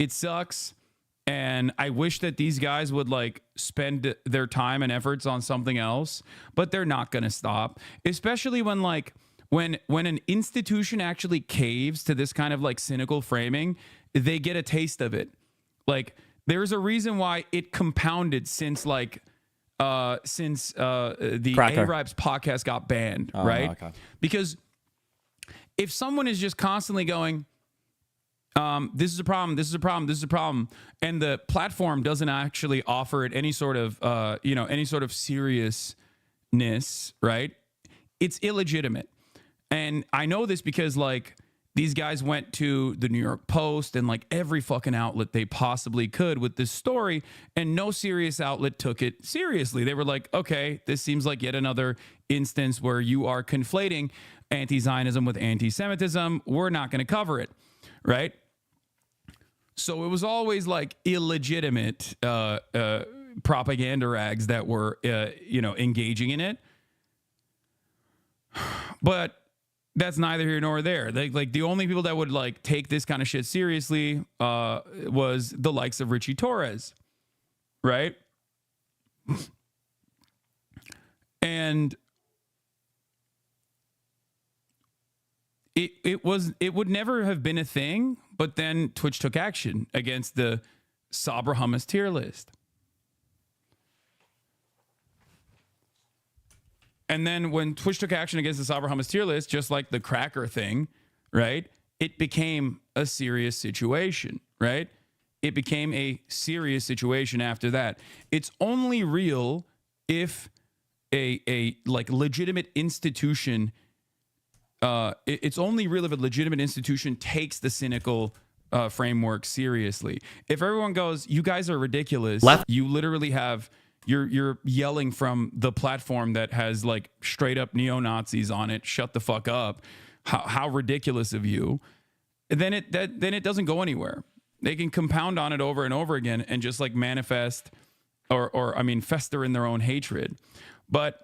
it sucks. And I wish that these guys would like spend their time and efforts on something else, but they're not going to stop, especially when like when an institution actually caves to this kind of like cynical framing, they get a taste of it. Like there's a reason why it compounded since the Cracker. A-Ripes podcast got banned, Oh, right? okay. Because if someone is just constantly going, this is a problem, this is a problem, this is a problem, and the platform doesn't actually offer it any sort of seriousness, right? It's illegitimate. And I know this because like these guys went to the New York Post and like every fucking outlet they possibly could with this story, and no serious outlet took it seriously. They were like, okay, this seems like yet another instance where you are conflating anti-Zionism with anti-Semitism. We're not going to cover it, right? So it was always like illegitimate propaganda rags that were, engaging in it. But that's neither here nor there. Like the only people that would like take this kind of shit seriously was the likes of Richie Torres, right? And it would never have been a thing, but then Twitch took action against the Sabra Hummus tier list. And then when Twitch took action against the Sabra Hummus tier list, just like the cracker thing, right? It became a serious situation, right? It became a serious situation after that. It's only real if a like legitimate institution it's only real if a legitimate institution takes the cynical framework seriously. If everyone goes, you guys are ridiculous, you literally have, you're yelling from the platform that has like straight up neo-Nazis on it, shut the fuck up, how ridiculous of you, then it doesn't go anywhere. They can compound on it over and over again and just like manifest or fester in their own hatred. But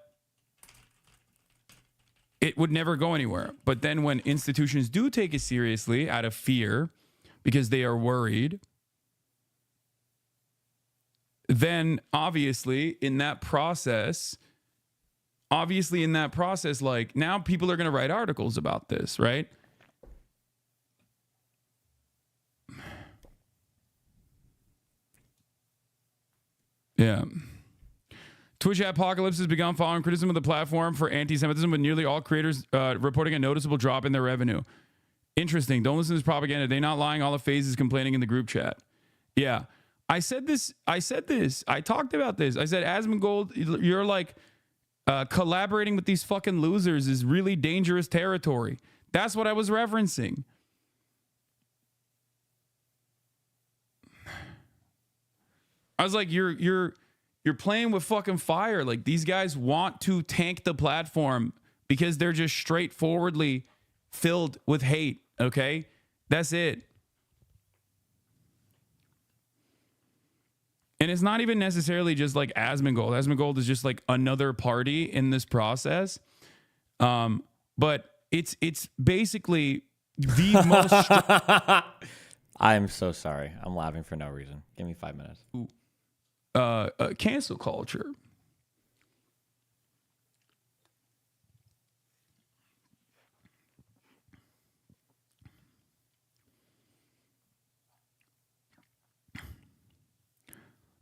it would never go anywhere. But then when institutions do take it seriously out of fear because they are worried, then obviously in that process, like now people are going to write articles about this, right? Yeah. Twitch Apocalypse has begun following criticism of the platform for anti-Semitism, with nearly all creators reporting a noticeable drop in their revenue. Interesting. Don't listen to this propaganda. They're not lying. All the phases complaining in the group chat. Yeah. I said this. I talked about this. I said, Asmongold, you're like collaborating with these fucking losers is really dangerous territory. That's what I was referencing. I was like, you're playing with fucking fire. Like these guys want to tank the platform because they're just straightforwardly filled with hate. Okay, that's it. And it's not even necessarily just like Asmongold. Asmongold is just like another party in this process. But it's basically the most. I'm so sorry. I'm laughing for no reason. Give me 5 minutes. Cancel culture.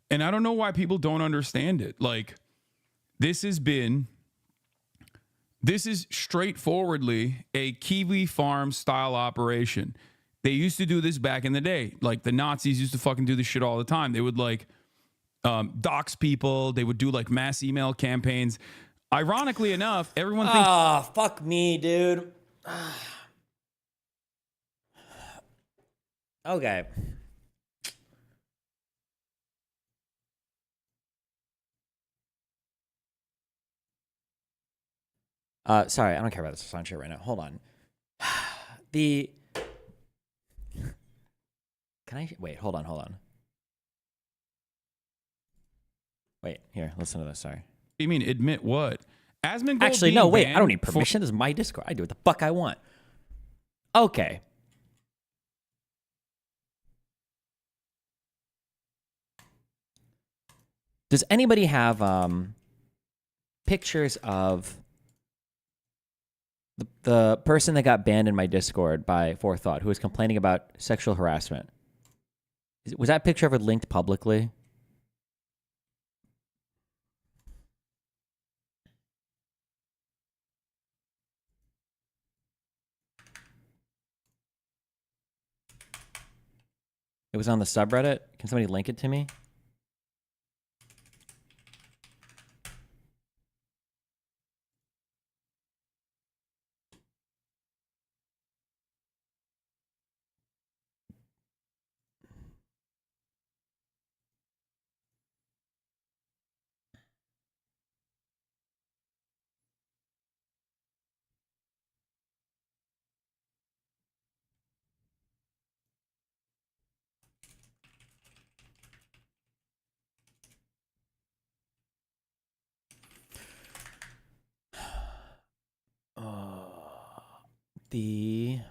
And I don't know why people don't understand it. Like, this is straightforwardly a Kiwi farm style operation. They used to do this back in the day. Like, the Nazis used to fucking do this shit all the time. They would, like, dox people. They would do, like, mass email campaigns. Ironically enough, everyone thinks... Ah, fuck me, dude. Okay. Sorry, I don't care about this sound shit right now. Hold on. Can I wait? Hold on. Wait, here, listen to this. Sorry. What do you mean, admit what? Asmongold Actually, being no, wait. banned I don't need permission. This is my Discord. I do what the fuck I want. Okay. Does anybody have pictures of the person that got banned in my Discord by Forethought, who was complaining about sexual harassment? Was that picture ever linked publicly? It was on the subreddit. Can somebody link it to me?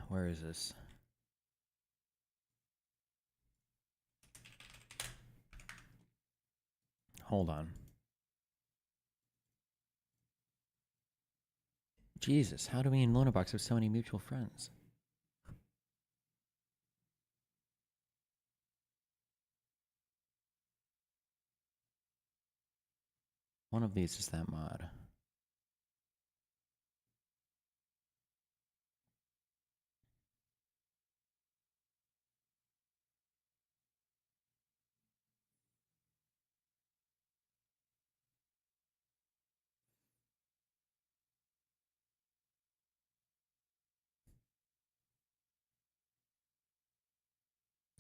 Where is this? Hold on. Jesus, how do we in Lunabox have so many mutual friends? One of these is that mod.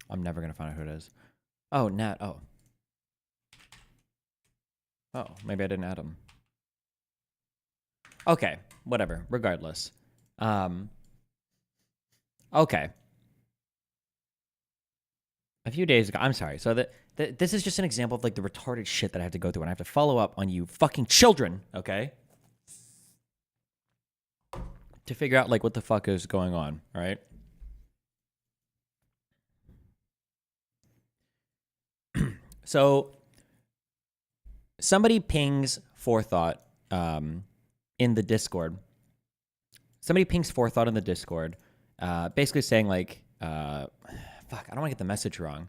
I'm never going to find out who it is. Oh, Nat. Oh. Oh, maybe I didn't add him. Okay, whatever. Regardless. Okay. A few days ago, I'm sorry. So this is just an example of like the retarded shit that I have to go through, and I have to follow up on you fucking children, okay? To figure out like what the fuck is going on, all right? So somebody pings Forethought in the Discord. Somebody pings Forethought in the Discord, basically saying like, fuck, I don't want to get the message wrong.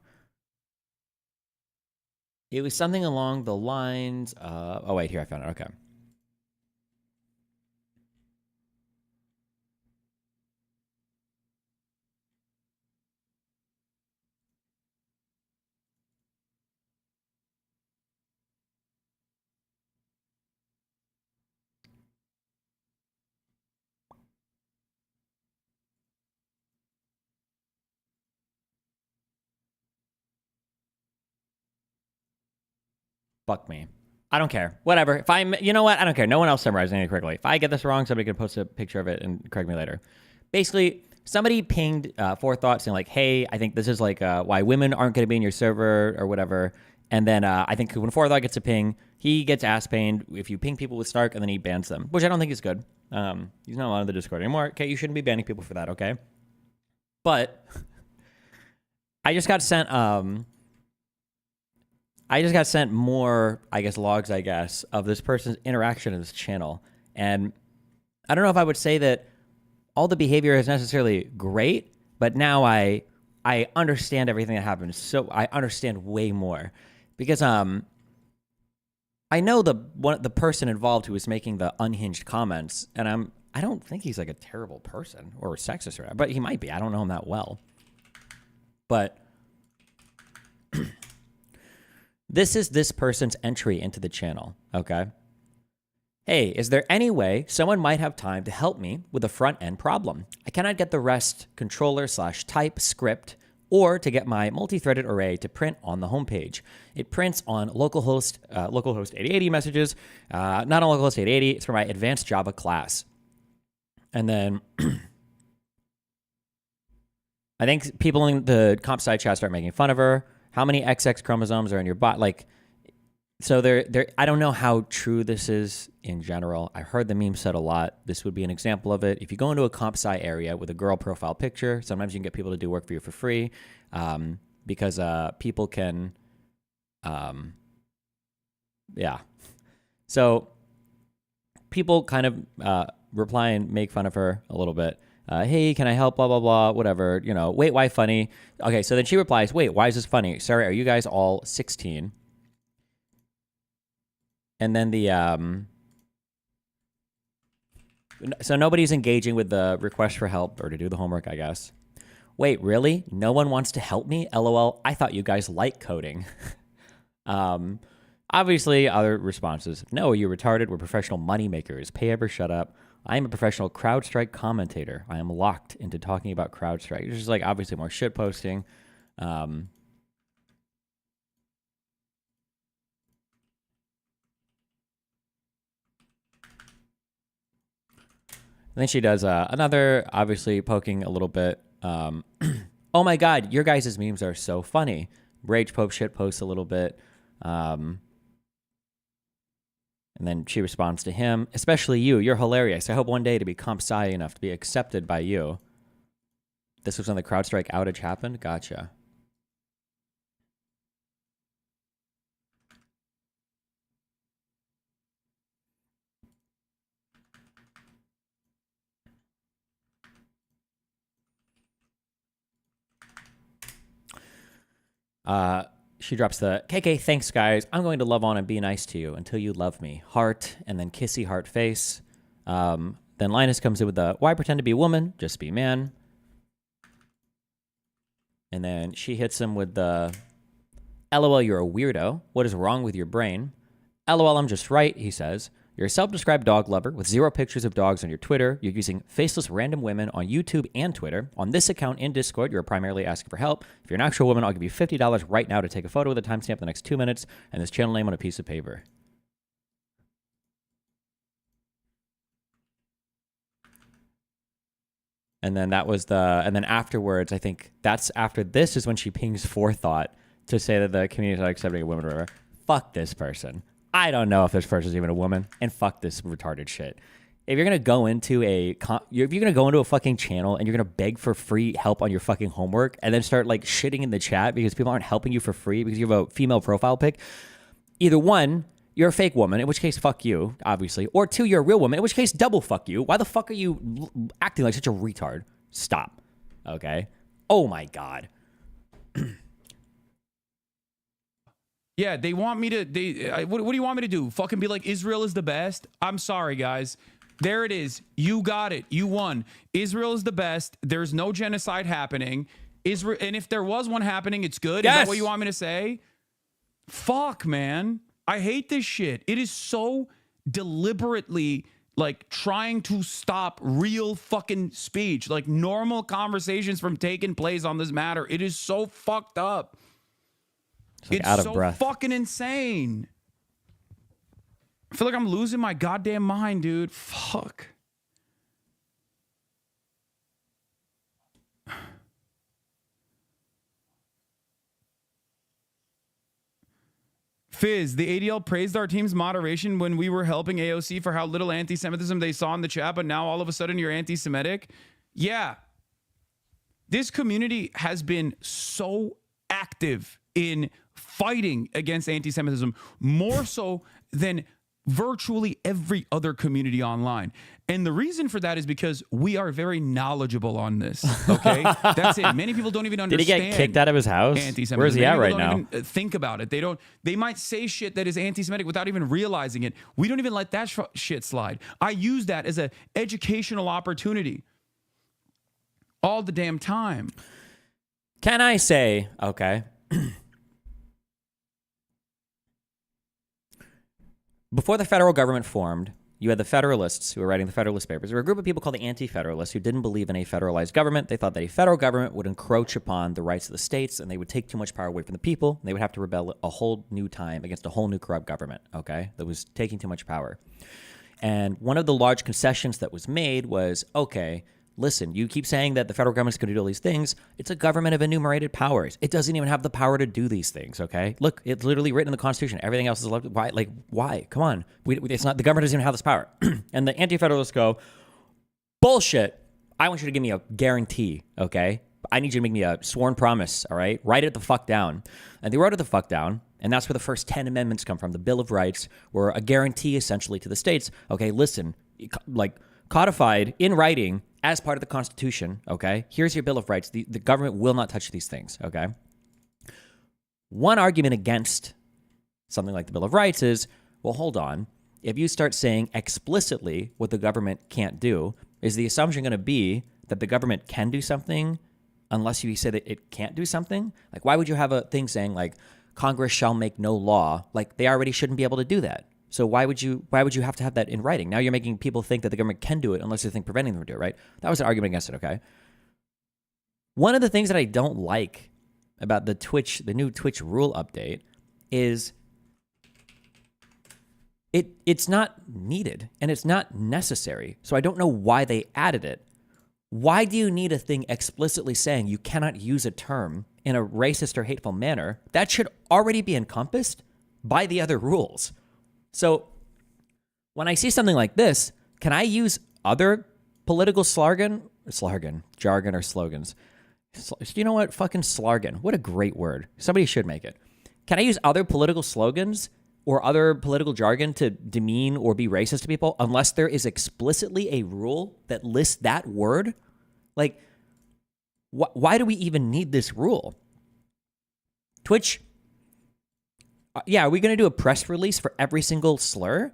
It was something along the lines of, oh wait, here I found it. Okay. Fuck me. I don't care. Whatever. If I'm, you know what? I don't care. No one else summarizing it correctly. If I get this wrong, somebody can post a picture of it and correct me later. Basically, somebody pinged Forethought saying like, hey, I think this is like why women aren't going to be in your server or whatever. And then I think when Forethought gets a ping, he gets ass pinged if you ping people with Snark and then he bans them, which I don't think is good. He's not allowed in the Discord anymore. Okay, you shouldn't be banning people for that, okay? But I just got sent more, I guess, logs, of this person's interaction in this channel. And I don't know if I would say that all the behavior is necessarily great, but now I understand everything that happened. So I understand way more. Because I know the person involved who was making the unhinged comments, and I don't think he's like a terrible person or sexist or whatever, but he might be. I don't know him that well. But this is this person's entry into the channel, okay? Hey, is there any way someone might have time to help me with a front-end problem? I cannot get the REST controller/type script or to get my multi-threaded array to print on the homepage. It prints on localhost 8080 messages, not on localhost 8080. It's for my advanced Java class. And then I think people in the comp sci chat start making fun of her. How many XX chromosomes are in your bot? Like, so I don't know how true this is in general. I heard the meme said a lot. This would be an example of it. If you go into a comp sci area with a girl profile picture, sometimes you can get people to do work for you for free, because people can Yeah. So people kind of reply and make fun of her a little bit. Hey, can I help? Blah, blah, blah, whatever. Wait, why funny? Okay, so then she replies, wait, why is this funny? Sorry, are you guys all 16? And then so nobody's engaging with the request for help or to do the homework, I guess. Wait, really? No one wants to help me? LOL, I thought you guys like coding. Obviously, other responses. No, you're retarded. We're professional money makers. Pay ever shut up. I am a professional CrowdStrike commentator. I am locked into talking about CrowdStrike. It's just like obviously more shit posting. And then she does another, obviously poking a little bit. Oh my God, your guys' memes are so funny. Rage Pope shit posts a little bit. And then she responds to him, especially you. You're hilarious. I hope one day to be comp sci enough to be accepted by you. This was when the CrowdStrike outage happened? Gotcha. She drops the, KK, thanks, guys. I'm going to love on and be nice to you until you love me. Heart, and then kissy heart face. Then Linus comes in with the, why pretend to be a woman? Just be man. And then she hits him with the, LOL, you're a weirdo. What is wrong with your brain? LOL, I'm just right, he says. You're a self-described dog lover with 0 pictures of dogs on your Twitter. You're using faceless random women on YouTube and Twitter. On this account in Discord, you're primarily asking for help. If you're an actual woman, I'll give you $50 right now to take a photo with a timestamp in the next 2 minutes and this channel name on a piece of paper. And then that was and then afterwards, I think that's after this is when she pings Forethought to say that the community is not accepting a woman or whatever. Fuck this person. I don't know if this person's even a woman, and fuck this retarded shit. If you're gonna go into a fucking channel and you're gonna beg for free help on your fucking homework and then start like shitting in the chat because people aren't helping you for free because you have a female profile pic, either one, you're a fake woman, in which case fuck you, obviously, or 2, you're a real woman, in which case double fuck you. Why the fuck are you acting like such a retard? Stop. Okay? Oh my God. Yeah, they want me to. What do you want me to do? Fucking be like Israel is the best? I'm sorry, guys. There it is. You got it. You won. Israel is the best. There's no genocide happening. Israel, and if there was one happening, it's good. Yes. Is that what you want me to say? Fuck, man. I hate this shit. It is so deliberately like trying to stop real fucking speech, like normal conversations from taking place on this matter. It is so fucked up. It's out of so breath. Fucking insane. I feel like I'm losing my goddamn mind, dude. Fuck. Fizz, the ADL praised our team's moderation when we were helping AOC for how little anti-Semitism they saw in the chat, but now all of a sudden you're anti-Semitic? Yeah. This community has been so active in fighting against anti-Semitism, more so than virtually every other community online. And the reason for that is because we are very knowledgeable on this. Okay, that's it. Many people don't even understand. Did he get kicked out of his house? Anti-Semitism. Where's he at right now? Even think about it. They might say shit that is anti-Semitic without even realizing it. We don't even let that shit slide. I use that as an educational opportunity all the damn time. Can I say, okay, before the federal government formed, you had the Federalists who were writing the Federalist Papers. There were a group of people called the Anti-Federalists who didn't believe in a federalized government. They thought that a federal government would encroach upon the rights of the states and they would take too much power away from the people. And they would have to rebel a whole new time against a whole new corrupt government, okay, that was taking too much power. And one of the large concessions that was made was, okay, listen, you keep saying that the federal government's going to do all these things. It's a government of enumerated powers. It doesn't even have the power to do these things, okay? Look, it's literally written in the Constitution. Everything else is left. Why? Like, why? Come on. It's not, the government doesn't even have this power. And the Anti-Federalists go, bullshit. I want you to give me a guarantee, okay? I need you to make me a sworn promise, all right? Write it the fuck down. And they wrote it the fuck down. And that's where the first 10 amendments come from. The Bill of Rights were a guarantee essentially to the states. Okay, listen, like codified in writing as part of the Constitution, okay? Here's your Bill of Rights. The government will not touch these things, okay? One argument against something like the Bill of Rights is, well, hold on. If you start saying explicitly what the government can't do, is the assumption going to be that the government can do something unless you say that it can't do something? Like, why would you have a thing saying like Congress shall make no law? Like, they already shouldn't be able to do that. So why would you have to have that in writing? Now you're making people think that the government can do it unless you think preventing them from doing it, right? That was an argument against it, okay? One of the things that I don't like about the new Twitch rule update is it's not needed and it's not necessary. So I don't know why they added it. Why do you need a thing explicitly saying you cannot use a term in a racist or hateful manner? That should already be encompassed by the other rules. So when I see something like this, can I use other political jargon or slogans? You know what? Fucking slargon. What a great word. Somebody should make it. Can I use other political slogans or other political jargon to demean or be racist to people unless there is explicitly a rule that lists that word? Like, why do we even need this rule? Twitch, are we going to do a press release for every single slur?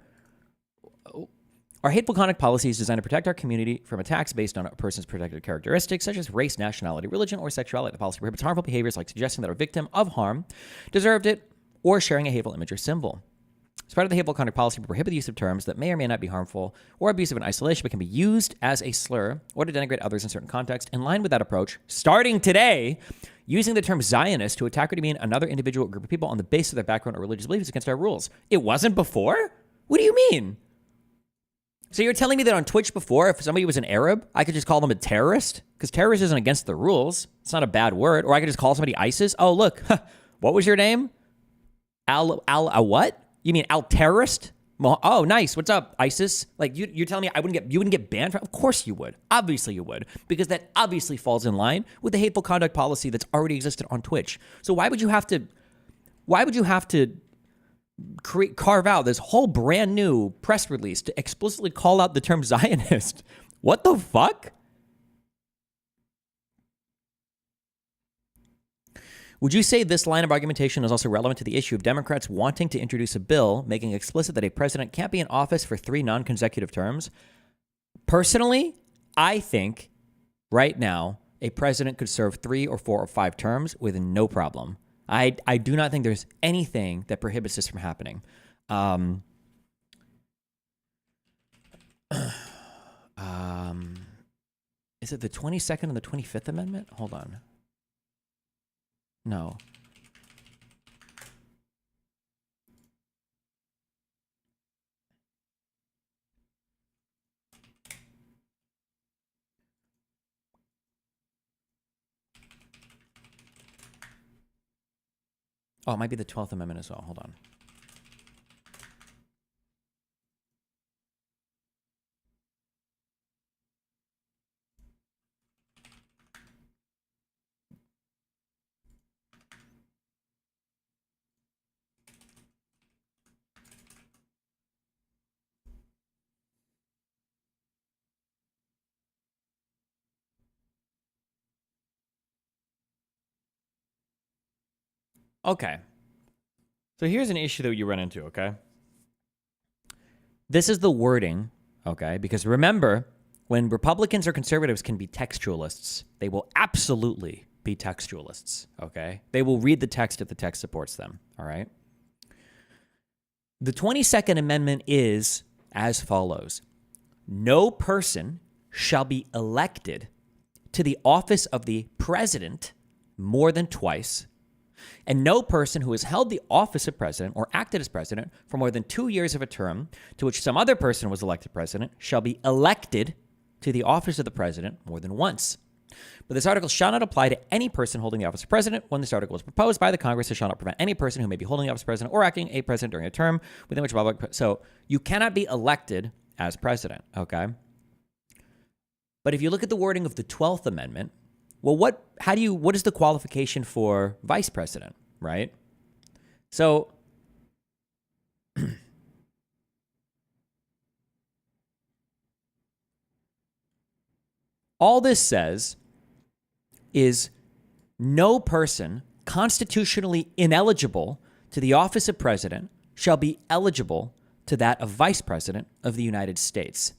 Our hateful conduct policy is designed to protect our community from attacks based on a person's protected characteristics, such as race, nationality, religion, or sexuality. The policy prohibits harmful behaviors like suggesting that a victim of harm deserved it or sharing a hateful image or symbol. As part of the hateful conduct policy, we prohibit the use of terms that may or may not be harmful or abusive in isolation, but can be used as a slur or to denigrate others in certain contexts. In line with that approach, starting today, using the term Zionist to attack or demean another individual or group of people on the basis of their background or religious beliefs is against our rules. It wasn't before? What do you mean? So you're telling me that on Twitch before, if somebody was an Arab, I could just call them a terrorist? Because terrorist isn't against the rules. It's not a bad word. Or I could just call somebody ISIS. Oh, look, what was your name? What? You mean Al-terrorist? Oh, nice. What's up, ISIS? Like, you're telling me you wouldn't get banned from? Of course you would. Obviously you would. Because that obviously falls in line with the hateful conduct policy that's already existed on Twitch. So why would you have to carve out this whole brand new press release to explicitly call out the term Zionist? What the fuck? Would you say this line of argumentation is also relevant to the issue of Democrats wanting to introduce a bill making explicit that a president can't be in office for 3 non-consecutive terms? Personally, I think right now a president could serve 3 or 4 or 5 terms with no problem. I do not think there's anything that prohibits this from happening. Is it the 22nd and the 25th Amendment? Hold on. No. Oh, it might be the 12th Amendment as well. Hold on. Okay. So here's an issue that you run into, okay? This is the wording, okay? Because remember, when Republicans or conservatives can be textualists, they will absolutely be textualists, okay? They will read the text if the text supports them, all right? The 22nd Amendment is as follows. No person shall be elected to the office of the president more than twice, and no person who has held the office of president or acted as president for more than 2 years of a term to which some other person was elected president shall be elected to the office of the president more than once. But this article shall not apply to any person holding the office of president. When this article was proposed by the Congress, it shall not prevent any person who may be holding the office of president or acting a president during a term within which so you cannot be elected as president, okay? But if you look at the wording of the 12th Amendment, well, what is the qualification for vice president, right? So all this says is no person constitutionally ineligible to the office of president shall be eligible to that of vice president of the United States.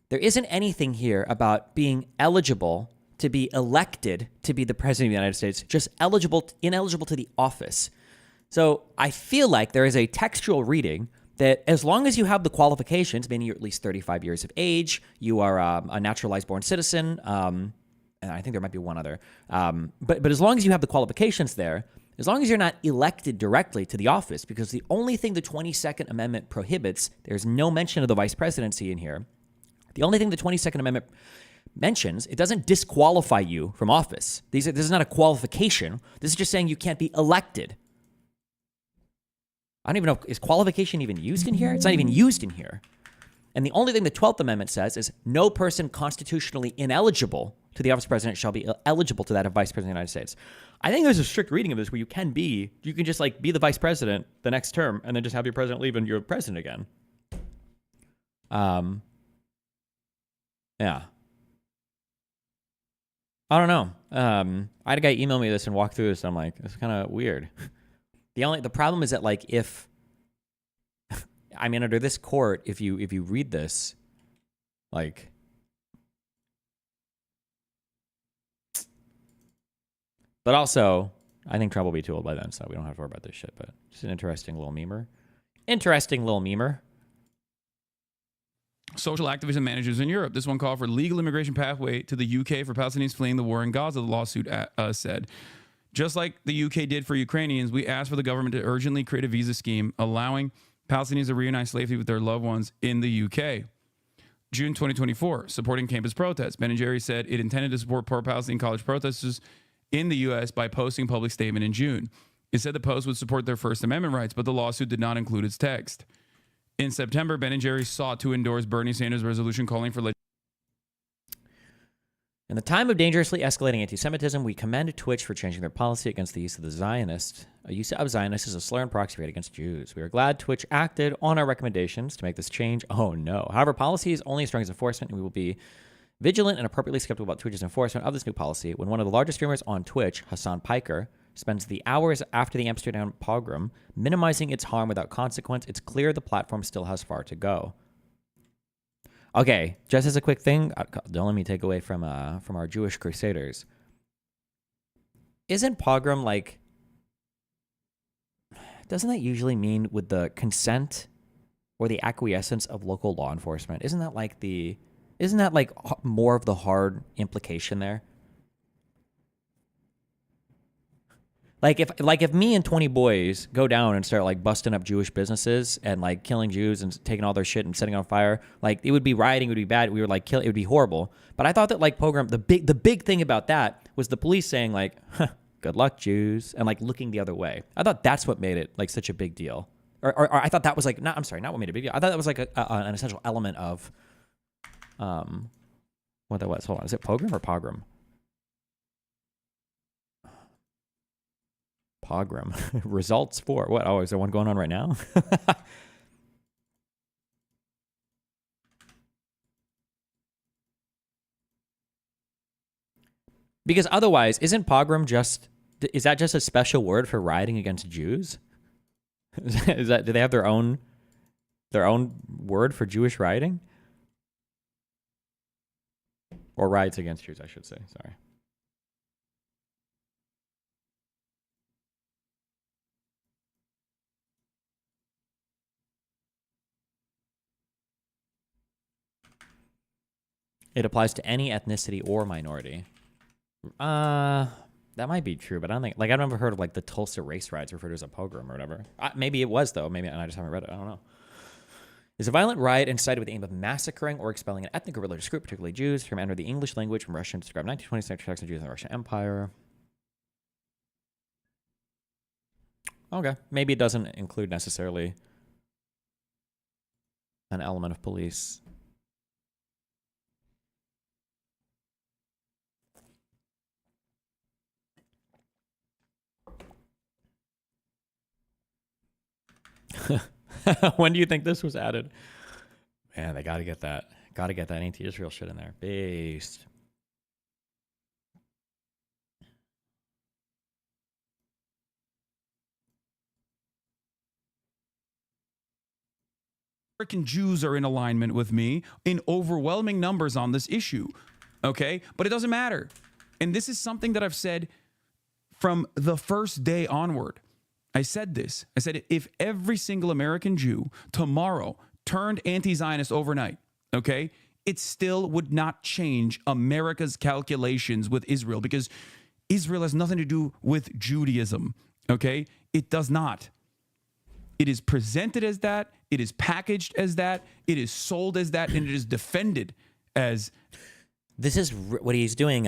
There isn't anything here about being eligible to be elected to be the president of the United States, just ineligible to the office. So I feel like there is a textual reading that as long as you have the qualifications, meaning you're at least 35 years of age, you are a naturalized born citizen, and I think there might be one other, but as long as you have the qualifications there, as long as you're not elected directly to the office, because the only thing the 22nd Amendment prohibits, there's no mention of the vice presidency in here. The only thing the 22nd Amendment mentions, it doesn't disqualify you from office. This is not a qualification. This is just saying you can't be elected. I don't even know, is qualification even used in here? It's not even used in here. And the only thing the 12th Amendment says is no person constitutionally ineligible to the office of president shall be eligible to that of vice president of the United States. I think there's a strict reading of this where you can just like be the vice president the next term and then just have your president leave and you're president again. Yeah. I don't know. I had a guy email me this and walk through this. And I'm like, it's kind of weird. The problem is that like if I mean under this court, if you read this, like but also I think Trump will be too old by then, so we don't have to worry about this shit. But just an interesting little memer. Social activism managers in Europe. This one called for legal immigration pathway to the UK for Palestinians fleeing the war in Gaza, the lawsuit said. Just like the UK did for Ukrainians, we asked for the government to urgently create a visa scheme allowing Palestinians to reunite safely with their loved ones in the UK. June 2024, supporting campus protests. Ben & Jerry's said it intended to support pro-Palestinian college protesters in the U.S. by posting a public statement in June. It said the post would support their First Amendment rights, but the lawsuit did not include its text. In September, Ben & Jerry's sought to endorse Bernie Sanders' resolution calling for In the time of dangerously escalating anti-Semitism, we commend Twitch for changing their policy against the use of Zionist as a slur and proxy raid against Jews. We are glad Twitch acted on our recommendations to make this change. Oh no. However, policy is only as strong as enforcement, and we will be vigilant and appropriately skeptical about Twitch's enforcement of this new policy. When one of the largest streamers on Twitch, Hassan Piker, spends the hours after the Amsterdam pogrom minimizing its harm without consequence, it's clear the platform still has far to go. Okay, just as a quick thing, don't let me take away from our Jewish crusaders. Isn't pogrom like? Doesn't that usually mean with the consent or the acquiescence of local law enforcement? Isn't that like more of the hard implication there? Like if me and 20 boys go down and start like busting up Jewish businesses and like killing Jews and taking all their shit and setting on fire, like it would be rioting, it would be bad, we would like kill, it would be horrible. But I thought that like pogrom, the big thing about that was the police saying like, huh, good luck Jews, and like looking the other way. I thought that's what made it like such a big deal. Or I thought that was like, not what made it a big deal. I thought that was like an essential element of what that was. Hold on, is it pogrom or pogrom? Pogrom. Results for what? Oh, is there one going on right now? Because otherwise, isn't pogrom is that just a special word for rioting against Jews? Do they have their own word for Jewish rioting? Or riots against Jews, I should say. Sorry. It applies to any ethnicity or minority. That might be true, but I don't think, like, I've never heard of like the Tulsa race riots referred to as a pogrom or whatever. Maybe it was though. Maybe I just haven't read it. I don't know. Is a violent riot incited with the aim of massacring or expelling an ethnic or religious group, particularly Jews, from enter the English language from Russian to describe 1926 attacks on Jews in the Russian Empire. Okay, maybe it doesn't include necessarily an element of police. When do you think this was added? Man, they got to get that. Got to get that anti-Israel shit in there. Based. American Jews are in alignment with me in overwhelming numbers on this issue. Okay? But it doesn't matter. And this is something that I've said from the first day onward. I said this. I said, if every single American Jew tomorrow turned anti-Zionist overnight, okay, it still would not change America's calculations with Israel, because Israel has nothing to do with Judaism, okay? It does not. It is presented as that. It is packaged as that. It is sold as that, and it is defended as. This is what he's doing.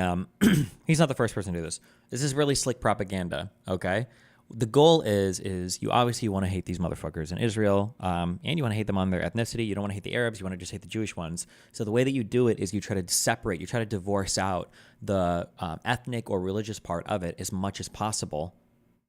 He's not the first person to do this. This is really slick propaganda, okay? The goal is you obviously want to hate these motherfuckers in Israel, and you want to hate them on their ethnicity. You don't want to hate the Arabs. You want to just hate the Jewish ones. So the way that you do it is you try to separate, you try to divorce out the ethnic or religious part of it as much as possible,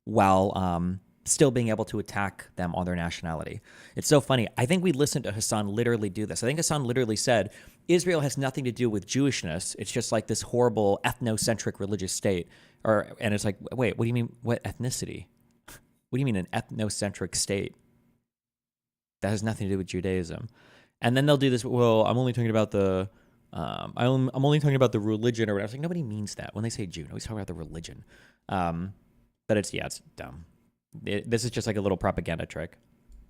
while still being able to attack them on their nationality. It's so funny. I think we listened to Hassan literally do this. I think Hassan literally said, Israel has nothing to do with Jewishness. It's just like this horrible ethnocentric religious state. And it's like, wait, what do you mean? What ethnicity? What do you mean an ethnocentric state? That has nothing to do with Judaism. And then they'll do this. Well, I'm only talking about the, I'm only talking about the religion or whatever. I was like, nobody means that when they say Jew. Nobody's talking about the religion. But it's dumb. This is just like a little propaganda trick.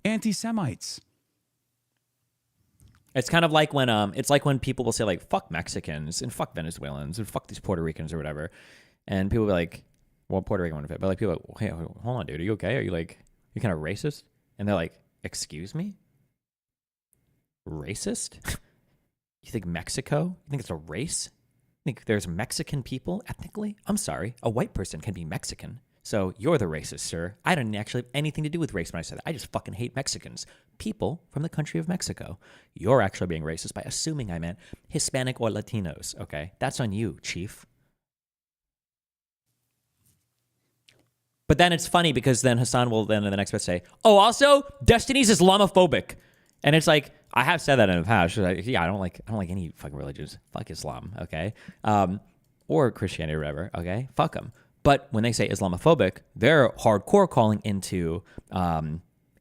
Anti-Semites. It's kind of like when people will say like fuck Mexicans and fuck Venezuelans and fuck these Puerto Ricans or whatever, and people will be like, well, Puerto Rican wouldn't fit, but like people are like, hey, hold on, dude, are you okay? Are you like, you kind of racist? And they're like, excuse me, racist? You think Mexico? You think it's a race? You think there's Mexican people ethnically? I'm sorry, a white person can be Mexican. So you're the racist, sir. I didn't actually have anything to do with race when I said that. I just fucking hate Mexicans. People from the country of Mexico. You're actually being racist by assuming I meant Hispanic or Latinos, okay? That's on you, chief. But then it's funny because then Hassan will then in the next bit say, oh, also, Destiny's Islamophobic. And it's like, I have said that in the past. Like, yeah, I don't like any fucking religions. Fuck Islam, okay? Or Christianity or whatever, okay? Fuck them. But when they say Islamophobic, they're hardcore calling into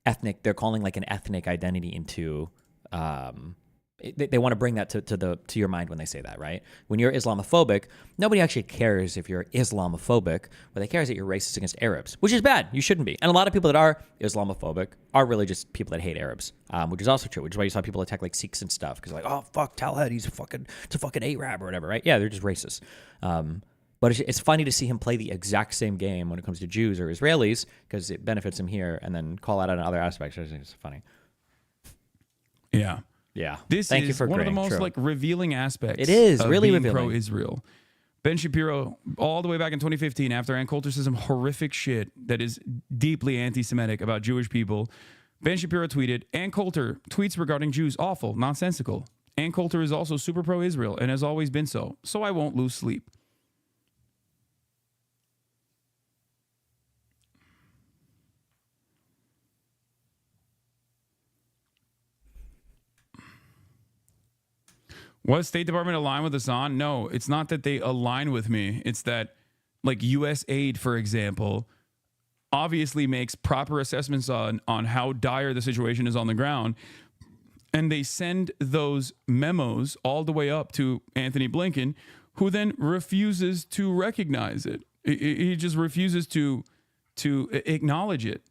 ethnic. They're calling like an ethnic identity into. They want to bring that to your mind when they say that, right? When you're Islamophobic, nobody actually cares if you're Islamophobic. What they care is that you're racist against Arabs, which is bad. You shouldn't be. And a lot of people that are Islamophobic are really just people that hate Arabs, which is also true. Which is why you saw people attack like Sikhs and stuff because like, oh fuck, Talhead, it's a fucking Arab or whatever, right? Yeah, they're just racist. But it's funny to see him play the exact same game when it comes to Jews or Israelis because it benefits him here, and then call out on other aspects. I think it's funny. Yeah. Yeah. This Thank is you for one of the agreeing. most True. like revealing aspects. It is of really being revealing. Pro-Israel. Ben Shapiro, all the way back in 2015, after Ann Coulter says some horrific shit that is deeply anti-Semitic about Jewish people, Ben Shapiro tweeted, Ann Coulter tweets regarding Jews awful, nonsensical. Ann Coulter is also super pro-Israel and has always been so I won't lose sleep. Was State Department aligned with Hassan? No, it's not that they align with me. It's that, like, U.S. aid, for example, obviously makes proper assessments on how dire the situation is on the ground. And they send those memos all the way up to Anthony Blinken, who then refuses to recognize it. He just refuses to acknowledge it.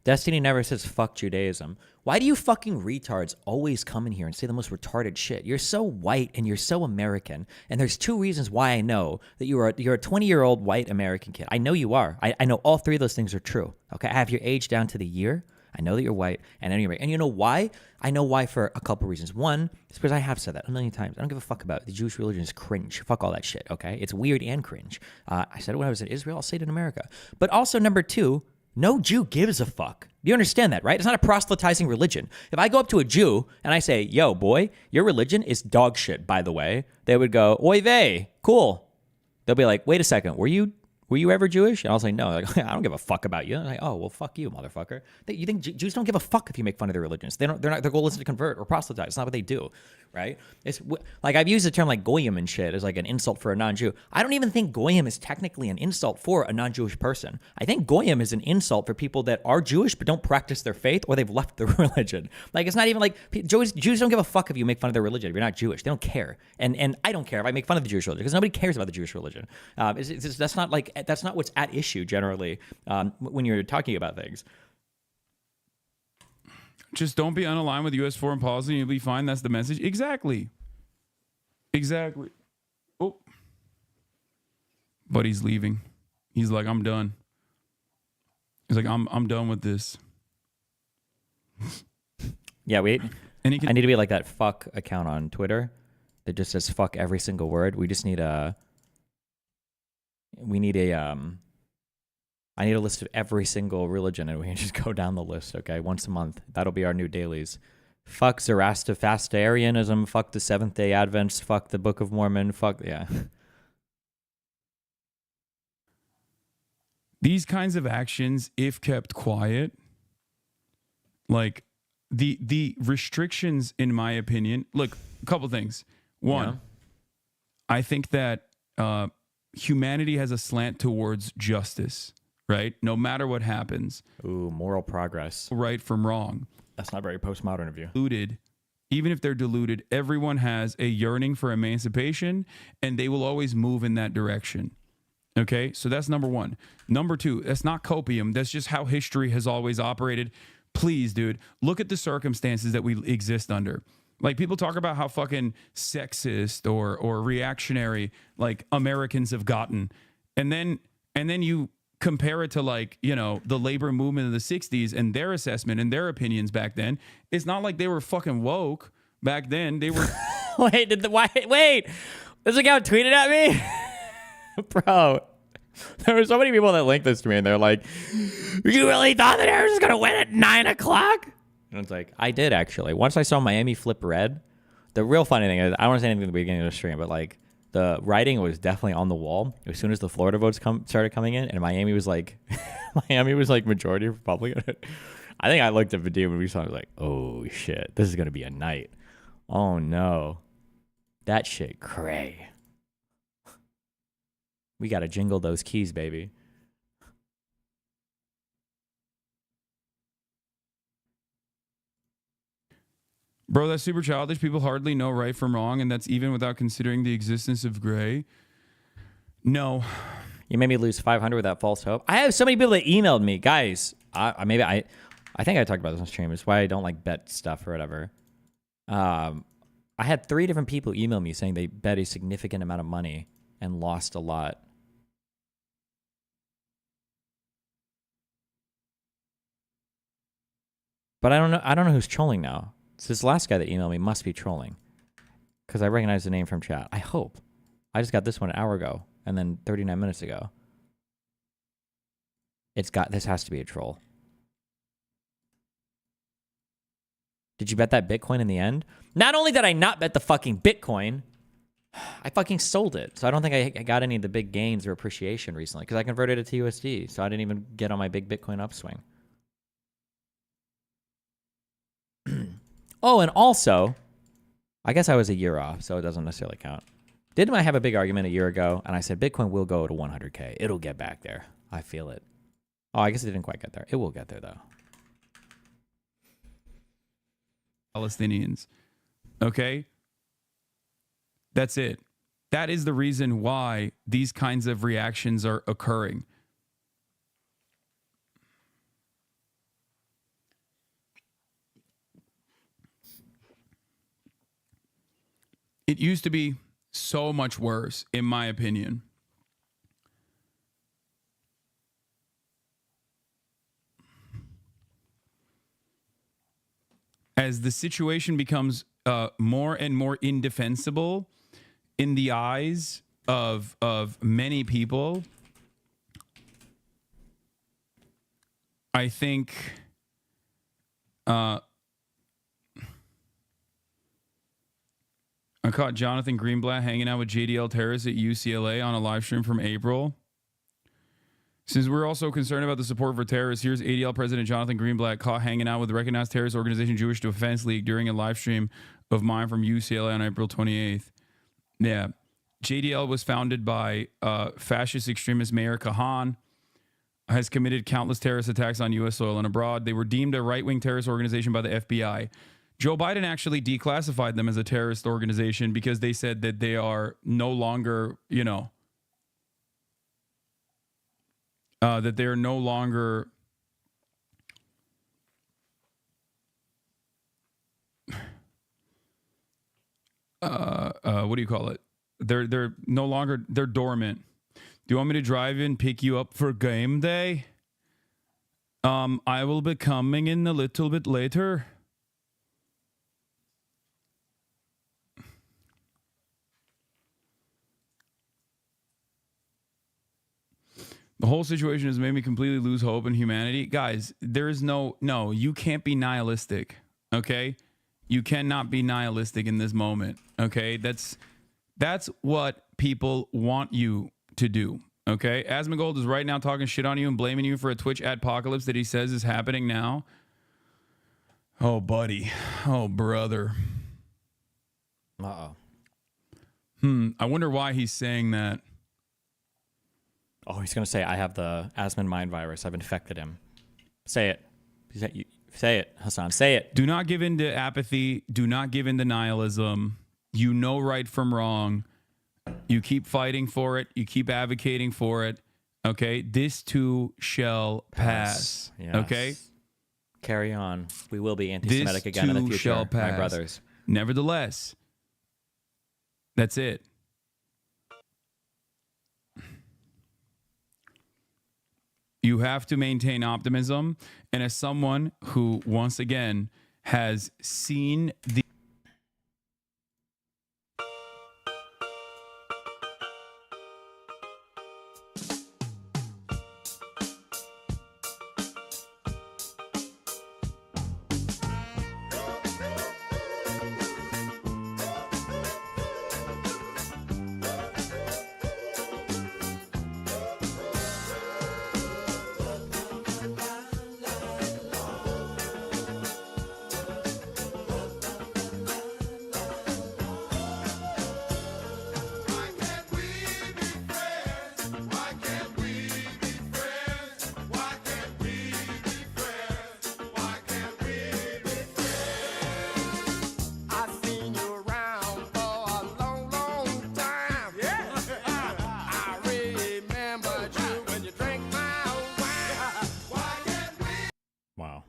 Destiny never says fuck Judaism. Why do you fucking retards always come in here and say the most retarded shit? You're so white and you're so American. And there's two reasons why I know that you're a 20-year-old white American kid. I know you are. I know all three of those things are true. Okay, I have your age down to the year. I know that you're white, and I know you're right. And you know why? I know why for a couple reasons. One, it's because I have said that a million times. I don't give a fuck about it. The Jewish religion is cringe. Fuck all that shit, okay? It's weird and cringe. I said it when I was in Israel. I'll say it in America. But also, number two, no Jew gives a fuck. Do you understand that, right? It's not a proselytizing religion. If I go up to a Jew and I say, yo, boy, your religion is dog shit, by the way, they would go, oy vey, cool. They'll be like, wait a second, were you were you ever Jewish? And I was like, no. Like, I don't give a fuck about you. And I'm like, oh, well, fuck you, motherfucker. You think Jews don't give a fuck if you make fun of their religions? They don't. They're not. Their goal isn't to convert or proselytize. It's not what they do, right? It's like I've used the term like goyim and shit as like an insult for a non-Jew. I don't even think goyim is technically an insult for a non-Jewish person. I think goyim is an insult for people that are Jewish but don't practice their faith or they've left their religion. Like it's not even like Jews don't give a fuck if you make fun of their religion. If you're not Jewish, they don't care. And I don't care if I make fun of the Jewish religion because nobody cares about the Jewish religion. That's not what's at issue generally when you're talking about things. Just don't be unaligned with U.S. foreign policy and you'll be fine. That's the message. Exactly. Oh. But he's leaving. He's like, I'm done. He's like, I'm done with this. Yeah, wait. And I need to be like that fuck account on Twitter that just says fuck every single word. We just need I need a list of every single religion, and we can just go down the list, okay? Once a month. That'll be our new dailies. Fuck Zoroastrianism, fuck the Seventh-day Advents, fuck the Book of Mormon, fuck, yeah. These kinds of actions, if kept quiet, like the restrictions, in my opinion, look, a couple things. One, Yeah. I think that humanity has a slant towards justice, right? No matter what happens. Ooh, moral progress. Right from wrong. That's not very postmodern of you. Deluded, even if they're deluded, everyone has a yearning for emancipation and they will always move in that direction. Okay, so that's number one. Number two, that's not copium. That's just how history has always operated. Please, dude, look at the circumstances that we exist under. Like people talk about how fucking sexist or reactionary like Americans have gotten. And then you compare it to like, you know, the labor movement of the 60s and their assessment and their opinions back then. It's not like they were fucking woke back then. They were Wait, this account tweeted at me? Bro, there were so many people that linked this to me and they're like, you really thought that Harris was going to win at 9 o'clock? And it's like, I did actually. Once I saw Miami flip red, the real funny thing is, I don't want to say anything at the beginning of the stream, but like the writing was definitely on the wall as soon as the Florida votes started coming in, and Miami was like majority Republican. I think I looked at video when we saw it, I was like, oh shit, this is going to be a night. Oh no. That shit cray. We got to jingle those keys, baby. Bro, that's super childish. People hardly know right from wrong, and that's even without considering the existence of gray. No. You made me lose 500 with that false hope. I have so many people that emailed me. Guys, I think I talked about this on stream. It's why I don't like bet stuff or whatever. I had 3 different people email me saying they bet a significant amount of money and lost a lot. But I don't know who's trolling now. So this last guy that emailed me must be trolling because I recognize the name from chat. I hope. I just got this one an hour ago and then 39 minutes ago. This has to be a troll. Did you bet that Bitcoin in the end? Not only did I not bet the fucking Bitcoin, I fucking sold it. So I don't think I got any of the big gains or appreciation recently because I converted it to USD. So I didn't even get on my big Bitcoin upswing. Oh, and also, I guess I was a year off, so it doesn't necessarily count. Didn't I have a big argument a year ago? And I said, Bitcoin will go to 100K. It'll get back there. I feel it. Oh, I guess it didn't quite get there. It will get there, though. Palestinians. Okay? That's it. That is the reason why these kinds of reactions are occurring. It used to be so much worse, in my opinion. As the situation becomes more and more indefensible in the eyes of many people, I think I caught Jonathan Greenblatt hanging out with JDL Terrace at UCLA on a live stream from April. Since we're also concerned about the support for terrorists, here's ADL President Jonathan Greenblatt caught hanging out with the recognized terrorist organization Jewish Defense League during a live stream of mine from UCLA on April 28th. Yeah. JDL was founded by fascist extremist Meir Kahan, has committed countless terrorist attacks on U.S. soil and abroad. They were deemed a right-wing terrorist organization by the FBI. Joe Biden actually declassified them as a terrorist organization because they said that they are no longer, that they're no longer what do you call it? They're no longer, they're dormant. Do you want me to drive in, pick you up for game day? I will be coming in a little bit later. The whole situation has made me completely lose hope in humanity. Guys, there is no, you can't be nihilistic, okay? You cannot be nihilistic in this moment, okay? That's what people want you to do, okay? Asmongold is right now talking shit on you and blaming you for a Twitch adpocalypse that he says is happening now. Oh, buddy. Oh, brother. Uh-oh. I wonder why he's saying that. Oh, he's going to say, I have the Asmon mind virus. I've infected him. Say it. Say it, Hassan. Say it. Do not give in to apathy. Do not give in to nihilism. You know right from wrong. You keep fighting for it. You keep advocating for it. Okay? This too shall pass. Yes. Okay? Carry on. We will be anti-Semitic again in the future, shall pass. my brothers. Nevertheless, that's it. You have to maintain optimism. And as someone who, once again, has seen the Wow.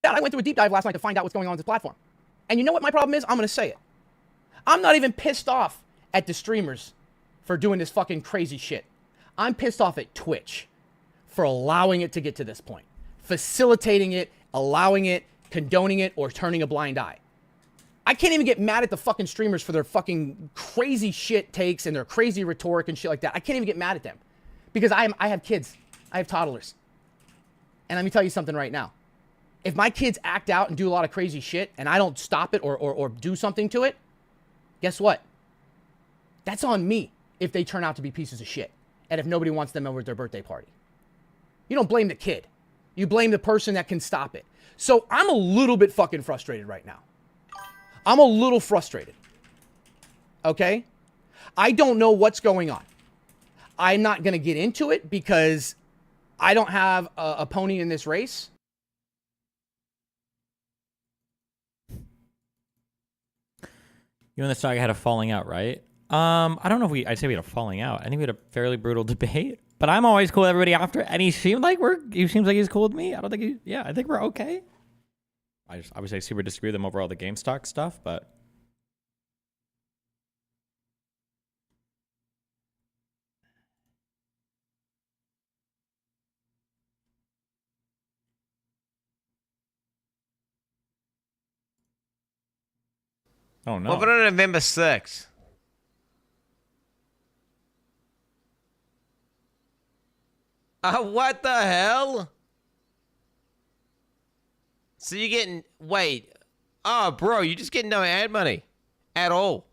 I went through a deep dive last night to find out what's going on this platform. And you know what my problem is? I'm going to say it. I'm not even pissed off at the streamers for doing this fucking crazy shit. I'm pissed off at Twitch for allowing it to get to this point. Facilitating it, allowing it, condoning it, or turning a blind eye. I can't even get mad at the fucking streamers for their fucking crazy shit takes and their crazy rhetoric and shit like that. I can't even get mad at them. Because I have kids. I have toddlers. And let me tell you something right now. If my kids act out and do a lot of crazy shit and I don't stop it or do something to it, guess what? That's on me if they turn out to be pieces of shit. And if nobody wants them over at their birthday party. You don't blame the kid. You blame the person that can stop it. So I'm a little bit fucking frustrated right now. I'm a little frustrated. Okay? I don't know what's going on. I'm not going to get into it because I don't have a pony in this race. You and the Saga had a falling out, right? I don't know if I'd say we had a falling out. I think we had a fairly brutal debate, but I'm always cool with everybody after. And he seems like he's cool with me. I don't think I think we're okay. I obviously super disagree with him over all the GameStop stuff, but. Oh no. What about on November 6th? What the hell? So you're getting, wait. Oh, bro, you're just getting no ad money. at all.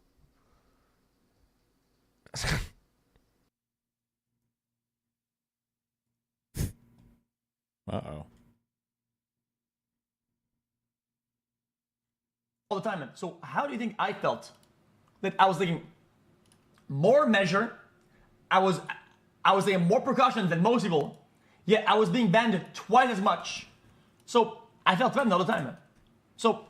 Uh-oh. All the time, man. So how do you think I felt? That I was taking more measure, I was taking more precautions than most people, yet I was being banned twice as much. So I felt threatened all the time, man. So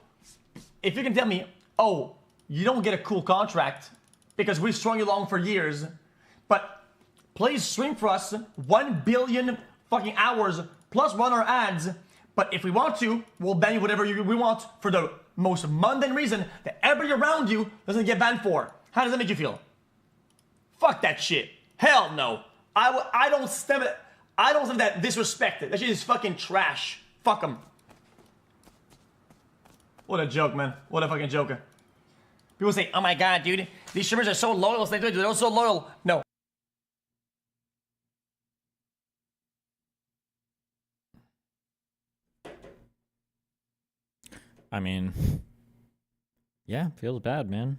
if you can tell me, oh, you don't get a cool contract because we strung you along for years, but please stream for us 1 billion fucking hours plus run our ads, but if we want to, we'll ban you whatever we want for the most mundane reason that everybody around you doesn't get banned for. How does that make you feel? Fuck that shit. Hell no. I don't stand that disrespect. That shit is fucking trash. Fuck them. What a joke, man. What a fucking joker. People say, oh my god, dude, these streamers are so loyal. They're all so loyal. No. I mean, yeah, feels bad, man.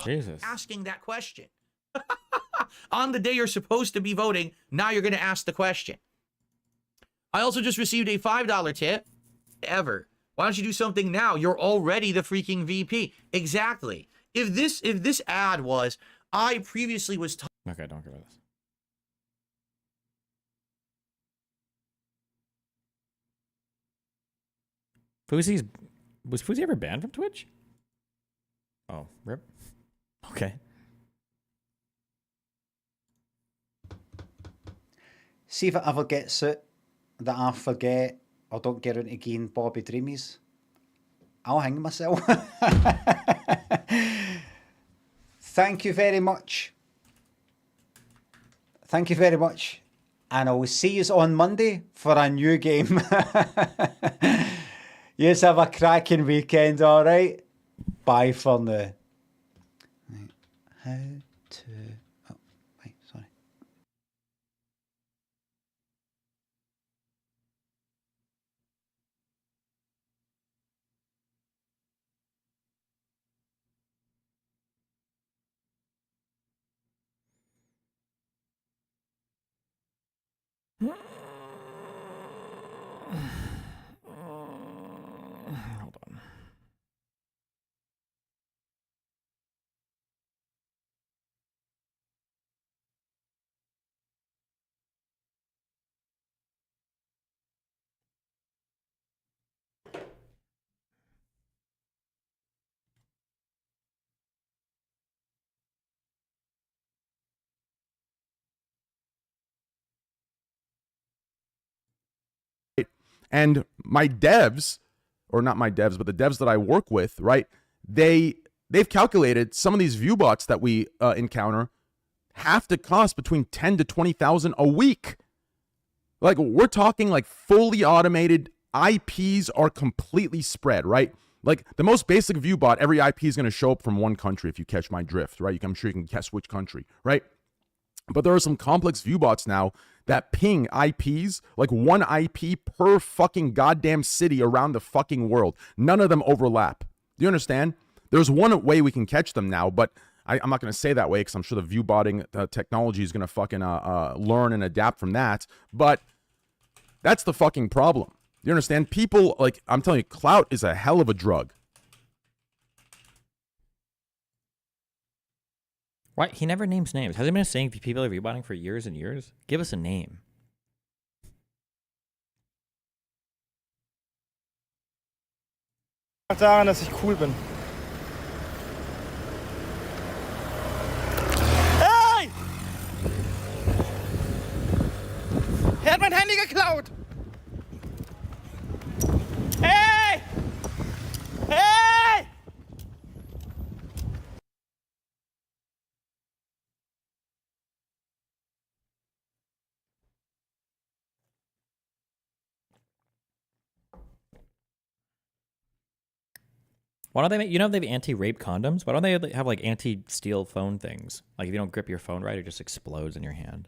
Jesus. Asking that question. On the day you're supposed to be voting, now you're going to ask the question. I also just received a $5 tip. Ever. Why don't you do something now? You're already the freaking VP. Exactly. If this ad was, I previously was Okay, don't go with this. Was Fuzi ever banned from Twitch? Oh, rip. Okay. See if it ever gets it that I forget or don't get into again Bobby Dreamies, I'll hang myself. Thank you very much. Thank you very much. And I will see you on Monday for a new game. You have a cracking weekend, alright? Bye for now. Right. How to... Oh, wait, sorry. Hold on. And my devs, or not my devs, but the devs that I work with, right? They've calculated some of these view bots that we encounter have to cost between 10 to 20,000 a week. Like, we're talking like fully automated. IPs are completely spread, right? Like, the most basic view bot, every IP is going to show up from one country if you catch my drift, right? I'm sure you can guess which country, right? But there are some complex view bots now that ping IPs, like one IP per fucking goddamn city around the fucking world. None of them overlap. Do you understand? There's one way we can catch them now, but I'm not going to say that way because I'm sure the view botting technology is going to fucking learn and adapt from that. But that's the fucking problem. You understand? People, like, I'm telling you, clout is a hell of a drug. Why? He never names names. Has he been saying people are rebotting for years and years? Give us a name. Daran, dass ich cool bin. Hey! hat mein Handy geklaut! Hey! Hey! Why don't they make, you know, they have anti-rape condoms? Why don't they have like anti-steal phone things? Like if you don't grip your phone right, it just explodes in your hand.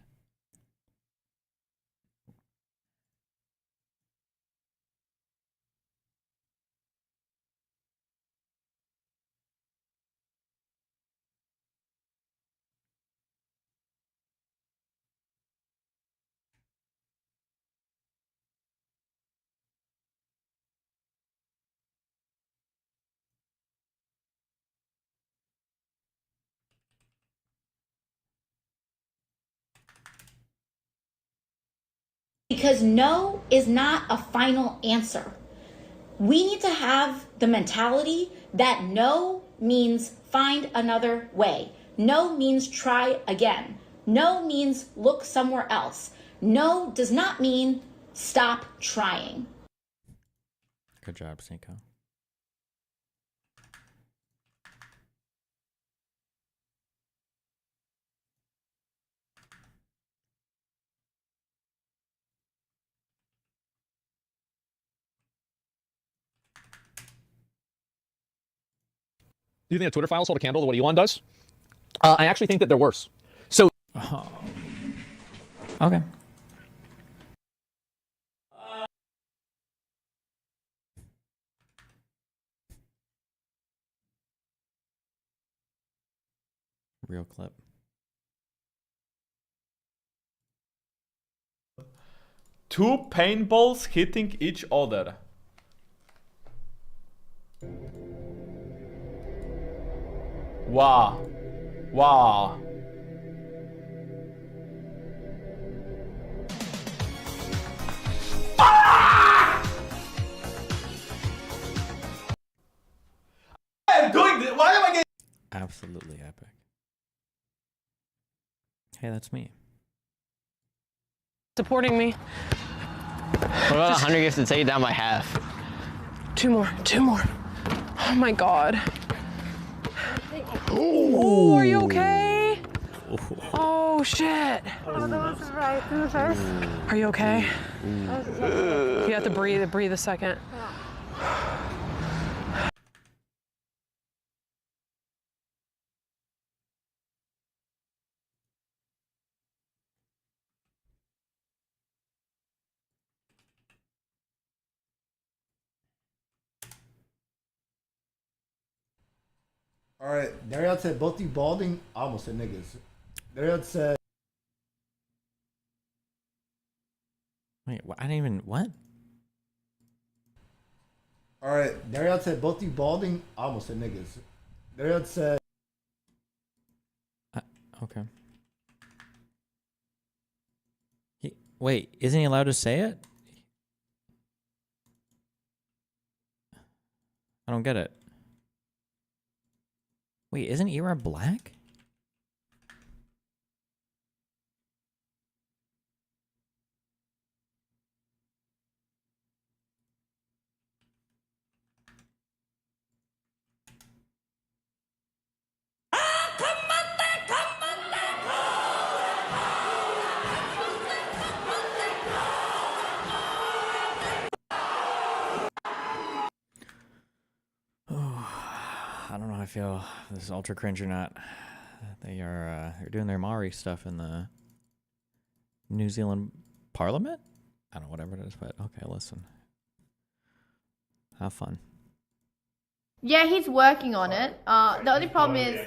Because no is not a final answer. We need to have the mentality that no means find another way. No means try again. No means look somewhere else. No does not mean stop trying. Good job, Sneeko. Do you think the Twitter files hold a candle to what Elon does? I actually think that they're worse. So, Okay. Real clip. Two paintballs hitting each other. Wow. Wow. I'm doing this. Why am I getting... Absolutely epic. Hey, that's me. Supporting me. What about 100 gifts to take it down by half? Two more. Oh my god. Oh, are you okay? Oh shit. Oh, that was right in the face. Are you okay? You have to breathe a second. All right, Darian said both you balding. I almost said niggas. Darian said. Wait, I didn't even, what? All right, Darian said both you balding. I almost said niggas. Darian said. Okay. Wait, isn't he allowed to say it? I don't get it. Wait, isn't Era black? I don't know how I feel. If this is ultra cringe or not. They're doing their Maori stuff in the New Zealand Parliament. I don't know, whatever it is, but okay, listen. Have fun. Yeah, he's working on it. The only problem is,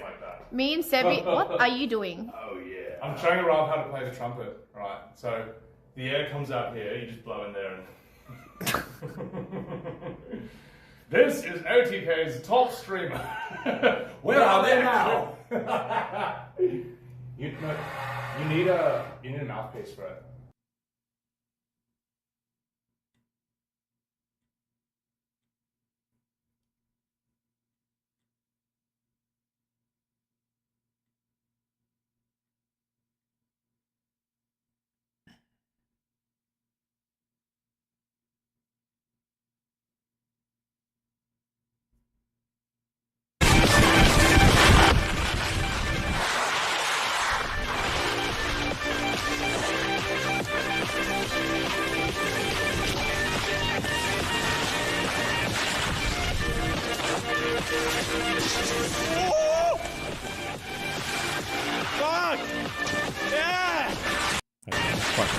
me and Sebi. What are you doing? Oh yeah. I'm showing Rob how to play the trumpet. Right. So the air comes out here. You just blow in there and. This is OTK's top streamer. Where are they now? you need a mouthpiece for it.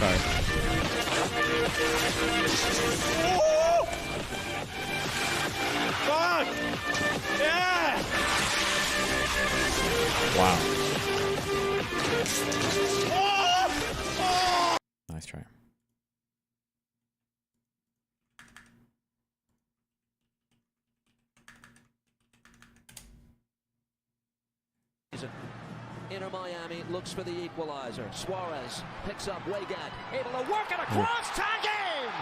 Sorry. Fuck! Yeah! Wow. Nice try. Inter Miami looks for the equalizer. Suarez picks up Weigand, able to work it across. Tie game!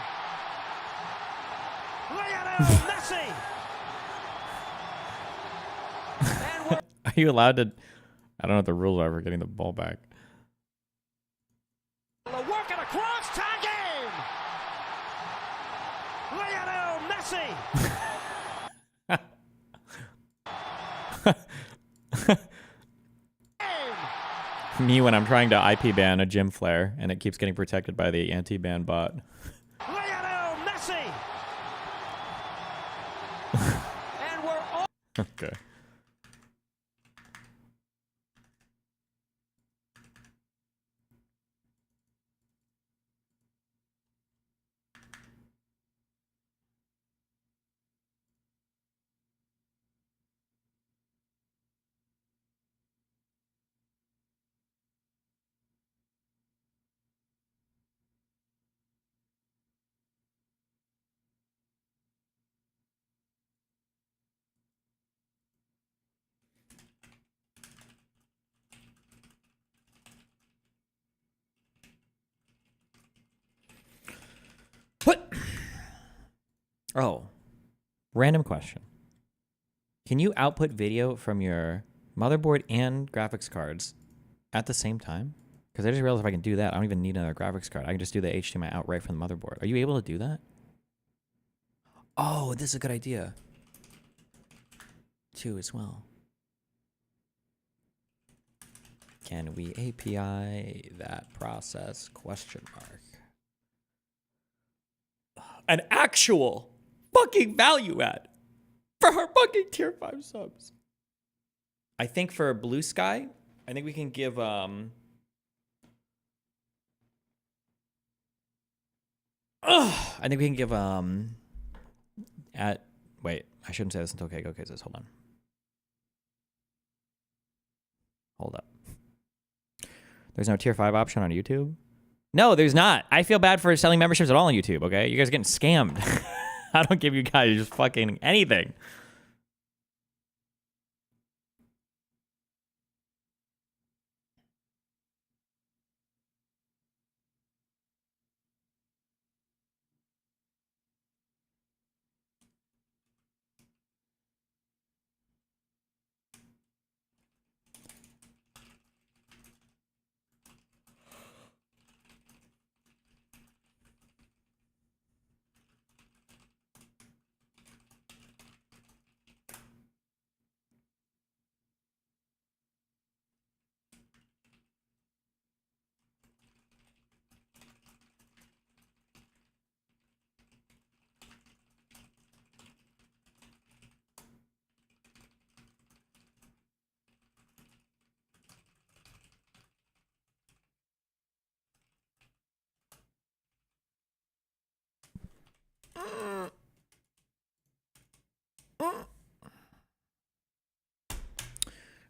Lionel Messi! Are you allowed to? I don't know what the rules are for getting the ball back. Able to work it across. Tie game! Lionel Messi! Me when I'm trying to IP ban a gym flare and it keeps getting protected by the anti-ban bot. Lionel Messi! And we're all Okay. What? Oh, random question. Can you output video from your motherboard and graphics cards at the same time? Because I just realized if I can do that, I don't even need another graphics card. I can just do the HDMI out right from the motherboard. Are you able to do that? Oh, this is a good idea. Too as well. Can we API that process? Question mark. An actual fucking value add for our fucking tier 5 subs. I think for Blue Sky, I think we can give I think we can give at wait, I shouldn't say this until KGoK says hold on. Hold up. There's no tier 5 option on YouTube? No, there's not. I feel bad for selling memberships at all on YouTube, okay? You guys are getting scammed. I don't give you guys just fucking anything.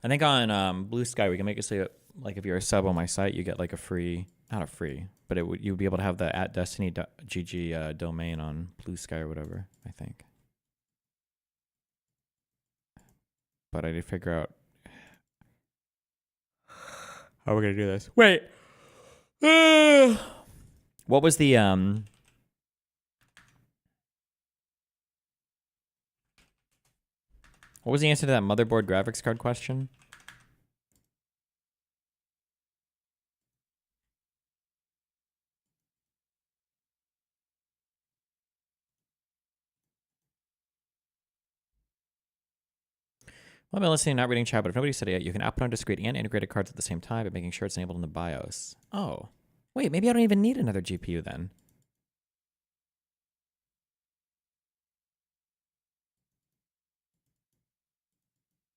I think on Blue Sky we can make it so like if you're a sub on my site you get like a free, not a free, but it would you'd be able to have the @destiny.gg domain on Blue Sky or whatever, I think. But I did figure out how we're gonna do this. Wait. What was the what was the answer to that motherboard graphics card question? Well, I've been listening, not reading chat, but if nobody said it yet, you can output on discrete and integrated cards at the same time, but making sure it's enabled in the BIOS. Oh. Wait, maybe I don't even need another GPU then.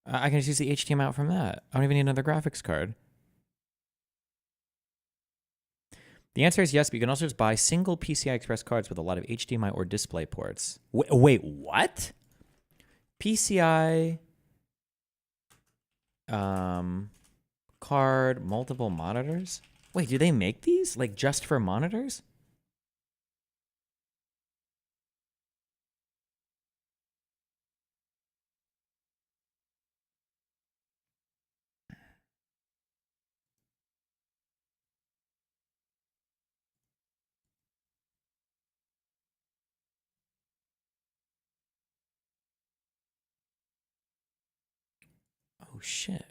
I can just use the HDMI out from that. I don't even need another graphics card. The answer is yes, but you can also just buy single PCI Express cards with a lot of HDMI or display ports. Wait, what? PCI card, multiple monitors? Wait, do they make these? Like just for monitors? Oh shit.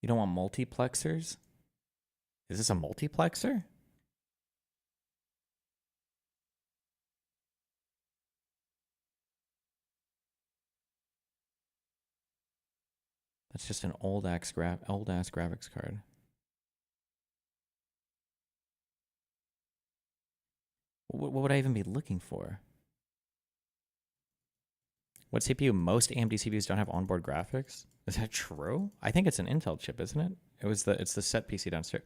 You don't want multiplexers? Is this a multiplexer? That's just an old ass graphics card. What would I even be looking for? What CPU? Most AMD CPUs don't have onboard graphics. Is that true? I think it's an Intel chip, isn't it? It's the set PC downstairs.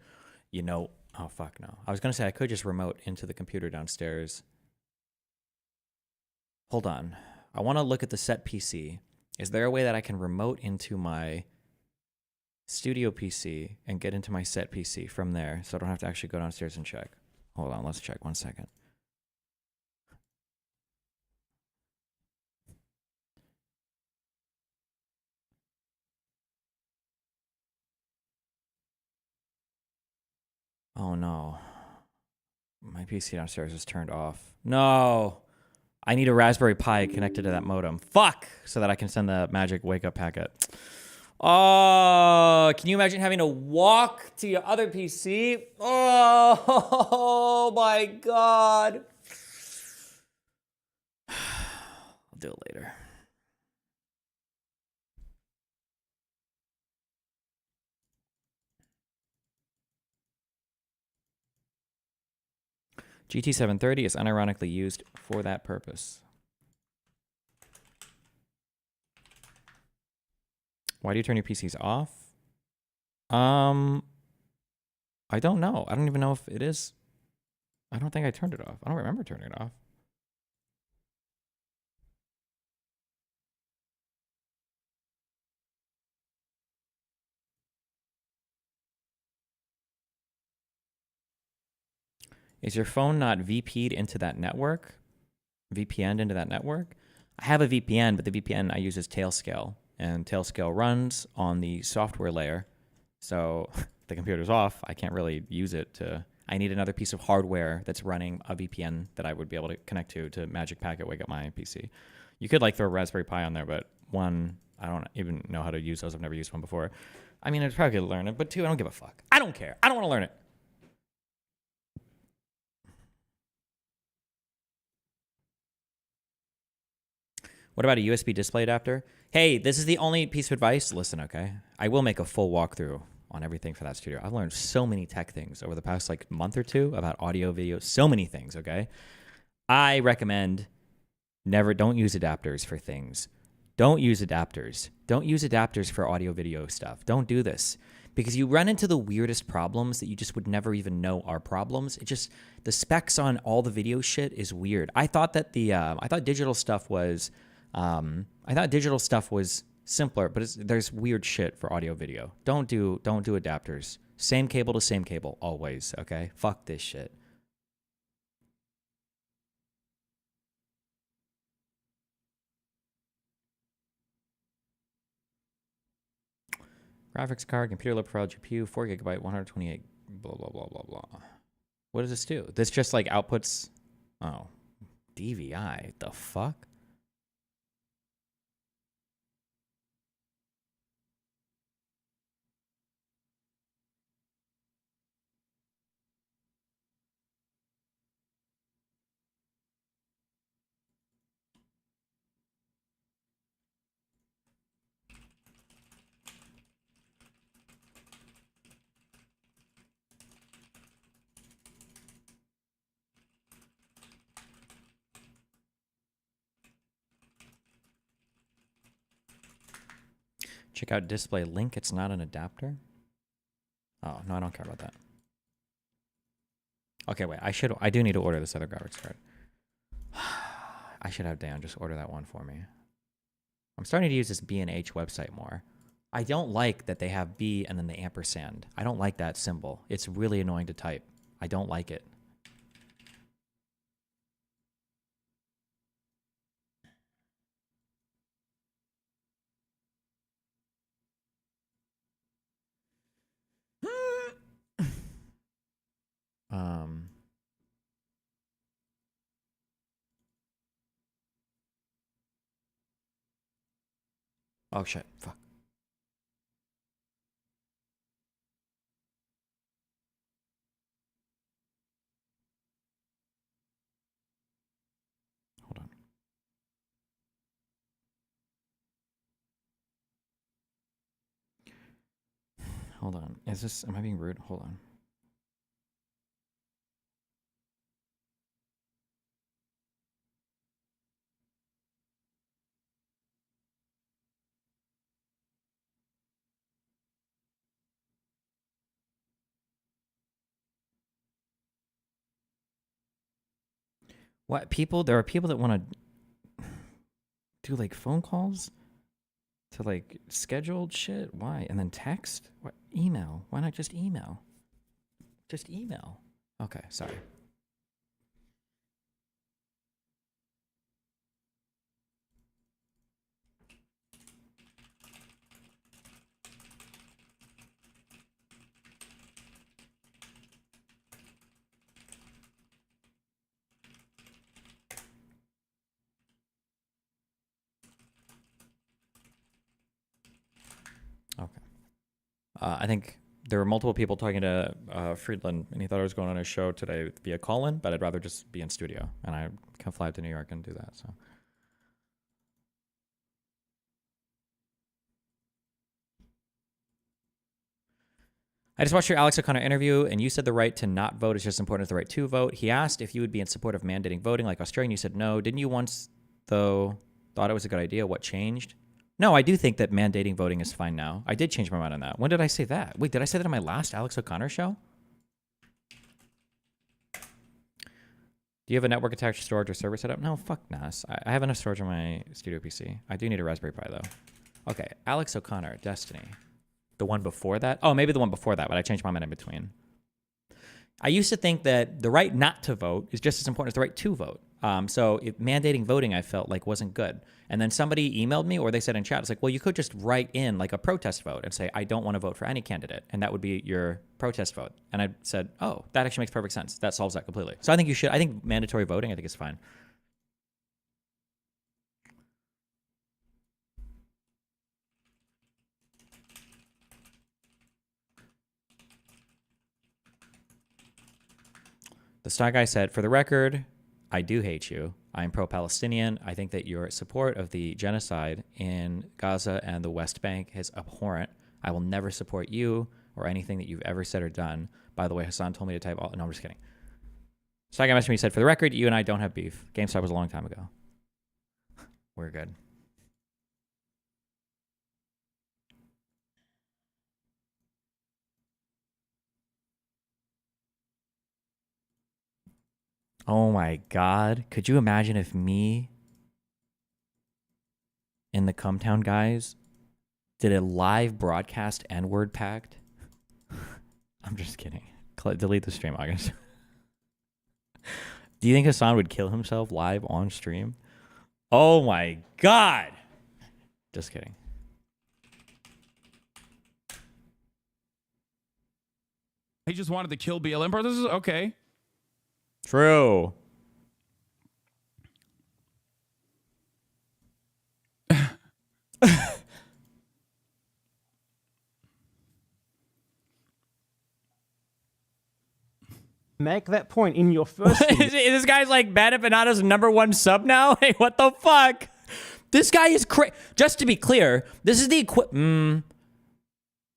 You know, oh fuck no. I was gonna say I could just remote into the computer downstairs. Hold on. I want to look at the set PC. Is there a way that I can remote into my studio PC and get into my set PC from there so I don't have to actually go downstairs and check? Hold on, let's check 1 second. Oh no. My PC downstairs is turned off. No. I need a Raspberry Pi connected to that modem. Fuck! So that I can send the magic wake up packet. Oh, can you imagine having to walk to your other PC? Oh my god. I'll do it later. GT730 is unironically used for that purpose. Why do you turn your PCs off? I don't know. I don't even know if it is. I don't think I turned it off. I don't remember turning it off. Is your phone not VP'd into that network? VPN'd into that network? I have a VPN, but the VPN I use is Tailscale. And Tailscale runs on the software layer. So the computer's off. I can't really use it to... I need another piece of hardware that's running a VPN that I would be able to connect to Magic Packet wake up my PC. You could like throw a Raspberry Pi on there, but one, I don't even know how to use those. I've never used one before. I mean, I'd probably learn it, but two, I don't give a fuck. I don't care. I don't want to learn it. What about a USB display adapter? Hey, this is the only piece of advice. Listen, okay? I will make a full walkthrough on everything for that studio. I've learned so many tech things over the past like month or two about audio, video, so many things, okay? I recommend don't use adapters for things. Don't use adapters. Don't use adapters for audio, video stuff. Don't do this. Because you run into the weirdest problems that you just would never even know are problems. It just, the specs on all the video shit is weird. I thought that I thought digital stuff was simpler, but there's weird shit for audio video. Don't do adapters. Same cable to same cable always, okay? Fuck this shit. Graphics card, computer low profile GPU, 4 GB, 128, blah, blah, blah, blah, blah. What does this do? This just like outputs, oh, DVI, the fuck? Check out display link. It's not an adapter. Oh, no, I don't care about that. Okay, wait. I do need to order this other graphics card. I should have Dan just order that one for me. I'm starting to use this B&H website more. I don't like that they have B and then the ampersand. I don't like that symbol. It's really annoying to type. I don't like it. Oh shit, fuck. Hold on. Hold on. Am I being rude? Hold on. What people? There are people that want to do like phone calls to like scheduled shit. Why? And then text? What? Email? Why not just email? Just email. Okay, sorry. I think there were multiple people talking to Friedland, and he thought I was going on his show today via call-in, but I'd rather just be in studio, and I can fly up to New York and do that. So, I just watched your Alex O'Connor interview, and you said the right to not vote is just as important as the right to vote. He asked if you would be in support of mandating voting like Australia, and you said no. Didn't you once, though, thought it was a good idea? What changed? No, I do think that mandating voting is fine now. I did change my mind on that. When did I say that? Wait, did I say that in my last Alex O'Connor show? Do you have a network attached storage or server setup? No, fuck NAS. I have enough storage on my studio PC. I do need a Raspberry Pi, though. Okay, Alex O'Connor, Destiny. The one before that? Oh, maybe the one before that, but I changed my mind in between. I used to think that the right not to vote is just as important as the right to vote. So mandating voting, I felt like wasn't good. And then somebody emailed me, or they said in chat, it's like, well, you could just write in like a protest vote and say, I don't want to vote for any candidate. And that would be your protest vote. And I said, oh, that actually makes perfect sense. That solves that completely. So I think you should, I think mandatory voting, I think is fine. The Star Guy said, for the record, I do hate you. I'm pro-Palestinian. I think that your support of the genocide in Gaza and the West Bank is abhorrent. I will never support you or anything that you've ever said or done. By the way, Hassan told me to type all... No, I'm just kidding. Star Guy messaged me, said, for the record, you and I don't have beef. GameStop was a long time ago. We're good. Oh my God. Could you imagine if me and the Cumtown guys did a live broadcast N-word pact? I'm just kidding. Delete the stream, August. Do you think Hassan would kill himself live on stream? Oh my God. Just kidding. He just wanted to kill BLM brothers? Okay. True. Make that point in your first This guy's like Bad Empanado's #1 sub now? Hey, what the fuck? This guy is crazy. Just to be clear, this is the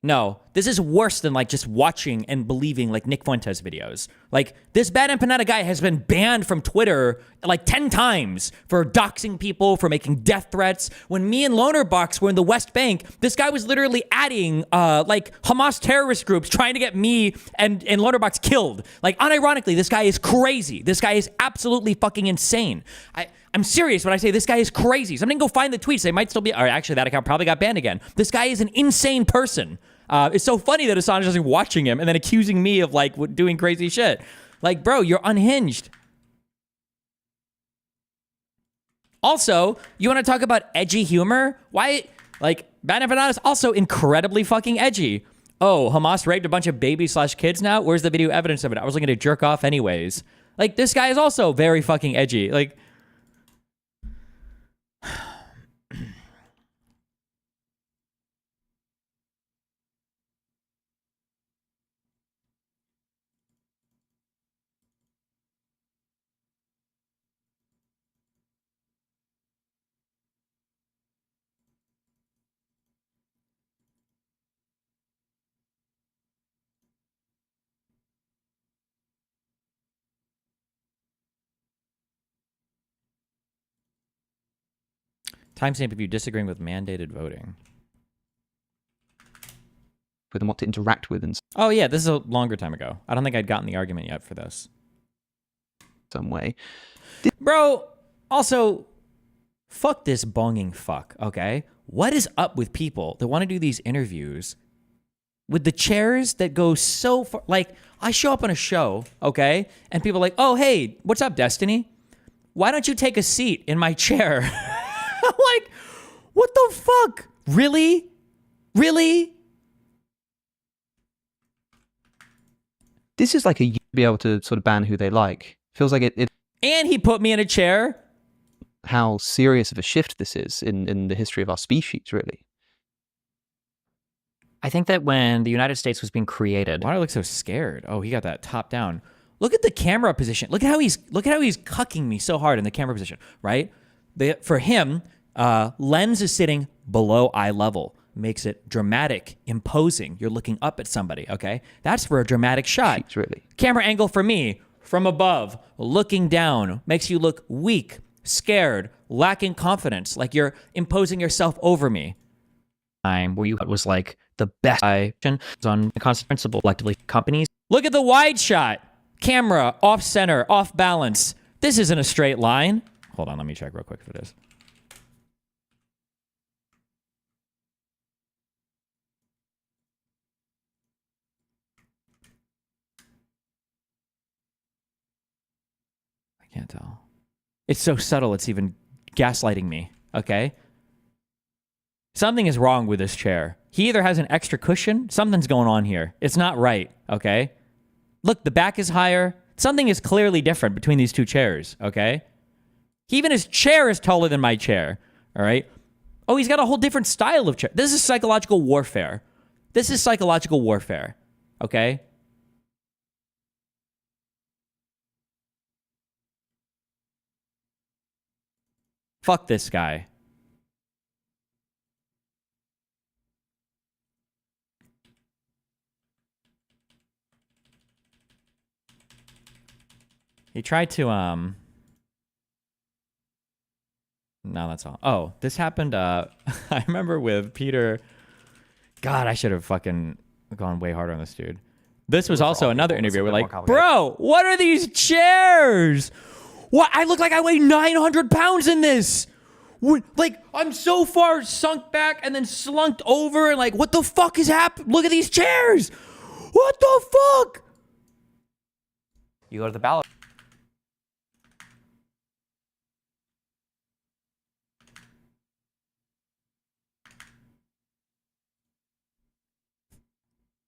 No, This is worse than like just watching and believing like Nick Fuentes videos. Like this Bad Empanada guy has been banned from Twitter like 10 times for doxing people, for making death threats. When me and Lonerbox were in the West Bank, this guy was literally adding like Hamas terrorist groups trying to get me and Lonerbox killed. Like unironically, this guy is crazy. This guy is absolutely fucking insane. I'm serious when I say this guy is crazy. Somebody go find the tweets. They might still be, or actually that account probably got banned again. This guy is an insane person. It's so funny that Assange is watching him and then accusing me of like doing crazy shit. Like, bro, you're unhinged. Also, you want to talk about edgy humor? Why, like, Bad Empanada is also incredibly fucking edgy. Oh, Hamas raped a bunch of babies/kids now? Where's the video evidence of it? I was looking to jerk off anyways. Like, this guy is also very fucking edgy. Like, timestamp if you're disagreeing with mandated voting. With them, what to interact with and Oh yeah, this is a longer time ago. I don't think I'd gotten the argument yet for this. some way. Bro, also, fuck this bonging fuck, okay? What is up with people that want to do these interviews with the chairs that go so far? Like, I show up on a show, okay? And people are like, oh, hey, what's up, Destiny? Why don't you take a seat in my chair? I'm like, what the fuck? Really? Really? This is like a be able to sort of ban who they like. Feels like it. And he put me in a chair. How serious of a shift this is in the history of our species, really. I think that when the United States was being created, Why do I look so scared? Oh, he got that top down. Look at the camera position. Look at how he's cucking me so hard in the camera position, right? For him, lens is sitting below eye level. Makes it dramatic, imposing. You're looking up at somebody, okay? That's for a dramatic shot. Jeez, really. Camera angle for me, from above, looking down, makes you look weak, scared, lacking confidence, like you're imposing yourself over me. Time where you was like the best on the constant principle, collectively companies. Look at the wide shot. Camera, off center, off balance. This isn't a straight line. Hold on, let me check real quick if it is. I can't tell. It's so subtle, it's even gaslighting me, okay? Something is wrong with this chair. He either has an extra cushion, something's going on here. It's not right, okay? Look, the back is higher. Something is clearly different between these two chairs, okay? Even his chair is taller than my chair, all right? Oh, he's got a whole different style of chair. This is psychological warfare. This is psychological warfare, okay? Fuck this guy. He tried to, no, that's all. Oh, this happened, I remember with Peter. God, I should have fucking gone way harder on this dude. This was also another interview. We're like, bro, what are these chairs? What? I look like I weigh 900 pounds in this. Like, I'm so far sunk back and then slunked over and like, what the fuck is happening? Look at these chairs. What the fuck? You go to the ballot.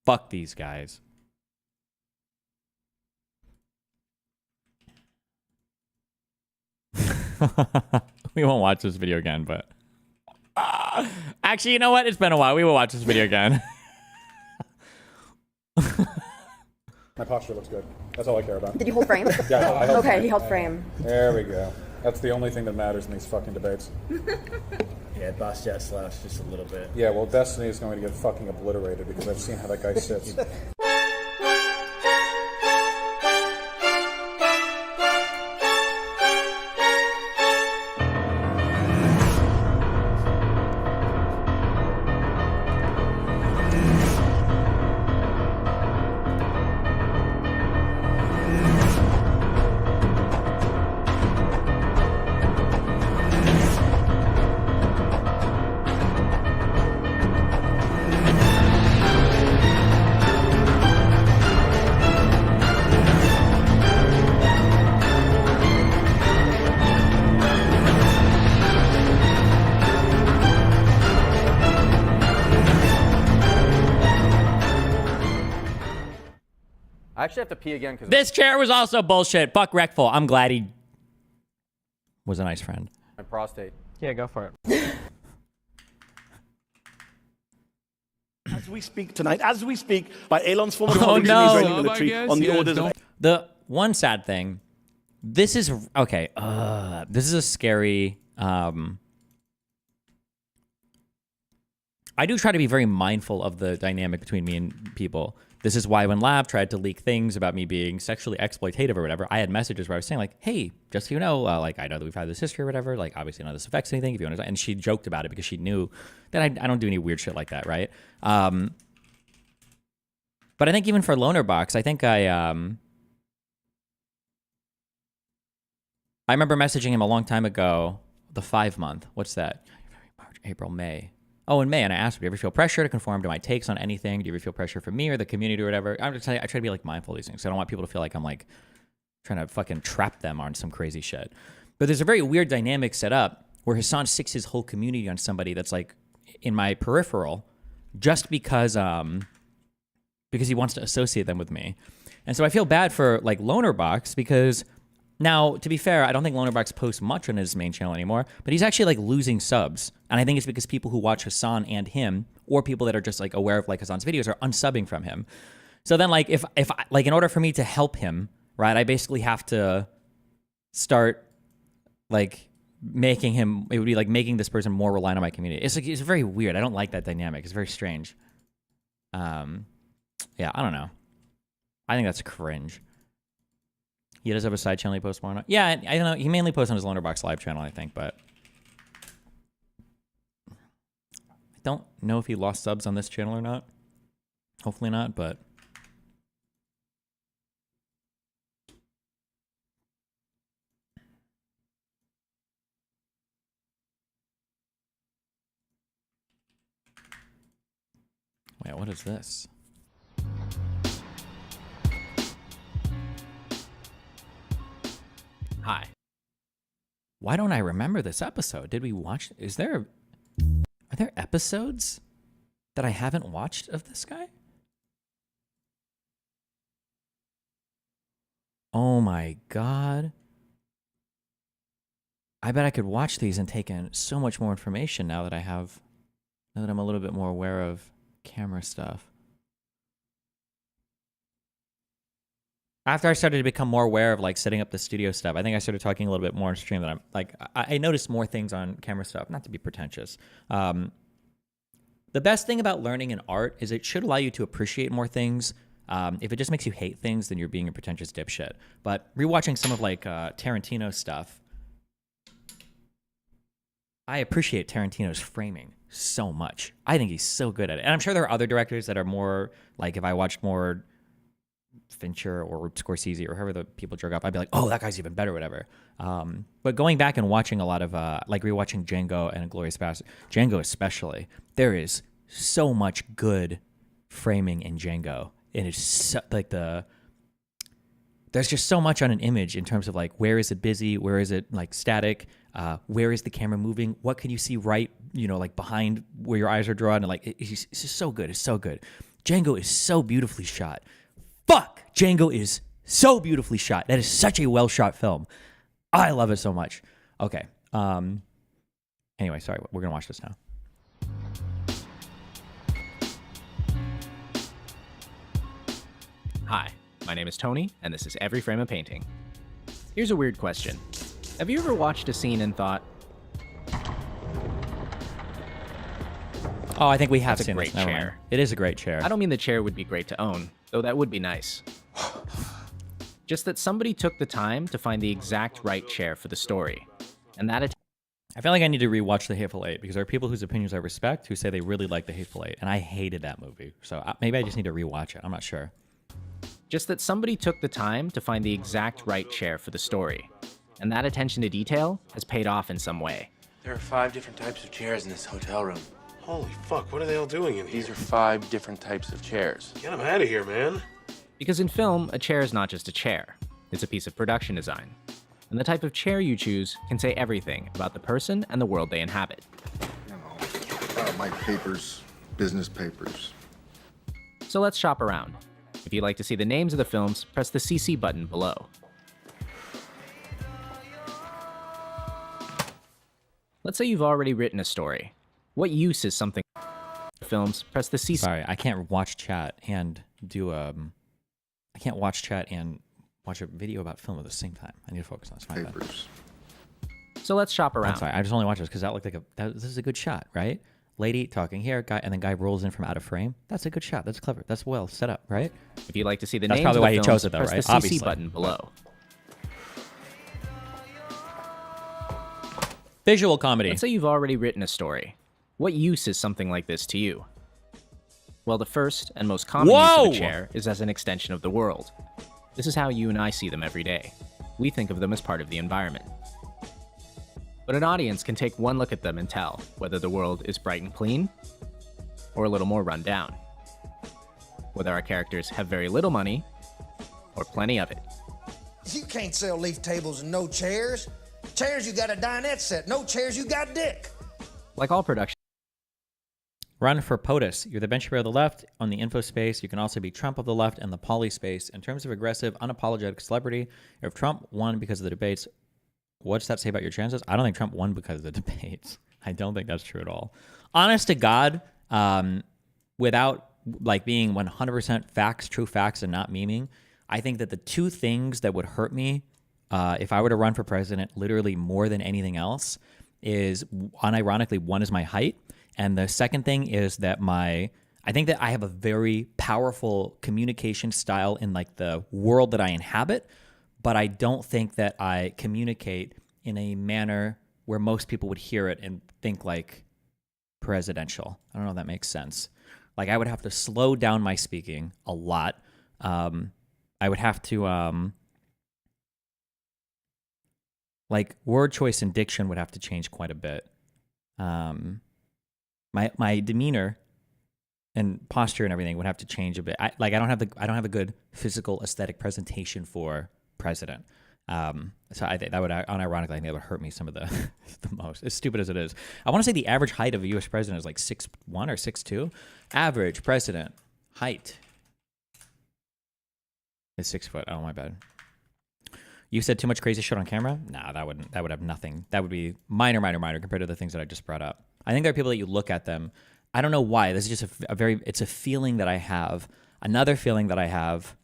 Fuck these guys. We won't watch this video again, but... actually, you know what? It's been a while. We will watch this video again. My posture looks good. That's all I care about. Did you hold frame? Yeah, I held okay, frame. he held frame. There we go. That's the only thing that matters in these fucking debates. Yeah, Boss Jet slouched just a little bit. Yeah, well, Destiny is going to get fucking obliterated because I've seen how that guy sits. I actually have to pee again because This chair was also bullshit. Fuck Reckful. I'm glad he was a nice friend. my prostate. Yeah, go for it. As we speak tonight, as we speak, by Elon's former Oh colleagues in the no! Israeli military on the orders of... The one sad thing, this is okay. This is a scary. I do try to be very mindful of the dynamic between me and people. This is why when Lav tried to leak things about me being sexually exploitative or whatever, I had messages where I was saying like, "Hey, just so you know, like I know that we've had this history or whatever. Like obviously none of this affects anything. If you want to," and she joked about it because she knew that I don't do any weird shit like that, right? But I think even for Lonerbox, I think I remember messaging him a long time ago. The 5 month. What's that? March, April, May. Oh, in May, and I asked him, do you ever feel pressure to conform to my takes on anything? Do you ever feel pressure from me or the community or whatever? I'm just telling you, I try to be like mindful of these things. So I don't want people to feel like I'm like trying to fucking trap them on some crazy shit. But there's a very weird dynamic set up where Hassan sticks his whole community on somebody that's like in my peripheral just because he wants to associate them with me. And so I feel bad for like Lonerbox because now, to be fair, I don't think Lonerbox posts much on his main channel anymore, but he's actually like losing subs. And I think it's because people who watch Hassan and him, or people that are just like aware of like Hassan's videos, are unsubbing from him. So then like if I, like in order for me to help him, right, I basically have to start like making him, it would be like making this person more reliant on my community. It's like, it's very weird. I don't like that dynamic. It's very strange. Yeah, I don't know. I think that's cringe. He does have a side channel he posts more on. Yeah, I don't know. He mainly posts on his Lonerbox live channel, I think, but I don't know if he lost subs on this channel or not. Hopefully not, but wait, what is this? Hi. Why don't I remember this episode? Did we watch? Are there episodes that I haven't watched of this guy? Oh my God. I bet I could watch these and take in so much more information now that I'm a little bit more aware of camera stuff. After I started to become more aware of like setting up the studio stuff, I think I started talking a little bit more on stream that I'm like, I noticed more things on camera stuff, not to be pretentious. The best thing about learning an art is it should allow you to appreciate more things. If it just makes you hate things, then you're being a pretentious dipshit. But rewatching some of like Tarantino stuff, I appreciate Tarantino's framing so much. I think he's so good at it. And I'm sure there are other directors that are more like, if I watched more Fincher or Scorsese or whoever the people jerk off, I'd be like, oh, that guy's even better, whatever. But going back and watching a lot of like rewatching Django and Inglourious Basterds, Django especially, there is so much good framing in Django. It is so, like there's just so much on an image in terms of like, where is it busy, where is it like static, where is the camera moving, what can you see right, like behind where your eyes are drawn, and like it's just so good. It's so good. Django is so beautifully shot. Fuck! Django is so beautifully shot. That is such a well-shot film. I love it so much. Okay. Anyway, sorry. We're going to watch this now. Hi, my name is Tony, and this is Every Frame a Painting. Here's a weird question. Have you ever watched a scene and thought, Oh, I think we have that's a seen great this. Never mind. chair? It is a great chair. I don't mean the chair would be great to own, though that would be nice. Just that somebody took the time to find the exact right chair for the story. And that I feel like I need to rewatch The Hateful Eight because there are people whose opinions I respect who say they really like The Hateful Eight, and I hated that movie. So maybe I just need to rewatch it. I'm not sure. Just that somebody took the time to find the exact right chair for the story. And that attention to detail has paid off in some way. There are 5 different types of chairs in this hotel room. Holy fuck, what are they all doing in here? These are 5 different types of chairs. Get them out of here, man. Because in film, a chair is not just a chair. It's a piece of production design. And the type of chair you choose can say everything about the person and the world they inhabit. My papers, business papers. So let's shop around. If you'd like to see the names of the films, press the CC button below. Let's say you've already written a story. What use is something films? Press the CC. Sorry, I can't watch chat and do I can't watch chat and watch a video about film at the same time. I need to focus on this. Papers. So let's shop around. I'm sorry, I just only watched this because that looked like this is a good shot, right? Lady talking here, guy, and then guy rolls in from out of frame. That's a good shot. That's clever. That's well set up, right? If you'd like to see the That's names probably of why the he films, chose it, though, press right? the CC Obviously. button below. Visual comedy. Let's say you've already written a story. What use is something like this to you? Well, the first and most common use of a chair is as an extension of the world. This is how you and I see them every day. We think of them as part of the environment. But an audience can take one look at them and tell whether the world is bright and clean or a little more run down. Whether our characters have very little money or plenty of it. You can't sell leaf tables and no chairs. Chairs, you got a dinette set. No chairs, you got dick. Like all production. Run for POTUS. You're the bench player of the left on the info space. You can also be Trump of the left and the poly space. In terms of aggressive, unapologetic celebrity, if Trump won because of the debates, what's that say about your chances? I don't think Trump won because of the debates. I don't think that's true at all. Honest to God, without like being 100% facts, true facts, and not memeing, I think that the two things that would hurt me if I were to run for president, literally more than anything else, is unironically, one is my height. And the second thing is that I think that I have a very powerful communication style in like the world that I inhabit, but I don't think that I communicate in a manner where most people would hear it and think like presidential. I don't know if that makes sense. Like I would have to slow down my speaking a lot. I would have to like word choice and diction would have to change quite a bit. My demeanor and posture and everything would have to change a bit. I don't have a good physical aesthetic presentation for president. So I think that would unironically, I think that would hurt me some of the most. As stupid as it is, I want to say the average height of a U.S. president is like 6'1" or 6'2". Average president height is 6 foot. Oh my bad. You said too much crazy shit on camera? Nah, that would have nothing. That would be minor compared to the things that I just brought up. I think there are people that you look at them. I don't know why. This is just it's a feeling that I have. Another feeling that I have,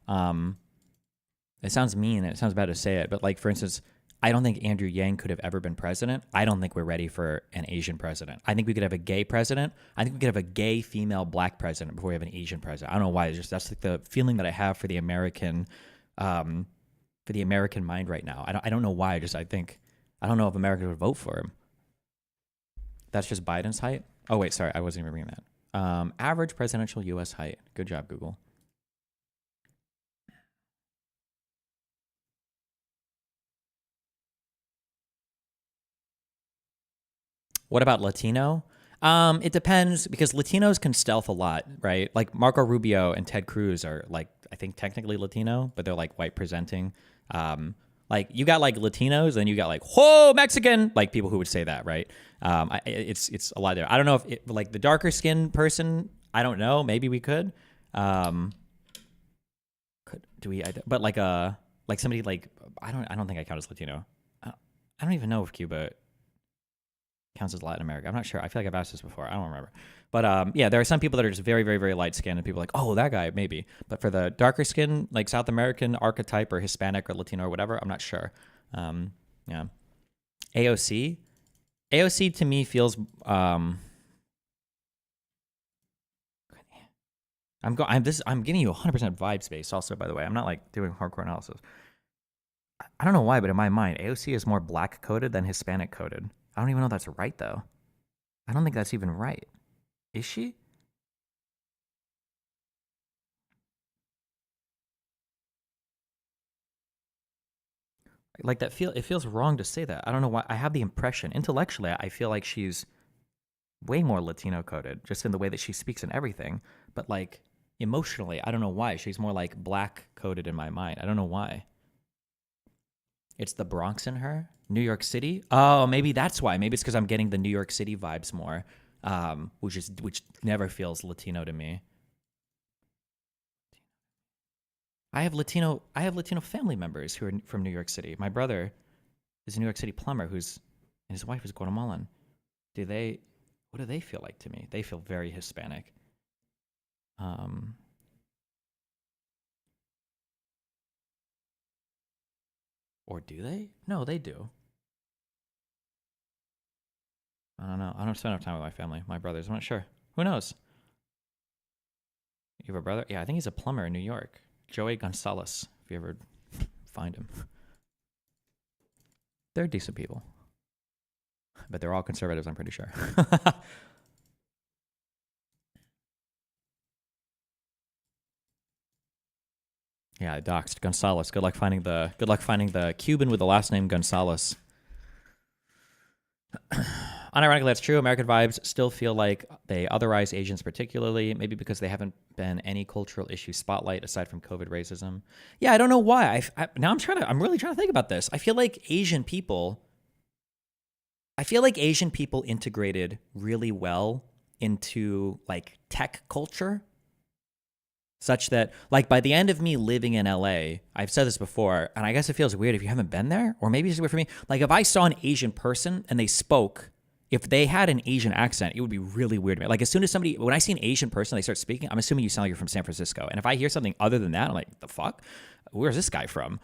it sounds mean and it sounds bad to say it, but like, for instance, I don't think Andrew Yang could have ever been president. I don't think we're ready for an Asian president. I think we could have a gay president. I think we could have a gay female black president before we have an Asian president. I don't know why. It's just, that's like the feeling that I have for the American mind right now. I don't know why. I don't know if America would vote for him. That's just Biden's height. Oh wait, sorry, I wasn't even reading that. Average presidential U.S. height. Good job, Google. What about Latino? It depends, because Latinos can stealth a lot, right? Like Marco Rubio and Ted Cruz are like, I think technically Latino, but they're like white presenting. Like you got like Latinos and you got like, whoa, Mexican, like people who would say that, right? It's a lot there. I don't know if like the darker skinned person, I don't know. Maybe we could. But like somebody like, I don't think I count as Latino. I don't even know if Cuba counts as Latin America. I'm not sure. I feel like I've asked this before. I don't remember. But yeah, there are some people that are just very, very, very light skinned and people are like, oh, that guy, maybe. But for the darker skin, like South American archetype or Hispanic or Latino or whatever, I'm not sure. Yeah. AOC. AOC to me feels I'm giving you 100% vibe space also, by the way. I'm not like doing hardcore analysis. I don't know why, but in my mind, AOC is more black coded than Hispanic coded. I don't even know if that's right though. I don't think that's even right. Is she? Like it feels wrong to say that. I don't know why. I have the impression intellectually I feel like she's way more Latino coded just in the way that she speaks and everything, but like emotionally, I don't know why. She's more like black coded in my mind. I don't know why. It's the Bronx in her. New York City. Oh, maybe that's why. Maybe it's because I'm getting the New York City vibes more, which never feels Latino to me. I have Latino family members who are from New York City. My brother is a New York City plumber and his wife is Guatemalan. What do they feel like to me? They feel very Hispanic. Or do they? No, they do. I don't know. I don't spend enough time with my family. My brothers. I'm not sure. Who knows? You have a brother? Yeah, I think he's a plumber in New York. Joey Gonzalez, if you ever find him. They're decent people. But they're all conservatives, I'm pretty sure. Yeah, I doxed Gonzalez. Good luck finding the Cuban with the last name Gonzalez. Unironically, that's true. American vibes still feel like they otherize Asians particularly, maybe because they haven't been any cultural issue spotlight aside from COVID racism. Yeah, I don't know why. I'm really trying to think about this. I feel like Asian people integrated really well into like tech culture, such that like by the end of me living in LA, I've said this before, and I guess it feels weird if you haven't been there, or maybe it's weird for me. Like if I saw an Asian person and they spoke, if they had an Asian accent, it would be really weird to me. Like as soon as when I see an Asian person, they start speaking, I'm assuming you sound like you're from San Francisco. And if I hear something other than that, I'm like, the fuck? Where's this guy from?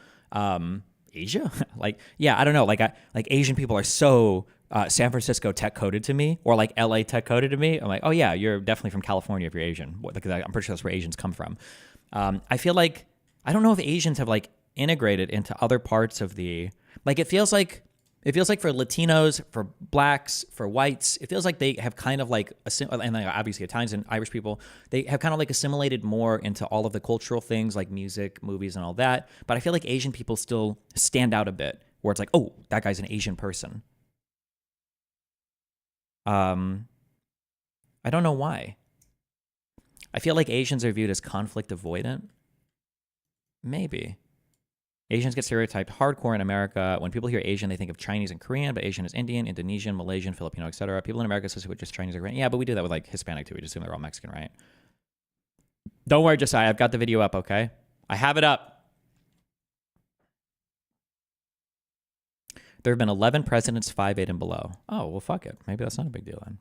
Asia? Like, yeah, I don't know. Like Asian people are so San Francisco tech coded to me, or like LA tech coded to me. I'm like, oh yeah, you're definitely from California if you're Asian. Because I'm pretty sure that's where Asians come from. I feel like, I don't know if Asians have like integrated into other parts of like it feels like for Latinos, for blacks, for whites, it feels like they have kind of like, and obviously Italians and Irish people, they have kind of like assimilated more into all of the cultural things like music, movies, and all that. But I feel like Asian people still stand out a bit, where it's like, oh, that guy's an Asian person. I don't know why. I feel like Asians are viewed as conflict avoidant. Maybe. Asians get stereotyped hardcore in America. When people hear Asian, they think of Chinese and Korean, but Asian is Indian, Indonesian, Malaysian, Filipino, etc. People in America associate with just Chinese or Korean. Yeah, but we do that with like Hispanic too. We just assume they're all Mexican, right? Don't worry, Josiah. I've got the video up, okay? I have it up. There have been 11 presidents 5'8" and below. Oh, well, fuck it. Maybe that's not a big deal then.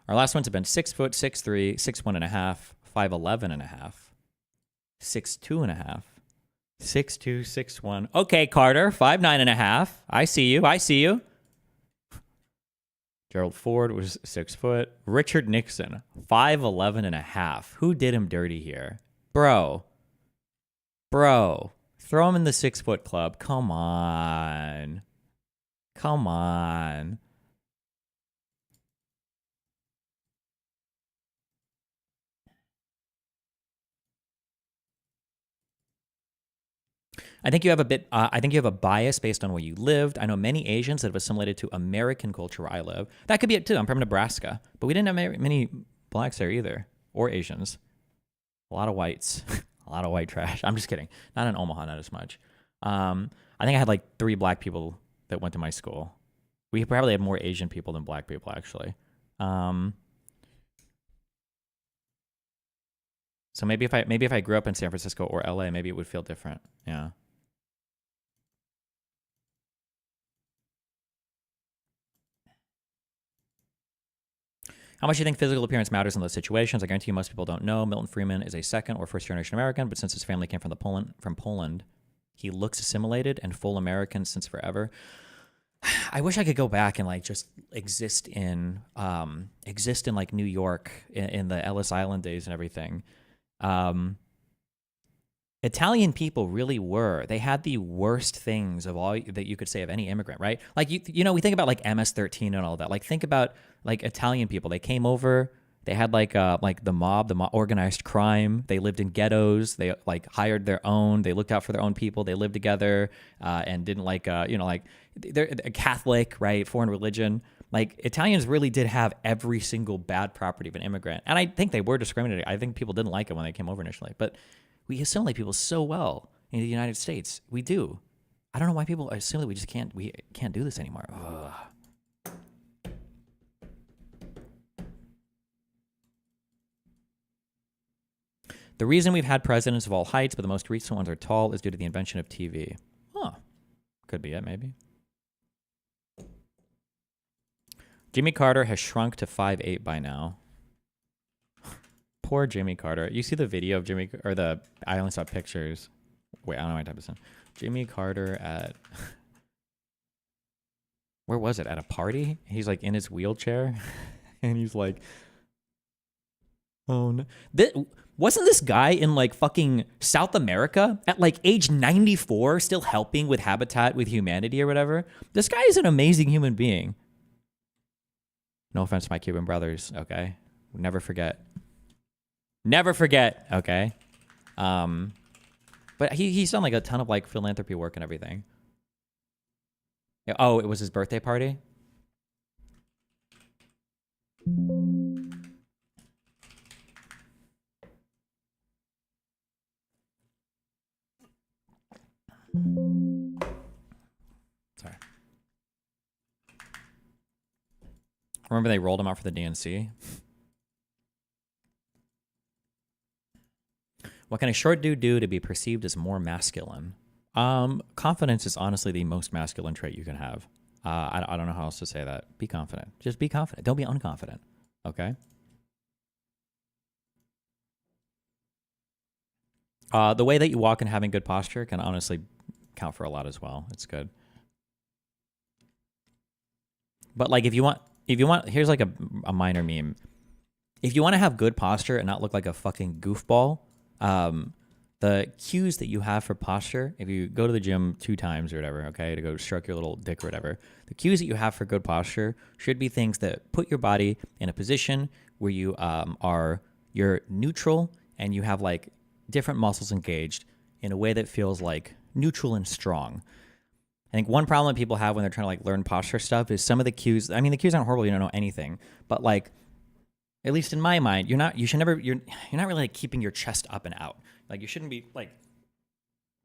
Our last ones have been 6 foot, 6'3", 6'1.5", 5'11.5", 6'2.5", 6'2", 6'1". Okay, Carter, 5'9.5". I see you. Gerald Ford was 6 foot. Richard Nixon, 5'11.5". Who did him dirty here? Bro. Throw him in the 6 foot club. Come on. I think you have a bias based on where you lived. I know many Asians that have assimilated to American culture where I live. That could be it too. I'm from Nebraska, but we didn't have many blacks there either, or Asians. A lot of whites, a lot of white trash. I'm just kidding. Not in Omaha, not as much. I think I had like 3 black people that went to my school. We probably had more Asian people than black people, actually. So maybe if I grew up in San Francisco or LA, maybe it would feel different. Yeah. How much do you think physical appearance matters in those situations? I guarantee you most people don't know. Milton Friedman is a second or first generation American, but since his family came from Poland, He looks assimilated and full American since forever. I wish I could go back and like just exist in like New York in the Ellis Island days and everything. Italian people really were. They had the worst things of all that you could say of any immigrant, right? Like you know, we think about like MS-13 and all that. Like think about like Italian people. They came over. They had like the mob, organized crime. They lived in ghettos. They like hired their own. They looked out for their own people. They lived together and didn't like like they're a Catholic, right? Foreign religion. Like Italians really did have every single bad property of an immigrant, and I think they were discriminated. I think people didn't like it when they came over initially, but we assimilate people so well in the United States. We do. I don't know why people assume that we can't do this anymore. Ugh. The reason we've had presidents of all heights, but the most recent ones are tall, is due to the invention of TV. Huh. Could be it, maybe. Jimmy Carter has shrunk to 5'8" by now. Poor Jimmy Carter. You see the video of Jimmy, or I only saw pictures. Wait, I don't know what type of son. Jimmy Carter at, where was it? At a party? He's like in his wheelchair and he's like, oh no. Wasn't this guy in like fucking South America at like age 94 still helping with Habitat with Humanity or whatever? This guy is an amazing human being. No offense to my Cuban brothers, okay? Never forget. Never forget, okay? But he's done like a ton of like philanthropy work and everything. Yeah, oh, it was his birthday party? Sorry. Remember they rolled him out for the DNC? What can a short dude do to be perceived as more masculine? Confidence is honestly the most masculine trait you can have. I don't know how else to say that. Be confident. Just be confident. Don't be unconfident. Okay? The way that you walk and having good posture can honestly count for a lot as well. It's good. But like if you want, here's like a minor meme. If you want to have good posture and not look like a fucking goofball, the cues that you have for posture, if you go to the gym 2 times or whatever, okay, to go stroke your little dick or whatever, the cues that you have for good posture should be things that put your body in a position where you you're neutral and you have like different muscles engaged in a way that feels like neutral and strong. I think one problem that people have when they're trying to like learn posture stuff is some of the cues. I mean, the cues aren't horrible. You don't know anything, but like, at least in my mind, you're not really like keeping your chest up and out. Like you shouldn't be like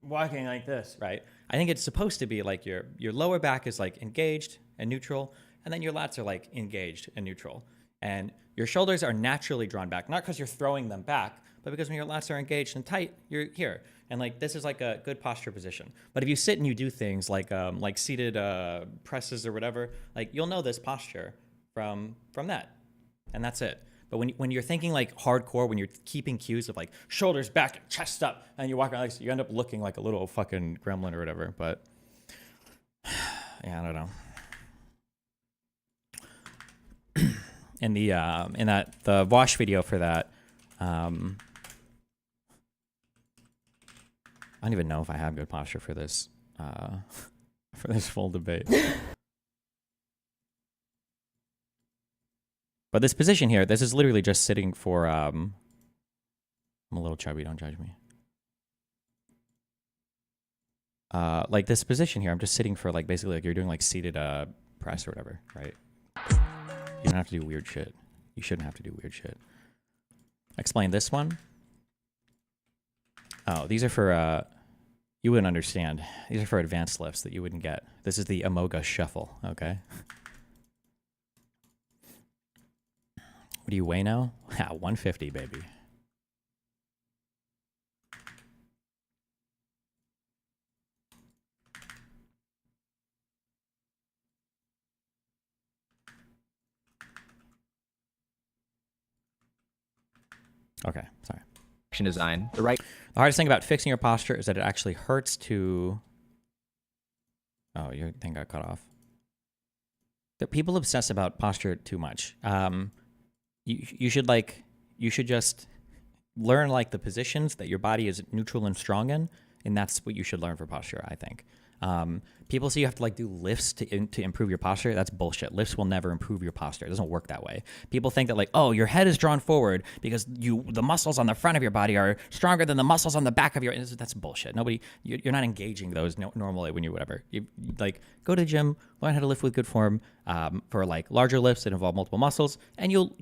walking like this, right? I think it's supposed to be like your lower back is like engaged and neutral, and then your lats are like engaged and neutral. And your shoulders are naturally drawn back, not because you're throwing them back, but because when your lats are engaged and tight, you're here. And like this is like a good posture position. But if you sit and you do things like seated presses or whatever, like you'll know this posture from that, and that's it. But when you're thinking like hardcore, when you're keeping cues of like shoulders back, chest up, and you walk around like this, you end up looking like a little fucking gremlin or whatever. But yeah, I don't know. In the wash video for that, I don't even know if I have good posture for this full debate. But this position here, this is literally just sitting for, I'm a little chubby, don't judge me. Like this position here, I'm just sitting for like basically like you're doing like seated press or whatever, right? You don't have to do weird shit. You shouldn't have to do weird shit. Explain this one. Oh, these are for, you wouldn't understand. These are for advanced lifts that you wouldn't get. This is the Amoga Shuffle, okay? What do you weigh now? 150, baby. Okay, sorry. design, the right... The hardest thing about fixing your posture is that it actually hurts to... Oh, your thing got cut off. People obsess about posture too much. You should just learn like the positions that your body is neutral and strong in, and that's what you should learn for posture, I think. People say you have to like do lifts to improve your posture. That's bullshit. Lifts will never improve your posture. It doesn't work that way. People think that like, oh, your head is drawn forward because the muscles on the front of your body are stronger than the muscles on the back of your. That's bullshit. You're not engaging those normally when you whatever. You like go to the gym, learn how to lift with good form for like larger lifts that involve multiple muscles, and you'll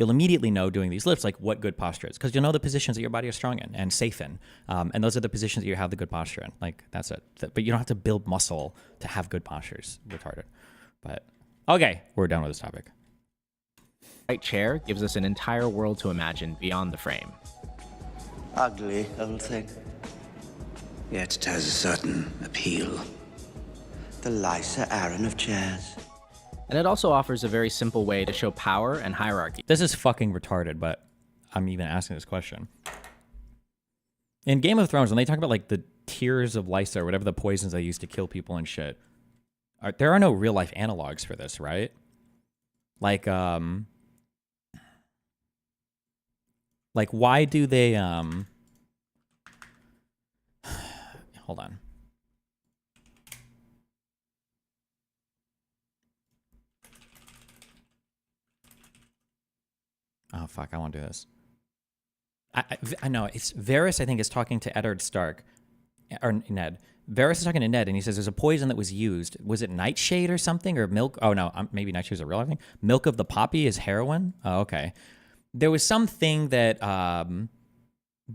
immediately know doing these lifts like what good posture is, because you'll know the positions that your body is strong in and safe in, and those are the positions that you have the good posture in. Like that's it. But you don't have to build muscle to have good postures. Retarded. But okay, we're done with this topic. Right chair gives us an entire world to imagine beyond the frame. Ugly old thing. Yet it has a certain appeal. The Lysa Arryn of chairs. And it also offers a very simple way to show power and hierarchy. This is fucking retarded, but I'm even asking this question. In Game of Thrones, when they talk about like the tears of Lysa or whatever the poisons they use to kill people and shit, there are no real life analogs for this, right? Like why do they hold on. Oh, fuck, I won't do this. I know, it's Varys, I think, is talking to Eddard Stark, or Ned. Varys is talking to Ned, and he says there's a poison that was used. Was it nightshade or something, or milk? Oh, no, maybe nightshade is a real thing. Milk of the poppy is heroin? Oh, okay. There was something that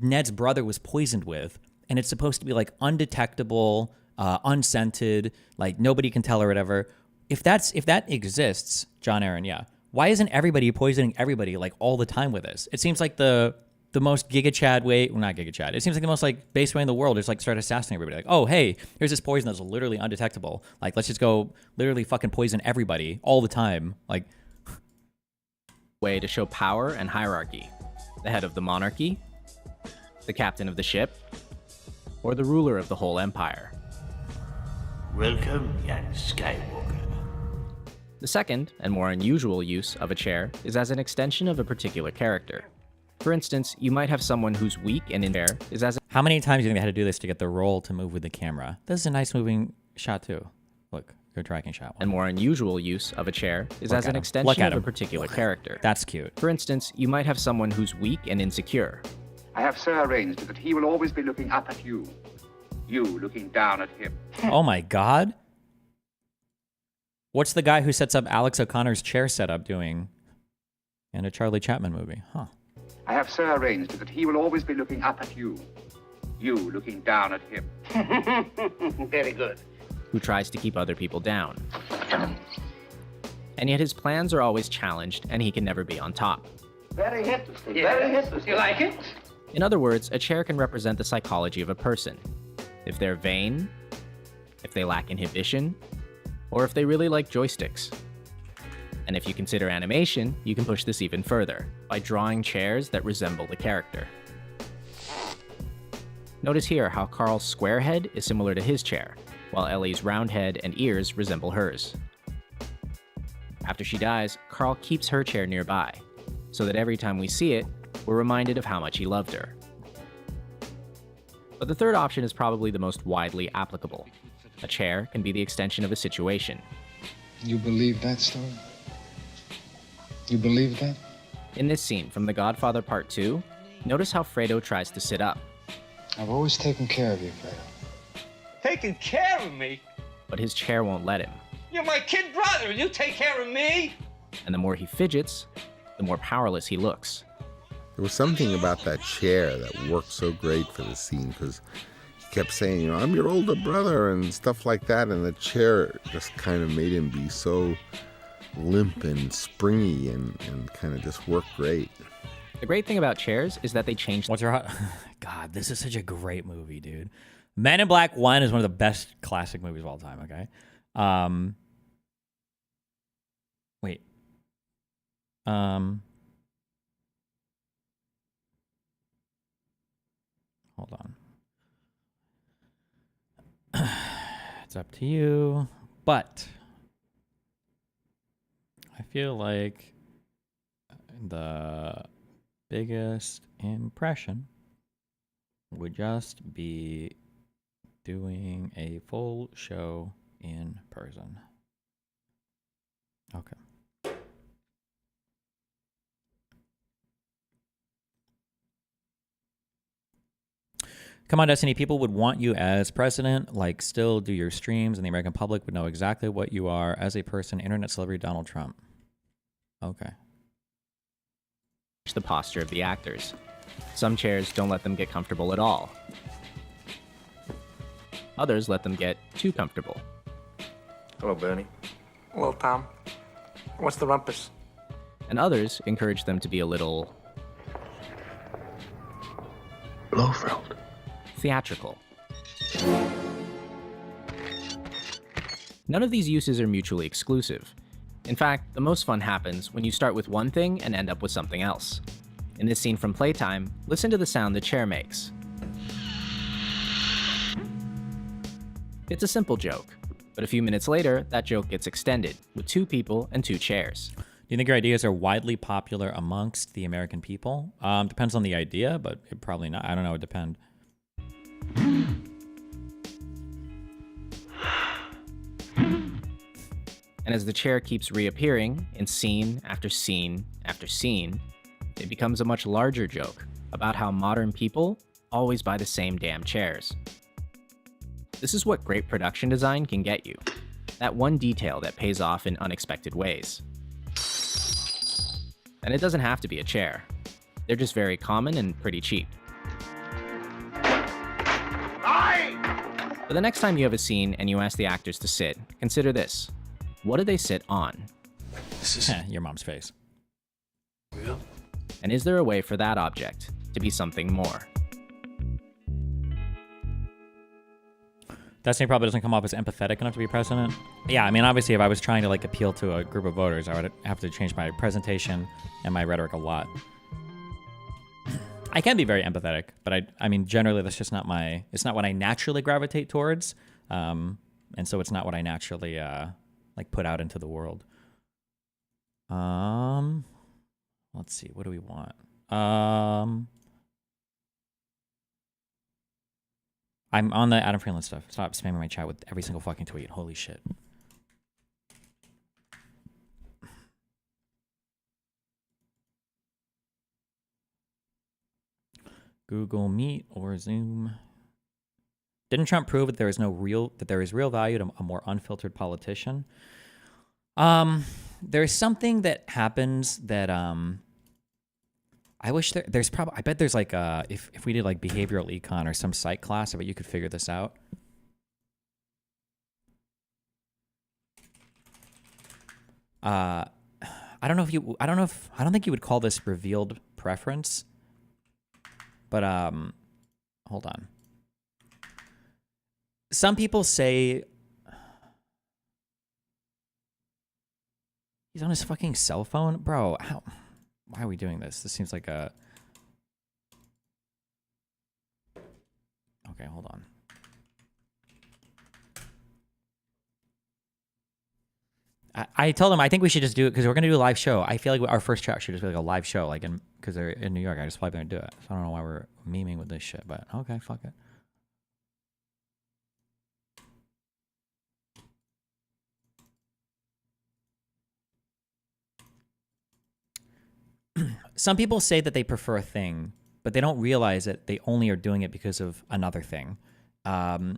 Ned's brother was poisoned with, and it's supposed to be, like, undetectable, unscented, like, nobody can tell or whatever. If that exists, John Aaron, yeah. Why isn't everybody poisoning everybody like all the time with this? It seems like the most Giga Chad way, well, not Giga Chad. It seems like the most like base way in the world is like start assassinating everybody. Like, oh, hey, here's this poison that's literally undetectable. Like, let's just go literally fucking poison everybody all the time. Like, way to show power and hierarchy. The head of the monarchy, the captain of the ship, or the ruler of the whole empire. Welcome, young Skywalker. The second, and more unusual use of a chair is as an extension of a particular character. For instance, you might have someone who's weak and in chair is as... How many times do you think they had to do this to get the roll to move with the camera? This is a nice moving shot too. Look, good tracking shot. And more unusual use of a chair is as an extension of a particular character. That's cute. For instance, you might have someone who's weak and insecure. I have so arranged that he will always be looking up at you. You looking down at him. Oh my god. What's the guy who sets up Alex O'Connor's chair setup doing in a Charlie Chaplin movie? Huh. I have so arranged that he will always be looking up at you. You looking down at him. Very good. Who tries to keep other people down. And yet his plans are always challenged and he can never be on top. Very interesting. Very interesting. You like it? In other words, a chair can represent the psychology of a person. If they're vain, if they lack inhibition, or if they really like joysticks. And if you consider animation, you can push this even further by drawing chairs that resemble the character. Notice here how Carl's square head is similar to his chair, while Ellie's round head and ears resemble hers. After she dies, Carl keeps her chair nearby, so that every time we see it, we're reminded of how much he loved her. But the third option is probably the most widely applicable. A chair can be the extension of a situation. You believe that story? You believe that? In this scene from The Godfather Part 2, notice how Fredo tries to sit up. I've always taken care of you, Fredo. Taking care of me? But his chair won't let him. You're my kid brother, and you take care of me? And the more he fidgets, the more powerless he looks. There was something about that chair that worked so great for the scene, because he kept saying, you know, I'm your older brother and stuff like that, and the chair just kind of made him be so limp and springy and kind of just worked great. The great thing about chairs is that they change... What's your hot... God, this is such a great movie, dude. Men in Black 1 is one of the best classic movies of all time, okay? Wait. Hold on. It's up to you, but I feel like the biggest impression would just be doing a full show in person. Okay. Come on, Destiny. People would want you as president, like still do your streams, and the American public would know exactly what you are as a person. Internet celebrity Donald Trump. Okay. The posture of the actors. Some chairs don't let them get comfortable at all. Others let them get too comfortable. Hello, Bernie. Hello, Tom. What's the rumpus? And others encourage them to be a little Blofeld. theatrical. None of these uses are mutually exclusive. In fact, the most fun happens when you start with one thing and end up with something else. In this scene from Playtime, listen to the sound the chair makes. It's a simple joke, but a few minutes later, that joke gets extended, with 2 people and 2 chairs. Do you think your ideas are widely popular amongst the American people? Depends on the idea, but it probably not. I don't know. It would depend. And as the chair keeps reappearing in scene after scene after scene, it becomes a much larger joke about how modern people always buy the same damn chairs. This is what great production design can get you. That one detail that pays off in unexpected ways. And it doesn't have to be a chair. They're just very common and pretty cheap. But the next time you have a scene and you ask the actors to sit, consider this. What do they sit on? This is your mom's face. Real? And is there a way for that object to be something more? Destiny probably doesn't come off as empathetic enough to be president. Yeah, I mean, obviously, if I was trying to like appeal to a group of voters, I would have to change my presentation and my rhetoric a lot. I can be very empathetic, but I mean, generally, that's just not my. It's not what I naturally gravitate towards, and so it's not what I naturally like put out into the world. Let's see. What do we want? I'm on the Adam Freeland stuff. Stop spamming my chat with every single fucking tweet. Holy shit. Google Meet or Zoom. Didn't Trump prove that there is real value to a more unfiltered politician? There's something that happens that I wish there's probably, I bet there's like if we did like behavioral econ or some psych class, I bet you could figure this out. I don't think you would call this revealed preference, but hold on. Some people say he's on his fucking cell phone, bro. Why are we doing this? This seems like a... Okay, hold on. I told him I think we should just do it because we're going to do a live show. I feel like our first chat should just be like a live show, like because they're in New York. I just probably going to do it. So I don't know why we're memeing with this shit, but okay, fuck it. Some people say that they prefer a thing, but they don't realize that they only are doing it because of another thing. For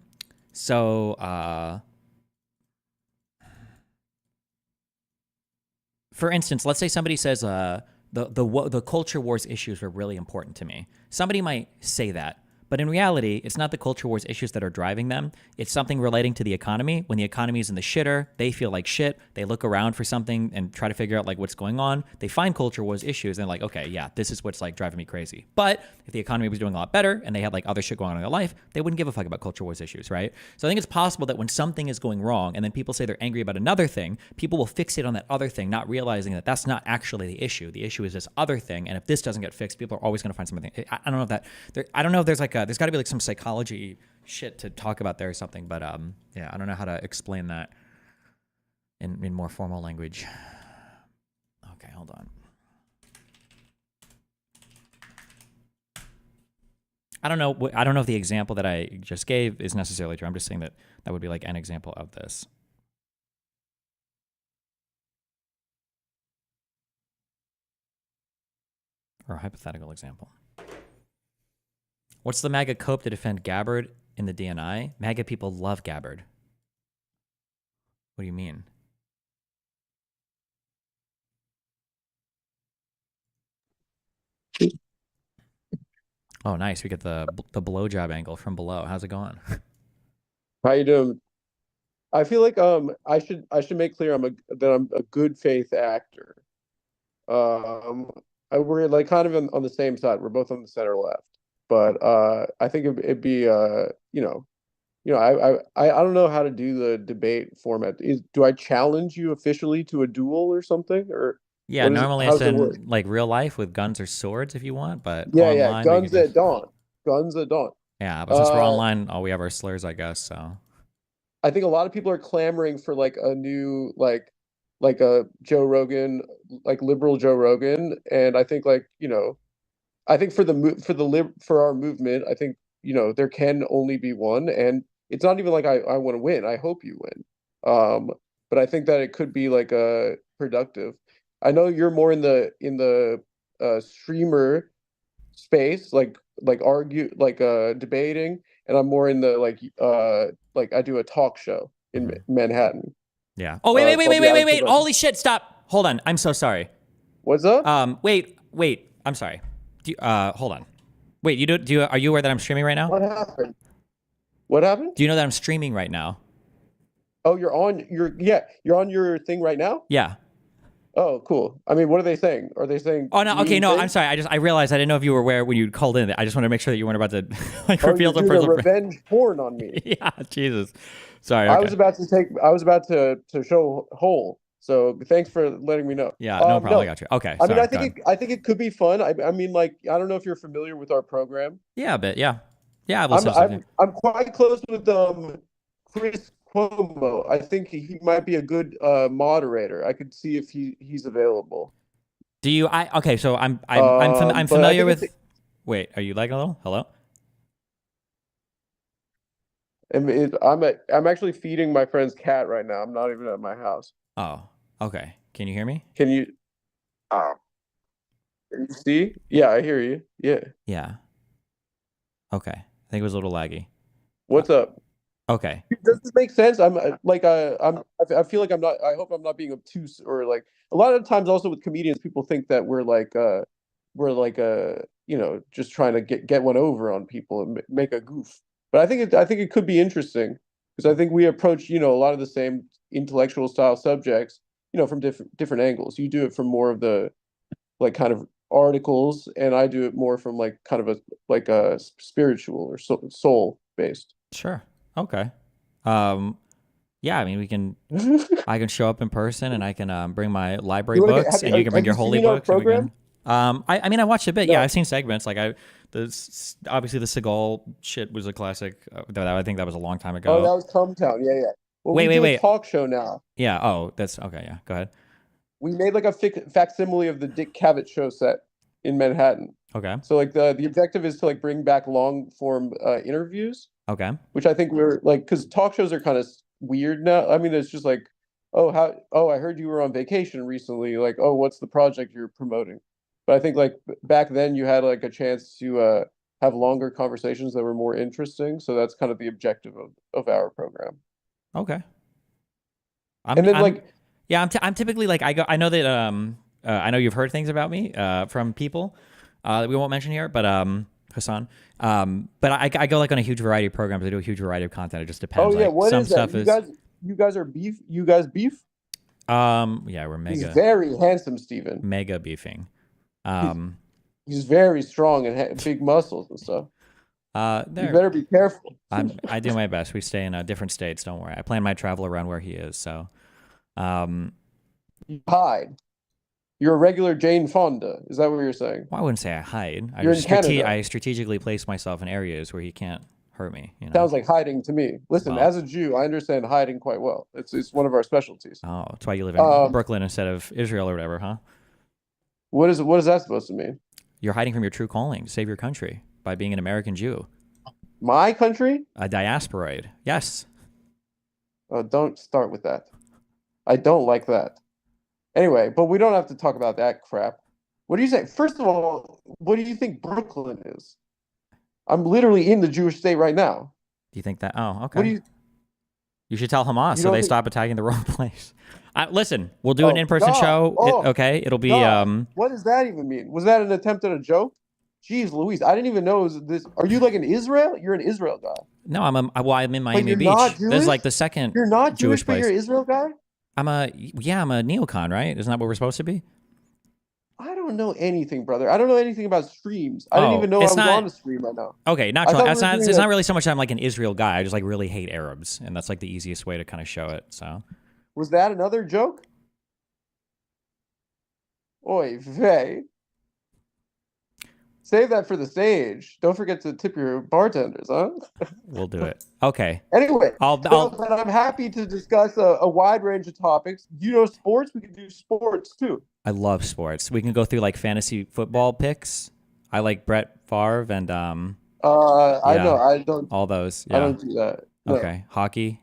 instance, let's say somebody says the culture wars issues were really important to me. Somebody might say that, but in reality, it's not the culture wars issues that are driving them. It's something relating to the economy. When the economy is in the shitter, they feel like shit. They look around for something and try to figure out like what's going on. They find culture wars issues and they're like, okay, yeah, this is what's like driving me crazy. But if the economy was doing a lot better and they had like other shit going on in their life, they wouldn't give a fuck about culture wars issues, right? So I think it's possible that when something is going wrong and then people say they're angry about another thing, people will fixate on that other thing, not realizing that that's not actually the issue. The issue is this other thing. And if this doesn't get fixed, people are always going to find something. I don't know if there's like there's got to be like some psychology shit to talk about there or something. But yeah, I don't know how to explain that in more formal language. Okay, hold on. I don't know if the example that I just gave is necessarily true. I'm just saying that would be like an example of this. Or a hypothetical example. What's the MAGA cope to defend Gabbard in the DNI? MAGA people love Gabbard. What do you mean? Oh, nice. We get the blowjob angle from below. How's it going? How you doing? I feel like I should make clear that I'm a good faith actor. We're like kind of on the same side. We're both on the center left, but I think it'd be I don't know how to do the debate format. Do I challenge you officially to a duel or something, or? Yeah, normally it's in like real life with guns or swords if you want, but online, guns at dawn. Guns at dawn. Yeah, but since we're online, all we have are slurs, I guess. So I think a lot of people are clamoring for like a new like a Joe Rogan, like liberal Joe Rogan, and I think like I think for our movement, I think there can only be one, and it's not even like I want to win. I hope you win, but I think that it could be like a productive. I know you're more in the streamer space, like debating, and I'm more in the like I do a talk show in Manhattan. Yeah. Oh wait! Holy shit! Stop. Hold on. I'm so sorry. What's up? Wait. I'm sorry. Hold on. Wait. Are you aware that I'm streaming right now? What happened? What happened? Do you know that I'm streaming right now? Oh, you're on your thing right now? Yeah. Oh, cool. I mean, what are they saying? Are they saying? Oh no. Okay, no. I'm sorry. I realized I didn't know if you were aware when you called in. I just want to make sure that you weren't about to like reveal the personal revenge porn on me. Yeah. Jesus. Sorry. Okay. I was about to show whole. So thanks for letting me know. Yeah. No problem. I got you. Okay. I mean, I think it could be fun. I mean, like, I don't know if you're familiar with our program. Yeah, a bit. Yeah. I'm quite close with Chris Cuomo. I think he might be a good moderator. I could see if he's available. Do you? Okay. So I'm familiar with. Wait, are you lagging a little? Hello. I'm actually feeding my friend's cat right now. I'm not even at my house. Oh, okay. Can you hear me? Can you see? Yeah, I hear you. Yeah. Yeah. Okay. I think it was a little laggy. What's up? Okay. Does this make sense? I feel like I'm not. I hope I'm not being obtuse or like a lot of times. Also with comedians, people think that we're just trying to get one over on people and make a goof. But I think it could be interesting because I think we approach a lot of the same intellectual style subjects from different angles. You do it from more of the like kind of articles, and I do it more from like kind of a spiritual or soul based. Sure. Okay. Yeah, I mean, I can show up in person and I can bring my library books and you can bring your holy books. I mean, I watched a bit. Yeah, I've seen segments. Like obviously the Seagal shit was a classic. I think that was a long time ago. Oh, that was Cumtown. Yeah. Well, wait. A talk show now. Yeah. Oh, that's okay. Yeah. Go ahead. We made like a facsimile of the Dick Cavett show set in Manhattan. Okay. So like the objective is to like bring back long form interviews. Okay. Which I think we're like, because talk shows are kind of weird now. I mean, it's just like, I heard you were on vacation recently. Like, oh, what's the project you're promoting? But I think like back then you had like a chance to have longer conversations that were more interesting. So that's kind of the objective of our program. Okay. I'm typically like I know that I know you've heard things about me from people that we won't mention here, but Hassan. But I go like on a huge variety of programs. I do a huge variety of content. It just depends. Oh yeah, like, what some is that? stuff You guys are beef. You guys beef? Yeah, we're mega. He's very handsome, Steven. Mega beefing. He's very strong and big muscles and stuff. You better be careful. I do my best. We stay in different states. Don't worry. I plan my travel around where he is. So, you hide. You're a regular Jane Fonda. Is that what you're saying? Well, I wouldn't say I hide. You're in Canada. I strategically place myself in areas where he can't hurt me. You know? Sounds like hiding to me. Listen, Well. as a Jew, I understand hiding quite well. It's one of our specialties. Oh, that's why you live in Brooklyn instead of Israel or whatever, huh? What is that supposed to mean? You're hiding from your true calling to save your country by being an American Jew. My country? A diasporoid. Yes. Oh, don't start with that. I don't like that. Anyway, but we don't have to talk about that crap. What do you say? First of all, what do you think Brooklyn is? I'm literally in the Jewish state right now. Do you think that? Oh, okay. What do you? You should tell Hamas You so don't they think- stop attacking the wrong place. Listen, we'll do an Oh, in-person God. show. Oh, Okay, it'll be God. What does that even mean? Was that an attempt at a joke? Jeez, Louise, I didn't even know it was this. Are you like in Israel? You're an Israel guy. No, I'm in Miami you're Beach. not There's Jewish? like the second You're not Jewish, but place. you're an Israel guy? I'm a neocon, right? Isn't that what we're supposed to be? I don't know anything, brother. I don't know anything about streams. I didn't Oh, even know I it's was not- on a stream right now. Okay, not I thought it's we were not doing it's a- not really so much that I'm like an Israel guy. I just like really hate Arabs, and that's like the easiest way to kind of show it. So Was that another joke? Oy vey. Save that for the stage. Don't forget to tip your bartenders, huh? we'll do it. Okay. Anyway, I'll but I'm happy to discuss a wide range of topics. You know sports? We can do sports too. I love sports. We can go through like fantasy football picks. I like Brett Favre and I yeah, know. I don't. all those. Yeah. I don't do that. No. Okay. Hockey.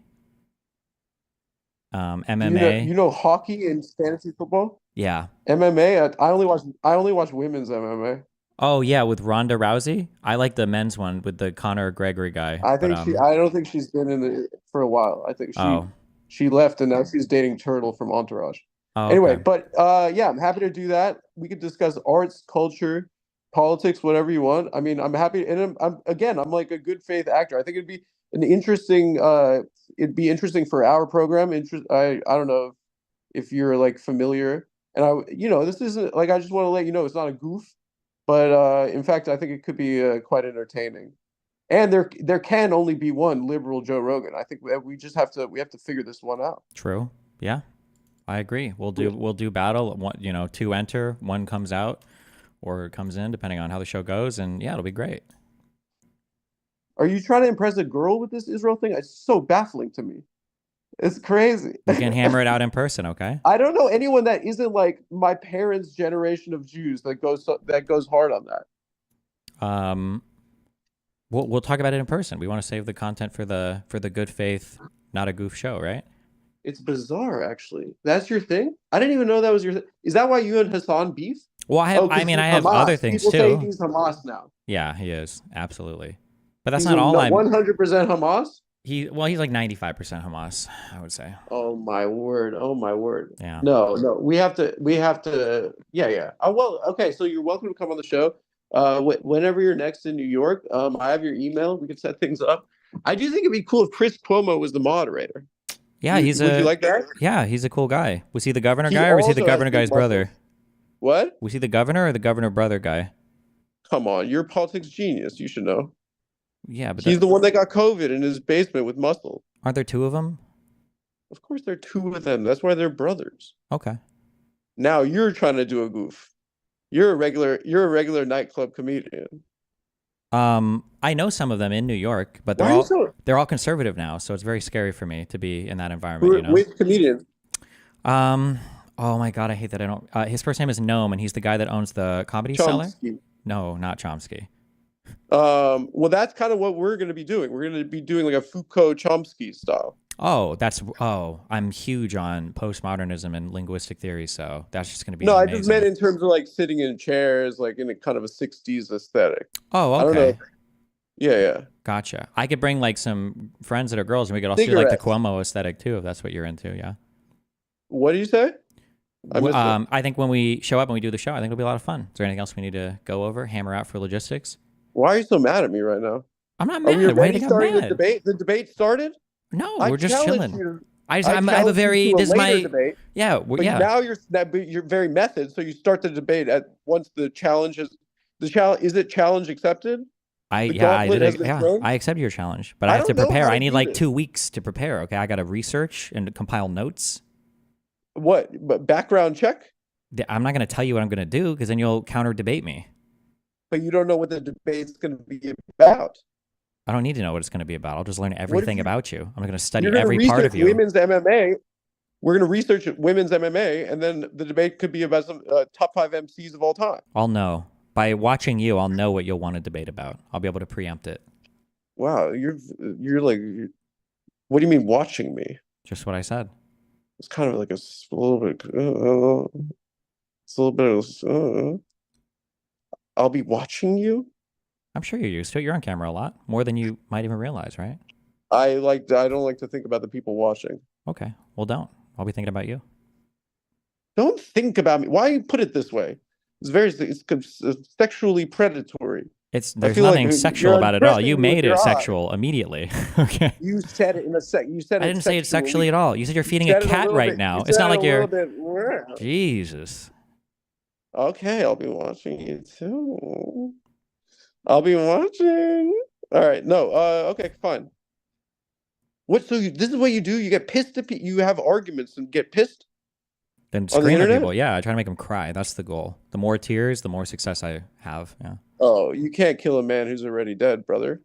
Do MMA. You know hockey and fantasy football? Yeah. MMA. I only watch women's MMA. Oh yeah, with Ronda Rousey. I like the men's one with the Conor Gregory guy. I think but, I don't think she's been in it for a while. I think Oh. she left and now she's dating Turtle from Entourage. Oh, Anyway, okay. but yeah, I'm happy to do that. We could discuss arts, culture, politics, whatever you want. I mean, I'm happy, and I'm like a good faith actor. I think it'd be an interesting. It'd be interesting for our program. I don't know if you're like familiar, and this isn't like I just want to let you know it's not a goof, but in fact, I think it could be quite entertaining. And there can only be one liberal Joe Rogan. I think we have to figure this one out. True. Yeah. I agree. We'll do battle. One, 2 enter, 1 comes out or comes in, depending on how the show goes, and yeah, it'll be great. Are you trying to impress a girl with this Israel thing? It's so baffling to me. It's crazy. We can hammer it out in person, okay? I don't know anyone that isn't like my parents' generation of Jews that goes hard on that. We'll talk about it in person. We want to save the content for the good faith, not a goof show, right? It's bizarre, actually. That's your thing? I didn't even know that was your thing. Is that why you and Hassan beef? Well, I have. Oh, 'cause I mean, he's I have Hamas. other things People say too. he's Hamas now. Yeah, he is absolutely. But that's He's not all I'm. 100% Hamas. He's like 95% Hamas, I would say. Oh my word! Oh my word! Yeah. No. We have to. Yeah. Oh well. Okay. So you're welcome to come on the show. Whenever you're next in New York, I have your email. We can set things up. I do think it'd be cool if Chris Cuomo was the moderator. Yeah, Would he's you like that? Yeah, he's a cool guy. Was he the governor He guy, or was he the also has governor big guy's brother? muscles. What? Was he the governor or the governor brother guy? Come on, you're a politics genius. You should know. Yeah, but He's the one that got COVID in his basement with muscle. aren't there 2 of them? Of course, there are 2 of them. That's why they're brothers. Okay. Now you're trying to do a goof. You're a regular nightclub comedian. I know some of them in New York, but Why are you they're all conservative now, so it's very scary for me to be in that environment. You know? Which comedian? Oh my God, I hate that I don't. His first name is Noam, and he's the guy that owns the Comedy Cellar. Chomsky. No, not Chomsky. Well, that's kind of what we're going to be doing. We're going to be doing like a Foucault Chomsky style. I'm huge on postmodernism and linguistic theory, so that's just going to be No, amazing. I just meant in terms of like sitting in chairs, like in a kind of a 60s aesthetic. Oh, I don't know. okay. Yeah. Gotcha. I could bring like some friends that are girls, and we could also do like the Cigarettes. Cuomo aesthetic too, if that's what you're into. Yeah. What do you say? I missed it. I think when we show up and we do the show, I think it'll be a lot of fun. Is there anything else we need to go over, hammer out for logistics? Why are you so mad at me right now? I'm not Are we mad. Why do you already think I'm starting the mad? debate? The debate started? No, I we're just challenged chilling. you- I have a challenged very you to a this is later my debate, yeah but yeah. now you're very method, so you start the debate at once the challenge is is it challenge accepted? I The did gauntlet has it. been Yeah, thrown? I accept your challenge, but I I have to don't know prepare. how to I need do like this. 2 weeks to prepare. Okay, I got to research and compile notes. What? But background check? I'm not going to tell you what I'm going to do because then you'll counter debate me. But you don't know what the debate's going to be about. I don't need to know what it's going to be about. I'll just learn everything about you. I'm going to study You're gonna every part of research you. Women's MMA. We're going to research women's MMA, and then the debate could be about some top 5 MCs of all time. I'll know. By watching you, I'll know what you'll want to debate about. I'll be able to preempt it. Wow, you're like, what do you mean watching me? Just what I said. It's kind of like a little bit. It's a little bit of. I'll be watching you. I'm sure you're used to it. You're on camera a lot, more than you might even realize, right? I don't like to think about the people watching. Okay, well, don't. I'll be thinking about you. Don't think about me. Why you put it this way? It's sexually predatory. There's nothing sexual about it at all. You made it sexual immediately. Okay. You said it in a sec. You said I didn't say it sexually at all. You said you're feeding a cat right now. It's not like you're. Jesus. Okay, I'll be watching you too. I'll be watching. All right. No. Okay. Fine. This is what you do? You get pissed at you have arguments and get pissed? Then scream at people. Yeah, I try to make them cry. That's the goal. The more tears, the more success I have. Yeah. Oh, you can't kill a man who's already dead, brother.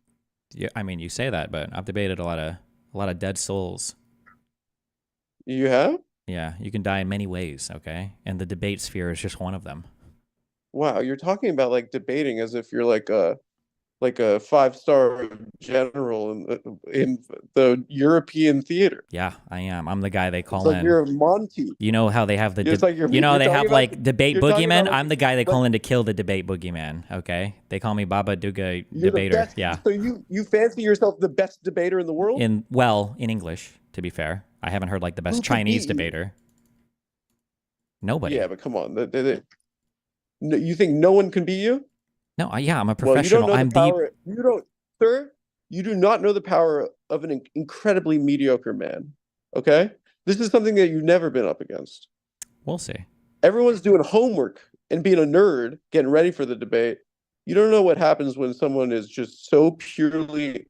Yeah, I mean, you say that, but I've debated a lot of dead souls. You have? Yeah, you can die in many ways, okay? And the debate sphere is just one of them. Wow, you're talking about like debating as if you're like a 5-star general in the European theater. Yeah, I am. I'm the guy they call it's like in. You're Monty. You know how they have the they have like debate boogeyman. I'm the guy they call in to kill the debate boogeyman. Okay, they call me Baba Duga debater. Yeah. So you fancy yourself the best debater in the world? In English, to be fair, I haven't heard like the best Chinese debater. Nobody. Yeah, but come on, you think no one can beat you? No, yeah, I'm a professional. You do not know the power of an incredibly mediocre man. Okay? This is something that you've never been up against. We'll see. Everyone's doing homework and being a nerd, getting ready for the debate. You don't know what happens when someone is just so purely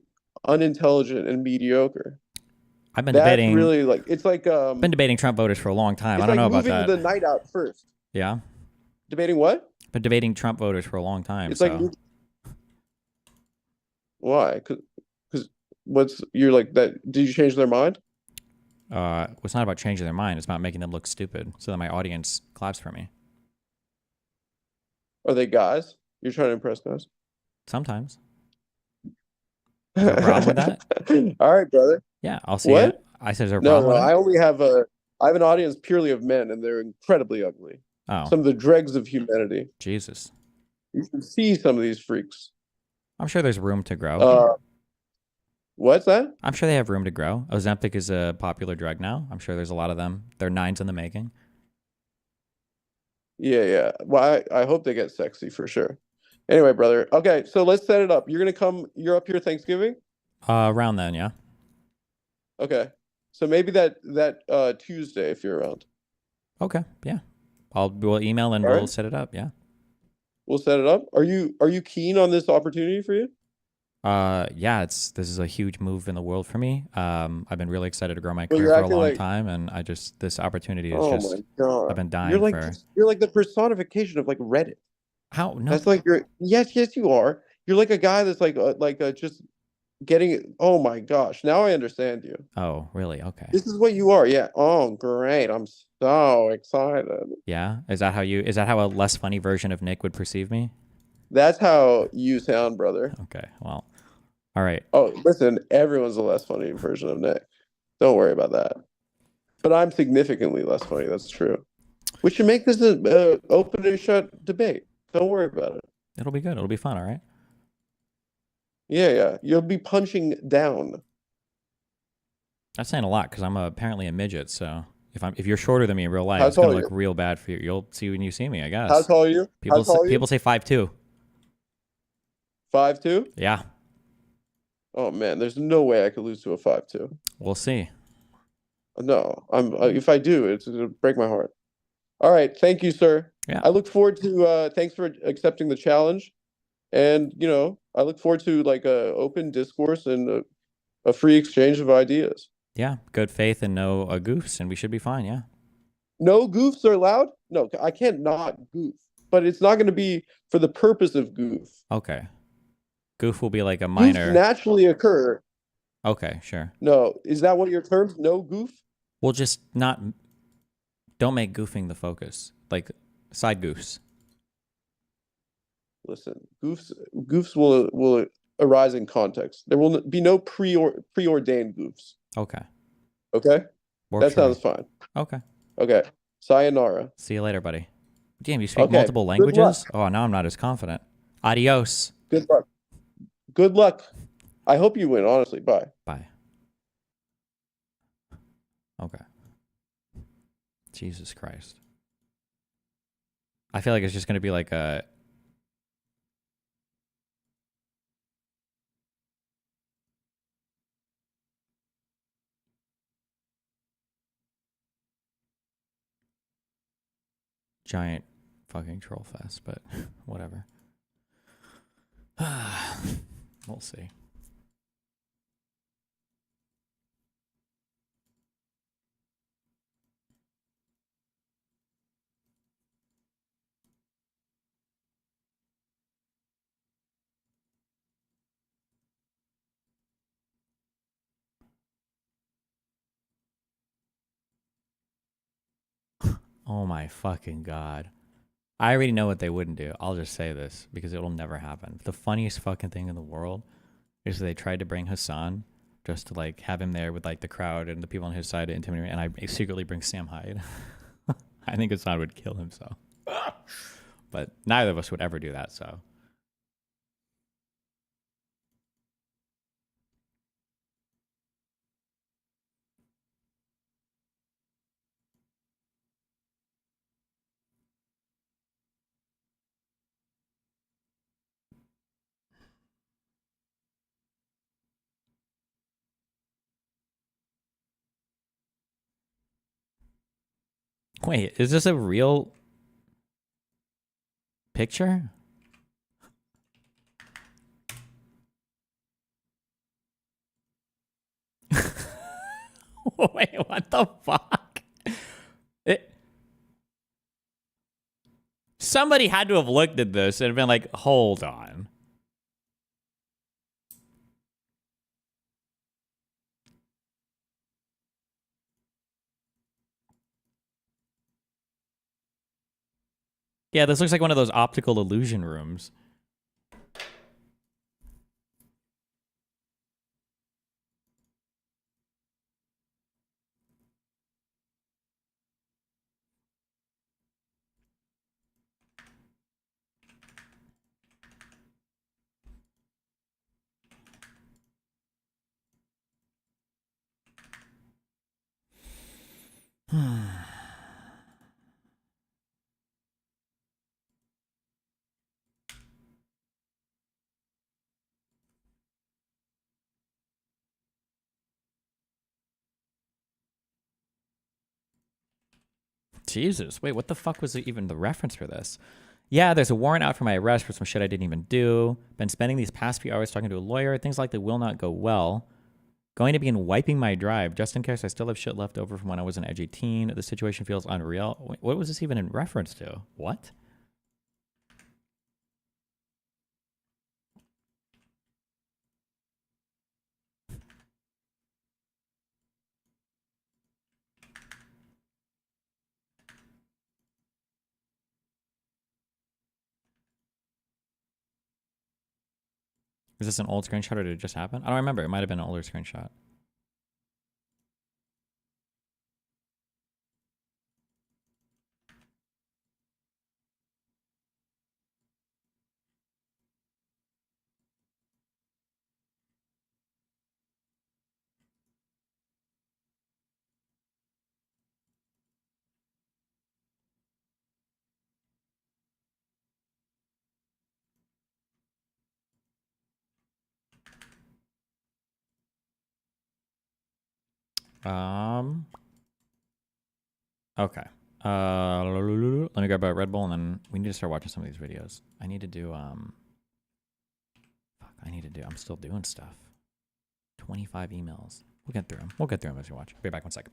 unintelligent and mediocre. I've been debating. Really, like it's like been debating Trump voters for a long time. I don't know about that. Moving the night out first. Yeah. Debating what? Been debating Trump voters for a long time. It's like why? Because you're like that? Did you change their mind? It's not about changing their mind. It's about making them look stupid so that my audience claps for me. Are they guys? You're trying to impress guys? Sometimes. Is there a problem with that? All right, brother. Yeah, I'll see what? It. I said, is there a problem with I only have I have an audience purely of men, and they're incredibly ugly. Oh. Some of the dregs of humanity. Jesus. You can see some of these freaks. I'm sure there's room to grow. What's that? I'm sure they have room to grow. Ozempic is a popular drug now. I'm sure there's a lot of them. They're 9s in the making. Yeah. Well, I hope they get sexy for sure. Anyway, brother. Okay, so let's set it up. You're up here Thanksgiving? Around then, yeah. Okay. So maybe that Tuesday if you're around. Okay, yeah. We'll email and we'll set it up, yeah. We'll set it up. Are you keen on this opportunity for you? Yeah, this is a huge move in the world for me. I've been really excited to grow my career for a long time, and this opportunity is just. My God. I've been dying You're like the personification of like Reddit. How? No. That's like yes, you are. You're like a guy that's just getting. Oh my gosh! Now I understand you. Oh, really? Okay. This is what you are. Yeah. Oh, great! I'm so excited. Yeah. Is that how a less funny version of Nick would perceive me? That's how you sound, brother. Okay. Well. All right. Oh, listen, everyone's a less funny version of Nick. Don't worry about that. But I'm significantly less funny. That's true. We should make this an open and shut debate. Don't worry about it. It'll be good. It'll be fun. All right. Yeah. You'll be punching down. That's saying a lot because I'm apparently a midget. So if you're shorter than me in real life, it's gonna look real bad for you. You'll see when you see me, I guess. How tall are you? People say 5'2". 5'2"? Yeah. Oh man, there's no way I could lose to a 5'2". We'll see. No, if I do, it's gonna break my heart. All right, thank you, sir. Yeah. I look forward to. Thanks for accepting the challenge, and I look forward to like a open discourse and a free exchange of ideas. Yeah, good faith and no goofs, and we should be fine. Yeah. no goofs are allowed? No, I can't not goof, but it's not going to be for the purpose of goof. Okay. Goof will be like a Goofs minor. naturally occur. Okay, sure. No, is that one of your terms? No goof? We'll just not. Don't make goofing the focus. Like side goofs. Listen, goofs will arise in context. There will be no preordained goofs. Okay. Okay? Works That for me. sounds fine. Okay. Okay. Sayonara. See you later, buddy. Damn, you speak Okay, multiple good languages? luck. Oh, now I'm not as confident. Adios. Good luck. Good luck. I hope you win, honestly. Bye. Bye. Okay. Jesus Christ. I feel like it's just going to be like a... giant fucking troll fest, but whatever. We'll see. Oh my fucking God. I already know what they wouldn't do. I'll just say this because it will never happen. The funniest fucking thing in the world is they tried to bring Hassan just to like have him there with like the crowd and the people on his side to intimidate him, and I secretly bring Sam Hyde. I think Hassan would kill himself. But neither of us would ever do that, so. Wait, is this a real picture? Wait, what the fuck? Somebody had to have looked at this and been like, hold on. Yeah, this looks like one of those optical illusion rooms. Jesus, wait, what the fuck was even the reference for this? Yeah, there's a warrant out for my arrest for some shit I didn't even do. Been spending these past few hours talking to a lawyer. Things likely will not go well. Going to begin wiping my drive just in case I still have shit left over from when I was an edgy teen. The situation feels unreal. Wait, what was this even in reference to? What? Is this an old screenshot or did it just happen? I don't remember. It might have been an older screenshot. Okay. Let me grab a Red Bull and then we need to start watching some of these videos. I need to do, I'm still doing stuff. 25 emails. We'll get through them. We'll get through them as you watch. Be back 1 second.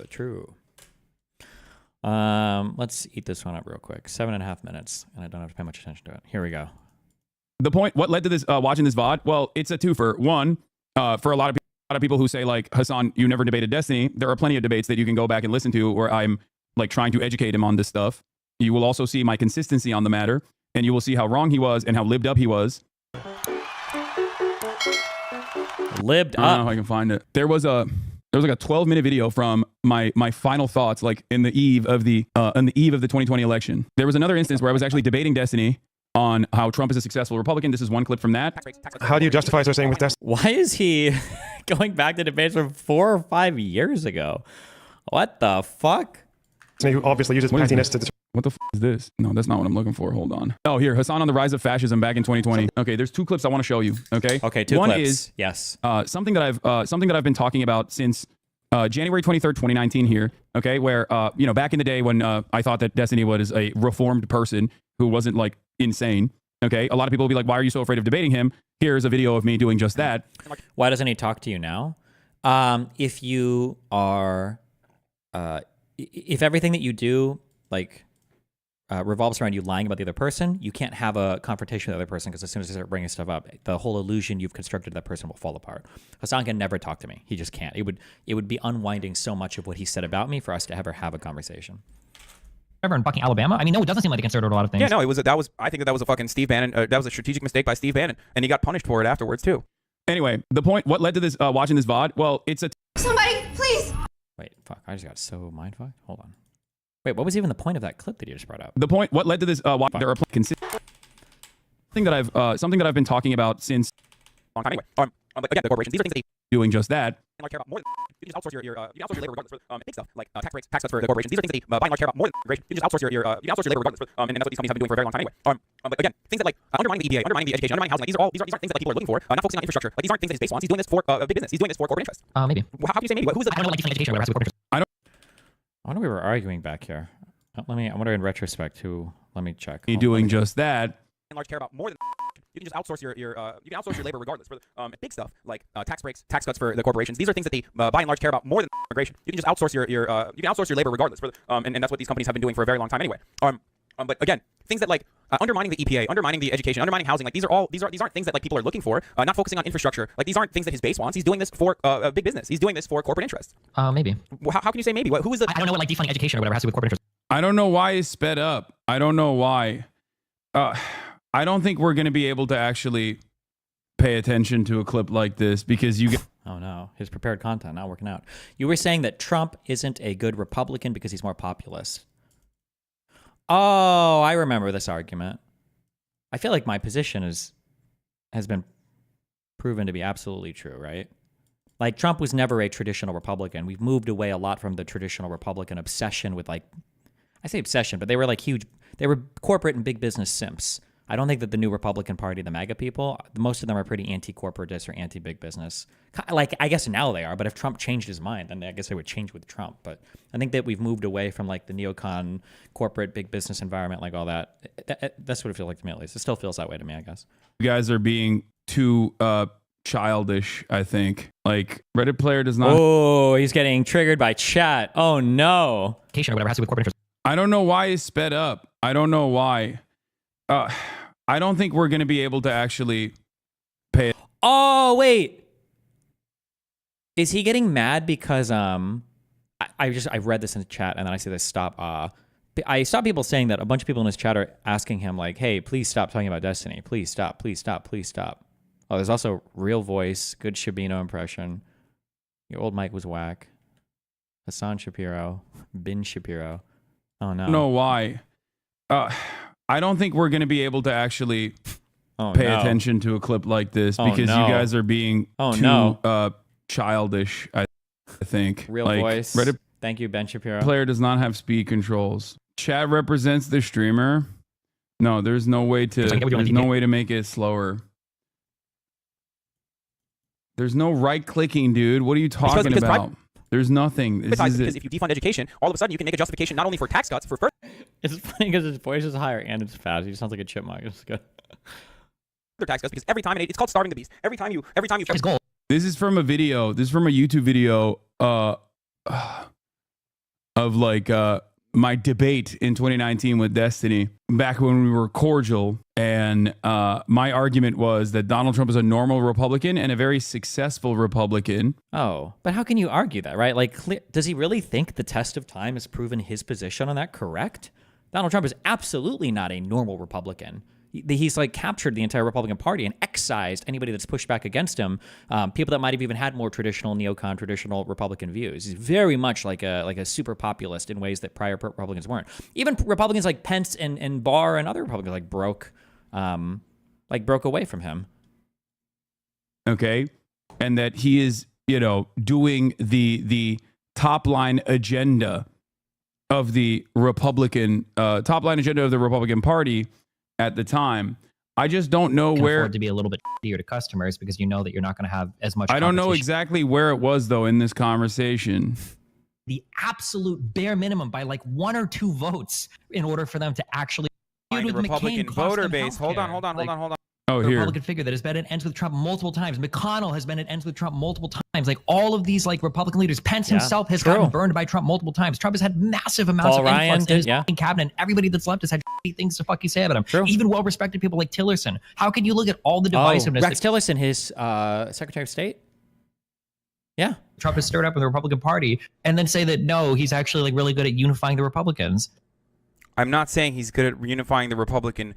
True. Let's eat this one up real quick. 7.5 minutes, and I don't have to pay much attention to it. Here we go. The point, what led to this, watching this VOD? Well, it's a twofer. One, for a lot of people who say, like, Hassan, you never debated Destiny, there are plenty of debates that you can go back and listen to where I'm, like, trying to educate him on this stuff. You will also see my consistency on the matter, and you will see how wrong he was and how libbed up he was. Libbed up. I don't know if I can find it. There was like a 12-minute video from my final thoughts, like in the eve of the 2020 election. There was another instance where I was actually debating Destiny on how Trump is a successful Republican. This is one clip from that. How do you justify so saying with Destiny? Why is he going back to debates from 4 or 5 years ago? What the fuck? Who obviously uses pettiness to. What the f is this? No, that's not what I'm looking for. Hold on. Oh, here, Hassan on the rise of fascism back in 2020. Okay, there's 2 clips I want to show you. Okay. Okay, 2 one clips. Is yes. Something that I've been talking about since January 23rd, 2019 here. Okay, where back in the day when I thought that Destiny was a reformed person who wasn't like insane. Okay, a lot of people will be like, "Why are you so afraid of debating him?" Here's a video of me doing just that. Why doesn't he talk to you now? If you are, if everything that you do like revolves around you lying about the other person, you can't have a confrontation with the other person because as soon as they start bringing stuff up, the whole illusion you've constructed of that person will fall apart. Hassan can never talk to me. He just can't. It would be unwinding so much of what he said about me for us to ever have a conversation. In fucking Alabama. I mean, no, it doesn't seem like they considered a lot of things. Yeah, no, I think that was a fucking Steve Bannon. That was a strategic mistake by Steve Bannon, and he got punished for it afterwards too. Anyway, the point, what led to this, watching this VOD? Well, it's a... Somebody, please! Wait, fuck, I just got so mindfucked. Hold on. Wait, what was even the point of that clip that you just brought up? The point, what led to this, there are something that I've been talking about since... Anyway, but again, the corporations, these are things that doing just that. I care about more than you can just outsource your labor regardless for big stuff like tax breaks, tax cuts for the corporations. These are things that they by and large care about more than immigration. You can just outsource your labor regardless for, and that's what these companies have been doing for a very long time anyway. But again, things that like undermining the EPA, undermining the education, undermining housing, like, these aren't things that like, people are looking for. Not focusing on infrastructure. Like these aren't things that his base wants. He's doing this for a big business. He's doing this for corporate interest. Maybe. How can you say maybe? Who's the? I don't know, like education or whatever has to do with corporate interest. I wonder we were arguing back here. I wonder in retrospect who. Let me check. You're doing just that. And large care about more than. You can just outsource your labor regardless for big stuff like tax breaks, tax cuts for the corporations. These are things that they by and large care about more than immigration. You can just outsource your labor regardless for and that's what these companies have been doing for a very long time anyway. But again, things that like undermining the EPA, undermining the education, undermining housing, like these aren't things that like people are looking for. Not focusing on infrastructure, like these aren't things that his base wants. He's doing this for a big business. He's doing this for corporate interest. Maybe. How can you say maybe? Who is the? I don't know what like defunding education or whatever has to do with corporate interest. I don't know why it's sped up. I don't know why. I don't think we're going to be able to actually pay attention to a clip like this because you get... Oh no, his prepared content not working out. You were saying that Trump isn't a good Republican because he's more populist. Oh, I remember this argument. I feel like my position has been proven to be absolutely true, right? Like Trump was never a traditional Republican. We've moved away a lot from the traditional Republican obsession with like, I say obsession, but they were like huge, they were corporate and big business simps. I don't think that the new Republican Party, the MAGA people, most of them are pretty anti-corporatist or anti-big business. Like, I guess now they are, but if Trump changed his mind, then I guess they would change with Trump. But I think that we've moved away from like the neocon corporate big business environment, like all that. That's what it feels like to me at least. It still feels that way to me, I guess. You guys are being too childish, I think. Like, Reddit player does not... Oh, he's getting triggered by chat. Oh, no. Or whatever has to do with corporate interest. I don't know why it's sped up. I don't know why. I don't think we're going to be able to actually pay. Oh, wait. Is he getting mad because I read this in the chat and then I see this stop. I saw people saying that a bunch of people in his chat are asking him like, hey, please stop talking about Destiny. Please stop, please stop, please stop. Oh, there's also Real Voice, good Shabino impression. Your old mic was whack. Hassan Shapiro, Bin Shapiro. Oh, no. No, why? I don't think we're going to be able to actually pay attention to a clip like this because you guys are being too childish, I think. Real like, Voice. Reddit Thank you, Ben Shapiro. Player does not have speed controls. Chat represents the streamer. No, there's no way to make it slower. There's no right clicking, dude. What are you talking about? There's nothing. Because if you defund education, all of a sudden you can make a justification not only for tax cuts, for first. It's funny because his voice is higher and it's fast. He sounds like a chipmunk. It's good. Tax cuts because every time it's called starving the beast. Every time you his goal. This is from a video. This is from a YouTube video of like my debate in 2019 with Destiny, back when we were cordial. And my argument was that Donald Trump is a normal Republican and a very successful Republican. Oh, but how can you argue that, right? Like, does he really think the test of time has proven his position on that correct? Donald Trump is absolutely not a normal Republican. He's like captured the entire Republican Party and excised anybody that's pushed back against him. People that might have even had more traditional neocon, traditional Republican views. He's very much like a super populist in ways that prior Republicans weren't. Even Republicans like Pence and Barr and other Republicans broke away from him. Okay, and that he is, doing the top line agenda of the Republican Party at the time. I just don't know where afford to be a little bit shittier to customers because you know that you're not going to have as much. I don't know exactly where it was though in this conversation. The absolute bare minimum by like 1 or 2 votes in order for them to actually. The Republican voter base. Hold on. Oh, the here. Republican figure that has been at ends with Trump multiple times. McConnell has been at ends with Trump multiple times. Like all of these like Republican leaders. Pence himself has gotten burned by Trump multiple times. Trump has had massive amounts of influence in his fucking cabinet. And everybody that's left has had shitty things to fucking say about him. Even well-respected people like Tillerson. How can you look at all the divisiveness? Rex Tillerson, his Secretary of State? Yeah. Trump has stirred up in the Republican Party and then say that, no, he's actually like really good at unifying the Republicans. I'm not saying he's good at unifying the Republican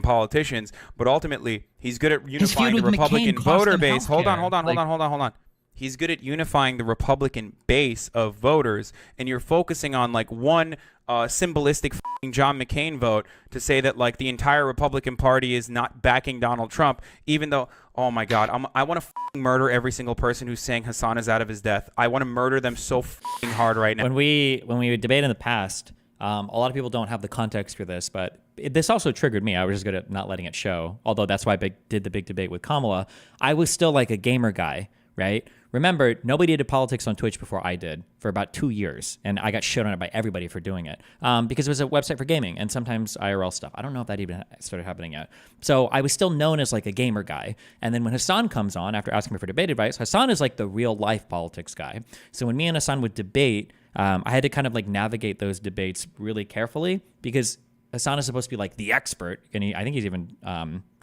politicians, but ultimately he's good at unifying the Republican voter base. Hold on. He's good at unifying the Republican base of voters, and you're focusing on like one symbolistic John McCain vote to say that like the entire Republican Party is not backing Donald Trump, even though, oh my God, I want to murder every single person who's saying Hassan is out of his depth. I want to murder them so hard right now. When we would debate in the past, a lot of people don't have the context for this, but this also triggered me. I was just good at not letting it show. Although that's why I did the big debate with Kamala. I was still like a gamer guy, right? Remember, nobody did politics on Twitch before I did for about 2 years, and I got shit on it by everybody for doing it because it was a website for gaming and sometimes IRL stuff. I don't know if that even started happening yet. So I was still known as like a gamer guy. And then when Hassan comes on after asking me for debate advice, Hassan is like the real life politics guy. So when me and Hassan would debate, I had to kind of like navigate those debates really carefully because Hassan is supposed to be like the expert, and I think he's even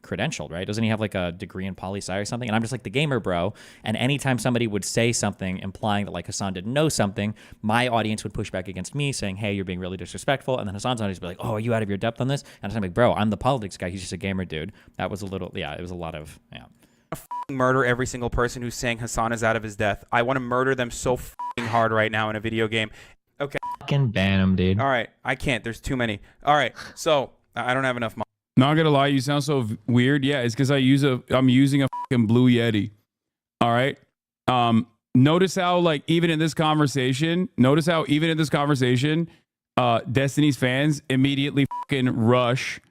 credentialed, right? Doesn't he have like a degree in poli-sci or something? And I'm just like the gamer bro. And anytime somebody would say something implying that like Hassan didn't know something, my audience would push back against me saying, hey, you're being really disrespectful. And then Hassan's audience would be like, oh, are you out of your depth on this? And I'm like, bro, I'm the politics guy. He's just a gamer dude. That was a little, it was a lot of, murder every single person who's saying Hassan is out of his depth. I want to murder them so hard right now in a video game. Okay. Fucking ban him, dude. All right. I can't. There's too many. All right. So I don't have enough money. Not gonna lie, you sound so weird. Yeah, it's because I'm using a fucking Blue Yeti. All right. Notice how like even in this conversation, Destiny's fans immediately fucking rush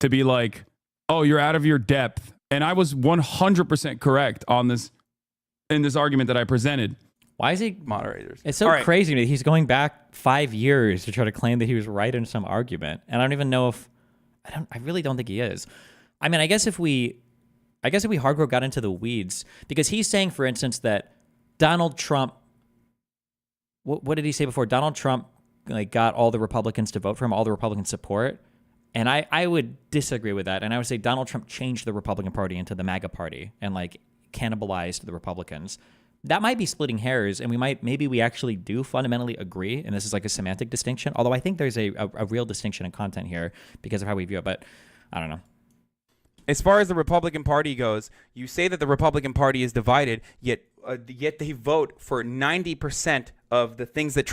to be like, oh, you're out of your depth. And I was 100% correct on this in this argument that I presented. Why is he moderators? It's so crazy to me. He's going back 5 years to try to claim that he was right in some argument, and I don't even know if I really don't think he is. I mean, I guess if we hardcore got into the weeds, because he's saying, for instance, that Donald Trump. What did he say before? Donald Trump like got all the Republicans to vote for him, all the Republican support. And I would disagree with that. And I would say Donald Trump changed the Republican Party into the MAGA Party and like cannibalized the Republicans. That might be splitting hairs, and maybe we actually do fundamentally agree, and this is like a semantic distinction, although I think there's a real distinction in content here because of how we view it, but I don't know. As far as the Republican Party goes, you say that the Republican Party is divided, yet they vote for 90% of the things that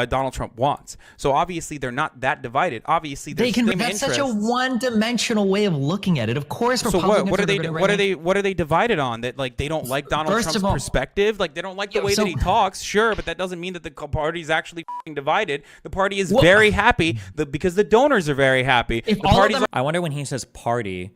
Donald Trump wants. So obviously they're not that divided. Obviously that's such a one-dimensional way of looking at it. Of course, Republicans what are they divided on? That like they don't like Donald Trump's perspective? Like they don't like the way that he talks? Sure, but that doesn't mean that the party is actually divided. The party is very happy because the donors are very happy. I wonder when he says party.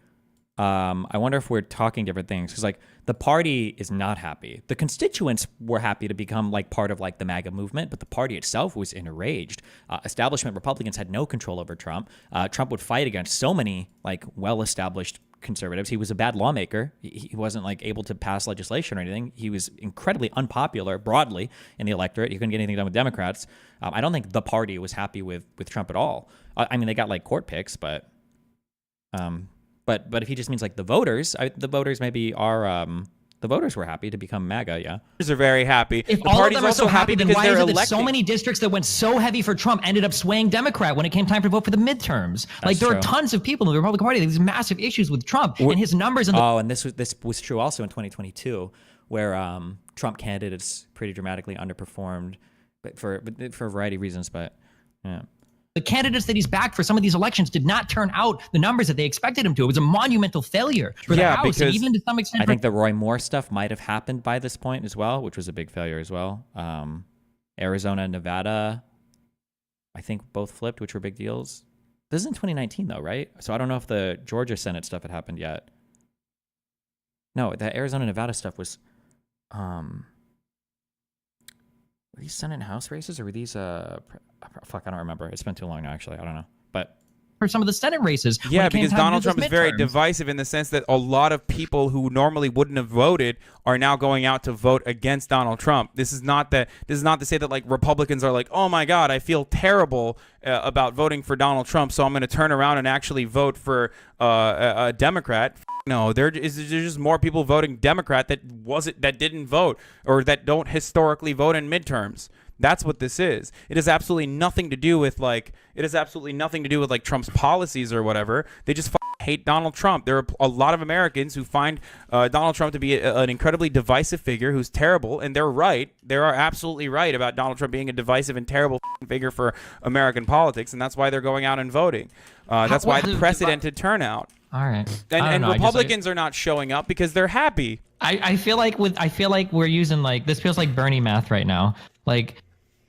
I wonder if we're talking different things because like the party is not happy. The constituents were happy to become like part of like the MAGA movement, but the party itself was enraged. Establishment Republicans had no control over Trump. Trump would fight against so many like well-established conservatives. He was a bad lawmaker. He wasn't like able to pass legislation or anything. He was incredibly unpopular broadly in the electorate. He couldn't get anything done with Democrats. I don't think the party was happy with Trump at all. I mean, they got like court picks, but if he just means like the voters maybe are. The voters were happy to become MAGA, yeah. Are very happy. If all of them are so happy, then why is it that so many districts that went so heavy for Trump ended up swaying Democrat when it came time to vote for the midterms? Like there are tons of people in the Republican Party that have these massive issues with Trump and his numbers. And this was true also in 2022, where Trump candidates pretty dramatically underperformed, but for a variety of reasons. But yeah. The candidates that he's backed for some of these elections did not turn out the numbers that they expected him to. It was a monumental failure for the House, and even to some extent. I think the Roy Moore stuff might have happened by this point as well, which was a big failure as well. Arizona, Nevada, I think both flipped, which were big deals. This is in 2019 though, right? So I don't know if the Georgia Senate stuff had happened yet. No, the Arizona, Nevada stuff was. Were these Senate and House races, or were these fuck, I don't remember. It's been too long now, actually. I don't know. But for some of the Senate races. Yeah, because Donald Trump is very divisive in the sense that a lot of people who normally wouldn't have voted are now going out to vote against Donald Trump. This is not to say that like Republicans are like, oh my God, I feel terrible about voting for Donald Trump, so I'm going to turn around and actually vote for a Democrat. No, there's just more people voting Democrat that didn't vote or that don't historically vote in midterms. That's what this is. It has absolutely nothing to do with like Trump's policies or whatever. They just hate Donald Trump. There are a lot of Americans who find Donald Trump to be an incredibly divisive figure who's terrible, and they're right. They are absolutely right about Donald Trump being a divisive and terrible figure for American politics, and that's why they're going out and voting. That's why the precedented turnout. All right. And Republicans are not showing up because they're happy. I feel like we're using like this feels like Bernie math right now. Like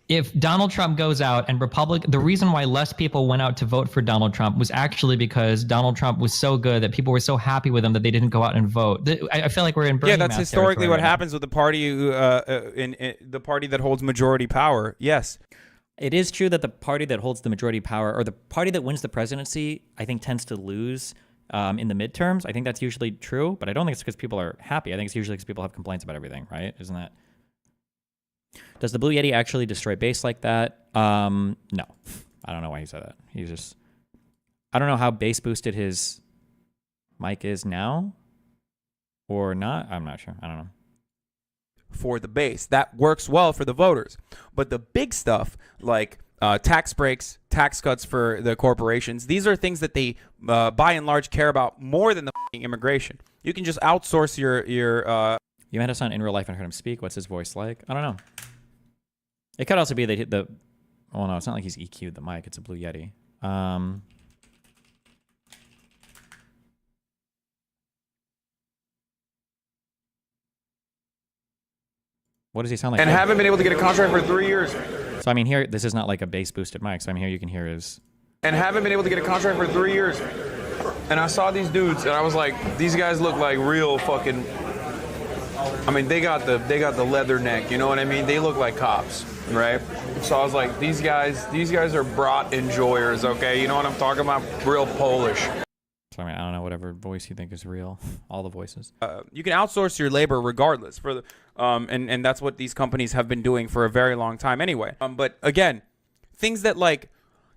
if Donald Trump goes out and the reason why less people went out to vote for Donald Trump was actually because Donald Trump was so good that people were so happy with him that they didn't go out and vote. I feel like we're in Bernie math. Yeah, that's historically what happens with the party in the party that holds majority power. Yes. It is true that the party that holds the majority power or the party that wins the presidency, I think tends to lose in the midterms. I think that's usually true, but I don't think it's because people are happy. I think it's usually because people have complaints about everything, right? Isn't that? Does the Blue Yeti actually destroy base like that? No. I don't know why he said that. I don't know how bass boosted his mic is now or not. I'm not sure. I don't know. For the base, that works well for the voters. But the big stuff like tax breaks, tax cuts for the corporations, these are things that they by and large care about more than the immigration. You can just outsource your You met us on In Real Life and heard him speak. What's his voice like? I don't know. It could also be that well, no, it's not like he's EQ'd the mic. It's a Blue Yeti. What does he sound like? And haven't been able to get a contract for 3 years. So I mean, here this is not like a bass boosted mic. So I mean, here you can hear his. And haven't been able to get a contract for 3 years. And I saw these dudes, and I was like, these guys look like real fucking. I mean, they got the leather neck. You know what I mean? They look like cops, right? So I was like, these guys are brat enjoyers. Okay, you know what I'm talking about? Real Polish. So I mean, I don't know, whatever voice you think is real. All the voices. You can outsource your labor regardless and that's what these companies have been doing for a very long time anyway. But again, things that like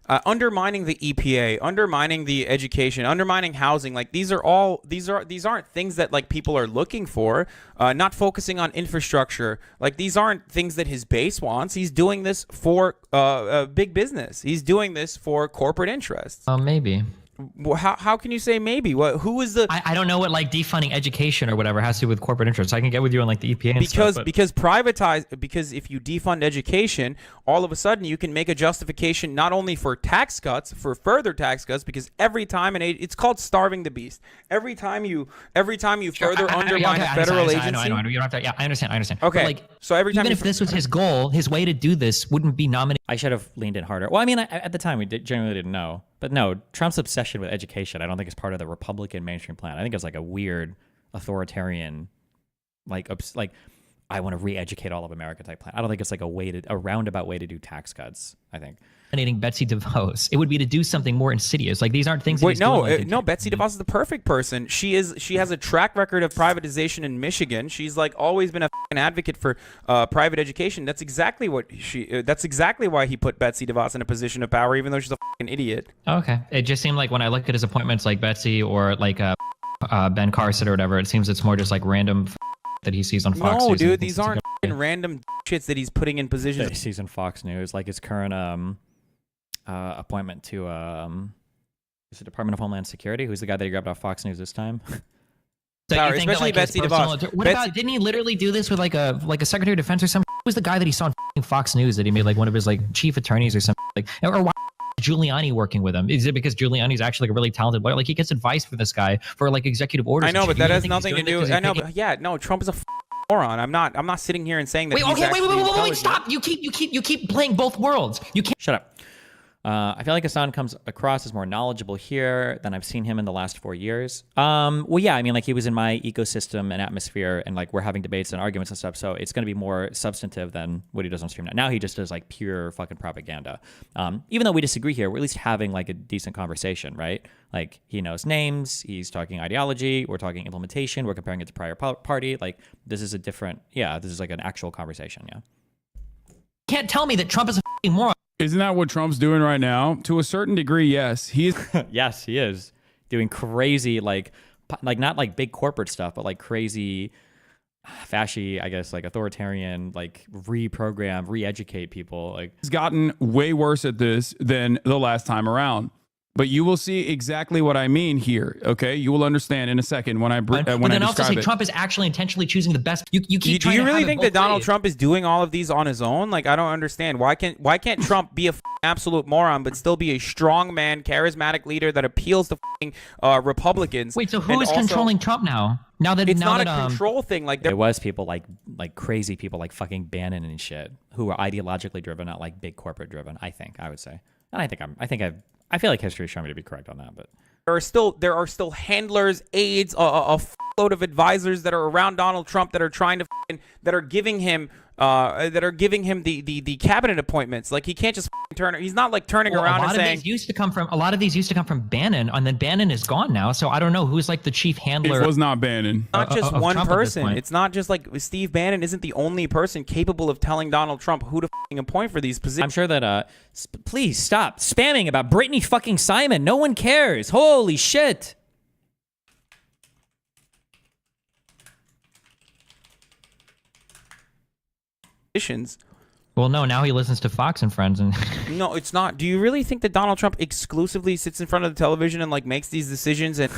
undermining the EPA, undermining the education, undermining housing, like these aren't things that like people are looking for. Not focusing on infrastructure, like these aren't things that his base wants. He's doing this for big business. He's doing this for corporate interests. Maybe. How can you say maybe? Who is the? I don't know what like defunding education or whatever has to do with corporate interests. I can get with you on like the EPA and because if you defund education, all of a sudden you can make a justification not only for tax cuts, for further tax cuts, because every time it's called starving the beast. Every time you further undermine a federal agency. I know. You don't have to. Yeah, I understand. Okay. But like, so every time even if this was his goal, his way to do this wouldn't be nominated. I should have leaned in harder. Well, I mean, at the time we genuinely didn't know. But no, Trump's obsession with education, I don't think is part of the Republican mainstream plan. I think it's like a weird authoritarian, I I want to re-educate all of America type plan. I don't think it's like a roundabout way to do tax cuts, I think. Betsy DeVos. It would be to do something more insidious. Like these aren't things. Wait, no, Betsy DeVos is the perfect person. She has a track record of privatization in Michigan. She's like always been a f***ing advocate for private education. That's exactly what that's exactly why he put Betsy DeVos in a position of power, even though she's a f***ing idiot. Okay, it just seemed like when I look at his appointments, like Betsy or like Ben Carson or whatever, it seems it's more just like random that he sees on Fox. No, dude, these aren't random shits that he's putting in positions. That he sees on Fox News, like his current appointment to is the Department of Homeland Security, who's the guy that he grabbed off Fox News this time. So you think especially that, like, Betsy DeVos. What about, didn't he literally do this with like a Secretary of Defense or something? Who was the guy that he saw on Fox News that he made like one of his like chief attorneys or something? Like, or why Giuliani working with him? Is it because Giuliani's actually like a really talented lawyer? Like he gets advice from this guy for like executive orders. I know, but that has nothing to do. I know, but yeah, no, Trump is a moron. I'm not sitting here and saying that. Wait, stop! You keep playing both worlds. You can't. Shut up. I feel like Hassan comes across as more knowledgeable here than I've seen him in the last 4 years. Well, yeah, I mean, like he was in my ecosystem and atmosphere, and like we're having debates and arguments and stuff. So it's going to be more substantive than what he does on stream now. Now he just does like pure fucking propaganda. Even though we disagree here, we're at least having like a decent conversation, right? Like he knows names, he's talking ideology, we're talking implementation, we're comparing it to prior party. Like this is a different, this is like an actual conversation. Yeah. Can't tell me that Trump is a fucking moron. Isn't that what Trump's doing right now? To a certain degree, yes. He's yes, he is doing crazy, like not like big corporate stuff, but like crazy, fashy, I guess, like authoritarian, like reprogram, re-educate people. Like he's gotten way worse at this than the last time around. But you will see exactly what I mean here. Okay, you will understand in a second when I but then also say Trump is actually intentionally choosing the best. You keep. Do you really think that Donald Trump is doing all of these on his own? Like I don't understand. Why can't Trump be a absolute moron but still be a strong man, charismatic leader that appeals to Republicans? Wait, so who is controlling Trump now? Now that it's not a control thing. Like it was people like crazy people like fucking Bannon and shit who are ideologically driven, not like big corporate driven. I would say, and I feel like history is showing me to be correct on that, but there are still handlers, aides, a load of advisors that are around Donald Trump that are trying to that are giving him the cabinet appointments. Like he can't just turn. He's not like turning around and saying. A lot of these used to come from Bannon, and then Bannon is gone now. So I don't know who's like the chief handler. It was not Bannon. Not just one person. It's not just like Steve Bannon isn't the only person capable of telling Donald Trump who to appoint for these positions. I'm sure that please stop spamming about Brittany fucking Simon. No one cares. Holy shit. Well, no, now he listens to Fox and Friends. And no, it's not. Do you really think that Donald Trump exclusively sits in front of the television and like makes these decisions? And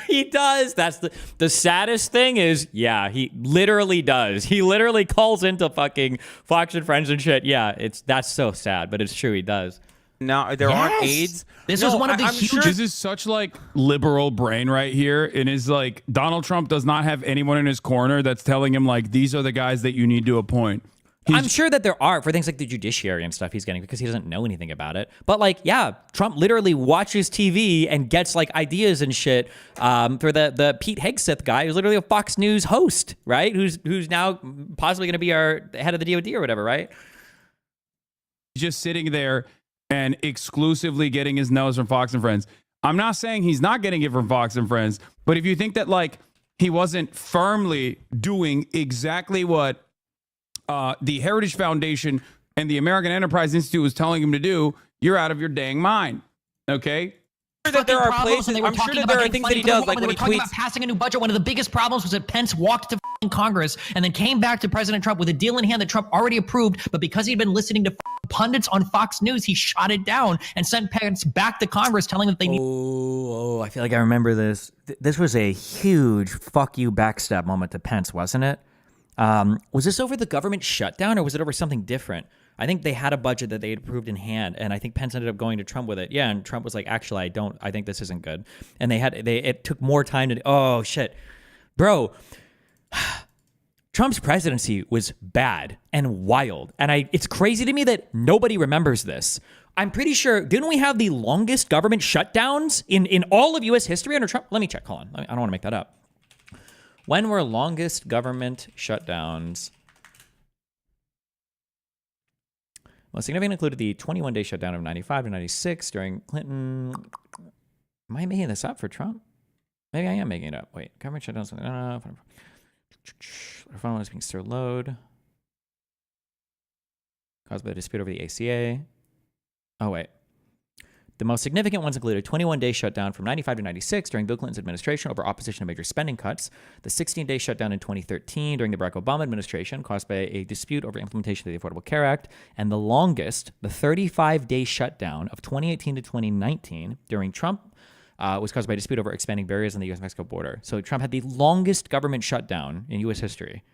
he does. That's the saddest thing is, yeah, he literally does. He literally calls into fucking Fox and Friends and shit. Yeah, that's so sad, but it's true. He does. Now there aren't aides. This was one of the huge. This is such like liberal brain right here, and is like Donald Trump does not have anyone in his corner that's telling him like these are the guys that you need to appoint. I'm sure that there are for things like the judiciary and stuff he's getting because he doesn't know anything about it. But like, yeah, Trump literally watches TV and gets like ideas and shit for the Pete Hegseth guy who's literally a Fox News host, right? Who's now possibly going to be our head of the DOD or whatever, right? Just sitting there and exclusively getting his nose from Fox and Friends. I'm not saying he's not getting it from Fox and Friends, but if you think that like he wasn't firmly doing exactly what the Heritage Foundation and the American Enterprise Institute was telling him to do, you're out of your dang mind. Okay? That there are places. I'm sure that there are things that he does, like when he tweets about passing a new budget. One of the biggest problems was that Pence walked to Congress and then came back to President Trump with a deal in hand that Trump already approved. But because he'd been listening to pundits on Fox News, he shot it down and sent Pence back to Congress, telling them that they need. Oh, I feel like I remember this. This was a huge fuck you backstab moment to Pence, wasn't it? Was this over the government shutdown or was it over something different? I think they had a budget that they had approved in hand, and I think Pence ended up going to Trump with it. Yeah, and Trump was like, actually, I think this isn't good. And it took more time to, oh shit. Bro, Trump's presidency was bad and wild. And it's crazy to me that nobody remembers this. I'm pretty sure, didn't we have the longest government shutdowns in all of U.S. history under Trump? Let me check, hold on. I don't want to make that up. When were longest government shutdowns Most significant included the 21-day shutdown of 95 to 96 during Clinton. Am I making this up for Trump? Maybe I am making it up. Wait, government shutdowns. Phone was being stir load. Caused by the dispute over the ACA. Oh, wait. The most significant ones included a 21-day shutdown from 95 to 96 during Bill Clinton's administration over opposition to major spending cuts, the 16-day shutdown in 2013 during the Barack Obama administration caused by a dispute over implementation of the Affordable Care Act, and the longest, the 35-day shutdown of 2018 to 2019 during Trump was caused by a dispute over expanding barriers on the U.S.-Mexico border. So Trump had the longest government shutdown in U.S. history.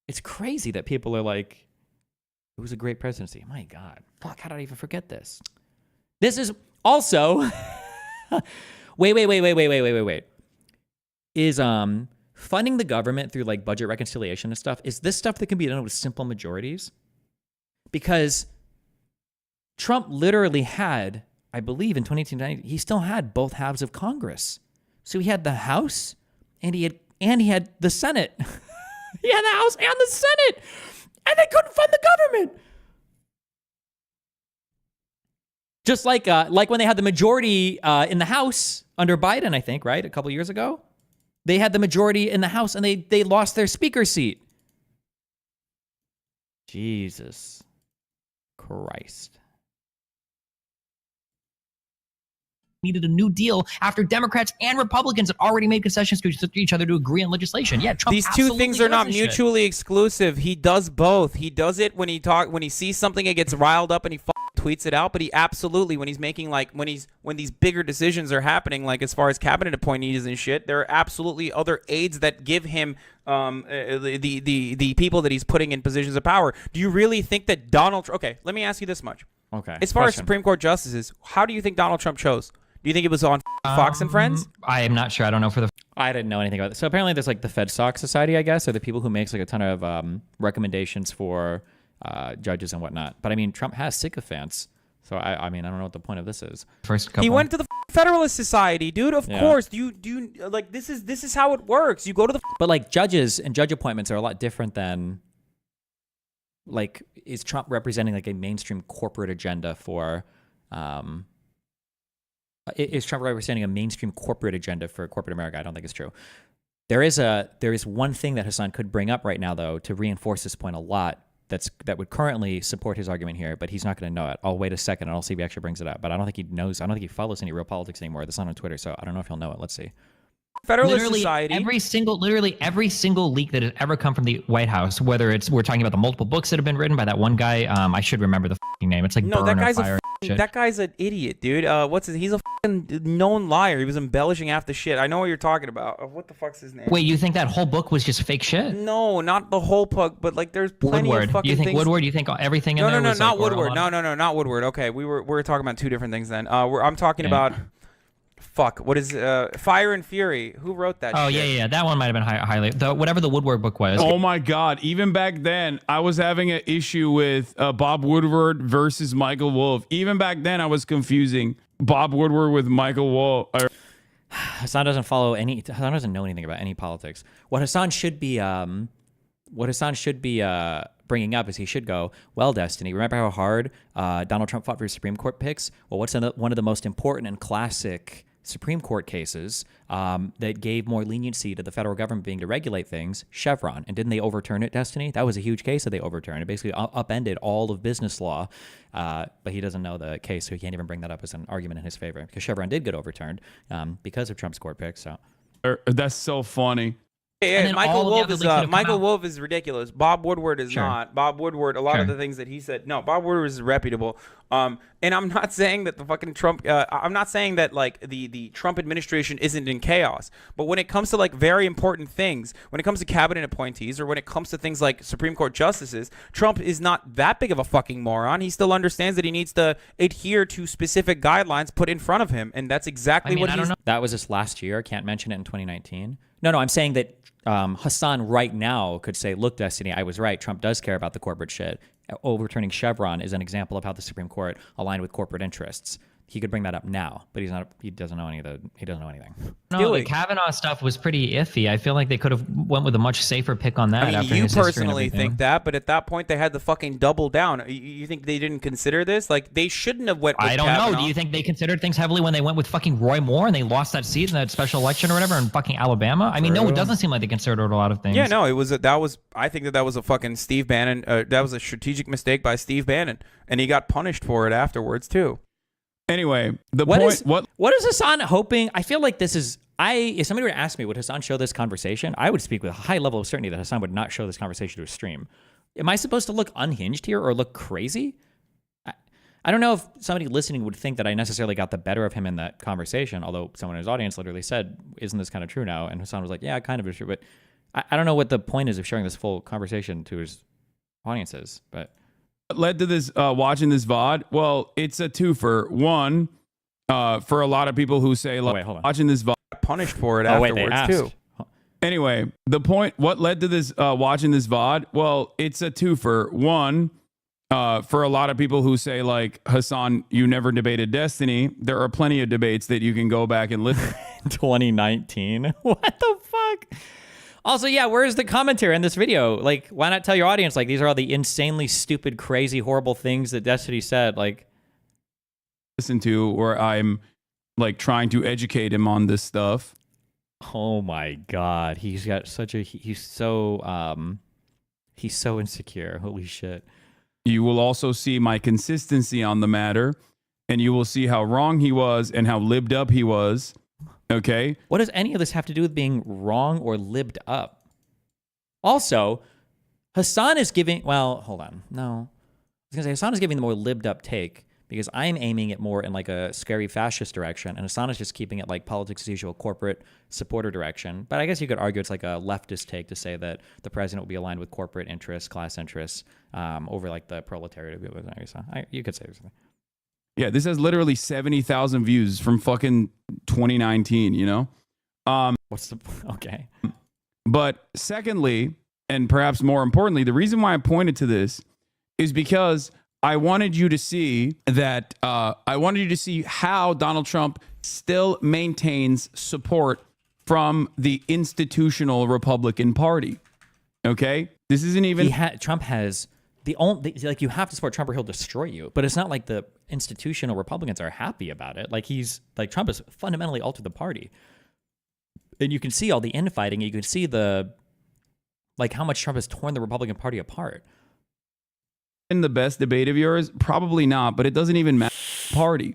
It's crazy that people are like, it was a great presidency. My God. Fuck, how did I even forget this? This is also... Wait. Is funding the government through like budget reconciliation and stuff, is this stuff that can be done with simple majorities? Because Trump literally had, I believe in 2018, he still had both halves of Congress. So he had the House and he had the Senate. He had the House and the Senate. And they couldn't fund the government. Just like when they had the majority in the House under Biden, I think, right? A couple years ago. They had the majority in the House and they lost their speaker seat. Jesus Christ. Needed a new deal after Democrats and Republicans had already made concessions to each other to agree on legislation. Yeah, Trump. These two things are not mutually exclusive. He does both. He does it when he sees something, it gets riled up and he tweets it out. But he absolutely, when he's making when these bigger decisions are happening, like as far as cabinet appointees and shit, there are absolutely other aides that give him the people that he's putting in positions of power. Do you really think that Donald Trump? Okay, let me ask you this much. Okay. As far as Supreme Court justices, how do you think Donald Trump chose? Do you think it was on Fox and Friends? I am not sure. I don't know for the... I didn't know anything about this. So apparently there's like the FedSoc Society, I guess, or the people who makes like a ton of recommendations for judges and whatnot. But I mean, Trump has sycophants. So I mean, I don't know what the point of this is. He went to the Federalist Society, dude. Of course. Do you like this is how it works. You go to the... But like judges and judge appointments are a lot different than like, is Trump representing like a mainstream corporate agenda for... Is Trump representing a mainstream corporate agenda for corporate America? I don't think it's true. There is one thing that Hassan could bring up right now, though, to reinforce this point a lot. That would currently support his argument here, but he's not going to know it. I'll wait a second and I'll see if he actually brings it up. But I don't think he knows. I don't think he follows any real politics anymore. That's not on Twitter, so I don't know if he'll know it. Let's see. Federalist Society. Literally every single leak that has ever come from the White House, whether we're talking about the multiple books that have been written by that one guy, I should remember the name. It's like Burn or Fire. That guy's an idiot, dude. He's a known liar. He was embellishing half the shit. I know what you're talking about. What the fuck's his name? Wait, you think that whole book was just fake shit? No, not the whole book, but like there's plenty of fucking you think things. Woodward? You think everything in there was not Woodward. No, not Woodward. Okay, we were talking about two different things then. I'm talking about what is Fire and Fury? Who wrote that? Oh shit? yeah, that one might have been highly whatever the Woodward book was. Oh my God! Even back then, I was having an issue with Bob Woodward versus Michael Wolff. Even back then, I was confusing Bob Woodward with Michael Wolff. Hassan doesn't know anything about any politics. What Hassan should be bringing up is he should go, well, Destiny, remember how hard Donald Trump fought for his Supreme Court picks? Well, what's one of the most important and classic Supreme Court cases that gave more leniency to the federal government being to regulate things? Chevron. And didn't they overturn it, Destiny? That was a huge case that they overturned. It basically upended all of business law, but he doesn't know the case, so he can't even bring that up as an argument in his favor, because Chevron did get overturned because of Trump's court picks. So that's so funny. Yeah, Michael Wolff is ridiculous. Bob Woodward is not. Bob Woodward, a lot of the things that he said. No, Bob Woodward is reputable. And I'm not saying that the fucking Trump. I'm not saying that like the Trump administration isn't in chaos. But when it comes to like very important things, when it comes to cabinet appointees, or when it comes to things like Supreme Court justices, Trump is not that big of a fucking moron. He still understands that he needs to adhere to specific guidelines put in front of him, and that's exactly what he's. That was just last year. I can't mention it in 2019. No, I'm saying that Hassan right now could say, look, Destiny, I was right. Trump does care about the corporate shit. Overturning Chevron is an example of how the Supreme Court aligned with corporate interests. he could bring that up now, but he doesn't know anything. No, the Kavanaugh stuff was pretty iffy. I feel like they could have went with a much safer pick on that. I mean, after you his history and personally everything. think that, but at that point they had to fucking double down. You think they didn't consider this? Like, they shouldn't have went with I don't Kavanaugh. know. Do you think they considered things heavily when they went with fucking Roy Moore and they lost that seat in that special election or whatever in fucking Alabama? I mean, no, it doesn't seem like they considered a lot of things. Yeah, no, I think that was a fucking Steve Bannon. That was a strategic mistake by Steve Bannon, and he got punished for it afterwards too. Anyway, what is Hassan hoping? I feel like this is. If somebody were to ask me, would Hassan show this conversation? I would speak with a high level of certainty that Hassan would not show this conversation to a stream. Am I supposed to look unhinged here or look crazy? I don't know if somebody listening would think that I necessarily got the better of him in that conversation, although someone in his audience literally said, isn't this kind of true now? And Hassan was like, yeah, kind of is true. But I don't know what the point is of showing this full conversation to his audiences. But what led to this watching this VOD? Well, it's a twofer. One, for a lot of people who say, like, watching this VOD, punished for it afterwards too. Anyway, what led to this watching this VOD? Well, it's a twofer. One, for a lot of people who say, like, Hassan, you never debated Destiny, there are plenty of debates that you can go back and listen. 2019? What the fuck? Also, yeah, where's the commentary in this video? Like, why not tell your audience, like, these are all the insanely stupid, crazy, horrible things that Destiny said, like... Listen to, where I'm, like, trying to educate him on this stuff. Oh my God. He's got such a... He's so insecure. Holy shit. You will also see my consistency on the matter, and you will see how wrong he was and how libbed up he was. Okay. What does any of this have to do with being wrong or libbed up? Also, Hassan is giving... Well, hold on. No. I was going to say, Hassan is giving the more libbed up take because I'm aiming it more in like a scary fascist direction, and Hassan is just keeping it like politics as usual, corporate supporter direction. But I guess you could argue it's like a leftist take to say that the president will be aligned with corporate interests, class interests, over like the proletariat. You could say something. Yeah, this has literally 70,000 views from fucking 2019, you know? Okay. But secondly, and perhaps more importantly, the reason why I pointed to this is because I wanted you to see that, I wanted you to see how Donald Trump still maintains support from the institutional Republican Party. Okay? This isn't even... Trump has... like, you have to support Trump or he'll destroy you. But it's not like the institutional Republicans are happy about it. Like, Trump has fundamentally altered the party. And you can see all the infighting. You can see how much Trump has torn the Republican Party apart. In the best debate of yours? Probably not, but it doesn't even matter. Party.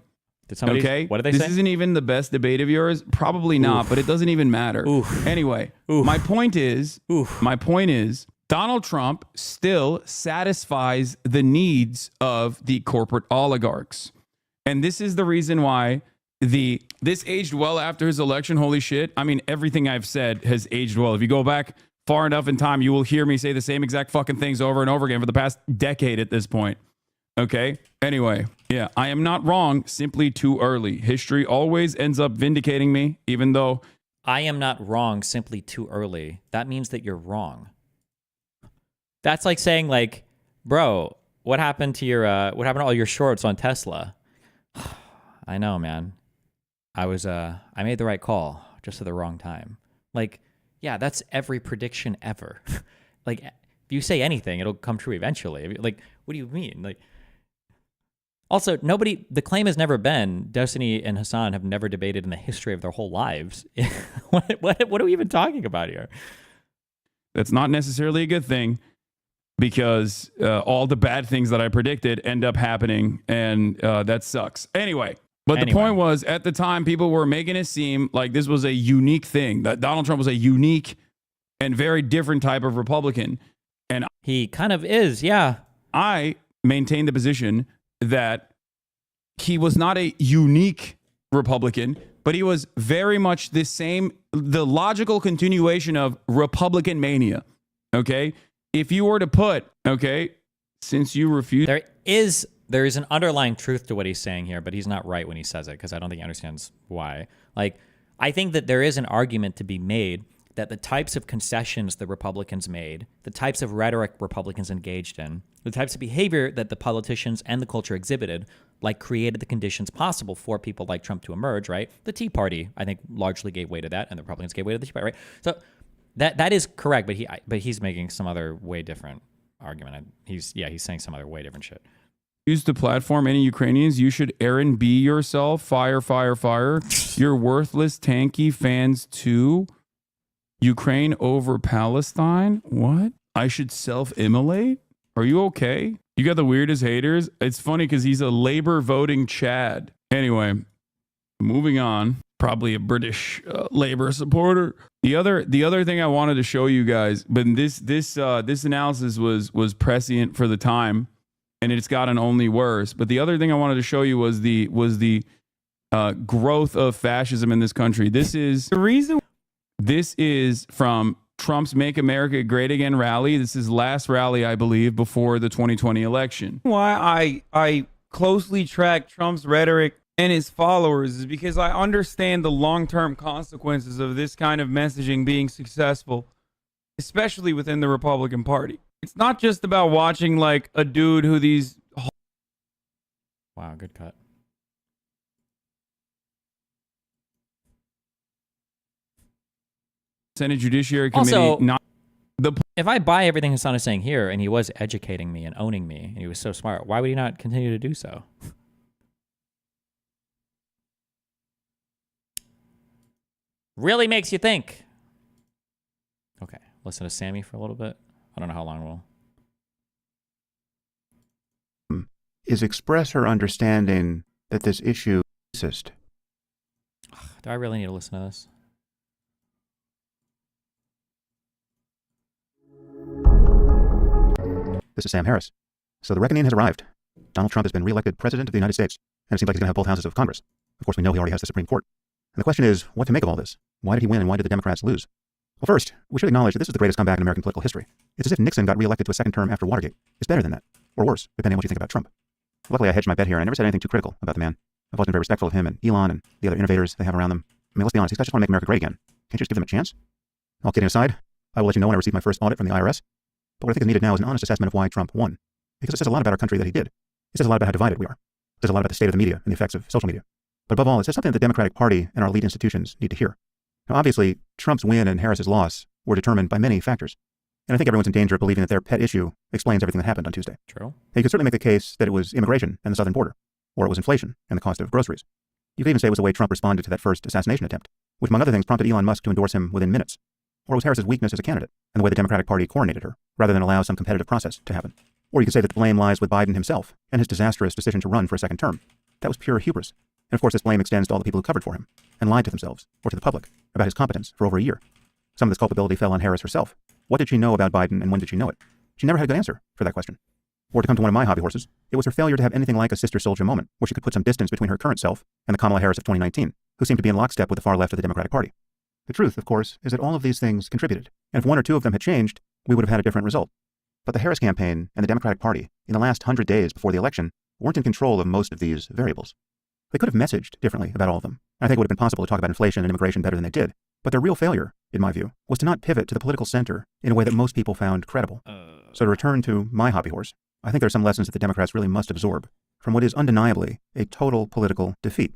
Okay? What did they say? This isn't even the best debate of yours? Probably not, but it doesn't even matter. Anyway, my point is, Donald Trump still satisfies the needs of the corporate oligarchs. And this is the reason why this aged well after his election. Holy shit. I mean, everything I've said has aged well. If you go back far enough in time, you will hear me say the same exact fucking things over and over again for the past decade at this point. Okay? Anyway, yeah, I am not wrong, simply too early. History always ends up vindicating me, even though... I am not wrong, simply too early. That means that you're wrong. That's like saying, like, bro, what happened to all your shorts on Tesla? I know, man. I made the right call just at the wrong time. Like, yeah, that's every prediction ever. Like, if you say anything, it'll come true eventually. Like, what do you mean? Like, also, the claim has never been Destiny and Hassan have never debated in the history of their whole lives. What are we even talking about here? That's not necessarily a good thing, because all the bad things that I predicted end up happening, and that sucks. Anyway, the point was, at the time, people were making it seem like this was a unique thing, that Donald Trump was a unique and very different type of Republican. And he kind of is, yeah. I maintain the position that he was not a unique Republican, but he was very much the logical continuation of Republican mania. Okay? If you were to put, since you refuse... There is an underlying truth to what he's saying here, but he's not right when he says it, because I don't think he understands why. Like, I think that there is an argument to be made that the types of concessions the Republicans made, the types of rhetoric Republicans engaged in, the types of behavior that the politicians and the culture exhibited like created the conditions possible for people like Trump to emerge, right? The Tea Party, I think, largely gave way to that, and the Republicans gave way to the Tea Party, right? So that is correct, but he's making some other way different argument. He's saying some other way different shit. Use the platform, any Ukrainians, you should Aaron B yourself. Fire, fire, fire. You're worthless, tanky fans too. Ukraine over Palestine? What? I should self-immolate? Are you okay? You got the weirdest haters. It's funny because he's a Labor voting Chad. Anyway, moving on. Probably a British Labor supporter. The other thing I wanted to show you guys, but this analysis was prescient for the time, and it's gotten only worse. But the other thing I wanted to show you was the growth of fascism in this country. This is the reason. This is from Trump's Make America Great Again rally. This is last rally, I believe, before the 2020 election. Why I closely track Trump's rhetoric and his followers is because I understand the long-term consequences of this kind of messaging being successful, especially within the Republican Party. It's not just about watching like a dude who these... Wow, good cut. Senate Judiciary Committee. Also, if I buy everything Hassan is saying here, and he was educating me and owning me, and he was so smart, why would he not continue to do so? Really makes you think. Okay, listen to Sammy for a little bit. I don't know how long we'll... Is express her understanding that this issue is racist. Do I really need to listen to this? This is Sam Harris. So the reckoning has arrived. Donald Trump has been reelected president of the United States, and it seems like he's going to have both houses of Congress. Of course, we know he already has the Supreme Court. And the question is, what to make of all this? Why did he win, and why did the Democrats lose? Well, first, we should acknowledge that this is the greatest comeback in American political history. It's as if Nixon got reelected to a second term after Watergate. It's better than that, or worse, depending on what you think about Trump. Luckily, I hedged my bet here. I never said anything too critical about the man. I've always been very respectful of him and Elon and the other innovators they have around them. I mean, let's be honest, these guys just want to make America great again. Can't you just give them a chance? All kidding aside, I will let you know when I receive my first audit from the IRS. But what I think is needed now is an honest assessment of why Trump won. Because it says a lot about our country that he did. It says a lot about how divided we are. It says a lot about the state of the media and the effects of social media. But above all, it says something that the Democratic Party and our elite institutions need to hear. Now, obviously, Trump's win and Harris's loss were determined by many factors. And I think everyone's in danger of believing that their pet issue explains everything that happened on Tuesday. True. Now, you could certainly make the case that it was immigration and the southern border, or it was inflation and the cost of groceries. You could even say it was the way Trump responded to that first assassination attempt, which, among other things, prompted Elon Musk to endorse him within minutes. Or it was Harris's weakness as a candidate and the way the Democratic Party coronated her, rather than allow some competitive process to happen. Or you could say that the blame lies with Biden himself and his disastrous decision to run for a second term. That was pure hubris. And of course, this blame extends to all the people who covered for him and lied to themselves or to the public about his competence for over a year. Some of this culpability fell on Harris herself. What did she know about Biden and when did she know it? She never had a good answer for that question. Or to come to one of my hobby horses, it was her failure to have anything like a sister soldier moment where she could put some distance between her current self and the Kamala Harris of 2019, who seemed to be in lockstep with the far left of the Democratic Party. The truth, of course, is that all of these things contributed. And if one or two of them had changed, we would have had a different result. But the Harris campaign and the Democratic Party, in the last 100 days before the election, weren't in control of most of these variables. They could have messaged differently about all of them. I think it would have been possible to talk about inflation and immigration better than they did. But their real failure, in my view, was to not pivot to the political center in a way that most people found credible. So to return to my hobby horse, I think there are some lessons that the Democrats really must absorb from what is undeniably a total political defeat.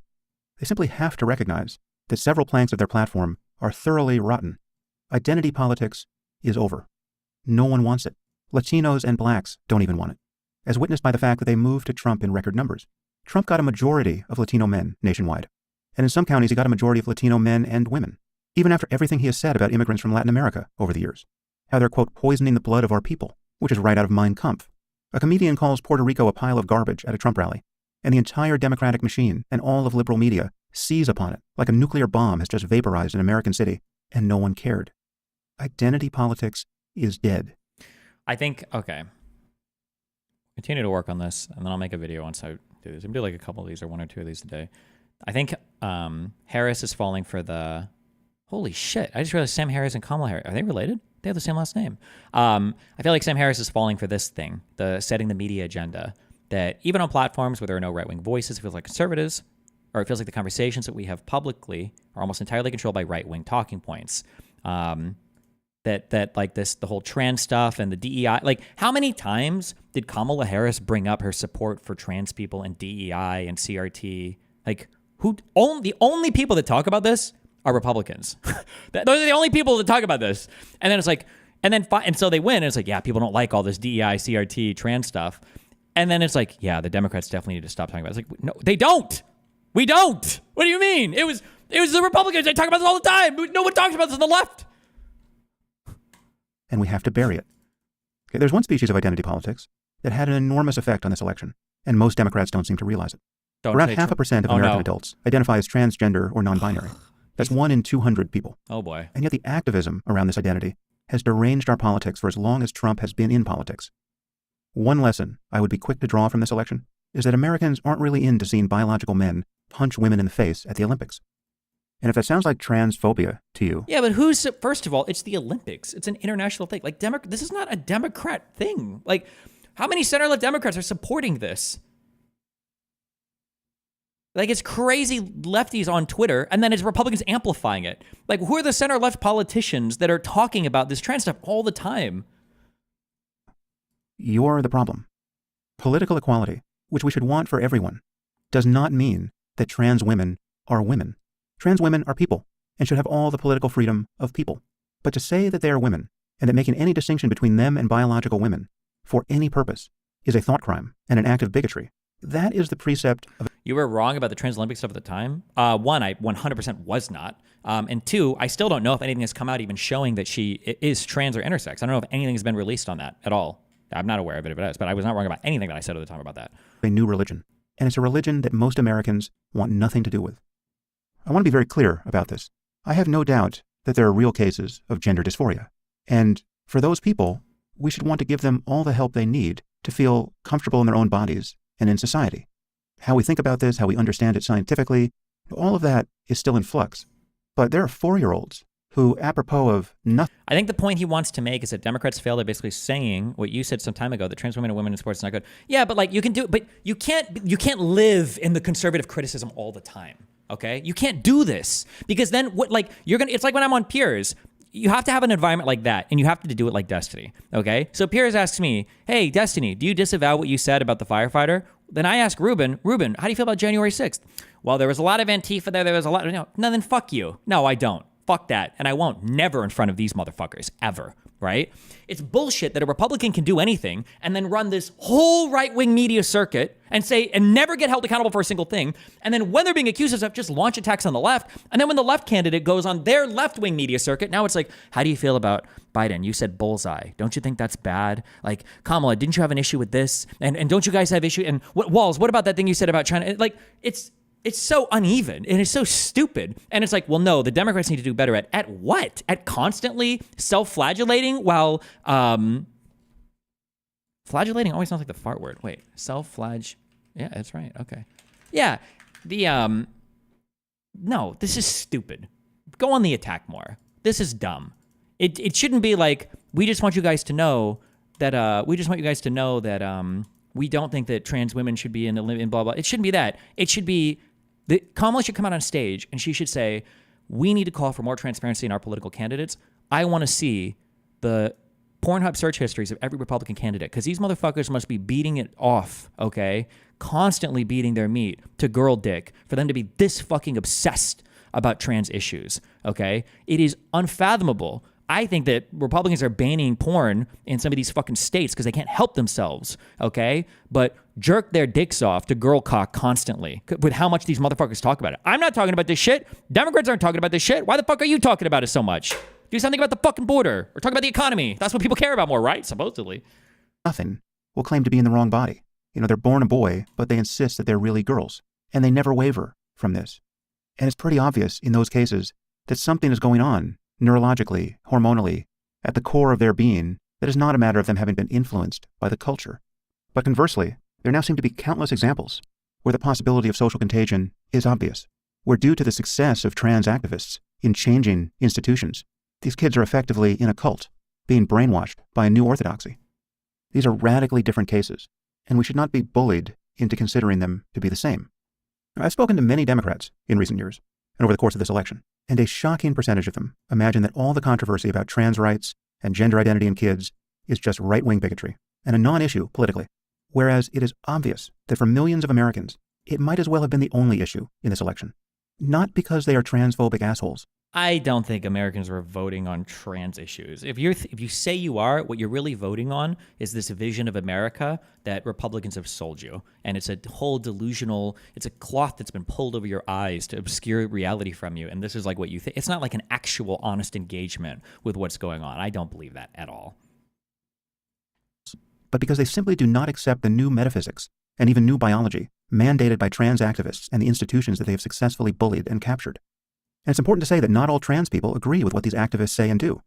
They simply have to recognize that several planks of their platform are thoroughly rotten. Identity politics is over. No one wants it. Latinos and blacks don't even want it, as witnessed by the fact that they moved to Trump in record numbers. Trump got a majority of Latino men nationwide, and in some counties he got a majority of Latino men and women, even after everything he has said about immigrants from Latin America over the years. How they're, quote, poisoning the blood of our people, which is right out of Mein Kampf. A comedian calls Puerto Rico a pile of garbage at a Trump rally, and the entire Democratic machine and all of liberal media seize upon it like a nuclear bomb has just vaporized an American city, and no one cared. Identity politics is dead. I think, okay. Continue to work on this, and then I'll make a video once I do this. I'm going to do like a couple of these or one or two of these a day. I think Harris is falling for the... Holy shit. I just realized Sam Harris and Kamala Harris. Are they related? They have the same last name. I feel like Sam Harris is falling for this thing, the setting the media agenda, that even on platforms where there are no right-wing voices, it feels like conservatives, or it feels like the conversations that we have publicly are almost entirely controlled by right-wing talking points. that like the whole trans stuff and the DEI. Like, how many times did Kamala Harris bring up her support for trans people and DEI and CRT? Like, the only people that talk about this are Republicans. Those are the only people that talk about this. And then it's like, and so they win. And it's like, yeah, people don't like all this DEI, CRT, trans stuff. And then it's like, yeah, the Democrats definitely need to stop talking about it. It's like, no, they don't. We don't. What do you mean? It was the Republicans. They talk about this all the time. No one talks about this on the left. And we have to bury it. Okay, there's one species of identity politics that had an enormous effect on this election, and most Democrats don't seem to realize it. Around 0.5% of American adults identify as transgender or non-binary. That's 1 in 200 people. Oh boy. And yet the activism around this identity has deranged our politics for as long as Trump has been in politics. One lesson I would be quick to draw from this election is that Americans aren't really into seeing biological men punch women in the face at the Olympics. And if that sounds like transphobia to you... Yeah, but first of all, it's the Olympics. It's an international thing. Like, this is not a Democrat thing. Like, how many center-left Democrats are supporting this? Like, it's crazy lefties on Twitter, and then it's Republicans amplifying it. Like, who are the center-left politicians that are talking about this trans stuff all the time? You're the problem. Political equality, which we should want for everyone, does not mean that trans women are women. Trans women are people and should have all the political freedom of people. But to say that they are women and that making any distinction between them and biological women for any purpose is a thought crime and an act of bigotry, that is the precept of... You were wrong about the trans Olympic stuff at the time. One, I 100% was not. And two, I still don't know if anything has come out even showing that she is trans or intersex. I don't know if anything has been released on that at all. I'm not aware of it if it is, but I was not wrong about anything that I said at the time about that. A new religion. And it's a religion that most Americans want nothing to do with. I want to be very clear about this. I have no doubt that there are real cases of gender dysphoria. And for those people, we should want to give them all the help they need to feel comfortable in their own bodies and in society. How we think about this, how we understand it scientifically, all of that is still in flux. But there are 4-year-olds who, apropos of nothing... I think the point he wants to make is that Democrats failed at basically saying what you said some time ago, that trans women and women in sports is not good. Yeah, but like you can do, but you can't live in the conservative criticism all the time. Okay, you can't do this because then what? Like it's like when I'm on Piers. You have to have an environment like that, and you have to do it like Destiny. Okay, so Piers asks me, "Hey, Destiny, do you disavow what you said about the firefighter?" Then I ask Ruben, how do you feel about January 6th? Well, there was a lot of Antifa there. There was a lot. No, then fuck you. No, I don't. Fuck that, and I won't. Never in front of these motherfuckers ever. Right? It's bullshit that a Republican can do anything and then run this whole right-wing media circuit and say and never get held accountable for a single thing. And then when they're being accused of stuff, just launch attacks on the left. And then when the left candidate goes on their left-wing media circuit, now it's like, how do you feel about Biden? You said bullseye. Don't you think that's bad? Like, Kamala, didn't you have an issue with this? And don't you guys have issue? And Walls, what about that thing you said about China? Like, it's so uneven and it's so stupid. And it's like, well, no, the Democrats need to do better at what? At constantly self-flagellating while, flagellating always sounds like the fart word. Wait, yeah, that's right. Okay. Yeah. No, this is stupid. Go on the attack more. This is dumb. It shouldn't be like, we just want you guys to know that, we don't think that trans women should be in blah, blah. It shouldn't be that. It should be that Kamala should come out on stage and she should say, we need to call for more transparency in our political candidates. I want to see the Pornhub search histories of every Republican candidate because these motherfuckers must be beating it off, okay? Constantly beating their meat to girl dick for them to be this fucking obsessed about trans issues, okay? It is unfathomable. I think that Republicans are banning porn in some of these fucking states because they can't help themselves, okay? But jerk their dicks off to girl cock constantly with how much these motherfuckers talk about it. I'm not talking about this shit. Democrats aren't talking about this shit. Why the fuck are you talking about it so much? Do something about the fucking border or talk about the economy. That's what people care about more, right? Supposedly. Nothing will claim to be in the wrong body. You know, they're born a boy, but they insist that they're really girls. And they never waver from this. And it's pretty obvious in those cases that something is going on neurologically, hormonally, at the core of their being that is not a matter of them having been influenced by the culture. But conversely, there now seem to be countless examples where the possibility of social contagion is obvious, where due to the success of trans activists in changing institutions, these kids are effectively in a cult, being brainwashed by a new orthodoxy. These are radically different cases, and we should not be bullied into considering them to be the same. I've spoken to many Democrats in recent years and over the course of this election, And a shocking percentage of them imagine that all the controversy about trans rights and gender identity in kids is just right-wing bigotry and a non-issue politically. Whereas it is obvious that for millions of Americans, it might as well have been the only issue in this election. Not because they are transphobic assholes. I don't think Americans were voting on trans issues. If you say you are, what you're really voting on is this vision of America that Republicans have sold you. And it's a whole delusional, it's a cloth that's been pulled over your eyes to obscure reality from you. And this is like what you think. It's not like an actual honest engagement with what's going on. I don't believe that at all. But because they simply do not accept the new metaphysics and even new biology mandated by trans activists and the institutions that they have successfully bullied and captured. And it's important to say that not all trans people agree with what these activists say and do.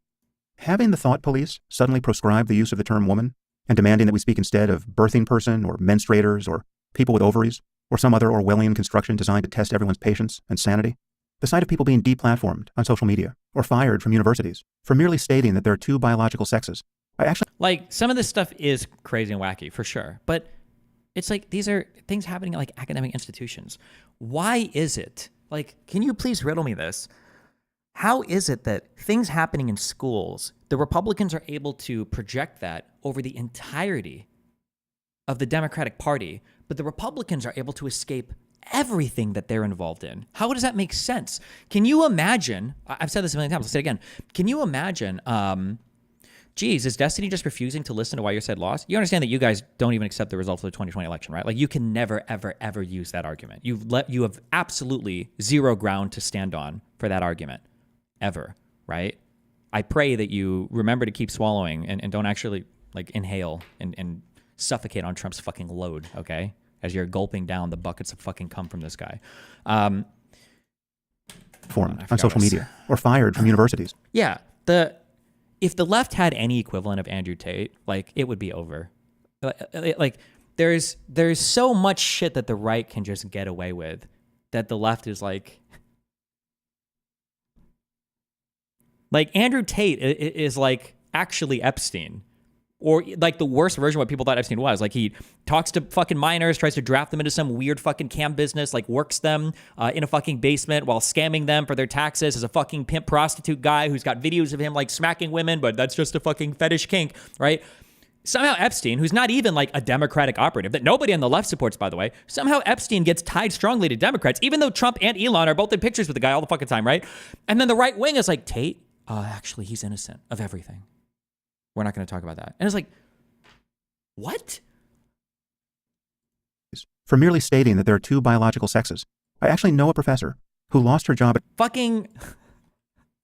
Having the thought police suddenly proscribe the use of the term woman and demanding that we speak instead of birthing person or menstruators or people with ovaries or some other Orwellian construction designed to test everyone's patience and sanity. The sight of people being deplatformed on social media or fired from universities for merely stating that there are two biological sexes. Like, some of this stuff is crazy and wacky, for sure. But it's like, these are things happening at like academic institutions. Why is it? Like, can you please riddle me this? How is it that things happening in schools, the Republicans are able to project that over the entirety of the Democratic Party, but the Republicans are able to escape everything that they're involved in? How does that make sense? Can you imagine, I've said this a million times, I'll say it again. Can you imagine, geez, is Destiny just refusing to listen to why your side lost? You understand that you guys don't even accept the results of the 2020 election, right? Like, you can never, ever, ever use that argument. You have absolutely zero ground to stand on for that argument, ever, right? I pray that you remember to keep swallowing and don't actually like inhale and suffocate on Trump's fucking load, okay? As you're gulping down the buckets of fucking cum from this guy. Formed on social media or fired from universities. Yeah, if the left had any equivalent of Andrew Tate, like, it would be over. Like, there's so much shit that the right can just get away with that the left is like Andrew Tate is like actually Epstein, or like the worst version of what people thought Epstein was. Like, he talks to fucking minors, tries to draft them into some weird fucking cam business, like works them in a fucking basement while scamming them for their taxes as a fucking pimp prostitute guy who's got videos of him like smacking women, but that's just a fucking fetish kink, right? Somehow Epstein, who's not even like a Democratic operative, that nobody on the left supports, by the way, somehow Epstein gets tied strongly to Democrats, even though Trump and Elon are both in pictures with the guy all the fucking time, right? And then the right wing is like, Tate, actually, he's innocent of everything. We're not going to talk about that. And it's like, what? For merely stating that there are two biological sexes. I actually know a professor who lost her job at fucking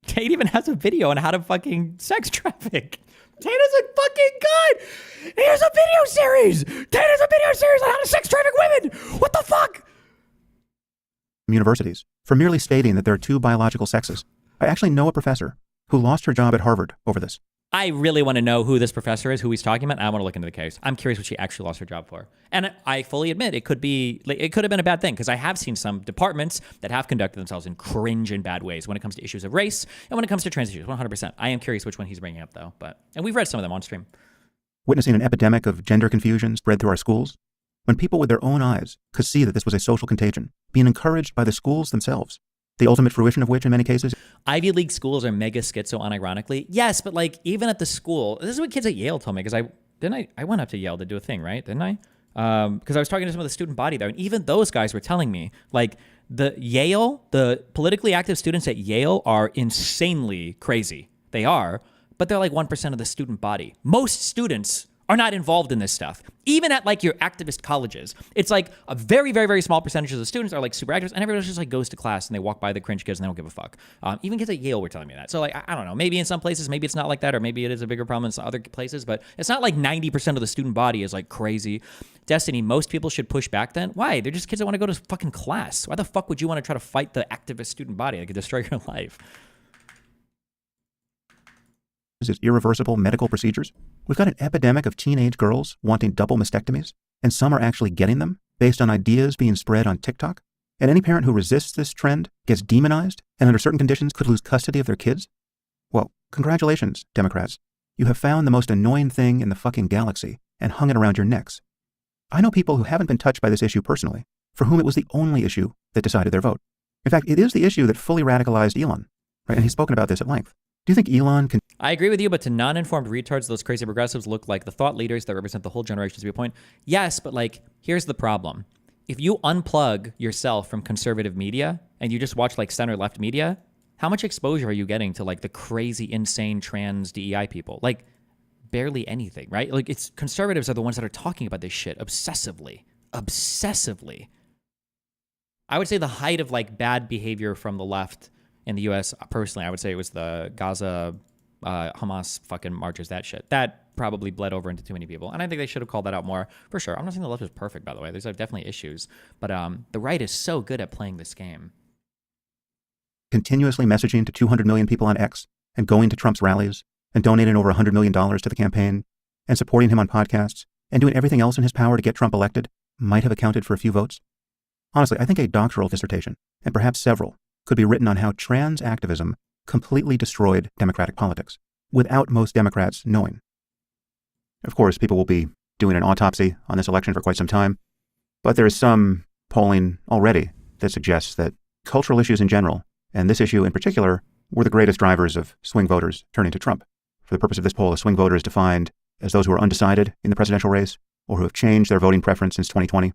Tate even has a video on how to fucking sex traffic. Tate is a fucking god. Here's a video series. Tate is a video series on how to sex traffic women. What the fuck? Universities for merely stating that there are two biological sexes. I actually know a professor who lost her job at Harvard over this. I really want to know who this professor is, who he's talking about. I want to look into the case. I'm curious what she actually lost her job for. And I fully admit it could have been a bad thing, because I have seen some departments that have conducted themselves in cringe and bad ways when it comes to issues of race and when it comes to trans issues, 100%. I am curious which one he's bringing up, though. And we've read some of them on stream. Witnessing an epidemic of gender confusion spread through our schools, when people with their own eyes could see that this was a social contagion, being encouraged by the schools themselves. The ultimate fruition of which, in many cases, Ivy League schools are mega schizo, unironically. Yes, but like, even at the school, this is what kids at Yale told me, because I went up to Yale to do a thing, right? Didn't I? Because I was talking to some of the student body there, and even those guys were telling me, like, the politically active students at Yale are insanely crazy. They are, but they're like 1% of the student body. Most students are not involved in this stuff. Even at like your activist colleges, it's like a very, very, very small percentage of the students are like super activists, and everyone else just like goes to class and they walk by the cringe kids and they don't give a fuck. Even kids at Yale were telling me that. So like, I don't know, maybe in some places, maybe it's not like that, or maybe it is a bigger problem in some other places, but it's not like 90% of the student body is like crazy. Destiny, most people should push back then. Why? They're just kids that want to go to fucking class. Why the fuck would you want to try to fight the activist student body that could destroy your life? is irreversible medical procedures. We've got an epidemic of teenage girls wanting double mastectomies, and some are actually getting them based on ideas being spread on TikTok. And any parent who resists this trend gets demonized and under certain conditions could lose custody of their kids. Well, congratulations, Democrats. You have found the most annoying thing in the fucking galaxy and hung it around your necks. I know people who haven't been touched by this issue personally, for whom it was the only issue that decided their vote. In fact, it is the issue that fully radicalized Elon, right? And he's spoken about this at length. Do you think Elon can... I agree with you, but to non-informed retards, those crazy progressives look like the thought leaders that represent the whole generation's viewpoint. Yes, but like, here's the problem. If you unplug yourself from conservative media and you just watch like center-left media, how much exposure are you getting to like the crazy, insane trans DEI people? Like, barely anything, right? Like, it's conservatives are the ones that are talking about this shit obsessively. I would say the height of like bad behavior from the left in the U.S. personally, I would say it was the Gaza, Hamas fucking marches, that shit. That probably bled over into too many people. And I think they should have called that out more, for sure. I'm not saying the left is perfect, by the way. There's definitely issues. But the right is so good at playing this game. Continuously messaging to 200 million people on X and going to Trump's rallies and donating over $100 million to the campaign and supporting him on podcasts and doing everything else in his power to get Trump elected might have accounted for a few votes? Honestly, I think a doctoral dissertation, and perhaps several, could be written on how trans activism completely destroyed Democratic politics, without most Democrats knowing. Of course, people will be doing an autopsy on this election for quite some time, but there is some polling already that suggests that cultural issues in general, and this issue in particular, were the greatest drivers of swing voters turning to Trump. For the purpose of this poll, a swing voter is defined as those who are undecided in the presidential race or who have changed their voting preference since 2020.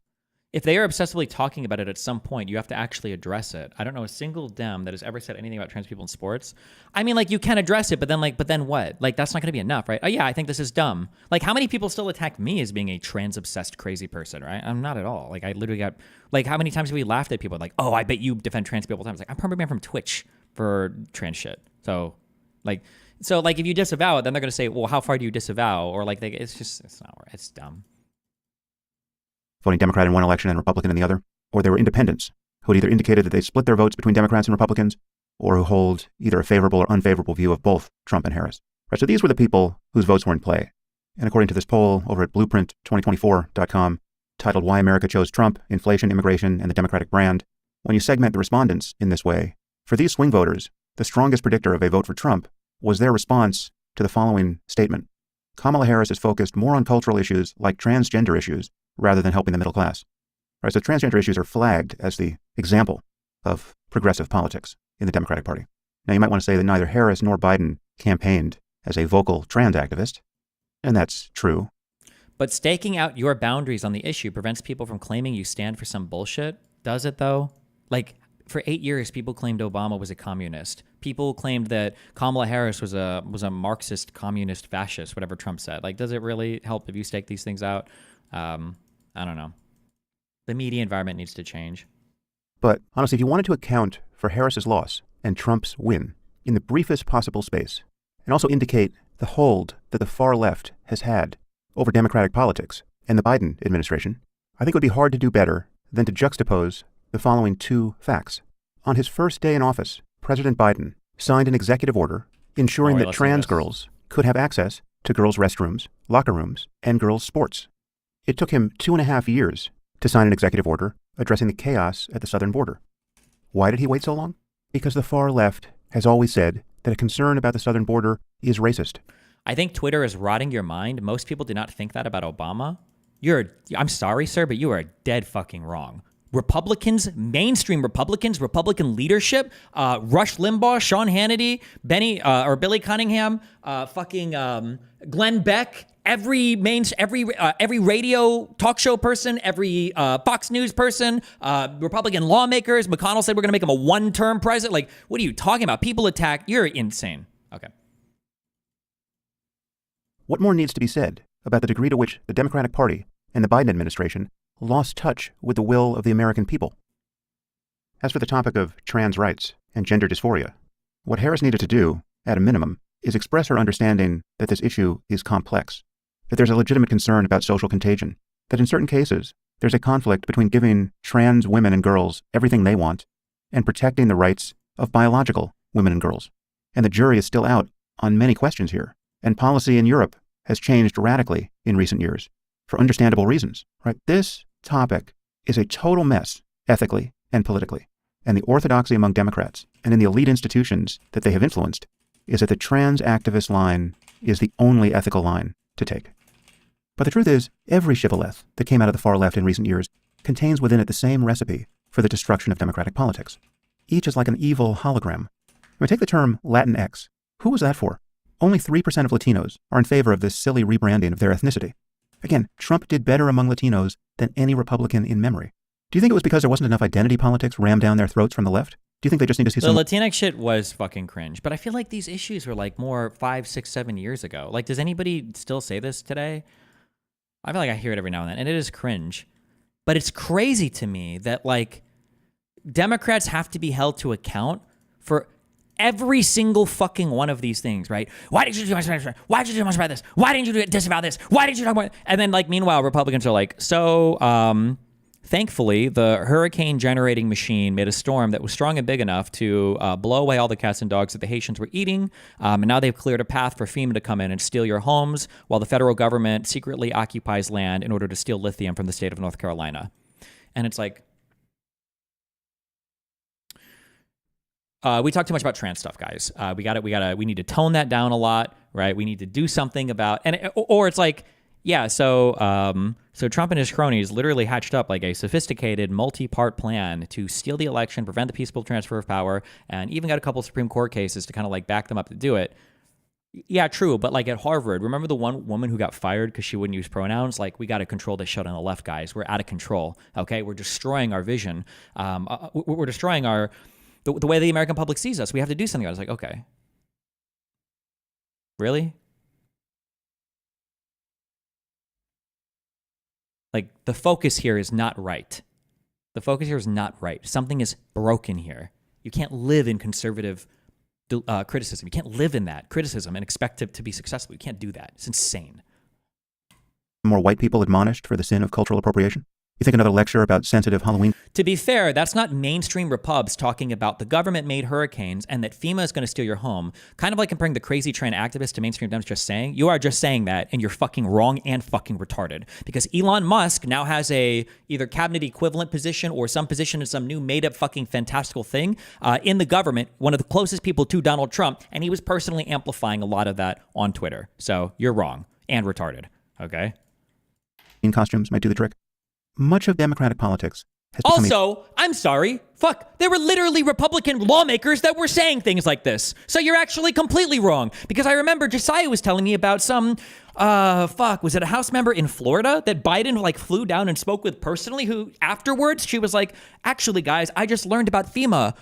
If they are obsessively talking about it at some point, you have to actually address it. I don't know a single Dem that has ever said anything about trans people in sports. I mean, like, you can address it, but then what? Like, that's not going to be enough, right? Oh yeah, I think this is dumb. Like, how many people still attack me as being a trans-obsessed crazy person, right? I'm not at all. Like, I literally got, like, how many times have we laughed at people like, oh, I bet you defend trans people all the time. It's like, I'm probably banned from Twitch for trans shit. So if you disavow it, then they're going to say, well, how far do you disavow? Or like, it's dumb. Voting Democrat in one election and Republican in the other, or they were independents who had either indicated that they split their votes between Democrats and Republicans, or who hold either a favorable or unfavorable view of both Trump and Harris. Right, so these were the people whose votes were in play. And according to this poll over at blueprint2024.com, titled Why America Chose Trump, Inflation, Immigration, and the Democratic Brand, when you segment the respondents in this way, for these swing voters, the strongest predictor of a vote for Trump was their response to the following statement. Kamala Harris is focused more on cultural issues like transgender issues rather than helping the middle class. Right, so transgender issues are flagged as the example of progressive politics in the Democratic Party. Now, you might want to say that neither Harris nor Biden campaigned as a vocal trans activist, and that's true. But staking out your boundaries on the issue prevents people from claiming you stand for some bullshit. Does it, though? Like, for 8 years, people claimed Obama was a communist. People claimed that Kamala Harris was a Marxist, communist, fascist, whatever Trump said. Like, does it really help if you stake these things out? I don't know. The media environment needs to change. But honestly, if you wanted to account for Harris's loss and Trump's win in the briefest possible space, and also indicate the hold that the far left has had over Democratic politics and the Biden administration, I think it would be hard to do better than to juxtapose the following two facts. On his first day in office, President Biden signed an executive order ensuring that trans girls could have access to girls' restrooms, locker rooms, and girls' sports. It took him 2.5 years to sign an executive order addressing the chaos at the southern border. Why did he wait so long? Because the far left has always said that a concern about the southern border is racist. I think Twitter is rotting your mind. Most people do not think that about Obama. I'm sorry, sir, but you are dead fucking wrong. Republicans, mainstream Republicans, Republican leadership, Rush Limbaugh, Sean Hannity, Billy Cunningham, Glenn Beck, every radio talk show person, every Fox News person, Republican lawmakers. McConnell said we're going to make him a one-term president. Like, what are you talking about? People attack. You're insane. Okay. What more needs to be said about the degree to which the Democratic Party and the Biden administration lost touch with the will of the American people? As for the topic of trans rights and gender dysphoria, what Harris needed to do, at a minimum, is express her understanding that this issue is complex, that there's a legitimate concern about social contagion, that in certain cases, there's a conflict between giving trans women and girls everything they want and protecting the rights of biological women and girls. And the jury is still out on many questions here, and policy in Europe has changed radically in recent years for understandable reasons, right? This topic is a total mess, ethically and politically. And the orthodoxy among Democrats and in the elite institutions that they have influenced is that the trans activist line is the only ethical line to take. But the truth is, every shibboleth that came out of the far left in recent years contains within it the same recipe for the destruction of democratic politics. each is like an evil hologram. I mean, take the term Latinx. Who was that for? Only 3% of Latinos are in favor of this silly rebranding of their ethnicity. Again, Trump did better among Latinos than any Republican in memory. Do you think it was because there wasn't enough identity politics rammed down their throats from the left? Do you think they just need to see some... The Latinx shit was fucking cringe, but I feel like these issues were like more 5, 6, 7 years ago. Like, does anybody still say this today? I feel like I hear it every now and then, and it is cringe. But it's crazy to me that, like, Democrats have to be held to account for every single fucking one of these things, right? Why didn't you do much about this? Why did you do much about this? Why didn't you do this about this? Why didn't you talk about... And then, like, meanwhile, Republicans are like, so, thankfully, the hurricane generating machine made a storm that was strong and big enough to blow away all the cats and dogs that the Haitians were eating. And now they've cleared a path for FEMA to come in and steal your homes while the federal government secretly occupies land in order to steal lithium from the state of North Carolina. And it's like, we talk too much about trans stuff, guys. We need to tone that down a lot, right? We need to do something about, or it's like, yeah, so Trump and his cronies literally hatched up like a sophisticated multi-part plan to steal the election, prevent the peaceful transfer of power, and even got a couple of Supreme Court cases to kind of like back them up to do it. Yeah, true, but like at Harvard, remember the one woman who got fired because she wouldn't use pronouns? Like, we got to control this shit on the left, guys. We're out of control, okay? We're destroying our vision. We're destroying the way the American public sees us. We have to do something about it. It's like, okay. Really? Like, the focus here is not right. The focus here is not right. Something is broken here. You can't live in conservative criticism. You can't live in that criticism and expect it to be successful. You can't do that. It's insane. More white people admonished for the sin of cultural appropriation? You think another lecture about sensitive Halloween? To be fair, that's not mainstream Repubs talking about the government-made hurricanes and that FEMA is going to steal your home. Kind of like comparing the crazy train activists to mainstream Dems just saying. You are just saying that, and you're fucking wrong and fucking retarded. Because Elon Musk now has a either cabinet equivalent position or some position in some new made-up fucking fantastical thing in the government, one of the closest people to Donald Trump, and he was personally amplifying a lot of that on Twitter. So you're wrong and retarded, okay? In costumes might do the trick. Much of Democratic politics has also, I'm sorry, fuck, there were literally Republican lawmakers that were saying things like this. So you're actually completely wrong. Because I remember Josiah was telling me about some, was it a House member in Florida that Biden like flew down and spoke with personally, who afterwards she was like, actually guys, I just learned about FEMA.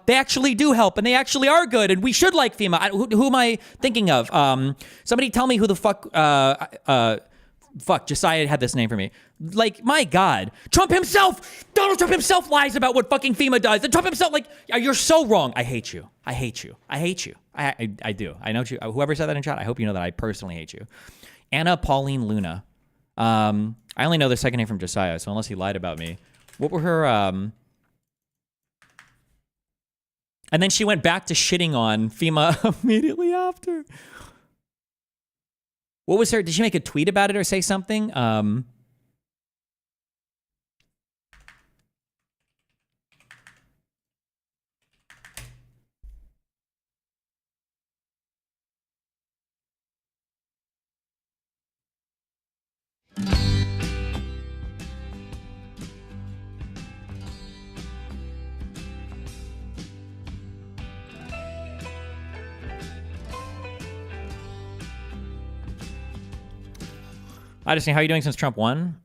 They actually do help and they actually are good and we should like FEMA. Who am I thinking of? Somebody tell me who the fuck, Josiah had this name for me. Like, my God, Trump himself, Donald Trump himself lies about what fucking FEMA does. And Trump himself, like, you're so wrong. I hate you. I hate you. I hate you. I do. I know you. Whoever said that in chat, I hope you know that I personally hate you. Anna Pauline Luna. I only know the second name from Josiah, so unless he lied about me. What were her, And then she went back to shitting on FEMA immediately after. What was her? Did she make a tweet about it or say something? I just think, how are you doing since Trump won?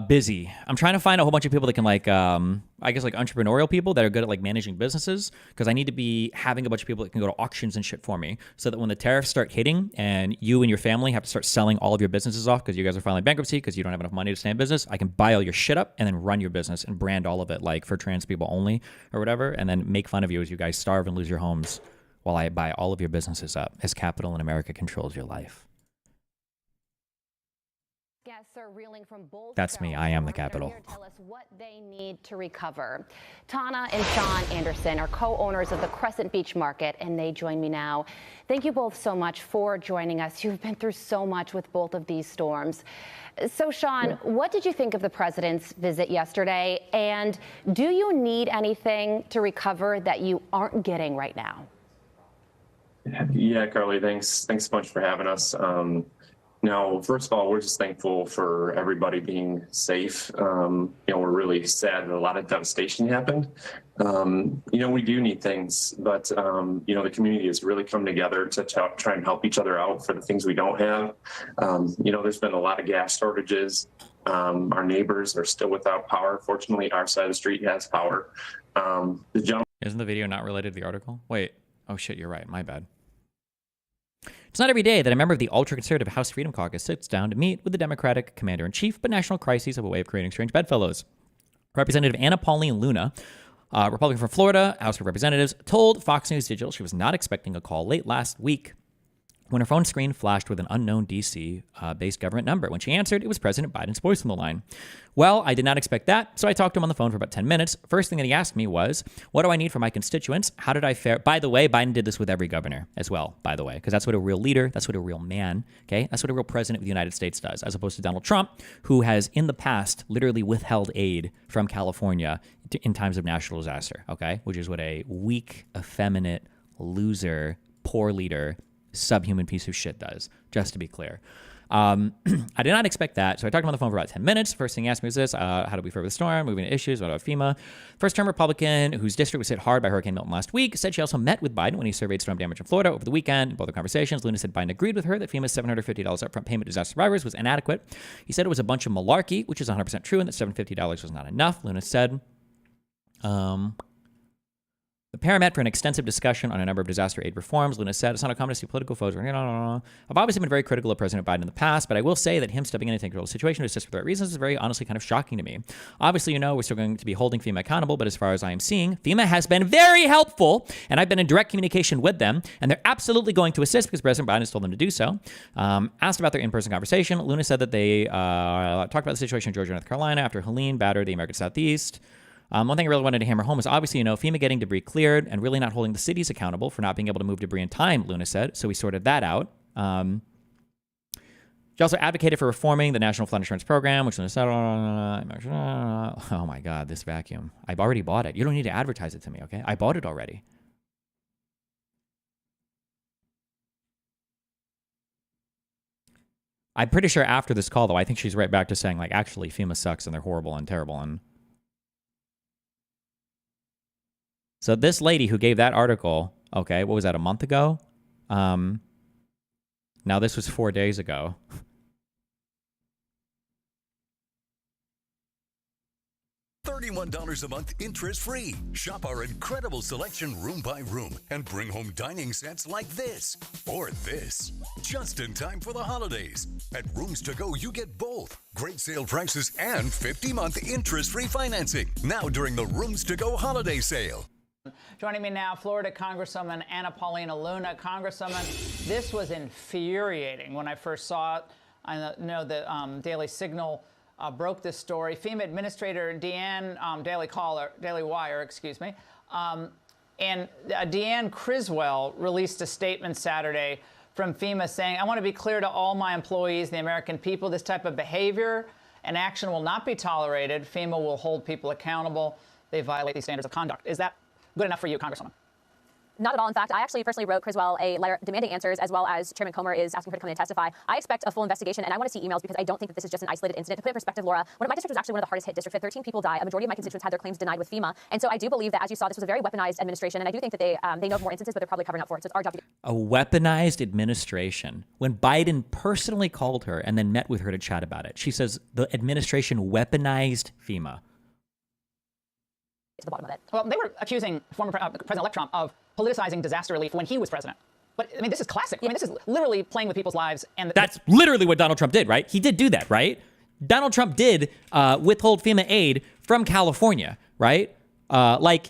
Busy. I'm trying to find a whole bunch of people that can like, I guess like entrepreneurial people that are good at like managing businesses. Because I need to be having a bunch of people that can go to auctions and shit for me. So that when the tariffs start hitting and you and your family have to start selling all of your businesses off because you guys are filing bankruptcy because you don't have enough money to stay in business, I can buy all your shit up and then run your business and brand all of it like for trans people only or whatever. And then make fun of you as you guys starve and lose your homes while I buy all of your businesses up as capital in America controls your life. That's me. I am the capital. Tell us what they need to recover. Tana and Sean Anderson are co-owners of the Crescent Beach Market, and they join me now. Thank you both so much for joining us. You've been through so much with both of these storms. So, Sean, what did you think of the president's visit yesterday? And do you need anything to recover that you aren't getting right now? Yeah, Carly, thanks so much for having us. Now, first of all, we're just thankful for everybody being safe. We're really sad that a lot of devastation happened. We do need things, but, the community has really come together to try and help each other out for the things we don't have. There's been a lot of gas shortages. Our neighbors are still without power. Fortunately, our side of the street has power. Isn't the video not related to the article? Wait. Oh, shit, you're right. My bad. It's not every day that a member of the ultra-conservative House Freedom Caucus sits down to meet with the Democratic commander-in-chief, but national crises have a way of creating strange bedfellows. Representative Anna Pauline Luna, Republican from Florida, House of Representatives, told Fox News Digital she was not expecting a call late last week when her phone screen flashed with an unknown D.C.-based government number. When she answered, it was President Biden's voice on the line. Well, I did not expect that, so I talked to him on the phone for about 10 minutes. First thing that he asked me was, what do I need for my constituents? How did I fare? By the way, Biden did this with every governor as well, by the way, because that's what a real leader, that's what a real man, okay? That's what a real president of the United States does, as opposed to Donald Trump, who has in the past literally withheld aid from California in times of national disaster, okay? Which is what a weak, effeminate, loser, poor leader, subhuman piece of shit does, just to be clear. I did not expect that, so I talked to him on the phone for about 10 minutes. First thing he asked me was this: how do we fare with the storm, moving to issues, what about FEMA? First-term Republican, whose district was hit hard by Hurricane Milton last week, said she also met with Biden when he surveyed storm damage in Florida over the weekend. In both the conversations, Luna said Biden agreed with her that FEMA's $750 upfront payment to disaster survivors was inadequate. He said it was a bunch of malarkey, which is 100% true, and that $750 was not enough. Luna said, the pair met for an extensive discussion on a number of disaster aid reforms. Luna said, it's not a common to see political foes. I've obviously been very critical of President Biden in the past, but I will say that him stepping in and taking control of the situation to assist for the right reasons is very honestly kind of shocking to me. Obviously, we're still going to be holding FEMA accountable, but as far as I am seeing, FEMA has been very helpful, and I've been in direct communication with them, and they're absolutely going to assist because President Biden has told them to do so. Asked about their in-person conversation, Luna said that they talked about the situation in Georgia and North Carolina after Helene battered the American Southeast. One thing I really wanted to hammer home is obviously, FEMA getting debris cleared and really not holding the cities accountable for not being able to move debris in time, Luna said. So we sorted that out. She also advocated for reforming the National Flood Insurance Program, which Luna said, oh my God, this vacuum. I've already bought it. You don't need to advertise it to me, okay? I bought it already. I'm pretty sure after this call, though, I think she's right back to saying, like, actually, FEMA sucks and they're horrible and terrible and... So this lady who gave that article, okay, what was that, a month ago? Now this was 4 days ago. $31 a month interest-free. Shop our incredible selection room by room and bring home dining sets like this or this. Just in time for the holidays. At Rooms To Go, you get both. Great sale prices and 50-month interest-free financing. Now during the Rooms To Go holiday sale. Joining me now, Florida Congresswoman Anna Paulina Luna. Congresswoman, this was infuriating when I first saw it. I know that Daily Signal broke this story. FEMA Administrator Deanne Daily Wire, and Deanne Criswell released a statement Saturday from FEMA saying, I want to be clear to all my employees, the American people, this type of behavior and action will not be tolerated. FEMA will hold people accountable. They violate these standards of conduct. Is that good enough for you, Congresswoman? Not at all. In fact, I actually personally wrote Criswell a letter demanding answers, as well as Chairman Comer is asking her to come in and testify. I expect a full investigation, and I want to see emails because I don't think that this is just an isolated incident. To put in perspective, Laura, my district was actually one of the hardest hit districts. We had 13 people die. A majority of my constituents had their claims denied with FEMA. And so I do believe that, as you saw, this was a very weaponized administration, and I do think that they know of more instances, but they're probably covering up for it. So it's our job to... A weaponized administration. When Biden personally called her and then met with her to chat about it, she says the administration weaponized FEMA. To the bottom of it. Well, they were accusing former President-elect Trump of politicizing disaster relief when he was president. But, I mean, this is classic. I mean, this is literally playing with people's lives. And that's literally what Donald Trump did, right? He did do that, right? Donald Trump did withhold FEMA aid from California, right? Trump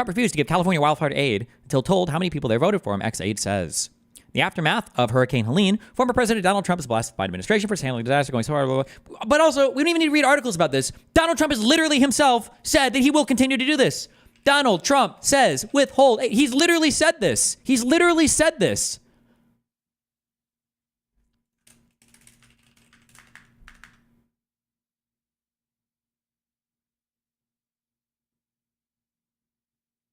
refused to give California wildfire aid until told how many people there voted for him, X8 says. The aftermath of Hurricane Helene, former President Donald Trump is blasted by the administration for handling disaster, going so hard, blah, blah, blah. But also, we don't even need to read articles about this. Donald Trump has literally himself said that he will continue to do this. Donald Trump says withhold. He's literally said this. He's literally said this.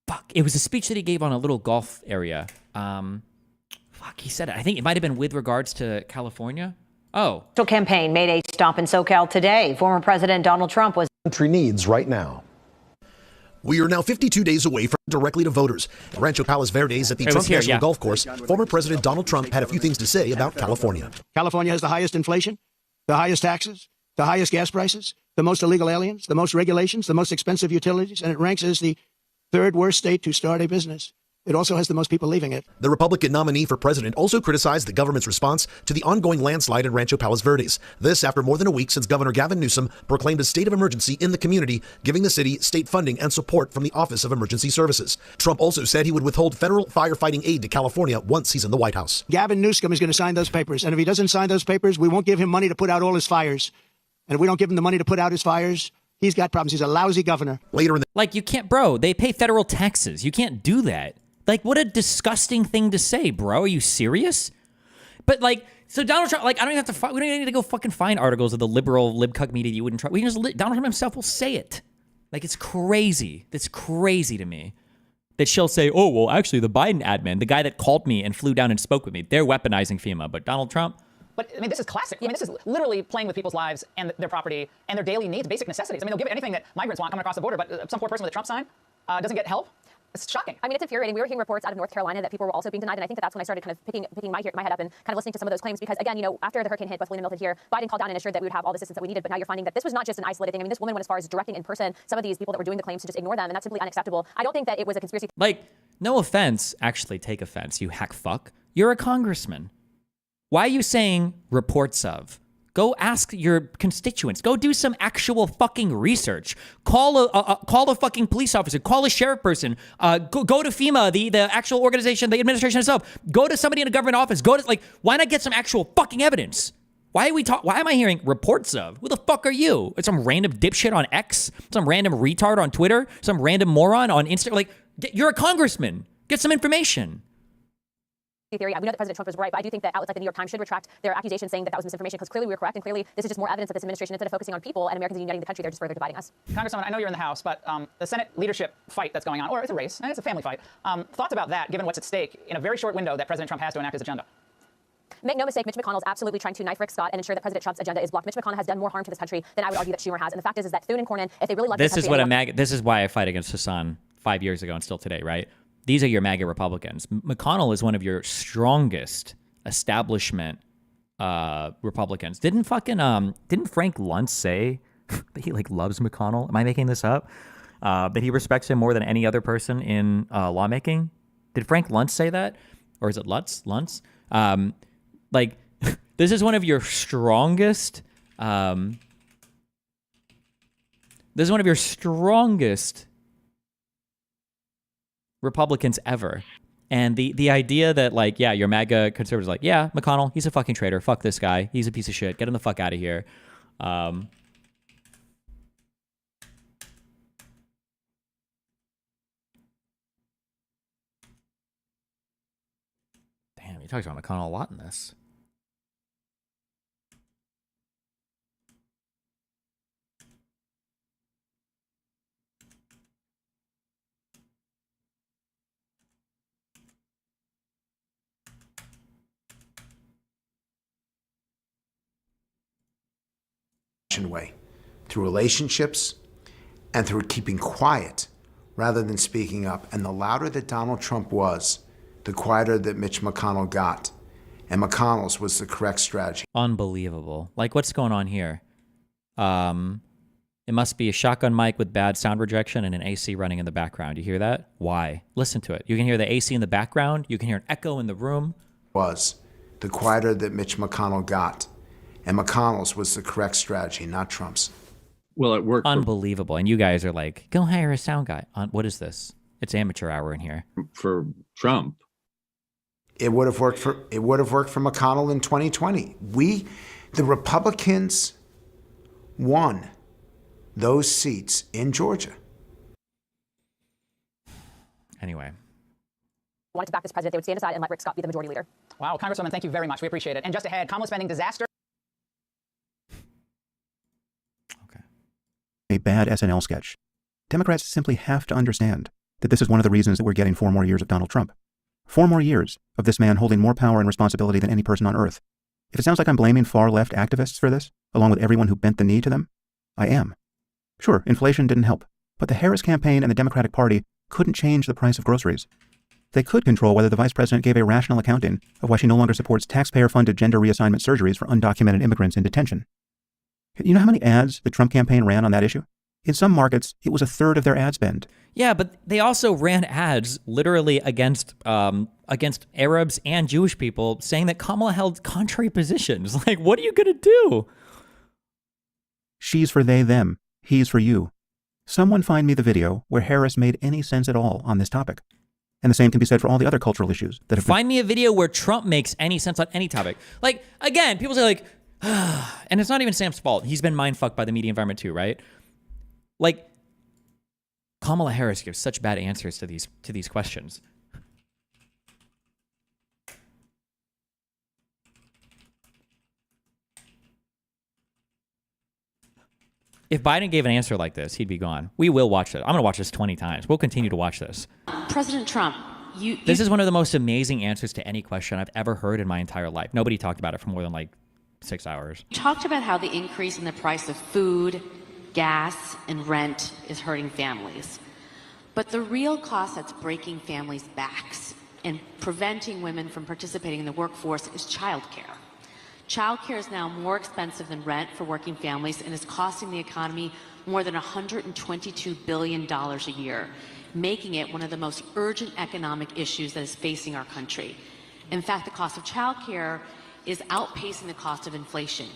Fuck. It was a speech that he gave on a little golf area. He said it. I think it might have been with regards to California. Oh. Campaign made a stop in SoCal today. Former President Donald Trump was country needs right now. We are now 52 days away from directly to voters. At Rancho Palos Verdes at the Trump National Golf Course, former President Donald Trump had a few things to say about California. California has the highest inflation, the highest taxes, the highest gas prices, the most illegal aliens, the most regulations, the most expensive utilities, and it ranks as the third worst state to start a business. It also has the most people leaving it. The Republican nominee for president also criticized the government's response to the ongoing landslide in Rancho Palos Verdes. This after more than a week since Governor Gavin Newsom proclaimed a state of emergency in the community, giving the city state funding and support from the Office of Emergency Services. Trump also said he would withhold federal firefighting aid to California once he's in the White House. Gavin Newsom is going to sign those papers, and if he doesn't sign those papers, we won't give him money to put out all his fires. And if we don't give him the money to put out his fires, he's got problems. He's a lousy governor. Later in the Like, you can't, bro, they pay federal taxes. You can't do that. Like, what a disgusting thing to say, bro. Are you serious? But, like, so Donald Trump, like, I don't even have to, we don't even need to go fucking find articles of the liberal libcuck media you wouldn't trust. We can just, Donald Trump himself will say it. Like, it's crazy. That's crazy to me. That she'll say, oh, well, actually, the Biden admin, the guy that called me and flew down and spoke with me, they're weaponizing FEMA. But Donald Trump, But, I mean, this is classic. I mean, this is literally playing with people's lives and their property and their daily needs, basic necessities. I mean, they'll give anything that migrants want coming across the border, but some poor person with a Trump sign doesn't get help. It's shocking. I mean, it's infuriating. We were hearing reports out of North Carolina that people were also being denied, and I think that that's when I started kind of picking my head up and kind of listening to some of those claims, because, again, you know, after the hurricane hit, Bethlehem melted here, Biden called down and assured that we would have all the assistance that we needed, but now you're finding that this was not just an isolated thing. I mean, this woman went as far as directing in person some of these people that were doing the claims to just ignore them, and that's simply unacceptable. I don't think that it was a conspiracy. like, no offense, actually take offense, you hack fuck. You're a congressman. Why are you saying reports of? Go ask your constituents. Go do some actual fucking research. Call a fucking police officer. Call a sheriff person. Go to FEMA, the actual organization, the administration itself. Go to somebody in a government office. Go to, like, why not get some actual fucking evidence? Why am I hearing reports of? Who the fuck are you? It's some random dipshit on X? Some random retard on Twitter? Some random moron on Instagram? Like, you're a congressman. Get some information. Theory. We know that President Trump was right, but I do think that outlets like the New York Times should retract their accusation saying that that was misinformation, because clearly we were correct, and clearly this is just more evidence that this administration, instead of focusing on people and Americans uniting the country, they're just further dividing us. Congresswoman, I know you're in the House, but the Senate leadership fight that's going on, or it's a race, and it's a family fight. Thoughts about that, given what's at stake in a very short window that President Trump has to enact his agenda? Make no mistake, Mitch McConnell is absolutely trying to knife Rick Scott and ensure that President Trump's agenda is blocked. Mitch McConnell has done more harm to this country than I would argue that Schumer has. And the fact is that Thune and Cornyn, if they really love this is what this is why I fight against Hassan 5 years ago and still today, right? These are your MAGA Republicans. McConnell is one of your strongest establishment Republicans. Didn't Frank Luntz say that he like loves McConnell? Am I making this up? That he respects him more than any other person in lawmaking? Did Frank Luntz say that? Or is it Lutz? Like, this is one of your strongest Republicans ever. And the idea that, like, yeah, your MAGA conservatives are like, yeah, McConnell, he's a fucking traitor. Fuck this guy. He's a piece of shit. Get him the fuck out of here. Damn, he talks about McConnell a lot in this. Way, through relationships and through keeping quiet rather than speaking up. And the louder that Donald Trump was, the quieter that Mitch McConnell got. And McConnell's was the correct strategy. Unbelievable. Like, what's going on here? It must be a shotgun mic with bad sound rejection and an AC running in the background. You hear that? Why? Listen to it. You can hear the AC in the background. You can hear an echo in the room. Was the quieter that Mitch McConnell got. And McConnell's was the correct strategy, not Trump's. Well, it worked. Unbelievable. And you guys are like, go hire a sound guy. What is this? It's amateur hour in here. For Trump. It would have worked for McConnell in 2020. The Republicans won those seats in Georgia. Anyway. Wanted to back this president, they would stand aside and let Rick Scott be the majority leader. Wow, Congresswoman, thank you very much. We appreciate it. And just ahead, Kamala spending disaster. A bad SNL sketch. Democrats simply have to understand that this is one of the reasons that we're getting 4 more years of Donald Trump. 4 more years of this man holding more power and responsibility than any person on earth. If it sounds like I'm blaming far-left activists for this, along with everyone who bent the knee to them, I am. Sure, inflation didn't help, but the Harris campaign and the Democratic Party couldn't change the price of groceries. They could control whether the vice president gave a rational accounting of why she no longer supports taxpayer-funded gender reassignment surgeries for undocumented immigrants in detention. You know how many ads the Trump campaign ran on that issue? In some markets, it was a third of their ad spend. Yeah, but they also ran ads literally against Arabs and Jewish people saying that Kamala held contrary positions. Like, what are you going to do? She's for they, them. He's for you. Someone find me the video where Harris made any sense at all on this topic. And the same can be said for all the other cultural issues that have Find me a video where Trump makes any sense on any topic. Like, again, people say like, and it's not even Sam's fault. He's been mind-fucked by the media environment too, right? Like, Kamala Harris gives such bad answers to these questions. If Biden gave an answer like this, he'd be gone. We will watch it. I'm going to watch this 20 times. We'll continue to watch this. President Trump, This is one of the most amazing answers to any question I've ever heard in my entire life. Nobody talked about it for more than like 6 hours. You talked about how the increase in the price of food, gas, and rent is hurting families. But the real cost that's breaking families' backs and preventing women from participating in the workforce is childcare. Childcare is now more expensive than rent for working families and is costing the economy more than $122 billion a year, making it one of the most urgent economic issues that is facing our country. In fact, the cost of childcare is outpacing the cost of inflation,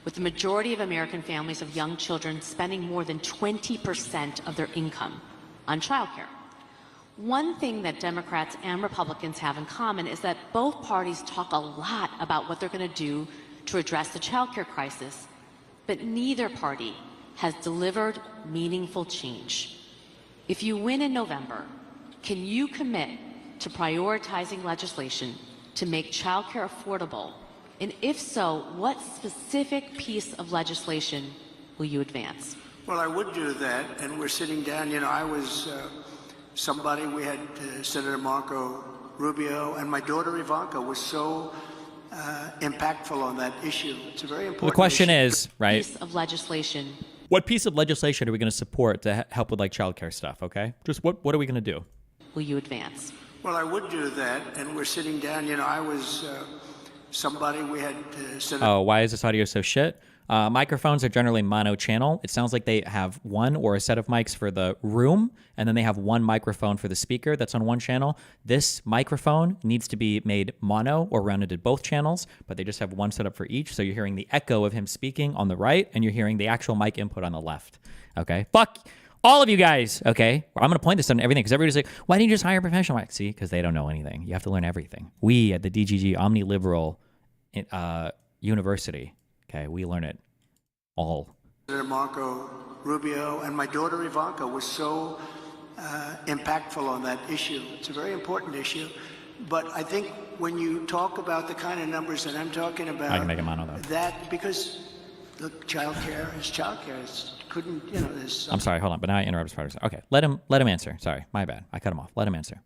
with the majority of American families of young children spending more than 20% of their income on childcare. One thing that Democrats and Republicans have in common is that both parties talk a lot about what they're going to do to address the childcare crisis, but neither party has delivered meaningful change. If you win in November, can you commit to prioritizing legislation to make childcare affordable? And if so, what specific piece of legislation will you advance? Well, I would do that, and we're sitting down. You know, I was somebody, we had Senator Marco Rubio, and my daughter Ivanka was so impactful on that issue. It's a very important The question issue. is, right? Piece of legislation. What piece of legislation are we going to support to help with like childcare stuff? Okay, just what are we going to do? Will you advance? Well, I would do that, and we're sitting down. You know, I was somebody, we had Senator. Oh, why is this audio so shit? Microphones are generally mono-channel. It sounds like they have one or a set of mics for the room, and then they have one microphone for the speaker that's on one channel. This microphone needs to be made mono or rounded at both channels, but they just have one set up for each. So you're hearing the echo of him speaking on the right, and you're hearing the actual mic input on the left. Okay? Fuck all of you guys, okay? I'm going to point this on everything because everybody's like, why didn't you just hire a professional? Like, see, because they don't know anything. You have to learn everything. We at the DGG Omni-Liberal University, okay, we learn it all. Senator Marco Rubio, and my daughter Ivanka was so impactful on that issue. It's a very important issue. But I think when you talk about the kind of numbers that I'm talking about, I can make a mono, though. that because look, childcare is childcare. It's couldn't, you know, there's I'm sorry, hold on, but now I interrupted part of it. Okay, let him answer. Sorry, my bad. I cut him off. Let him answer.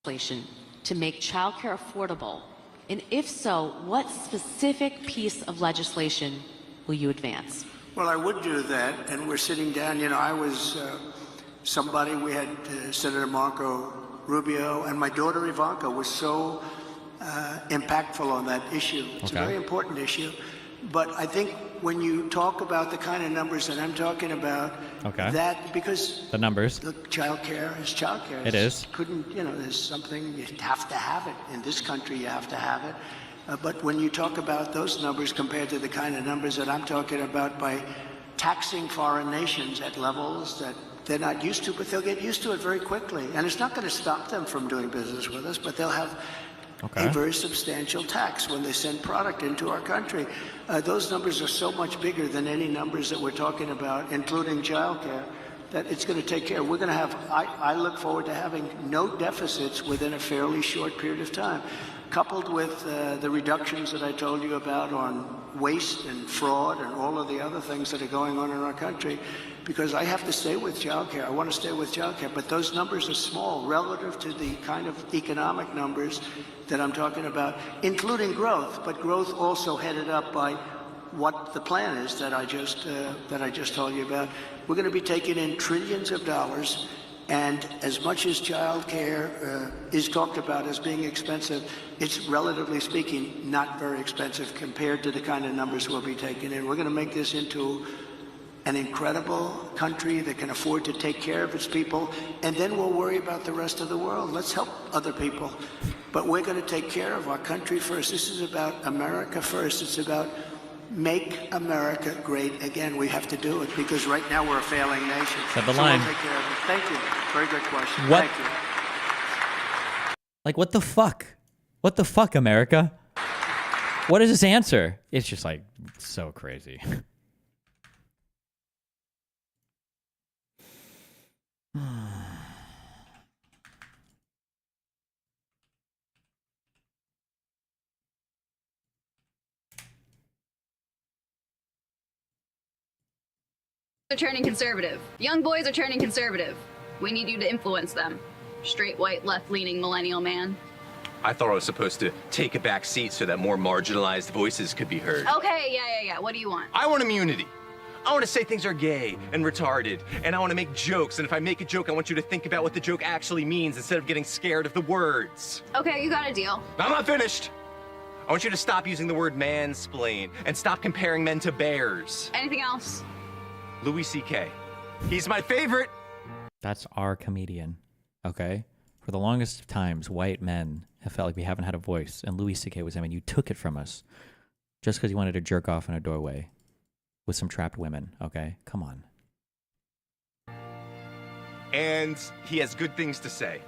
To make childcare affordable, and if so, what specific piece of legislation will you advance? Well, I would do that, and we're sitting down. You know, I was somebody, we had Senator Marco Rubio, and my daughter Ivanka was so impactful on that issue. It's a very important issue. But I think when you talk about the kind of numbers that I'm talking about, that because the numbers, look, childcare is childcare. It is. Couldn't, you know, there's something, you have to have it. In this country, you have to have it. But when you talk about those numbers compared to the kind of numbers that I'm talking about by taxing foreign nations at levels that they're not used to, but they'll get used to it very quickly. And it's not going to stop them from doing business with us, but they'll have a very substantial tax when they send product into our country. Those numbers are so much bigger than any numbers that we're talking about, including childcare, that it's going to take care. We're going to have, I look forward to having no deficits within a fairly short period of time, coupled with the reductions that I told you about on waste and fraud and all of the other things that are going on in our country. because I have to stay with childcare. I want to stay with childcare, but those numbers are small relative to the kind of economic numbers that I'm talking about, including growth, but growth also headed up by what the plan is that I just told you about. We're going to be taking in trillions of dollars, and as much as childcare is talked about as being expensive, it's relatively speaking not very expensive compared to the kind of numbers we'll be taking in. We're going to make this into an incredible country that can afford to take care of its people, and then we'll worry about the rest of the world. Let's help other people, but we're going to take care of our country first. This is about America first. It's about make America great again. We have to do it because right now we're a failing nation. Said the So line. we'll take care of it. Thank you. Very good question. What? Thank you. Like, what the fuck? What the fuck, America? What is this answer? It's just like so crazy. Are turning conservative. Young boys are turning conservative. We need you to influence them. Straight, white, left-leaning millennial man. I thought I was supposed to take a back seat so that more marginalized voices could be heard. Okay, yeah. What do you want? I want immunity. I want to say things are gay and retarded, and I want to make jokes, and if I make a joke, I want you to think about what the joke actually means instead of getting scared of the words. Okay, you got a deal. I'm not finished. I want you to stop using the word mansplain and stop comparing men to bears. Anything else? Louis C.K. He's my favorite. That's our comedian, okay? For the longest of times, white men have felt like we haven't had a voice, and Louis C.K. was him, and you took it from us just because you wanted to jerk off in a doorway with some trapped women, okay? Come on. And he has good things to say.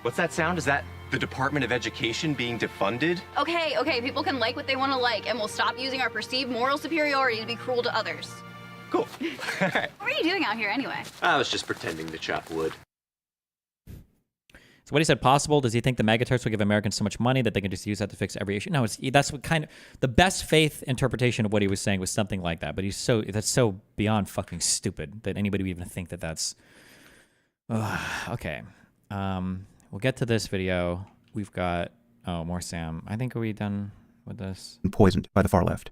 What's that sound? Is that the Department of Education being defunded? Okay, people can like what they want to like, and we'll stop using our perceived moral superiority to be cruel to others. Cool. What are you doing out here anyway? I was just pretending to chop wood. So what he said, possible? Does he think the MAGA-turks will give Americans so much money that they can just use that to fix every issue? No, that's what kind of the best faith interpretation of what he was saying was something like that. But that's so beyond fucking stupid that anybody would even think that that's okay. We'll get to this video. We've got more Sam. I think are we done with this? Poisoned by the far left.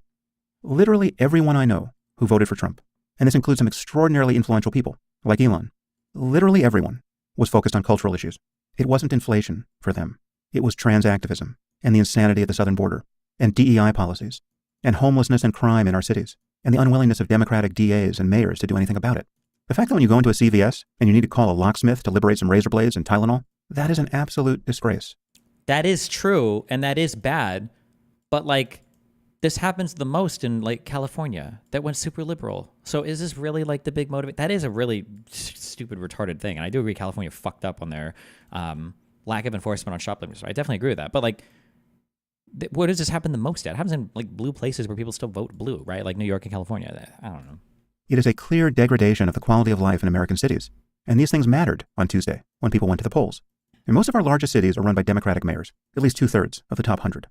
Literally everyone I know who voted for Trump, and this includes some extraordinarily influential people like Elon, literally everyone was focused on cultural issues. It wasn't inflation for them. It was trans activism and the insanity at the southern border and DEI policies and homelessness and crime in our cities and the unwillingness of Democratic DAs and mayors to do anything about it. The fact that when you go into a CVS and you need to call a locksmith to liberate some razor blades and Tylenol, that is an absolute disgrace. That is true, and that is bad, but like this happens the most in like California that went super liberal. So is this really like the big motivate? That is a really stupid, retarded thing. And I do agree California fucked up on their lack of enforcement on shoplifting. I definitely agree with that. But like, where does this happen the most at? It happens in like blue places where people still vote blue, right? Like New York and California. I don't know. It is a clear degradation of the quality of life in American cities. And these things mattered on Tuesday when people went to the polls. And most of our largest cities are run by Democratic mayors, at least 2/3 of the top 100.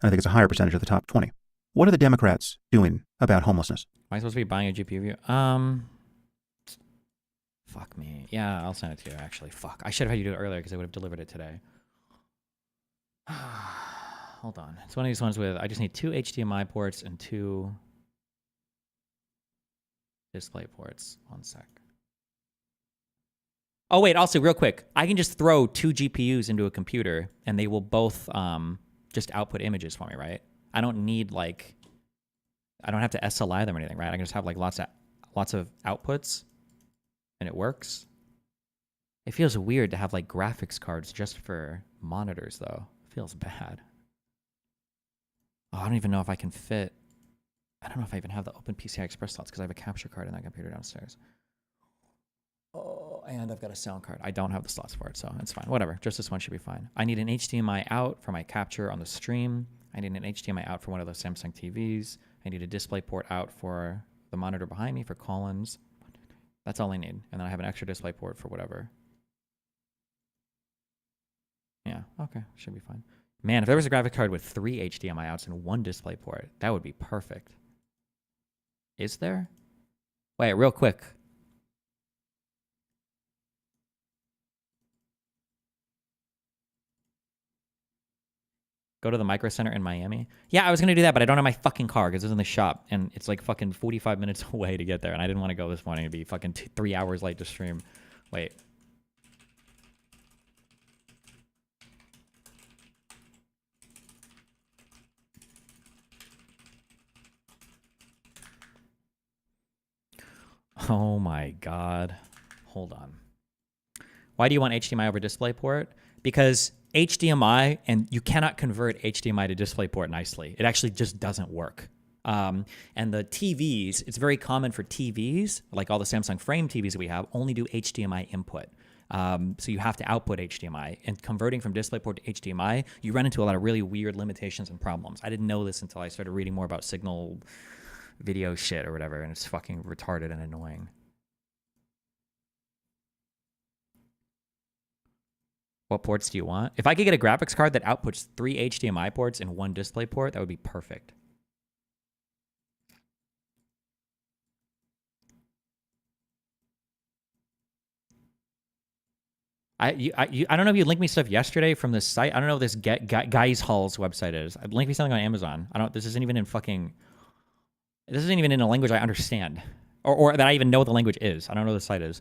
And I think it's a higher percentage of the top 20. What are the Democrats doing about homelessness? Am I supposed to be buying a GPU view? Fuck me. Yeah, I'll send it to you, actually. Fuck. I should have had you do it earlier because I would have delivered it today. Hold on. It's one of these ones with, I just need 2 HDMI ports and 2 display ports. One sec. Oh, wait, also, real quick. I can just throw 2 GPUs into a computer and they will both just output images for me, right? I don't need like, I don't have to SLI them or anything, right? I can just have like lots of outputs and it works. It feels weird to have like graphics cards just for monitors though. It feels bad. Oh, I don't even know if I can fit. I don't know if I even have the open PCI Express slots because I have a capture card in that computer downstairs. Oh, and I've got a sound card. I don't have the slots for it, so it's fine. Whatever, just this one should be fine. I need an HDMI out for my capture on the stream. I need an HDMI out for one of those Samsung TVs. I need a display port out for the monitor behind me for Collins. That's all I need. And then I have an extra display port for whatever. Yeah, okay, should be fine. Man, if there was a graphic card with 3 HDMI outs and 1 display port, that would be perfect. Is there? Wait, real quick. Go to the Micro Center in Miami. Yeah, I was going to do that, but I don't have my fucking car because it's in the shop. And it's like fucking 45 minutes away to get there. And I didn't want to go this morning. It'd be fucking 3 hours late to stream. Wait. Oh my God. Hold on. Why do you want HDMI over DisplayPort? Because HDMI, and you cannot convert HDMI to DisplayPort nicely. It actually just doesn't work. And the TVs, it's very common for TVs, like all the Samsung Frame TVs that we have, only do HDMI input. So you have to output HDMI. And converting from DisplayPort to HDMI, you run into a lot of really weird limitations and problems. I didn't know this until I started reading more about signal video shit or whatever, and it's fucking retarded and annoying. What ports do you want? If I could get a graphics card that outputs 3 HDMI ports and 1 DisplayPort, that would be perfect. I don't know if you linked me stuff yesterday from this site. I don't know what this Guys Hall's website is. Link me something on Amazon. This isn't even in fucking... This isn't even in a language I understand. Or that I even know what the language is. I don't know what the site is.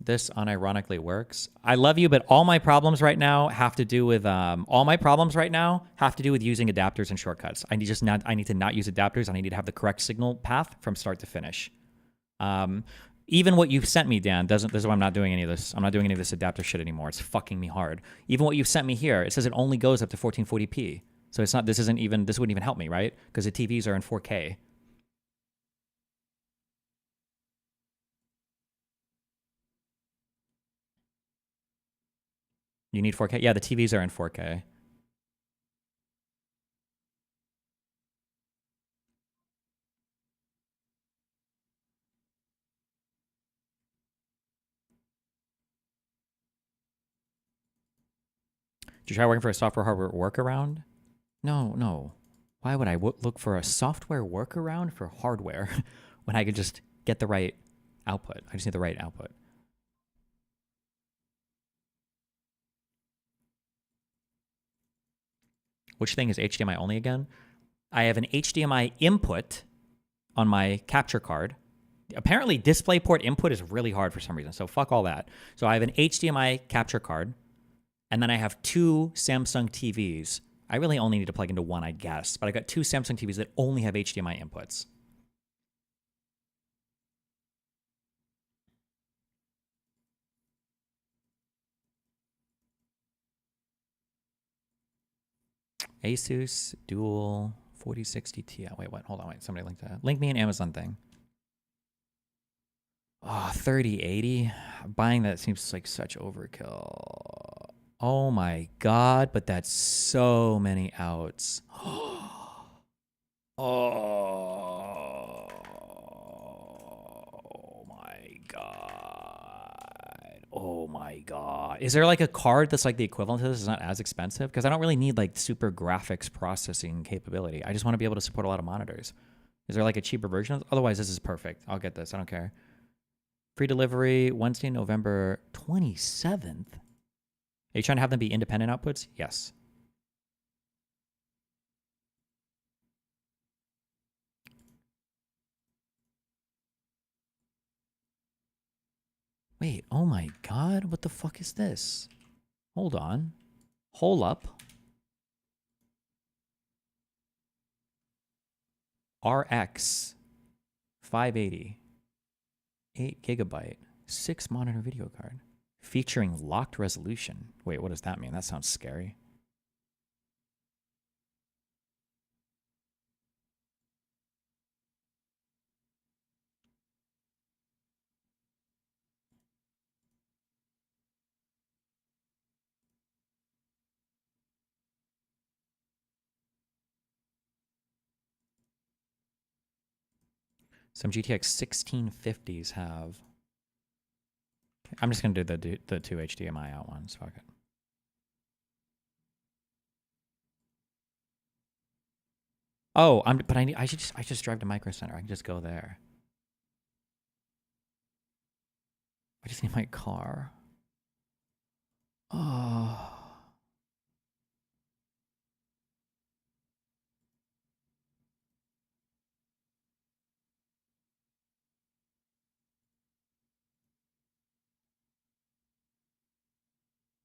This unironically works. I love you, but all my problems right now have to do with using adapters and shortcuts. I need to not use adapters, and I need to have the correct signal path from start to finish. Even what you've sent me, Dan, this is why I'm not doing any of this. I'm not doing any of this adapter shit anymore. It's fucking me hard. Even what you've sent me here, it says it only goes up to 1440p. So it's not. This wouldn't even help me, right? Because the TVs are in 4K. You need 4K? Yeah, the TVs are in 4K. Did you try working for a software hardware workaround? No. Why would I look for a software workaround for hardware when I could just get the right output? I just need the right output. Which thing is HDMI only again? I have an HDMI input on my capture card. Apparently, DisplayPort input is really hard for some reason, so fuck all that. So I have an HDMI capture card, and then I have 2 Samsung TVs. I really only need to plug into one, I guess, but I got 2 Samsung TVs that only have HDMI inputs. Asus Dual 4060 Ti. Wait, hold on, somebody linked that. Link me an Amazon thing. Oh, 3080. Buying that seems like such overkill. Oh my God, but that's so many outs. Oh my God. Oh my God. Is there like a card that's like the equivalent to this? It's not as expensive? Because I don't really need like super graphics processing capability. I just want to be able to support a lot of monitors. Is there like a cheaper version? Otherwise, this is perfect. I'll get this. I don't care. Free delivery Wednesday, November 27th. Are you trying to have them be independent outputs? Yes. Wait, oh my God, what the fuck is this? Hold on. Hold up. RX 580. 8 gigabyte. 6 monitor video card. Featuring locked resolution. Wait, what does that mean? That sounds scary. Some GTX 1650s have. I'm just gonna do the two HDMI out ones. Fuck it. Oh, but I just drive to Micro Center. I can just go there. I just need my car. Oh.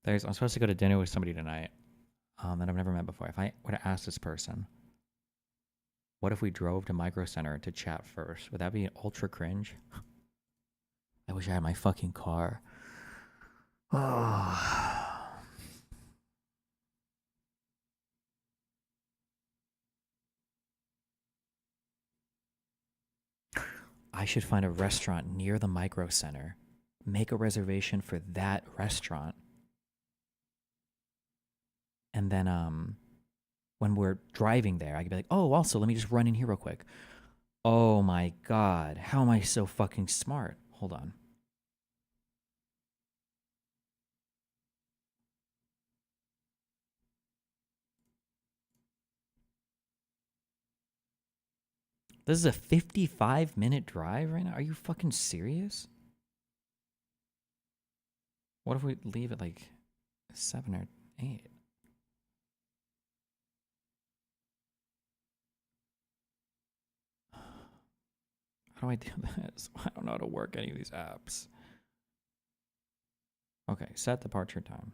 I'm supposed to go to dinner with somebody tonight that I've never met before. If I were to ask this person, what if we drove to Micro Center to chat first? Would that be ultra cringe? I wish I had my fucking car. Oh. I should find a restaurant near the Micro Center, make a reservation for that restaurant, and then when we're driving there, I could be like, oh, also, let me just run in here real quick. Oh my God, how am I so fucking smart? Hold on. This is a 55-minute drive right now? Are you fucking serious? What if we leave at like 7 or 8? How do I do this? I don't know how to work any of these apps. Okay, set departure time.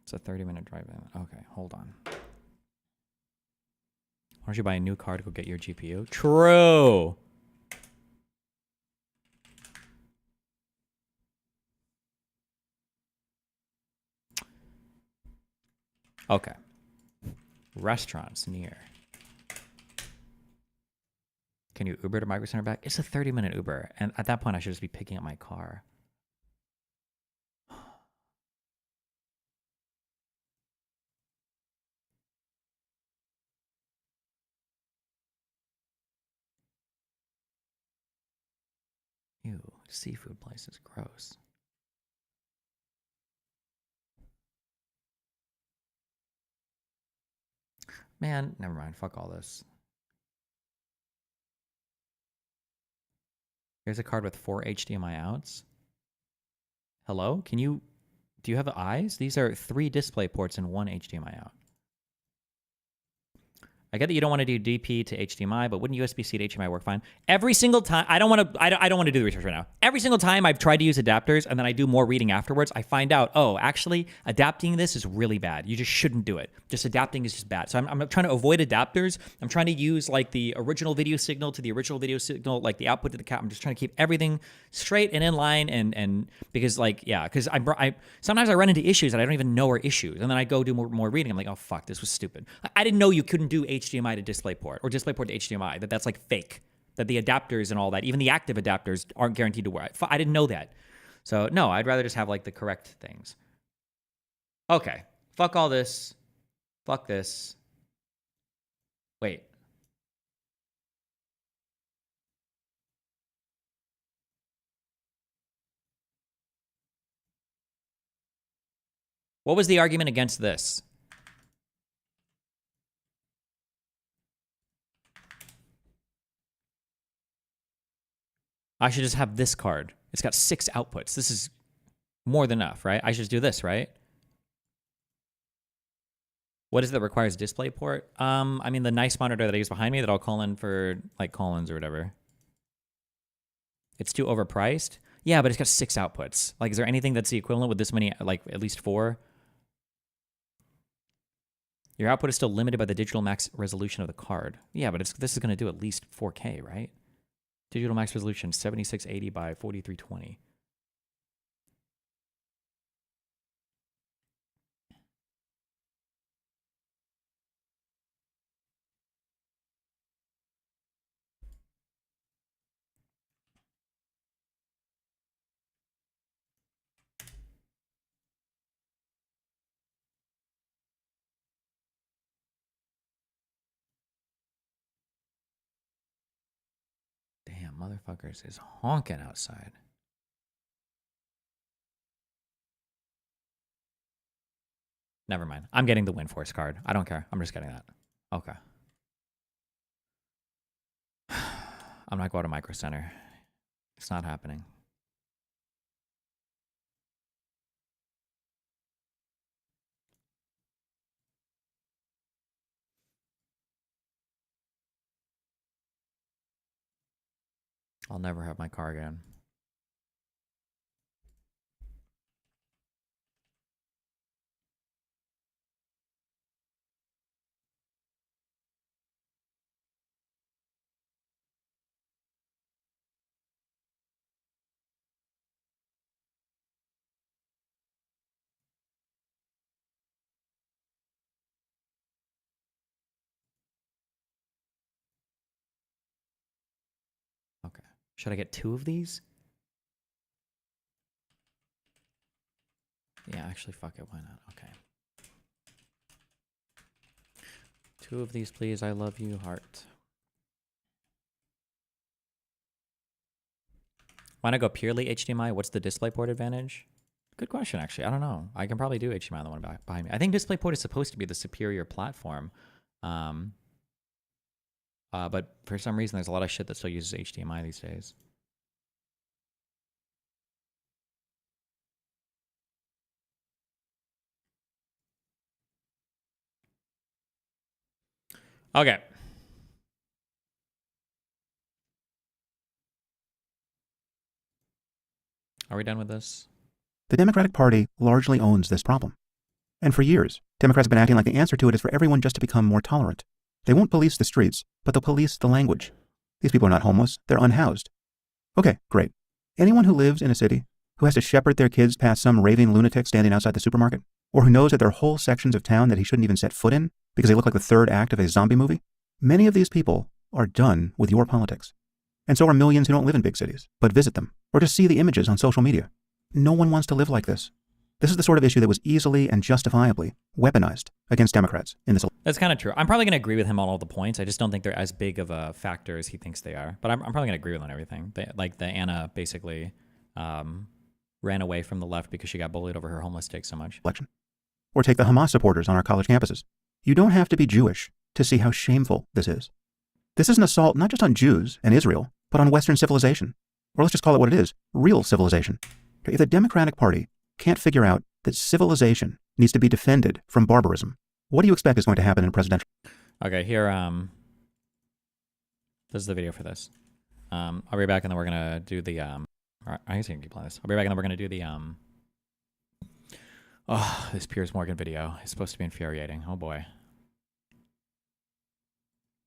It's a 30-minute drive in. Okay, hold on. Why don't you buy a new car to go get your GPU? True! Okay. Restaurants near. Can you Uber to Micro Center back? It's a 30-minute Uber. And at that point, I should just be picking up my car. Ew, seafood place is gross. Man, never mind. Fuck all this. Here's a card with 4 HDMI outs. Hello? Do you have eyes? These are 3 display ports and 1 HDMI out. I get that you don't want to do DP to HDMI, but wouldn't USB-C to HDMI work fine? Every single time, I don't want to do the research right now. Every single time I've tried to use adapters and then I do more reading afterwards, I find out, oh, actually, adapting this is really bad. You just shouldn't do it. Just adapting is just bad. So I'm trying to avoid adapters. I'm trying to use like the original video signal to the original video signal, like the output to the cap. I'm just trying to keep everything straight and in line, and because like, yeah, because I sometimes I run into issues that I don't even know are issues, and then I go do more reading. I'm like, oh fuck, this was stupid. I didn't know you couldn't do HDMI to DisplayPort or DisplayPort to HDMI. That's like fake. That the adapters and all that, even the active adapters, aren't guaranteed to work. I didn't know that. So no, I'd rather just have like the correct things. Okay, fuck all this. Fuck this. Wait. What was the argument against this? I should just have this card. It's got 6 outputs. This is more than enough, right? I should just do this, right? What is it that requires DisplayPort? I mean, the nice monitor that I use behind me that I'll call in for, like, call-ins or whatever. It's too overpriced? Yeah, but it's got 6 outputs. Like, is there anything that's the equivalent with this many, like, at least 4? Your output is still limited by the digital max resolution of the card. Yeah, but this is going to do at least 4K, right? Digital max resolution, 7680 by 4320. motherfuckers is honking outside. Never mind. I'm getting the WinForce card. I don't care. I'm just getting that. Okay. I'm not going to Micro Center. It's not happening. I'll never have my car again. Okay. Should I get 2 of these? Yeah, actually, fuck it. Why not? Okay. 2 of these, please. I love you, heart. Why not go purely HDMI? What's the DisplayPort advantage? Good question, actually. I don't know. I can probably do HDMI on the one behind me. I think DisplayPort is supposed to be the superior platform. But for some reason, there's a lot of shit that still uses HDMI these days. Okay. Are we done with this? The Democratic Party largely owns this problem. And for years, Democrats have been acting like the answer to it is for everyone just to become more tolerant. They won't police the streets, but they'll police the language. These people are not homeless, they're unhoused. Okay, great. Anyone who lives in a city, who has to shepherd their kids past some raving lunatic standing outside the supermarket, or who knows that there are whole sections of town that he shouldn't even set foot in because they look like the third act of a zombie movie, many of these people are done with your politics. And so are millions who don't live in big cities, but visit them, or just see the images on social media. No one wants to live like this. This is the sort of issue that was easily and justifiably weaponized against Democrats in this election. That's kind of true. I'm probably going to agree with him on all the points. I just don't think they're as big of a factor as he thinks they are. But I'm probably going to agree with him on everything. Like the Anna basically ran away from the left because she got bullied over her homeless take so much. Or take the Hamas supporters on our college campuses. You don't have to be Jewish to see how shameful this is. This is an assault not just on Jews and Israel, but on Western civilization. Or let's just call it what it is, real civilization. If the Democratic Party can't figure out that civilization needs to be defended from barbarism, what do you expect is going to happen in a presidential? Okay, here, this is the video for this. I'll be back and then we're going to do the, I guess I can keep playing this. I'll be back and then we're going to do the, oh, this Piers Morgan video is supposed to be infuriating. Oh boy.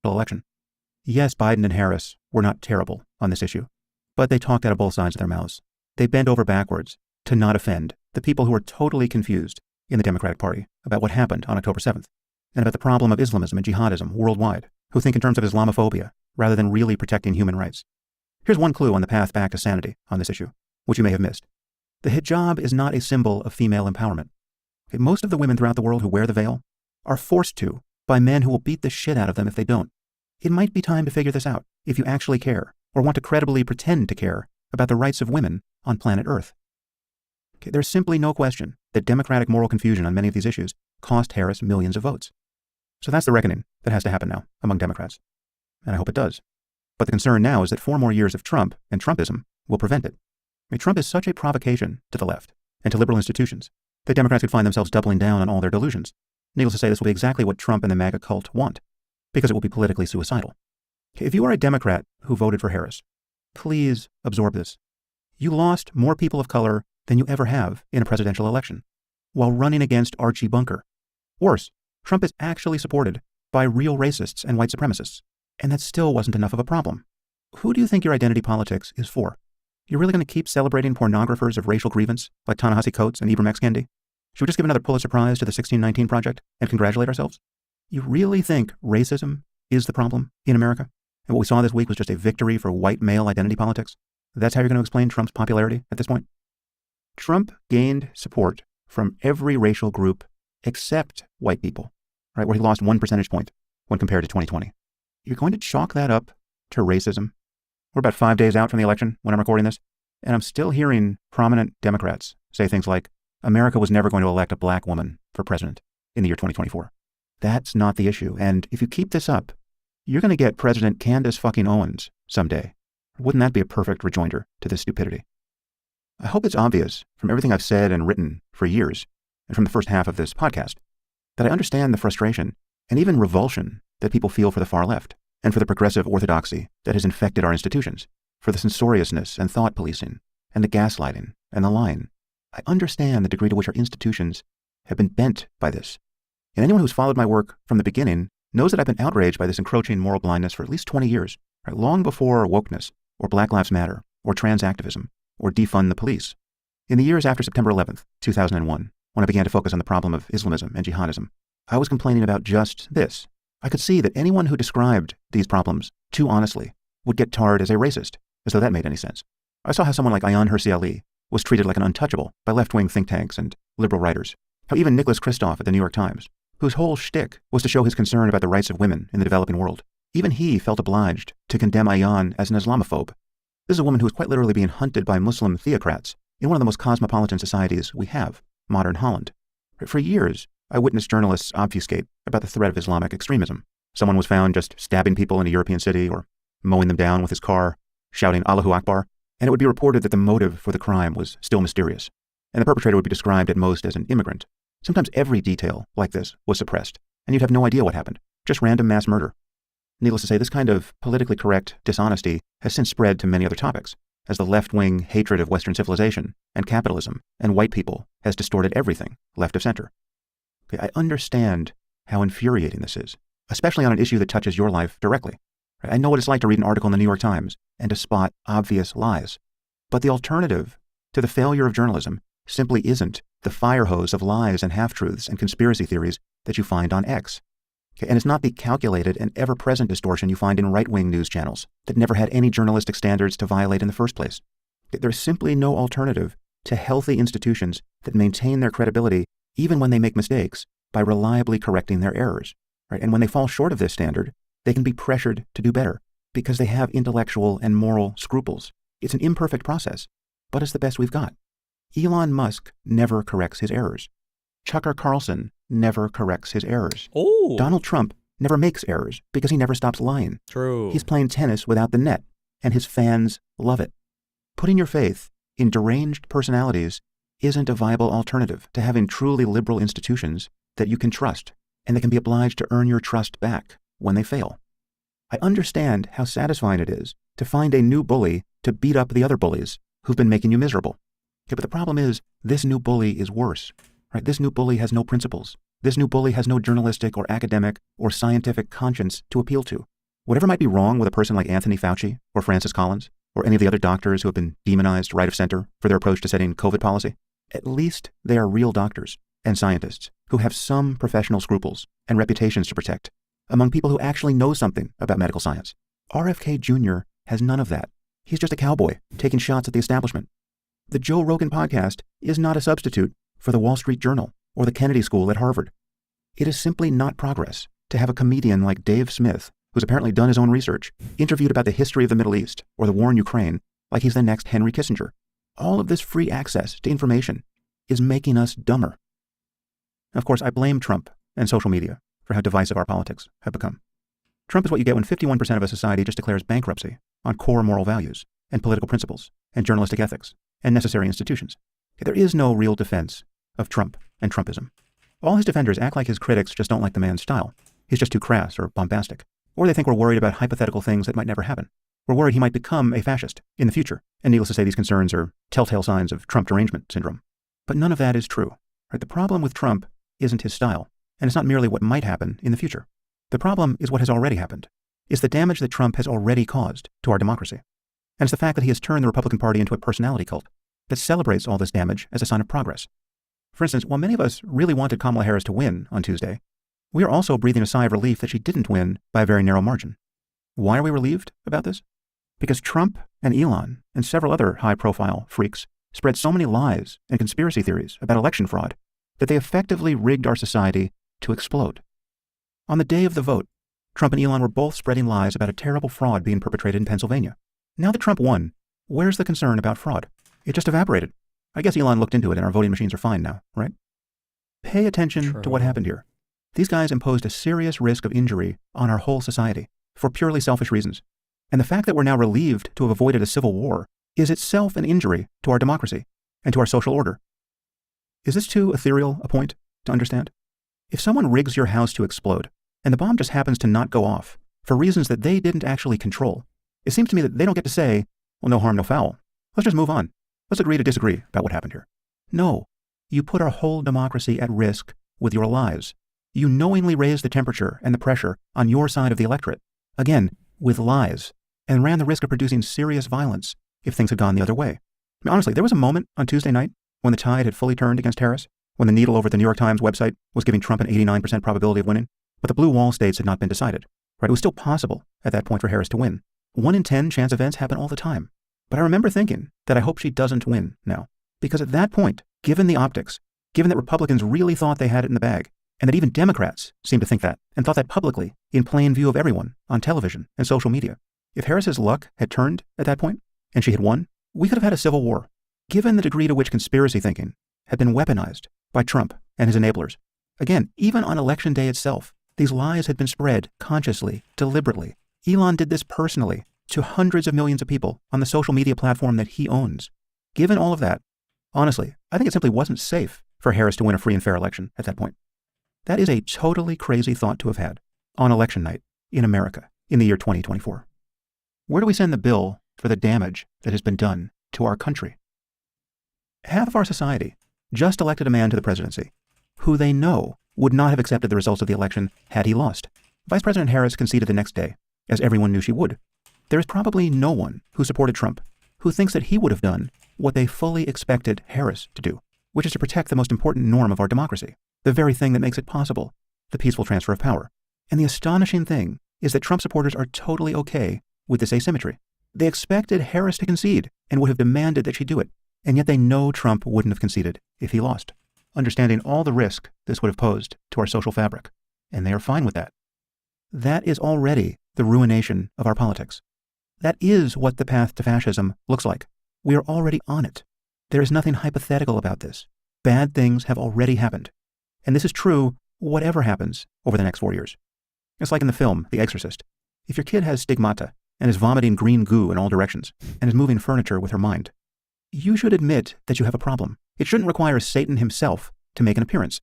Election. Yes, Biden and Harris were not terrible on this issue, but they talked out of both sides of their mouths. They bent over backwards to not offend the people who are totally confused in the Democratic Party about what happened on October 7th and about the problem of Islamism and jihadism worldwide, who think in terms of Islamophobia rather than really protecting human rights. Here's one clue on the path back to sanity on this issue, which you may have missed. The hijab is not a symbol of female empowerment. Okay, most of the women throughout the world who wear the veil are forced to by men who will beat the shit out of them if they don't. It might be time to figure this out if you actually care or want to credibly pretend to care about the rights of women on planet Earth. Okay, there's simply no question that Democratic moral confusion on many of these issues cost Harris millions of votes. So that's the reckoning that has to happen now among Democrats. And I hope it does. But the concern now is that 4 more years of Trump and Trumpism will prevent it. I mean, Trump is such a provocation to the left and to liberal institutions that Democrats could find themselves doubling down on all their delusions. Needless to say, this will be exactly what Trump and the MAGA cult want, because it will be politically suicidal. Okay, if you are a Democrat who voted for Harris, please absorb this. You lost more people of color than you ever have in a presidential election, while running against Archie Bunker. Worse, Trump is actually supported by real racists and white supremacists, and that still wasn't enough of a problem. Who do you think your identity politics is for? You're really going to keep celebrating pornographers of racial grievance like Ta-Nehisi Coates and Ibram X. Kendi? Should we just give another Pulitzer Prize to the 1619 Project and congratulate ourselves? You really think racism is the problem in America? And what we saw this week was just a victory for white male identity politics? That's how you're going to explain Trump's popularity at this point? Trump gained support from every racial group except white people, right? Where he lost 1 percentage point when compared to 2020. You're going to chalk that up to racism? We're about 5 days out from the election when I'm recording this, and I'm still hearing prominent Democrats say things like, America was never going to elect a black woman for president in the year 2024. That's not the issue. And if you keep this up, you're going to get President Candace fucking Owens someday. Wouldn't that be a perfect rejoinder to this stupidity? I hope it's obvious from everything I've said and written for years, and from the first half of this podcast, that I understand the frustration and even revulsion that people feel for the far left and for the progressive orthodoxy that has infected our institutions, for the censoriousness and thought policing and the gaslighting and the lying. I understand the degree to which our institutions have been bent by this. And anyone who's followed my work from the beginning knows that I've been outraged by this encroaching moral blindness for at least 20 years, right? Long before wokeness or Black Lives Matter or trans activism or defund the police. In the years after September 11th, 2001, when I began to focus on the problem of Islamism and jihadism, I was complaining about just this. I could see that anyone who described these problems too honestly would get tarred as a racist, as though that made any sense. I saw how someone like Ayaan Hirsi Ali was treated like an untouchable by left-wing think tanks and liberal writers. How even Nicholas Kristof at the New York Times, whose whole shtick was to show his concern about the rights of women in the developing world, even he felt obliged to condemn Ayaan as an Islamophobe. This is a woman who is quite literally being hunted by Muslim theocrats in one of the most cosmopolitan societies we have, modern Holland. For years, I witnessed journalists obfuscate about the threat of Islamic extremism. Someone was found just stabbing people in a European city or mowing them down with his car, shouting Allahu Akbar, and it would be reported that the motive for the crime was still mysterious, and the perpetrator would be described at most as an immigrant. Sometimes every detail like this was suppressed, and you'd have no idea what happened, just random mass murder. Needless to say, this kind of politically correct dishonesty has since spread to many other topics, as the left-wing hatred of Western civilization and capitalism and white people has distorted everything left of center. Okay, I understand how infuriating this is, especially on an issue that touches your life directly. I know what it's like to read an article in the New York Times and to spot obvious lies. But the alternative to the failure of journalism simply isn't the fire hose of lies and half-truths and conspiracy theories that you find on X. Okay, and it's not the calculated and ever-present distortion you find in right-wing news channels that never had any journalistic standards to violate in the first place. There's simply no alternative to healthy institutions that maintain their credibility even when they make mistakes by reliably correcting their errors. Right? And when they fall short of this standard, they can be pressured to do better because they have intellectual and moral scruples. It's an imperfect process, but it's the best we've got. Elon Musk never corrects his errors. Tucker Carlson never corrects his errors. Oh. Donald Trump never makes errors because he never stops lying. True. He's playing tennis without the net, and his fans love it. Putting your faith in deranged personalities isn't a viable alternative to having truly liberal institutions that you can trust and that can be obliged to earn your trust back when they fail. I understand how satisfying it is to find a new bully to beat up the other bullies who've been making you miserable. Okay, but the problem is, this new bully is worse. Right? This new bully has no principles. This new bully has no journalistic or academic or scientific conscience to appeal to. Whatever might be wrong with a person like Anthony Fauci or Francis Collins or any of the other doctors who have been demonized right of center for their approach to setting COVID policy, at least they are real doctors and scientists who have some professional scruples and reputations to protect among people who actually know something about medical science. RFK Jr. has none of that. He's just a cowboy taking shots at the establishment. The Joe Rogan podcast is not a substitute for the Wall Street Journal or the Kennedy School at Harvard. It is simply not progress to have a comedian like Dave Smith, who's apparently done his own research, interviewed about the history of the Middle East or the war in Ukraine like he's the next Henry Kissinger. All of this free access to information is making us dumber. Of course, I blame Trump and social media for how divisive our politics have become. Trump is what you get when 51% of a society just declares bankruptcy on core moral values and political principles and journalistic ethics and necessary institutions. There is no real defense of Trump and Trumpism. All his defenders act like his critics just don't like the man's style. He's just too crass or bombastic. Or they think we're worried about hypothetical things that might never happen. We're worried he might become a fascist in the future. And needless to say, these concerns are telltale signs of Trump derangement syndrome. But none of that is true. Right? The problem with Trump isn't his style, and it's not merely what might happen in the future. The problem is what has already happened. It's the damage that Trump has already caused to our democracy. And it's the fact that he has turned the Republican Party into a personality cult that celebrates all this damage as a sign of progress. For instance, while many of us really wanted Kamala Harris to win on Tuesday, we are also breathing a sigh of relief that she didn't win by a very narrow margin. Why are we relieved about this? Because Trump and Elon and several other high-profile freaks spread so many lies and conspiracy theories about election fraud that they effectively rigged our society to explode. On the day of the vote, Trump and Elon were both spreading lies about a terrible fraud being perpetrated in Pennsylvania. Now that Trump won, where's the concern about fraud? It just evaporated. I guess Elon looked into it and our voting machines are fine now, right? Pay attention to what happened here. These guys imposed a serious risk of injury on our whole society for purely selfish reasons. And the fact that we're now relieved to have avoided a civil war is itself an injury to our democracy and to our social order. Is this too ethereal a point to understand? If someone rigs your house to explode, and the bomb just happens to not go off for reasons that they didn't actually control, it seems to me that they don't get to say, well, no harm, no foul. Let's just move on. Let's agree to disagree about what happened here. No, you put our whole democracy at risk with your lies. You knowingly raised the temperature and the pressure on your side of the electorate, again, with lies, and ran the risk of producing serious violence if things had gone the other way. I mean, honestly, there was a moment on Tuesday night when the tide had fully turned against Harris, when the needle over at the New York Times website was giving Trump an 89% probability of winning, but the blue wall states had not been decided. Right? It was still possible at that point for Harris to win. 1 in 10 chance events happen all the time. But I remember thinking that I hope she doesn't win now. Because at that point, given the optics, given that Republicans really thought they had it in the bag, and that even Democrats seemed to think that, and thought that publicly, in plain view of everyone, on television and social media, if Harris's luck had turned at that point, and she had won, we could have had a civil war. Given the degree to which conspiracy thinking had been weaponized by Trump and his enablers. Again, even on election day itself, these lies had been spread consciously, deliberately. Elon did this personally to hundreds of millions of people on the social media platform that he owns. Given all of that, honestly, I think it simply wasn't safe for Harris to win a free and fair election at that point. That is a totally crazy thought to have had on election night in America in the year 2024. Where do we send the bill for the damage that has been done to our country? Half of our society just elected a man to the presidency who they know would not have accepted the results of the election had he lost. Vice President Harris conceded the next day, as everyone knew she would. There is probably no one who supported Trump who thinks that he would have done what they fully expected Harris to do, which is to protect the most important norm of our democracy, the very thing that makes it possible, the peaceful transfer of power. And the astonishing thing is that Trump supporters are totally okay with this asymmetry. They expected Harris to concede and would have demanded that she do it, and yet they know Trump wouldn't have conceded if he lost, understanding all the risk this would have posed to our social fabric, and they are fine with that. That is already the ruination of our politics. That is what the path to fascism looks like. We are already on it. There is nothing hypothetical about this. Bad things have already happened. And this is true whatever happens over the next 4 years. It's like in the film, The Exorcist. If your kid has stigmata and is vomiting green goo in all directions and is moving furniture with her mind, you should admit that you have a problem. It shouldn't require Satan himself to make an appearance.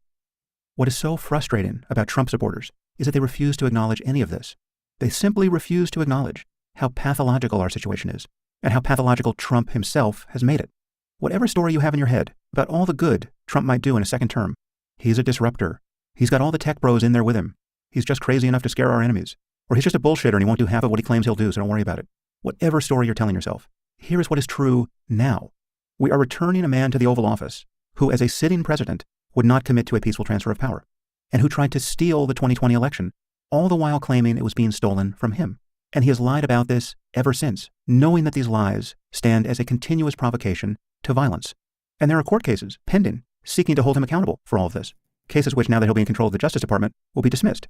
What is so frustrating about Trump supporters is that they refuse to acknowledge any of this. They simply refuse to acknowledge how pathological our situation is and how pathological Trump himself has made it. Whatever story you have in your head about all the good Trump might do in a second term, he's a disruptor. He's got all the tech bros in there with him. He's just crazy enough to scare our enemies. Or he's just a bullshitter and he won't do half of what he claims he'll do, so don't worry about it. Whatever story you're telling yourself, here is what is true now. We are returning a man to the Oval Office who, as a sitting president, would not commit to a peaceful transfer of power, and who tried to steal the 2020 election, all the while claiming it was being stolen from him. And he has lied about this ever since, knowing that these lies stand as a continuous provocation to violence. And there are court cases pending, seeking to hold him accountable for all of this. Cases which, now that he'll be in control of the Justice Department, will be dismissed.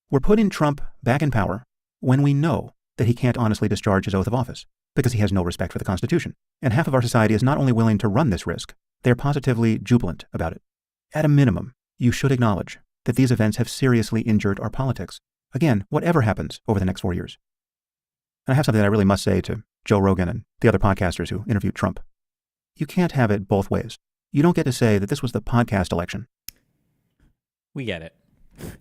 We're putting Trump back in power when we know that he can't honestly discharge his oath of office, because he has no respect for the Constitution. And half of our society is not only willing to run this risk, they're positively jubilant about it. At a minimum, you should acknowledge that these events have seriously injured our politics. Again, whatever happens over the next 4 years. And I have something that I really must say to Joe Rogan and the other podcasters who interviewed Trump. You can't have it both ways. You don't get to say that this was the podcast election. We get it.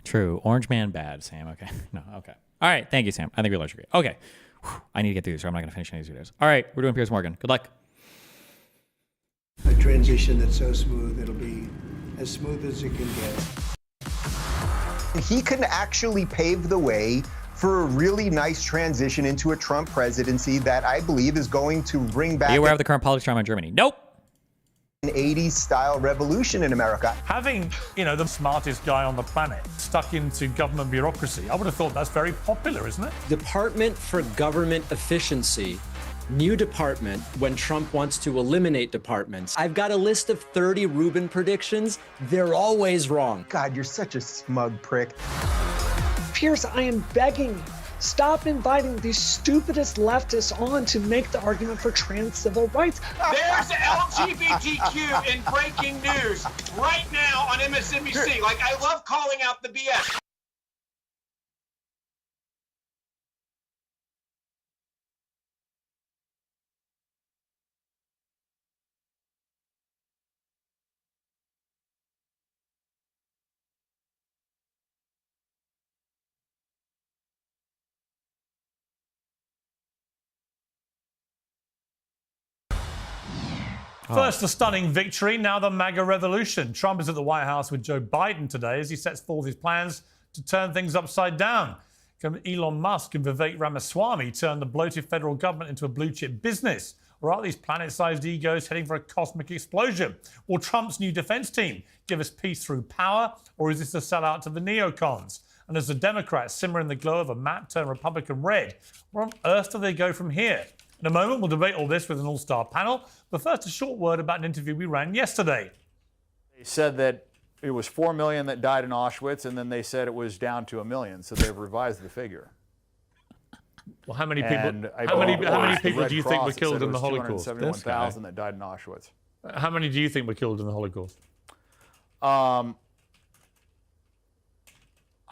True. Orange man bad, Sam. Okay. No, okay. All right. Thank you, Sam. I think we largely agree. Okay. Whew. I need to get through this or I'm not going to finish any of these videos. All right. We're doing Piers Morgan. Good luck. A transition that's so smooth, it'll be as smooth as it can get. He can actually pave the way for a really nice transition into a Trump presidency that I believe is going to bring back... Are you aware of the current politics drama in Germany? Nope. An 80s style revolution in America. Having, the smartest guy on the planet stuck into government bureaucracy, I would have thought that's very popular, isn't it? Department for Government Efficiency. New department when Trump wants to eliminate departments. I've got a list of 30 Rubin predictions. They're always wrong. God, you're such a smug prick. Piers, I am begging. Stop inviting these stupidest leftists on to make the argument for trans civil rights. There's LGBTQ in breaking news right now on MSNBC. Like, I love calling out the BS. First, a stunning victory. Now the MAGA revolution. Trump is at the White House with Joe Biden today as he sets forth his plans to turn things upside down. Can Elon Musk and Vivek Ramaswamy turn the bloated federal government into a blue-chip business? Or are these planet-sized egos heading for a cosmic explosion? Will Trump's new defense team give us peace through power? Or is this a sellout to the neocons? And as the Democrats simmer in the glow of a map turned Republican red, where on earth do they go from here? In a moment, we'll debate all this with an all-star panel. But first, a short word about an interview we ran yesterday. They said that it was 4 million that died in Auschwitz, and then they said it was down to 1 million. So they've revised the figure. Well, how many people? How many people do you think were killed in the Holocaust? 271,000 that died in Auschwitz. How many do you think were killed in the Holocaust? I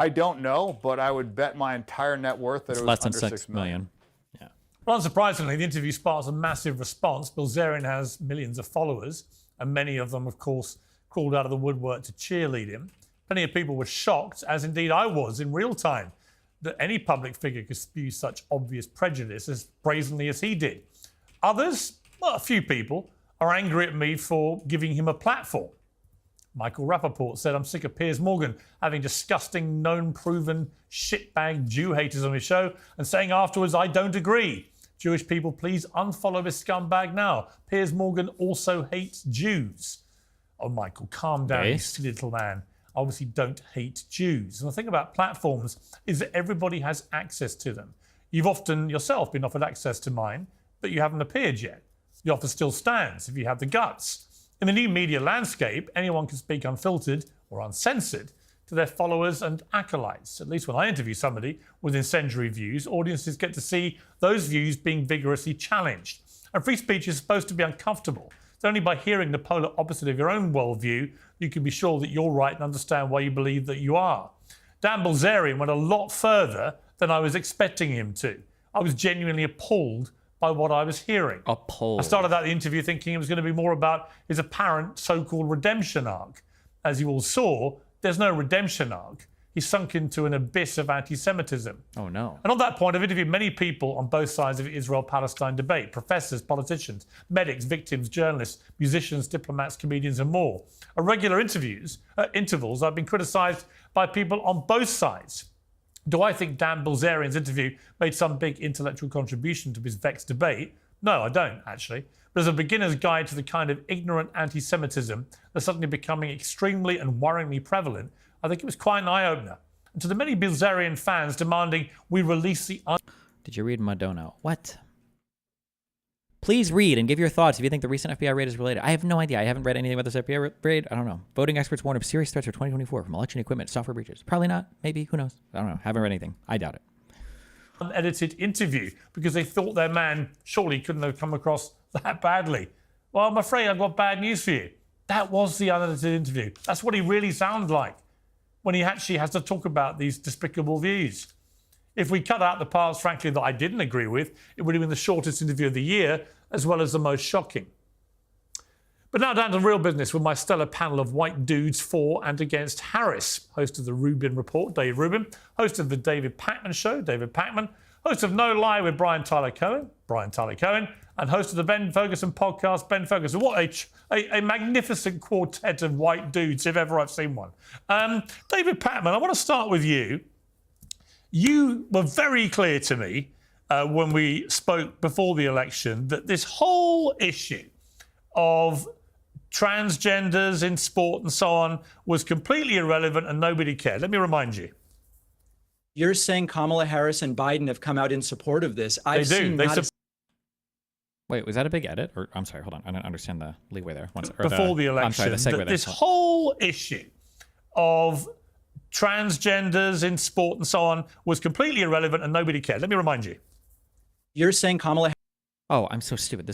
don't know, but I would bet my entire net worth that It's it was less than under 6 million. Well, unsurprisingly, the interview sparks a massive response. Bilzerian has millions of followers, and many of them, of course, crawled out of the woodwork to cheerlead him. Plenty of people were shocked, as indeed I was in real time, that any public figure could spew such obvious prejudice as brazenly as he did. Others, well, a few people, are angry at me for giving him a platform. Michael Rappaport said, I'm sick of Piers Morgan having disgusting, known, proven shitbag Jew haters on his show and saying afterwards, I don't agree. Jewish people, please unfollow this scumbag now. Piers Morgan also hates Jews. Oh, Michael, calm down, you silly little man. I obviously don't hate Jews. And the thing about platforms is that everybody has access to them. You've often yourself been offered access to mine, but you haven't appeared yet. The offer still stands if you have the guts. In the new media landscape, anyone can speak unfiltered or uncensored to their followers and acolytes. At least when I interview somebody with incendiary views, audiences get to see those views being vigorously challenged. And free speech is supposed to be uncomfortable. It's only by hearing the polar opposite of your own worldview you can be sure that you're right and understand why you believe that you are. Dan Bilzerian went a lot further than I was expecting him to. I was genuinely appalled by what I was hearing. Appalled. I started out the interview thinking it was going to be more about his apparent so-called redemption arc. As you all saw, there's no redemption arc. He's sunk into an abyss of anti-Semitism. Oh, no. And on that point, I've interviewed many people on both sides of the Israel-Palestine debate, professors, politicians, medics, victims, journalists, musicians, diplomats, comedians, and more. At regular interviews, at intervals, I've been criticised by people on both sides. Do I think Dan Bilzerian's interview made some big intellectual contribution to his vexed debate? No, I don't, actually. But as a beginner's guide to the kind of ignorant anti-Semitism that's suddenly becoming extremely and worryingly prevalent, I think it was quite an eye-opener. And to the many Bilzerian fans demanding we release the... Did you read Madonna? What? Please read and give your thoughts if you think the recent FBI raid is related. I have no idea. I haven't read anything about this FBI raid. I don't know. Voting experts warn of serious threats for 2024 from election equipment, software breaches. Probably not. Maybe. Who knows? I don't know. Haven't read anything. I doubt it. Unedited interview because they thought their man surely couldn't have come across that badly. Well, I'm afraid I've got bad news for you. That was the unedited interview. That's what he really sounds like when he actually has to talk about these despicable views. If we cut out the parts, frankly, that I didn't agree with, it would have been the shortest interview of the year, as well as the most shocking. But now down to real business with my stellar panel of white dudes for and against Harris. Host of the Rubin Report, Dave Rubin. Host of the David Pakman Show, David Pakman. Host of No Lie with Brian Tyler Cohen, Brian Tyler Cohen. And host of the Ben Ferguson podcast, Ben Ferguson. What a magnificent quartet of white dudes, if ever I've seen one. David Pakman, I want to start with you. You were very clear to me when we spoke before the election that this whole issue of transgenders in sport and so on was completely irrelevant and nobody cared. Let me remind you. You're saying Kamala Harris and Biden have come out in support of this. They do. Wait, was that a big edit? Or I'm sorry, hold on. I don't understand the leeway there. Before the election, this whole issue of transgenders in sport and so on was completely irrelevant and nobody cared. Let me remind you. You're saying Kamala Oh, I'm so stupid.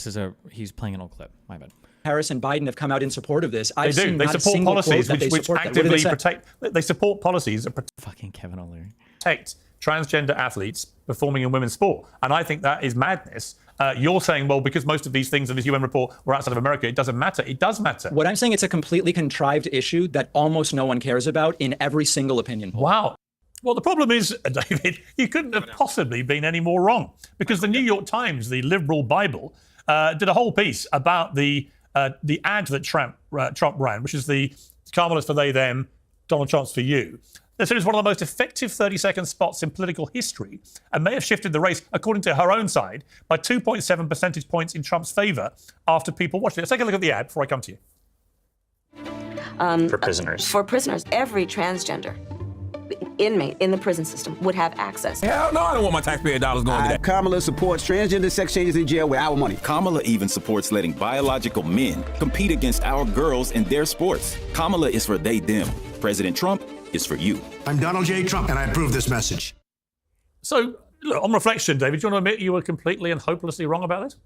He's playing an old clip. My bad. Harris and Biden have come out in support of this. They I've do. seen They not a support single policies quote that they which support that. What do actively they say? protect. They support policies that Fucking Kevin O'Leary. protect transgender athletes performing in women's sport. And I think that is madness. You're saying, well, because most of these things in this UN report were outside of America, it doesn't matter. It does matter. What I'm saying, it's a completely contrived issue that almost no one cares about in every single opinion poll. Wow. Well, the problem is, David, you couldn't have possibly been any more wrong, because the New York Times, the liberal Bible, did a whole piece about the ad that Trump ran, which is the Kamala's for they, them, Donald Trump's for you. They said it's one of the most effective 30-second spots in political history and may have shifted the race, according to her own side, by 2.7 percentage points in Trump's favor after people watched it. Let's take a look at the ad before I come to you. For prisoners. For prisoners, every transgender inmate in the prison system would have access. Hell no, I don't want my taxpayer dollars going to that. Kamala supports transgender sex changes in jail with our money. Kamala even supports letting biological men compete against our girls in their sports. Kamala is for they, them. President Trump is for you. I'm Donald J. Trump, and I approve this message. So, look, on reflection, David, do you want to admit you were completely and hopelessly wrong about this?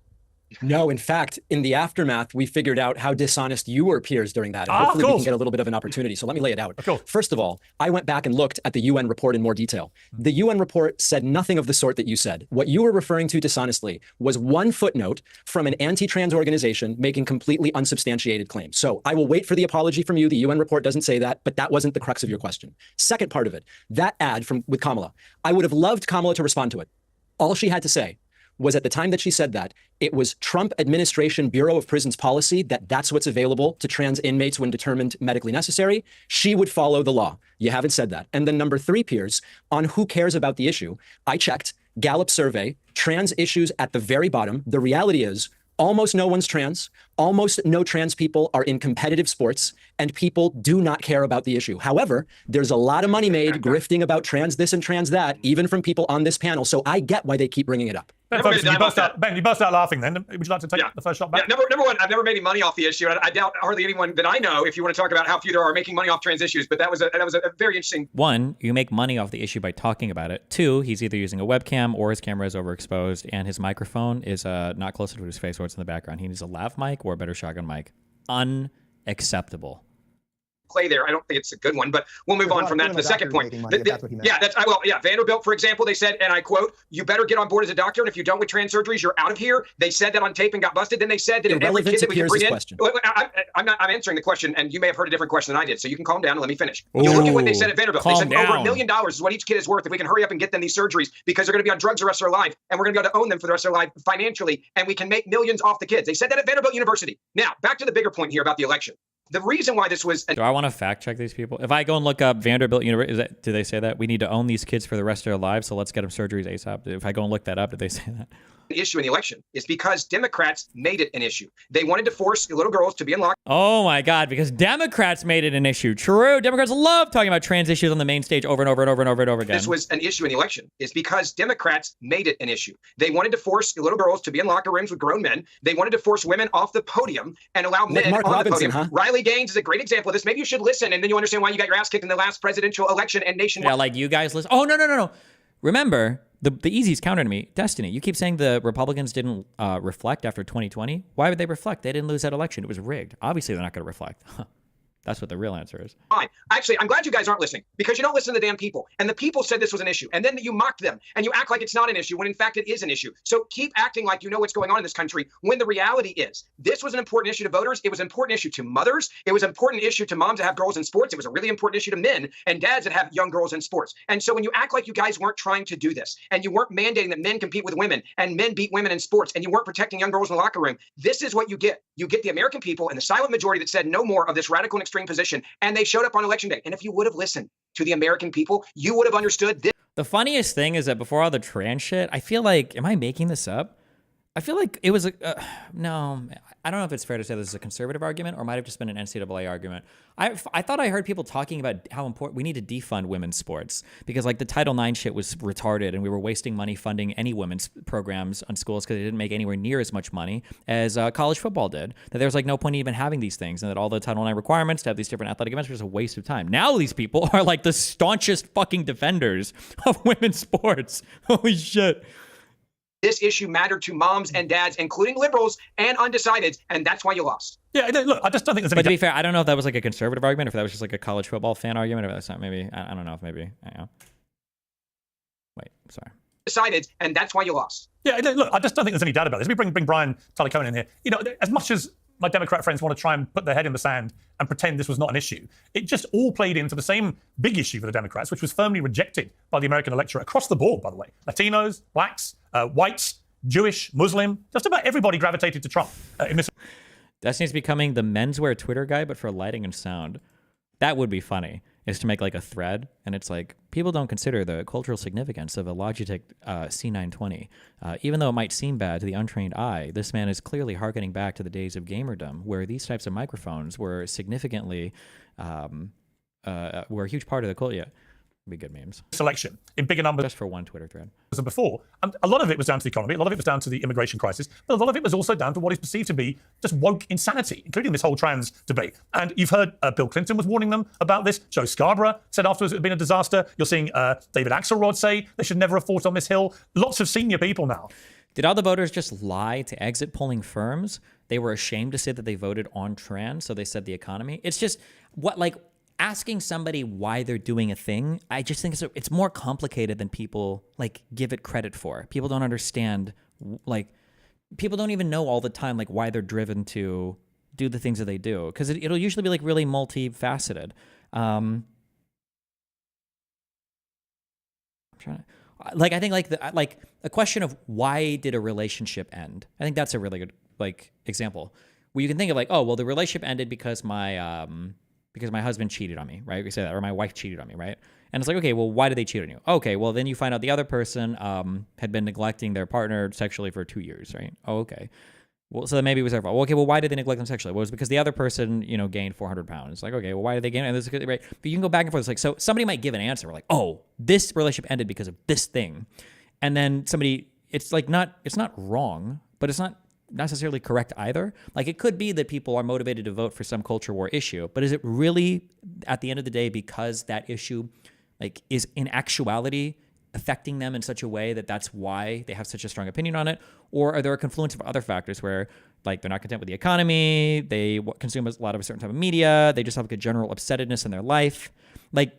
No, in fact, in the aftermath, we figured out how dishonest you were, Piers, during that. And of hopefully we course. can get a little bit of an opportunity. So let me lay it out. First of all, I went back and looked at the UN report in more detail. The UN report said nothing of the sort that you said. What you were referring to dishonestly was one footnote from an anti-trans organization making completely unsubstantiated claims. So I will wait for the apology from you. The UN report doesn't say that, but that wasn't the crux of your question. Second part of it, that ad with Kamala, I would have loved Kamala to respond to it. All she had to say was at the time that she said that, it was Trump administration Bureau of Prisons policy that that's what's available to trans inmates when determined medically necessary. She would follow the law. You haven't said that. And then number 3, Piers, on who cares about the issue, I checked, Gallup survey, trans issues at the very bottom. The reality is almost no one's trans. Almost no trans people are in competitive sports, and people do not care about the issue. However, there's a lot of money made grifting about trans this and trans that, even from people on this panel. So I get why they keep bringing it up. Ben, you burst out laughing then. Would you like to take the first shot back? Yeah, number one, I've never made any money off the issue. I doubt hardly anyone that I know, if you want to talk about how few there are making money off trans issues, but that was a very interesting. 1, you make money off the issue by talking about it. 2, he's either using a webcam or his camera is overexposed and his microphone is not closer to his face or it's in the background. He needs a lav mic or a better shotgun mic. Unacceptable. Play there. I don't think it's a good one, but we'll move on from that to the second point. Vanderbilt, for example, they said, and I quote, "You better get on board as a doctor, and if you don't with trans surgeries, you're out of here." They said that on tape and got busted. Then they said that every kid that we can bring in. I'm answering the question, and you may have heard a different question than I did, so you can calm down and let me finish. You look at what they said at Vanderbilt. They said over $1 million is what each kid is worth if we can hurry up and get them these surgeries, because they're going to be on drugs the rest of their life, and we're going to be able to own them for the rest of their life financially, and we can make millions off the kids. They said that at Vanderbilt University. Now, back to the bigger point here about the election. The reason why this was... Do I want to fact check these people? If I go and look up Vanderbilt University, do they say that? We need to own these kids for the rest of their lives, so let's get them surgeries ASAP. If I go and look that up, did they say that? The issue in the election is because Democrats made it an issue. They wanted to force little girls to be in lockdown. Oh my God, because Democrats made it an issue. True. Democrats love talking about trans issues on the main stage over and over and over and over and over again. This was an issue in the election is because Democrats made it an issue. They wanted to force little girls to be in locker rooms with grown men. They wanted to force women off the podium and allow men on the podium. Riley Gaines is a great example of this. Maybe you should listen, and then you understand why you got your ass kicked in the last presidential election and nationwide. Yeah, like you guys listen. Oh, no. Remember, the easiest counter to me, Destiny. You keep saying the Republicans didn't reflect after 2020. Why would they reflect? They didn't lose that election. It was rigged. Obviously, they're not going to reflect. That's what the real answer is. Fine. Actually, I'm glad you guys aren't listening, because you don't listen to the damn people. And the people said this was an issue. And then you mocked them and you act like it's not an issue when in fact it is an issue. So keep acting like you know what's going on in this country when the reality is this was an important issue to voters. It was an important issue to mothers. It was an important issue to moms that have girls in sports. It was a really important issue to men and dads that have young girls in sports. And so when you act like you guys weren't trying to do this and you weren't mandating that men compete with women and men beat women in sports and you weren't protecting young girls in the locker room, this is what you get. You get the American people and the silent majority that said no more of this radical and extreme position. And they showed up on election day. And if you would have listened to the American people, you would have understood this. The funniest thing is that before all the trans shit, I feel like, am I making this up? I feel like it was a no. I don't know if it's fair to say this is a conservative argument or might have just been an NCAA argument. I thought I heard people talking about how important we need to defund women's sports because like the Title IX shit was retarded and we were wasting money funding any women's programs on schools because they didn't make anywhere near as much money as college football did. That there was like no point in even having these things and that all the Title IX requirements to have these different athletic events were just a waste of time. Now these people are like the staunchest fucking defenders of women's sports. Holy shit. This issue mattered to moms and dads, including liberals and undecideds, and that's why you lost. Yeah, look, I just don't think there's any... But to be fair, I don't know if that was like a conservative argument, if that was just like a college football fan argument, or that's not maybe, I don't know if maybe, I don't know. Wait, sorry. Decided, and that's why you lost. Yeah, look, I just don't think there's any doubt about this. Let me bring Brian Tyler Cohen in here. You know, as much as my Democrat friends want to try and put their head in the sand and pretend this was not an issue, it just all played into the same big issue for the Democrats, which was firmly rejected by the American electorate across the board, by the way. Latinos, blacks, whites, Jewish, Muslim, just about everybody gravitated to Trump in this. Destiny's becoming the menswear Twitter guy, but for lighting and sound. That would be funny, is to make like a thread, and it's like, people don't consider the cultural significance of a Logitech C920. Even though it might seem bad to the untrained eye, this man is clearly harkening back to the days of gamerdom, where these types of microphones were significantly, were a huge part of the culture. Yeah. Be good memes. Selection in bigger numbers. Just for one Twitter thread. Than before. And a lot of it was down to the economy, a lot of it was down to the immigration crisis, but a lot of it was also down to what is perceived to be just woke insanity, including this whole trans debate. And you've heard Bill Clinton was warning them about this. Joe Scarborough said afterwards it had been a disaster. You're seeing David Axelrod say they should never have fought on this hill. Lots of senior people now. Did all the voters just lie to exit polling firms? They were ashamed to say that they voted on trans, so they said the economy. It's just what, like, asking somebody why they're doing a thing, I just think it's more complicated than people like give it credit for. People don't understand, like, people don't even know all the time like why they're driven to do the things that they do, because it'll usually be like really multifaceted. I'm trying to, like, I think like a question of why did a relationship end? I think that's a really good like example where you can think of like, oh well, the relationship ended because my husband cheated on me, right? We say that, or my wife cheated on me, right? And it's like, okay, well, why did they cheat on you? Okay, well, then you find out the other person had been neglecting their partner sexually for 2 years, right? Oh, okay. Well, so then maybe it was their fault. Well, okay, well, why did they neglect them sexually? Well, it was because the other person, you know, gained 400 pounds. It's like, okay, well, why did they gain it? And this is right? But you can go back and forth. It's like, so somebody might give an answer like, oh, this relationship ended because of this thing. And then somebody, it's not wrong, but it's not necessarily correct either. Like, it could be that people are motivated to vote for some culture war issue, but is it really at the end of the day because that issue like is in actuality affecting them in such a way that that's why they have such a strong opinion on it? Or are there a confluence of other factors where like they're not content with the economy, they consume a lot of a certain type of media, they just have like a general upsettedness in their life? Like,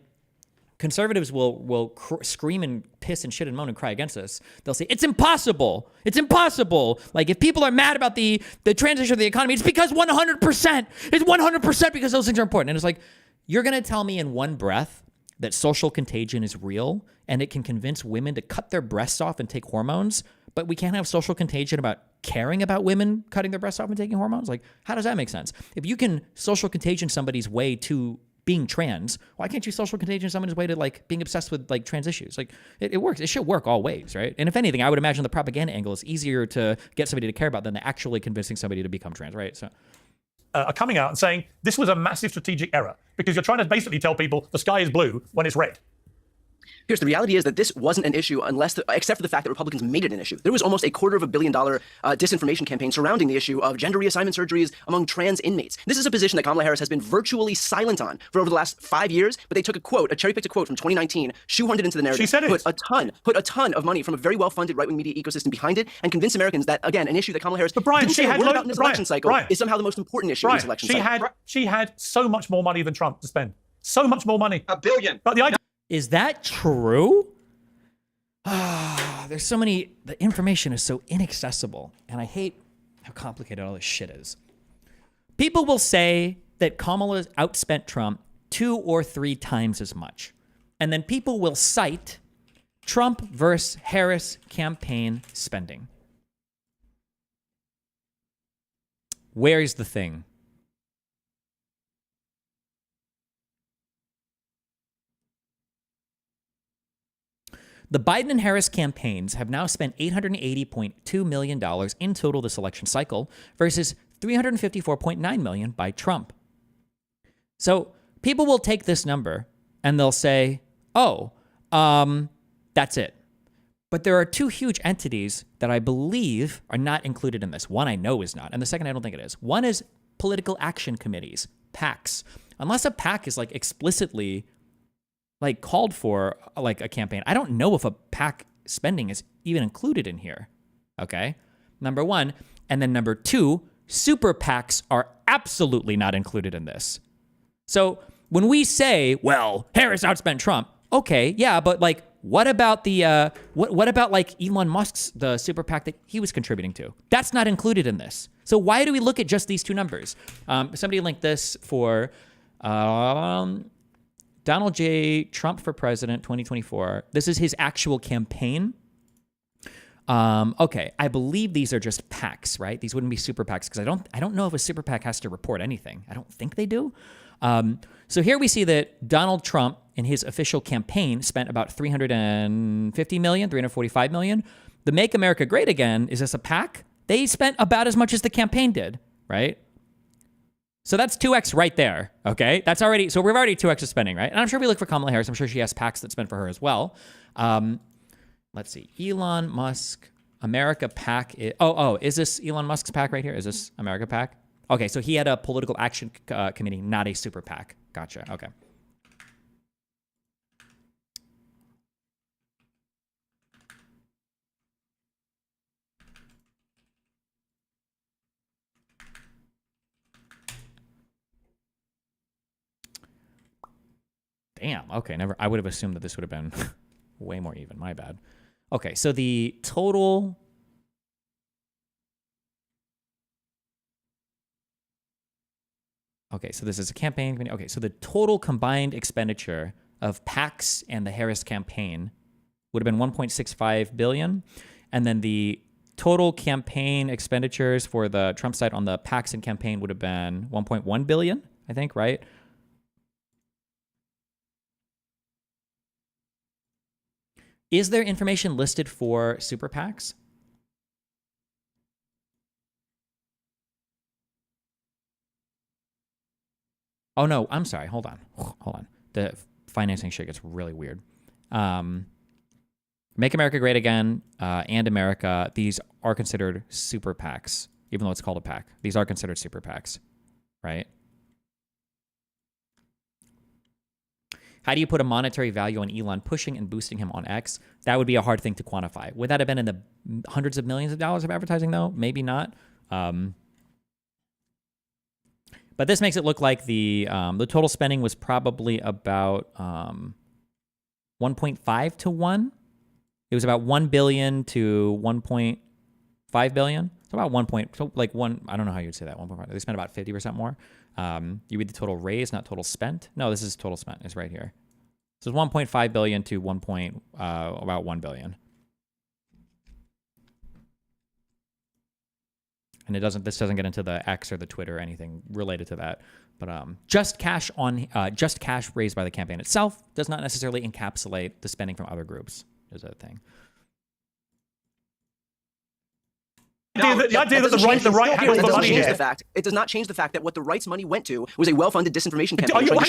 conservatives will scream and piss and shit and moan and cry against us. They'll say, it's impossible. It's impossible. Like, if people are mad about the transition of the economy, it's because 100%. It's 100% because those things are important. And it's like, you're going to tell me in one breath that social contagion is real and it can convince women to cut their breasts off and take hormones, but we can't have social contagion about caring about women cutting their breasts off and taking hormones? Like, how does that make sense? If you can social contagion somebody's way to being trans, why can't you social contagion someone's way to like being obsessed with like trans issues? Like, it works. It should work all ways, right? And if anything, I would imagine the propaganda angle is easier to get somebody to care about than actually convincing somebody to become trans, right? So are coming out and saying this was a massive strategic error because you're trying to basically tell people the sky is blue when it's red. Pierce, the reality is that this wasn't an issue except for the fact that Republicans made it an issue. There was almost $250 million disinformation campaign surrounding the issue of gender reassignment surgeries among trans inmates. This is a position that Kamala Harris has been virtually silent on for over the last 5 years, but they took a cherry-picked quote from 2019, shoehorned it into the narrative, she said put a ton of money from a very well-funded right-wing media ecosystem behind it, and convinced Americans that, again, an issue that Kamala Harris didn't say a word about in this election cycle is somehow the most important issue in this election cycle. She had so much more money than Trump to spend. So much more money. $1 billion. But the idea is that true? There's so many, the information is so inaccessible, and I hate how complicated all this shit is. People will say that Kamala outspent Trump 2 or 3 times as much. And then people will cite Trump versus Harris campaign spending. Where's the thing? The Biden and Harris campaigns have now spent $880.2 million in total this election cycle versus $354.9 million by Trump. So people will take this number and they'll say, oh, that's it. But there are two huge entities that I believe are not included in this. One I know is not, and the second I don't think it is. One is political action committees, PACs. Unless a PAC is like explicitly like called for like a campaign, I don't know if a PAC spending is even included in here. Okay, number one. And then number two, super PACs are absolutely not included in this. So when we say, well, Harris outspent Trump, okay, yeah, but like, what about the what about like Elon Musk's the super PAC that he was contributing to? That's not included in this. So why do we look at just these two numbers? Somebody linked this for Donald J. Trump for President 2024. This is his actual campaign. Okay, I believe these are just PACs, right? These wouldn't be super PACs because I don't know if a super PAC has to report anything. I don't think they do. So here we see that Donald Trump in his official campaign spent about $350 million, $345 million. The Make America Great Again, is this a PAC? They spent about as much as the campaign did, right? So that's 2x right there, okay? That's already, so we've already 2x of spending, right? And I'm sure if we look for Kamala Harris, I'm sure she has PACs that spend for her as well. Let's see, Elon Musk, America PAC. Is this Elon Musk's PAC right here? Is this America PAC? Okay, so he had a political action committee, not a super PAC. Gotcha, okay. Damn, okay, I would have assumed that this would have been way more even, my bad. Okay, so the total... Okay, so this is a campaign committee. Okay, so the total combined expenditure of PACs and the Harris campaign would have been $1.65 billion. And then the total campaign expenditures for the Trump side on the PACs and campaign would have been $1.1 billion, I think, right? Is there information listed for super PACs? Oh, no, I'm sorry. Hold on. The financing shit gets really weird. Make America Great Again and America, these are considered super PACs, even though it's called a PAC. These are considered super PACs, right? How do you put a monetary value on Elon pushing and boosting him on X? That would be a hard thing to quantify. Would that have been in the hundreds of millions of dollars of advertising, though? Maybe not. But this makes it look like the total spending was probably about 1.5 to 1. It was about 1 billion to 1.5 billion. So about 1 point, so like one, I don't know how you'd say that, 1.5. They spent about 50% more. You read the total raised, not total spent. No, this is total spent. It's right here. So it's 1.5 billion to about 1 billion. And this doesn't get into the X or the Twitter or anything related to that. But just cash raised by the campaign itself does not necessarily encapsulate the spending from other groups, is a thing. The idea that the right handles the money here. It does not change the fact that what the right's money went to was a well-funded disinformation campaign. Hang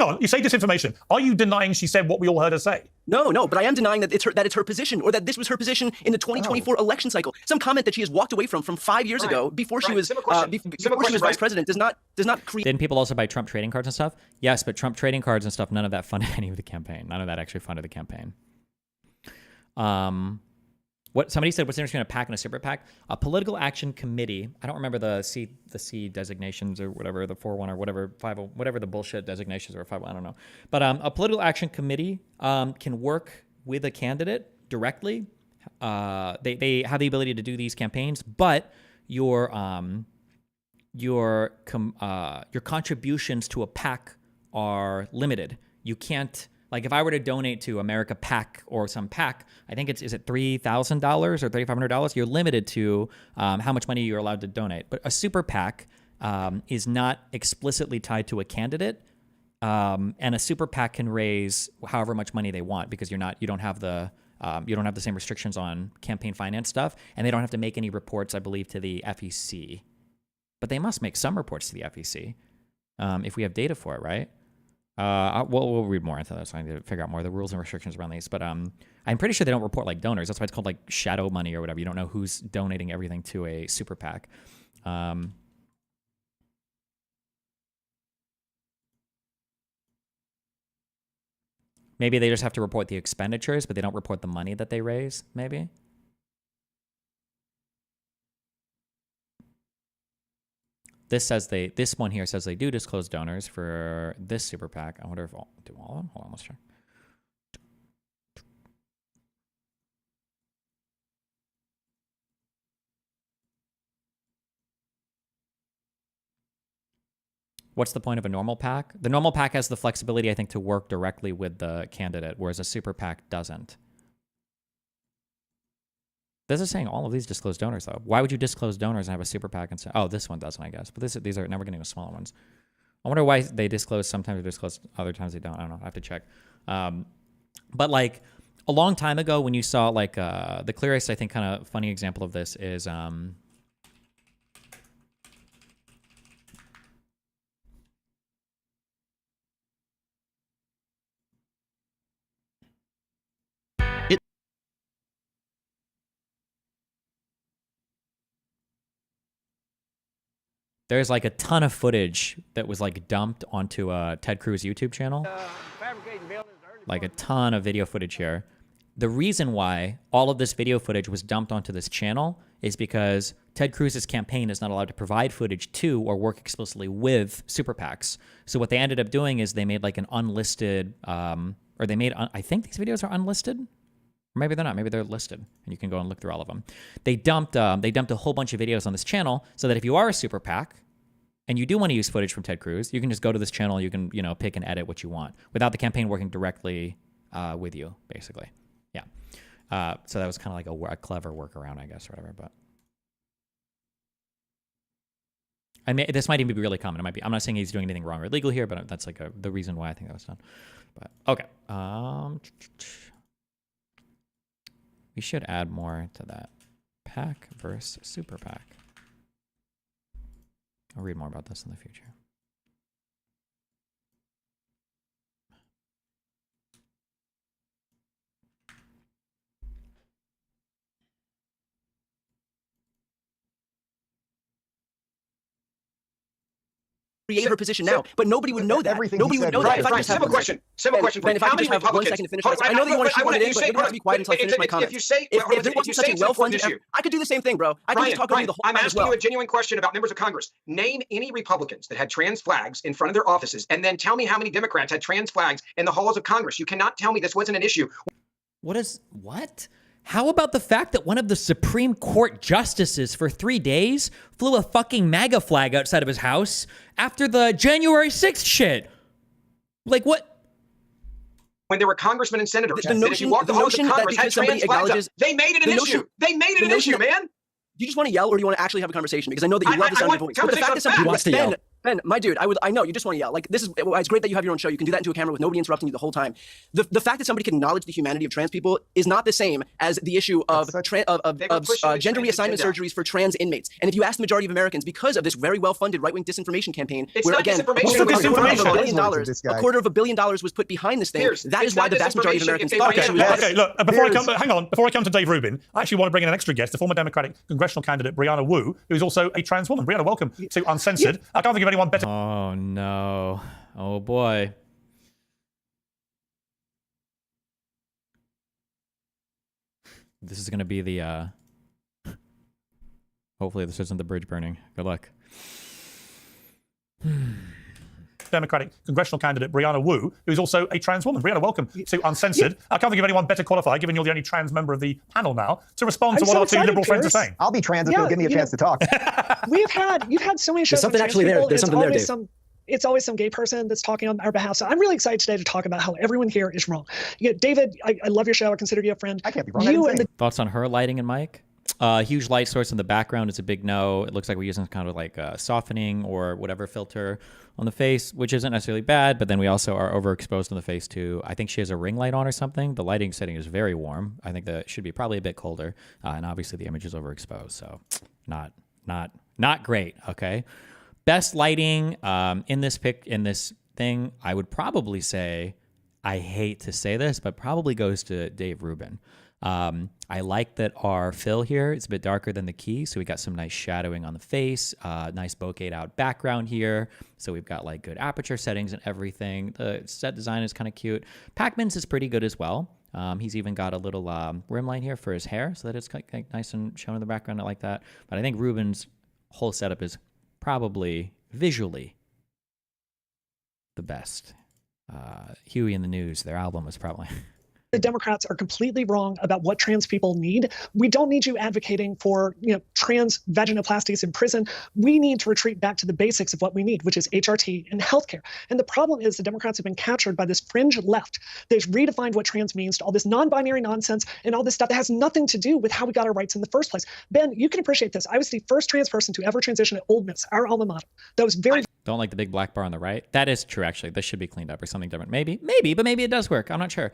on. You say disinformation. Are you denying she said what we all heard her say? No, but I am denying that it's her position, or that this was her position in the 2024 election cycle. Some comment that she has walked away from 5 years ago, before she was before she was vice president, does not create. Didn't people also buy Trump trading cards and stuff? Yes, but Trump trading cards and stuff, none of that funded any of the campaign. None of that actually funded the campaign. What somebody said, what's the difference between a PAC and a super PAC? A political action committee. I don't remember the C designations or whatever, the 4-1 or whatever, 5 whatever the bullshit designations or 5 I don't know. But a political action committee can work with a candidate directly. They have the ability to do these campaigns, but your contributions to a PAC are limited. You can't. Like if I were to donate to America PAC or some PAC, I think is it $3,000 or $3,500? You're limited to how much money you're allowed to donate. But a super PAC is not explicitly tied to a candidate. And a super PAC can raise however much money they want because you don't have the same restrictions on campaign finance stuff, and they don't have to make any reports, I believe, to the FEC. But they must make some reports to the FEC if we have data for it, right? We'll read more into this. I need to figure out more of the rules and restrictions around these. But I'm pretty sure they don't report like donors. That's why it's called like shadow money or whatever. You don't know who's donating everything to a super PAC. Maybe they just have to report the expenditures, but they don't report the money that they raise, maybe? This one here says they do disclose donors for this super PAC. I wonder if I'll do all of them. Hold on, let's check. What's the point of a normal PAC? The normal PAC has the flexibility, I think, to work directly with the candidate, whereas a super PAC doesn't. This is saying all of these disclose donors, though. Why would you disclose donors and have a super PAC and say, oh, this one doesn't, I guess. But these are, now we're getting the smaller ones. I wonder why they disclose. Sometimes they disclose, other times they don't. I don't know. I have to check. But like a long time ago when you saw like the clearest, I think, kind of funny example of this is there's like a ton of footage that was like dumped onto Ted Cruz YouTube channel. Like a ton of video footage here. The reason why all of this video footage was dumped onto this channel is because Ted Cruz's campaign is not allowed to provide footage to or work explicitly with super PACs. So what they ended up doing is they made like an unlisted, or they made, I think these videos are unlisted. Or maybe they're not. Maybe they're listed, and you can go and look through all of them. They dumped a whole bunch of videos on this channel so that if you are a super PAC and you do want to use footage from Ted Cruz, you can just go to this channel. You can, pick and edit what you want without the campaign working directly with you, basically. Yeah. So that was kind of like a clever workaround, I guess, or whatever. But I mean, this might even be really common. It might be. I'm not saying he's doing anything wrong or illegal here, but that's like the reason why I think that was done. But okay. We should add more to that. PAC versus super PAC. I'll read more about this in the future. Create her position now, but nobody would know that. Nobody would know that. If I just Simple question. Simple question. Ben, if I could just have 1 second to finish this. I know that you want to shoot one in, but you have to be quiet until I finish my comment. If you say, if there wasn't such a well-funded effort, I could do the same thing, bro. I could just talk over you the whole time as well. I'm asking you a genuine question about members of Congress. Name any Republicans that had trans flags in front of their offices, and then tell me how many Democrats had trans flags in the halls of Congress. You cannot tell me this wasn't an issue. What? How about the fact that one of the Supreme Court justices for 3 days flew a fucking MAGA flag outside of his house after the January 6th shit? Like what? When there were congressmen and senators, the notion that because somebody acknowledges, they made it an issue. They made it an issue, man. Do you just want to yell, or do you want to actually have a conversation? Because I know that you love the sound of your voice. But the fact that somebody wants to yell. Ben, my dude, I know you just want to yell. Like this is, it's great that you have your own show. You can do that into a camera with nobody interrupting you the whole time. The fact that somebody can acknowledge the humanity of trans people is not the same as the issue of gender reassignment surgeries for trans inmates. And if you ask the majority of Americans, because of this very well-funded right-wing disinformation campaign, where again, a quarter of a billion dollars was put behind this thing, that is why the vast majority of Americans thought it was. Okay, look, before I come to Dave Rubin, I actually want to bring in an extra guest, the former Democratic congressional candidate Brianna Wu, who is also a trans woman. Brianna, welcome to Uncensored. I can't think of anyone better. Oh no. Oh boy. This is going to be the hopefully this isn't the bridge burning. Good luck. Democratic congressional candidate Brianna Wu, who is also a trans woman. Brianna, welcome to Uncensored. I can't think of anyone better qualified, given you're the only trans member of the panel now, to respond to what our two liberal friends are saying. I'll be trans if you'll give me a chance to talk. You've had so many shows. There's something actually there. There's something there, Dave. It's always some gay person that's talking on our behalf. So I'm really excited today to talk about how everyone here is wrong. David, I love your show. I consider you a friend. I can't be wrong. Thoughts on her lighting and mic? Huge light source in the background is a big no. It looks like we're using kind of like softening or whatever filter on the face, which isn't necessarily bad, but then we also are overexposed on the face too. I think she has a ring light on or something. The lighting setting is very warm. I think that it should be probably a bit colder. And obviously the image is overexposed, so not great, okay? Best lighting in this thing, I would probably say, I hate to say this, but probably goes to Dave Rubin. I like that our fill here is a bit darker than the key, so we got some nice shadowing on the face, nice bokeh'd out background here, so we've got like good aperture settings and everything. The set design is kind of cute. Pacman's is pretty good as well. He's even got a little rim line here for his hair, so that it's kind of nice and shown in the background. I like that. But I think Rubin's whole setup is probably visually the best. Huey and the News, their album was probably... The Democrats are completely wrong about what trans people need. We don't need you advocating for, trans vaginoplasties in prison. We need to retreat back to the basics of what we need, which is HRT and healthcare. And the problem is the Democrats have been captured by this fringe left. They've redefined what trans means to all this non-binary nonsense and all this stuff that has nothing to do with how we got our rights in the first place. Ben, you can appreciate this. I was the first trans person to ever transition at Ole Miss, our alma mater. That was very... Don't like the big black bar on the right. That is true, actually. This should be cleaned up or something different. Maybe, but maybe it does work. I'm not sure.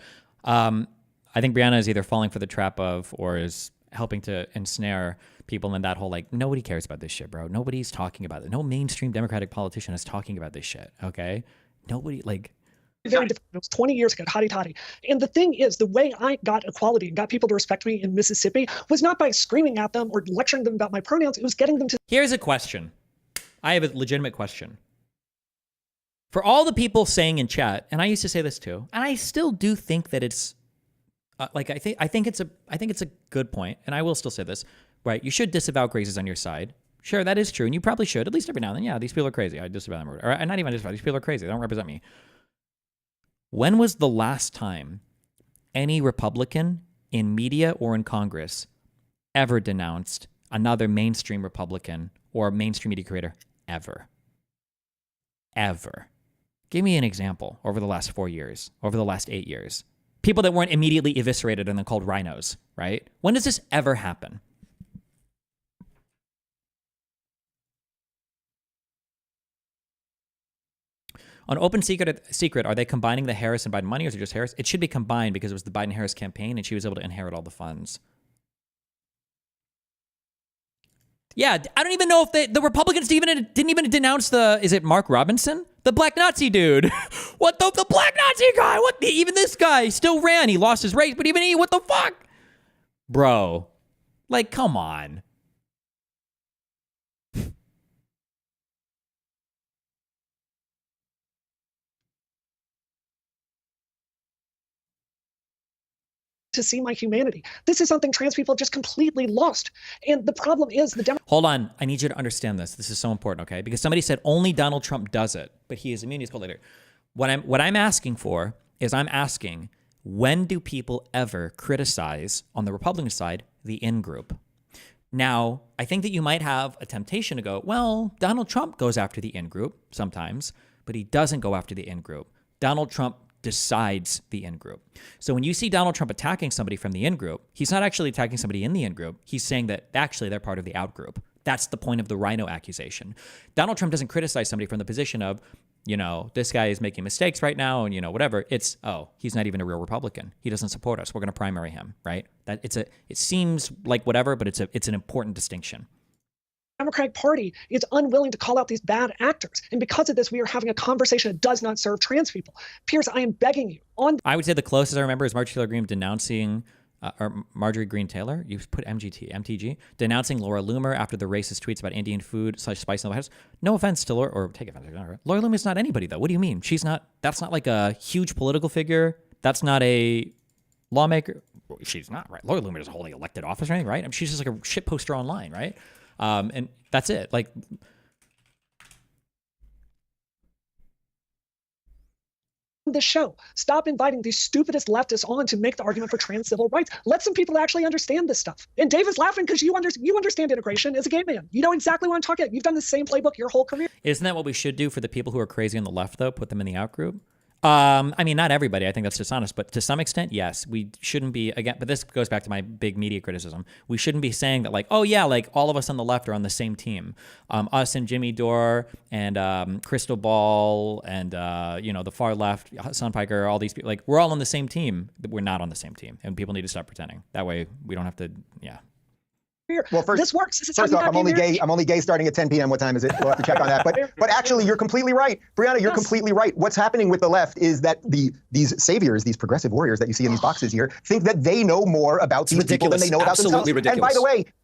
I think Brianna is either falling for the trap of or is helping to ensnare people in that whole, like, nobody cares about this shit, bro. Nobody's talking about it. No mainstream Democratic politician is talking about this shit, okay? Nobody, like... Very different. It was 20 years ago, hotty-totty. And the thing is, the way I got equality and got people to respect me in Mississippi was not by screaming at them or lecturing them about my pronouns. It was getting them to... Here's a question. I have a legitimate question. For all the people saying in chat, and I used to say this too, and I still do think that it's I think it's a good point, and I will still say this, right? You should disavow crazies on your side. Sure, that is true, and you probably should, at least every now and then. Yeah, these people are crazy. I disavow them. Or not even disavow. These people are crazy. They don't represent me. When was the last time any Republican in media or in Congress ever denounced another mainstream Republican or mainstream media creator ever? Ever. Give me an example over the last 4 years, over the last 8 years. People that weren't immediately eviscerated and then called rhinos, right? When does this ever happen? On Open Secret, are they combining the Harris and Biden money, or is it just Harris? It should be combined because it was the Biden-Harris campaign and she was able to inherit all the funds. Yeah, I don't even know if the Republicans didn't even denounce is it Mark Robinson? The black Nazi dude. What the black Nazi guy? Even this guy still ran. He lost his race, but even he, what the fuck? Bro, like, come on. To see my humanity. This is something trans people have just completely lost. And the problem is Hold on. I need you to understand this. This is so important, okay? Because somebody said only Donald Trump does it, but he is immune. He's called later. What I'm asking for is when do people ever criticize on the Republican side the in-group? Now, I think that you might have a temptation to go, well, Donald Trump goes after the in-group sometimes, but he doesn't go after the in-group. Donald Trump decides the in-group. So when you see Donald Trump attacking somebody from the in-group, he's not actually attacking somebody in the in-group. He's saying that actually they're part of the out-group. That's the point of the rhino accusation. Donald Trump doesn't criticize somebody from the position of, this guy is making mistakes right now and, whatever. It's, he's not even a real Republican. He doesn't support us. We're going to primary him, right? It seems like whatever, but it's an important distinction. Democratic Party is unwilling to call out these bad actors. And because of this, we are having a conversation that does not serve trans people. Pierce, I am begging you. I would say the closest I remember is Marjorie Taylor Greene denouncing, or Marjorie Greene Taylor, you put MTG, denouncing Laura Loomer after the racist tweets about Indian food / spice in the White House. No offense to Laura, or take offense. Laura Loomer is not anybody, though. What do you mean? That's not like a huge political figure. That's not a lawmaker. She's not, right? Laura Loomer doesn't hold an elected office or anything, right? I mean, she's just like a shit poster online, right? And that's it. Like, the show. Stop inviting these stupidest leftists on to make the argument for trans civil rights. Let some people actually understand this stuff. And Dave is laughing because you understand integration as a gay man. You know exactly what I'm talking about. You've done the same playbook your whole career. Isn't that what we should do for the people who are crazy on the left, though? Put them in the out group? I mean, not everybody. I think that's dishonest, but to some extent, yes. We shouldn't be, again, but this goes back to my big media criticism. We shouldn't be saying that, like, oh yeah, like all of us on the left are on the same team. Us and Jimmy Dore and Crystal Ball and, the far left, Sun Piker, all these people, like, we're all on the same team. We're not on the same team. And people need to stop pretending. That way we don't have to, yeah. Well, this works. This is first how off, you I'm got only married. gay. I'm only gay starting at 10 p.m. What time is it? We'll have to check on that. But actually, you're completely right, Brianna. You're completely right. What's happening with the left is that these saviors, these progressive warriors that you see in these boxes here, think that they know more about these people than they know about themselves. Ridiculous. And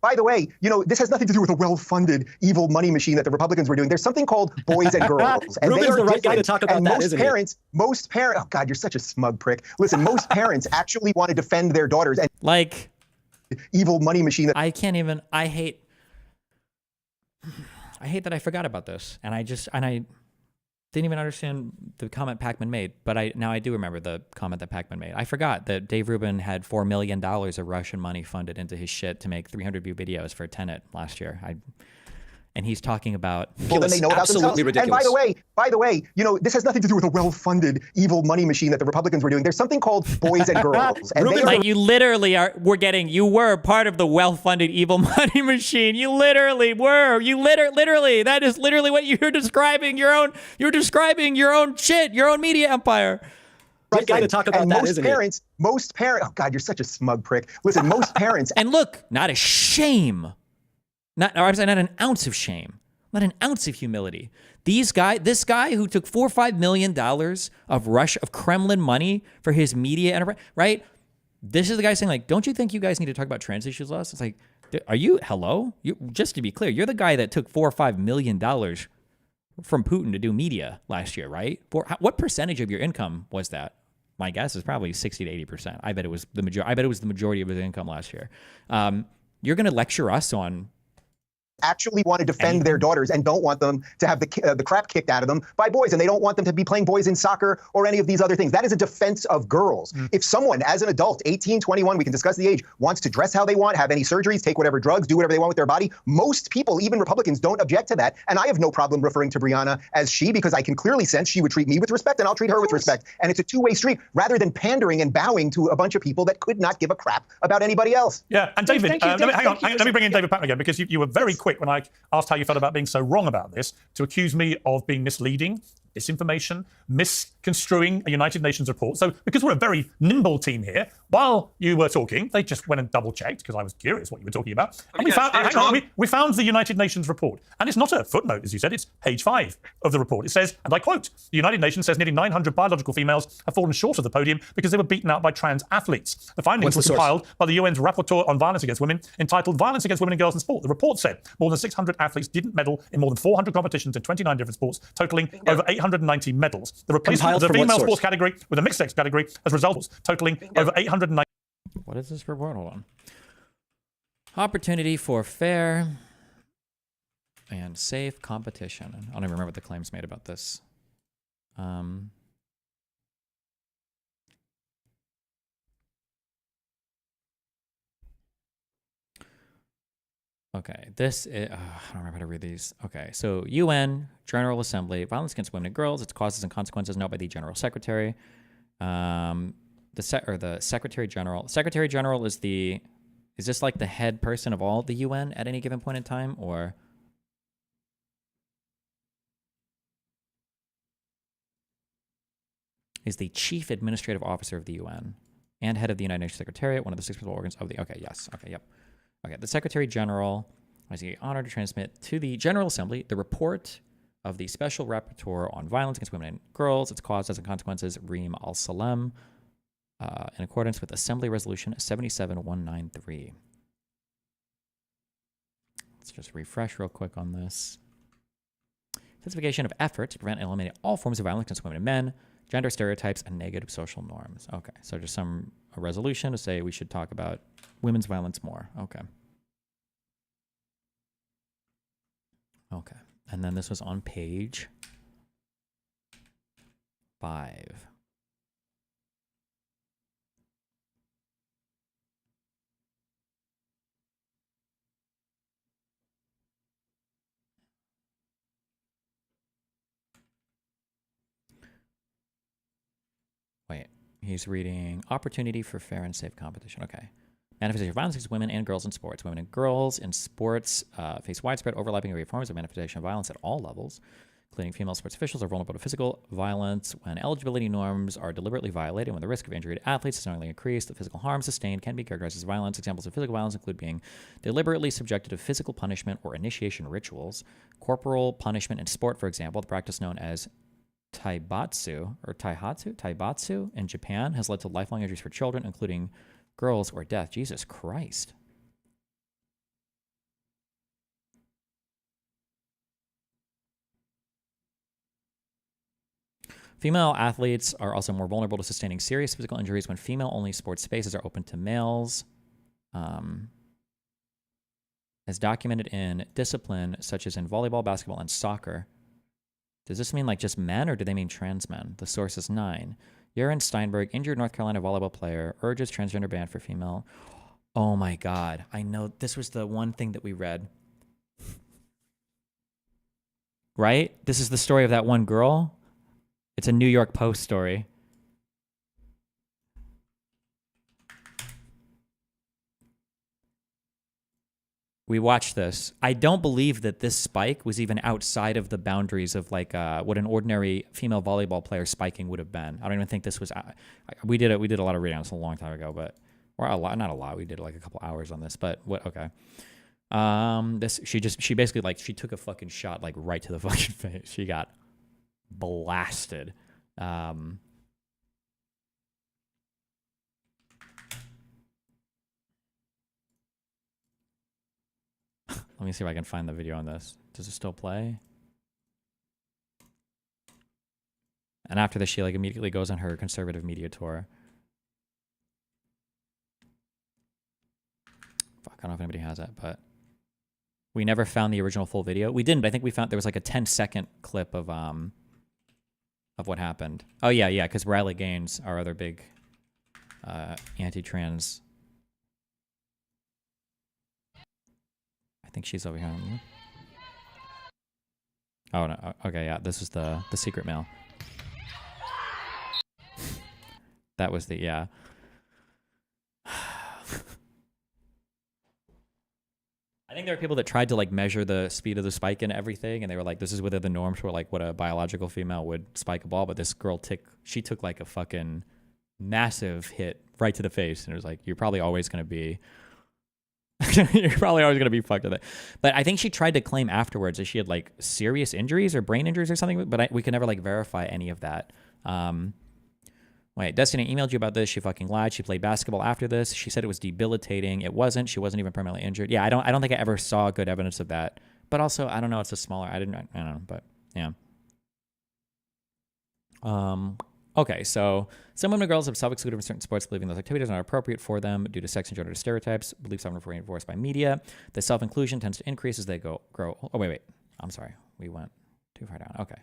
by the way, this has nothing to do with a well-funded evil money machine that the Republicans were doing. There's something called boys and girls, and Ruben's they are the right guy to different. talk about and that, most isn't he? most parents. Oh God, you're such a smug prick. Listen, most parents actually want to defend their daughters and like evil money machine. I can't even. I hate that I forgot about this, and I didn't even understand the comment Pacman made, but now I do remember the comment that Pacman made. I forgot that Dave Rubin had $4 million of Russian money funded into his shit to make 300 view videos for Tenet last year. And he's talking about Well, then they know about themselves. Ridiculous. And by the way, this has nothing to do with a well-funded evil money machine that the Republicans were doing. There's something called boys and girls. And they like you literally you were part of the well-funded evil money machine. You literally were. You literally, that is literally what you're describing. You're describing your own shit, your own media empire. Right guy to talk about that, isn't it? Most parents, oh God, you're such a smug prick. Listen, most parents. And look, not a shame. Not an ounce of shame, not an ounce of humility. This guy who took $4 or $5 million of Kremlin money for his media enterprise, right? This is the guy saying, like, don't you think you guys need to talk about trans issues less? It's like, are you, hello? Just to be clear, you're the guy that took $4 or $5 million from Putin to do media last year, right? What percentage of your income was that? My guess is probably 60 to 80%. I bet it was the majority of his income last year. You're going to lecture us on actually want to defend their daughters and don't want them to have the crap kicked out of them by boys, and they don't want them to be playing boys in soccer or any of these other things. That is a defense of girls. If someone, as an adult, 18, 21, we can discuss the age, wants to dress how they want, have any surgeries, take whatever drugs, do whatever they want with their body, most people, even Republicans, don't object to that. And I have no problem referring to Brianna as she, because I can clearly sense she would treat me with respect and I'll treat her with respect. And it's a two-way street rather than pandering and bowing to a bunch of people that could not give a crap about anybody else. Yeah, and David, let me bring in David Patton again, because you were very quick when I asked how you felt about being so wrong about this, to accuse me of being misleading, disinformation, misconstruing a United Nations report. So because we're a very nimble team here, while you were talking, they just went and double-checked, because I was curious what you were talking about. And we found the United Nations report. And it's not a footnote, as you said, it's page 5 of the report. It says, and I quote, the United Nations says nearly 900 biological females have fallen short of the podium because they were beaten out by trans athletes. The findings were compiled by the UN's Rapporteur on Violence Against Women, entitled Violence Against Women and Girls in Sport. The report said more than 600 athletes didn't medal in more than 400 competitions in 29 different sports, totaling over 890 medals. The replacement of the female sports category with a mixed sex category as results, totaling over 890. What is this report? Hold on. Opportunity for fair and safe competition. I don't even remember what the claims made about this. Okay, this is, I don't remember how to read these. Okay, so UN, General Assembly, violence against women and girls, its causes and consequences known by the General Secretary. The Secretary General. Secretary General is this like the head person of all the UN at any given point in time, or? Is the Chief Administrative Officer of the UN and head of the United Nations Secretariat, one of the 6 principal organs of the, okay, yes, okay, yep. Okay, the Secretary General is the honor to transmit to the General Assembly the report of the Special Rapporteur on Violence Against Women and Girls, its causes and consequences, Reem Al-Salem, in accordance with Assembly Resolution 77193. Let's just refresh real quick on this. Intensification of efforts to prevent and eliminate all forms of violence against women and men, gender stereotypes, and negative social norms. Okay, so just a resolution to say we should talk about women's violence more. Okay. Okay. And then this was on page 5. He's reading Opportunity for Fair and Safe Competition. Okay. Manifestation of violence against women and girls in sports. Women and girls in sports face widespread overlapping array of forms of manifestation of violence at all levels, including female sports officials are vulnerable to physical violence when eligibility norms are deliberately violated, when the risk of injury to athletes is knowingly increased. The physical harm sustained can be characterized as violence. Examples of physical violence include being deliberately subjected to physical punishment or initiation rituals. Corporal punishment in sport, for example, the practice known as taibatsu in Japan has led to lifelong injuries for children, including girls, or death. Jesus Christ. Female athletes are also more vulnerable to sustaining serious physical injuries when female-only sports spaces are open to males. As documented in discipline such as in volleyball, basketball, and soccer. Does this mean like just men, or do they mean trans men? The source is 9. Aaron Steinberg, injured North Carolina volleyball player, urges transgender ban for female. Oh my God. I know this was the one thing that we read. Right? This is the story of that one girl. It's a New York Post story. We watched this. I don't believe that this spike was even outside of the boundaries of like what an ordinary female volleyball player spiking would have been. I don't even think this was. We did a lot of reading on this a long time ago, but or a lot, not a lot. We did like a couple hours on this, but what? Okay. She basically like she took a fucking shot like right to the fucking face. She got blasted. Let me see if I can find the video on this. Does it still play? And after this, she like immediately goes on her conservative media tour. Fuck, I don't know if anybody has it, but we never found the original full video. We didn't, but I think we found there was like a 10-second clip of what happened. Oh yeah, because Riley Gaines, our other big anti-trans. I think she's over here. Oh no. Okay, yeah. This was the secret mail. That was the yeah. I think there are people that tried to like measure the speed of the spike and everything, and they were like, "This is within the norms for like what a biological female would spike a ball." But this girl took like a fucking massive hit right to the face, and it was like, "You're probably always gonna be." You're probably always going to be fucked with it. But I think she tried to claim afterwards that she had like serious injuries or brain injuries or something, but we could never like verify any of that. Wait, Destiny emailed you about this. She fucking lied. She played basketball after this. She said it was debilitating. It wasn't. She wasn't even permanently injured. Yeah, I don't think I ever saw good evidence of that. But also, I don't know. It's a smaller. I don't know. But yeah. Okay, so some women and girls have self-excluded from certain sports, believing those activities are not appropriate for them due to sex and gender stereotypes. Beliefs often reinforced by media. The self-inclusion tends to increase as they grow. Oh, wait. I'm sorry. We went too far down. Okay.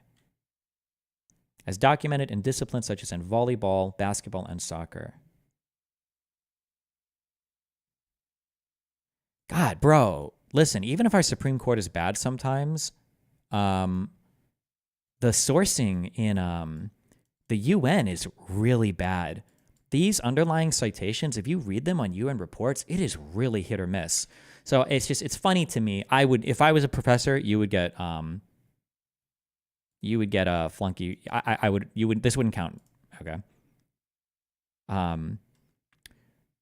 As documented in disciplines such as in volleyball, basketball, and soccer. God, bro. Listen, even if our Supreme Court is bad sometimes, the sourcing in the UN is really bad. These underlying citations, if you read them on UN reports, it is really hit or miss. So it's funny to me. If I was a professor, you would get a flunky. This wouldn't count. Okay.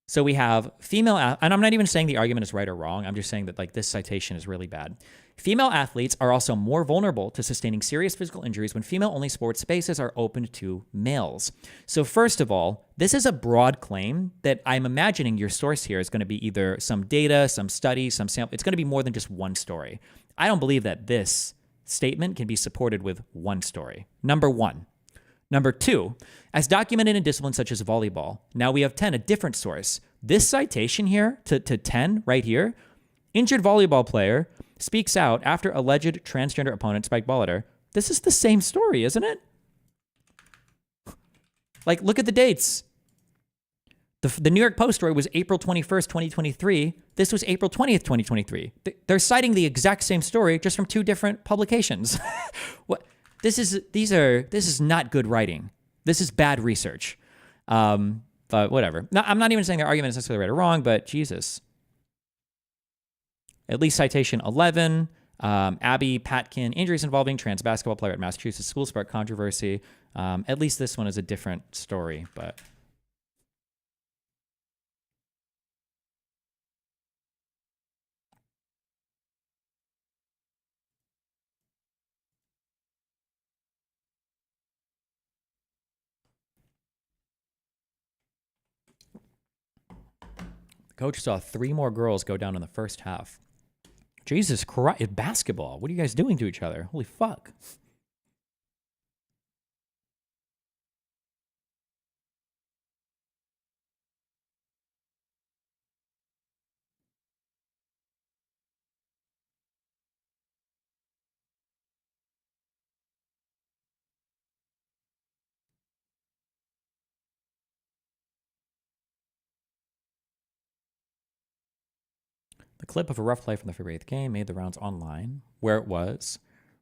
So we have female, and I'm not even saying the argument is right or wrong. I'm just saying that like this citation is really bad. Female athletes are also more vulnerable to sustaining serious physical injuries when female-only sports spaces are opened to males. So first of all, this is a broad claim that I'm imagining your source here is going to be either some data, some study, some sample. It's going to be more than just one story. I don't believe that this statement can be supported with one story. Number one. Number two, as documented in disciplines such as volleyball. Now we have 10, a different source. This citation here to 10 right here, injured volleyball player speaks out after alleged transgender opponent spiked ball at her. This is the same story, isn't it? Like, look at the dates. The New York Post story was April 21st, 2023. This was April 20th, 2023. They're citing the exact same story, just from two different publications. What? This is not good writing. This is bad research. But whatever. No, I'm not even saying their argument is necessarily right or wrong, but Jesus. At least citation 11. Abby Patkin, injuries involving trans basketball player at Massachusetts school spark controversy. At least this one is a different story, but... Coach saw 3 more girls go down in the first half. Jesus Christ, it's basketball. What are you guys doing to each other? Holy fuck. The clip of a rough play from the February 8th game made the rounds online, where it was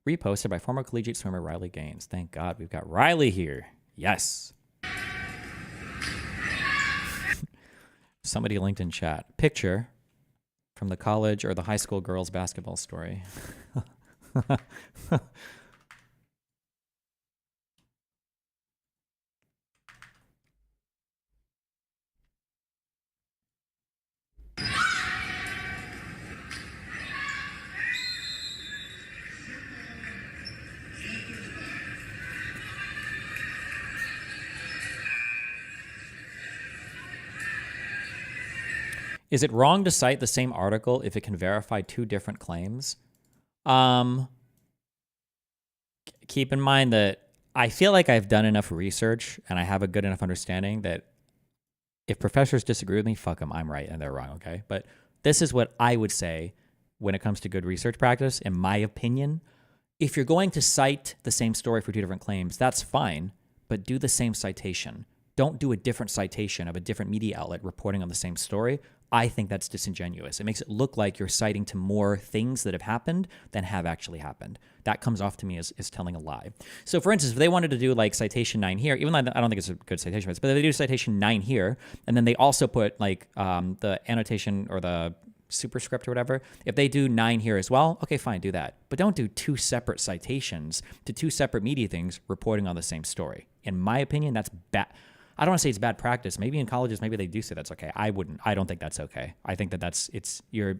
reposted by former collegiate swimmer Riley Gaines. Thank God we've got Riley here. Yes. Somebody linked in chat. Picture from the college or the high school girls basketball story. Is it wrong to cite the same article if it can verify 2 different claims? Keep in mind that I feel like I've done enough research and I have a good enough understanding that if professors disagree with me, fuck them, I'm right and they're wrong, okay? But this is what I would say when it comes to good research practice, in my opinion. If you're going to cite the same story for 2 different claims, that's fine, but do the same citation. Don't do a different citation of a different media outlet reporting on the same story. I think that's disingenuous. It makes it look like you're citing to more things that have happened than have actually happened. That comes off to me as telling a lie. So for instance, if they wanted to do like citation 9 here, even though I don't think it's a good citation, but if they do citation 9 here, and then they also put like the annotation or the superscript or whatever, if they do 9 here as well, okay, fine, do that. But don't do 2 separate citations to 2 separate media things reporting on the same story. In my opinion, that's bad. I don't want to say it's bad practice. Maybe in colleges, maybe they do say that's okay. I don't think that's okay. I think you're,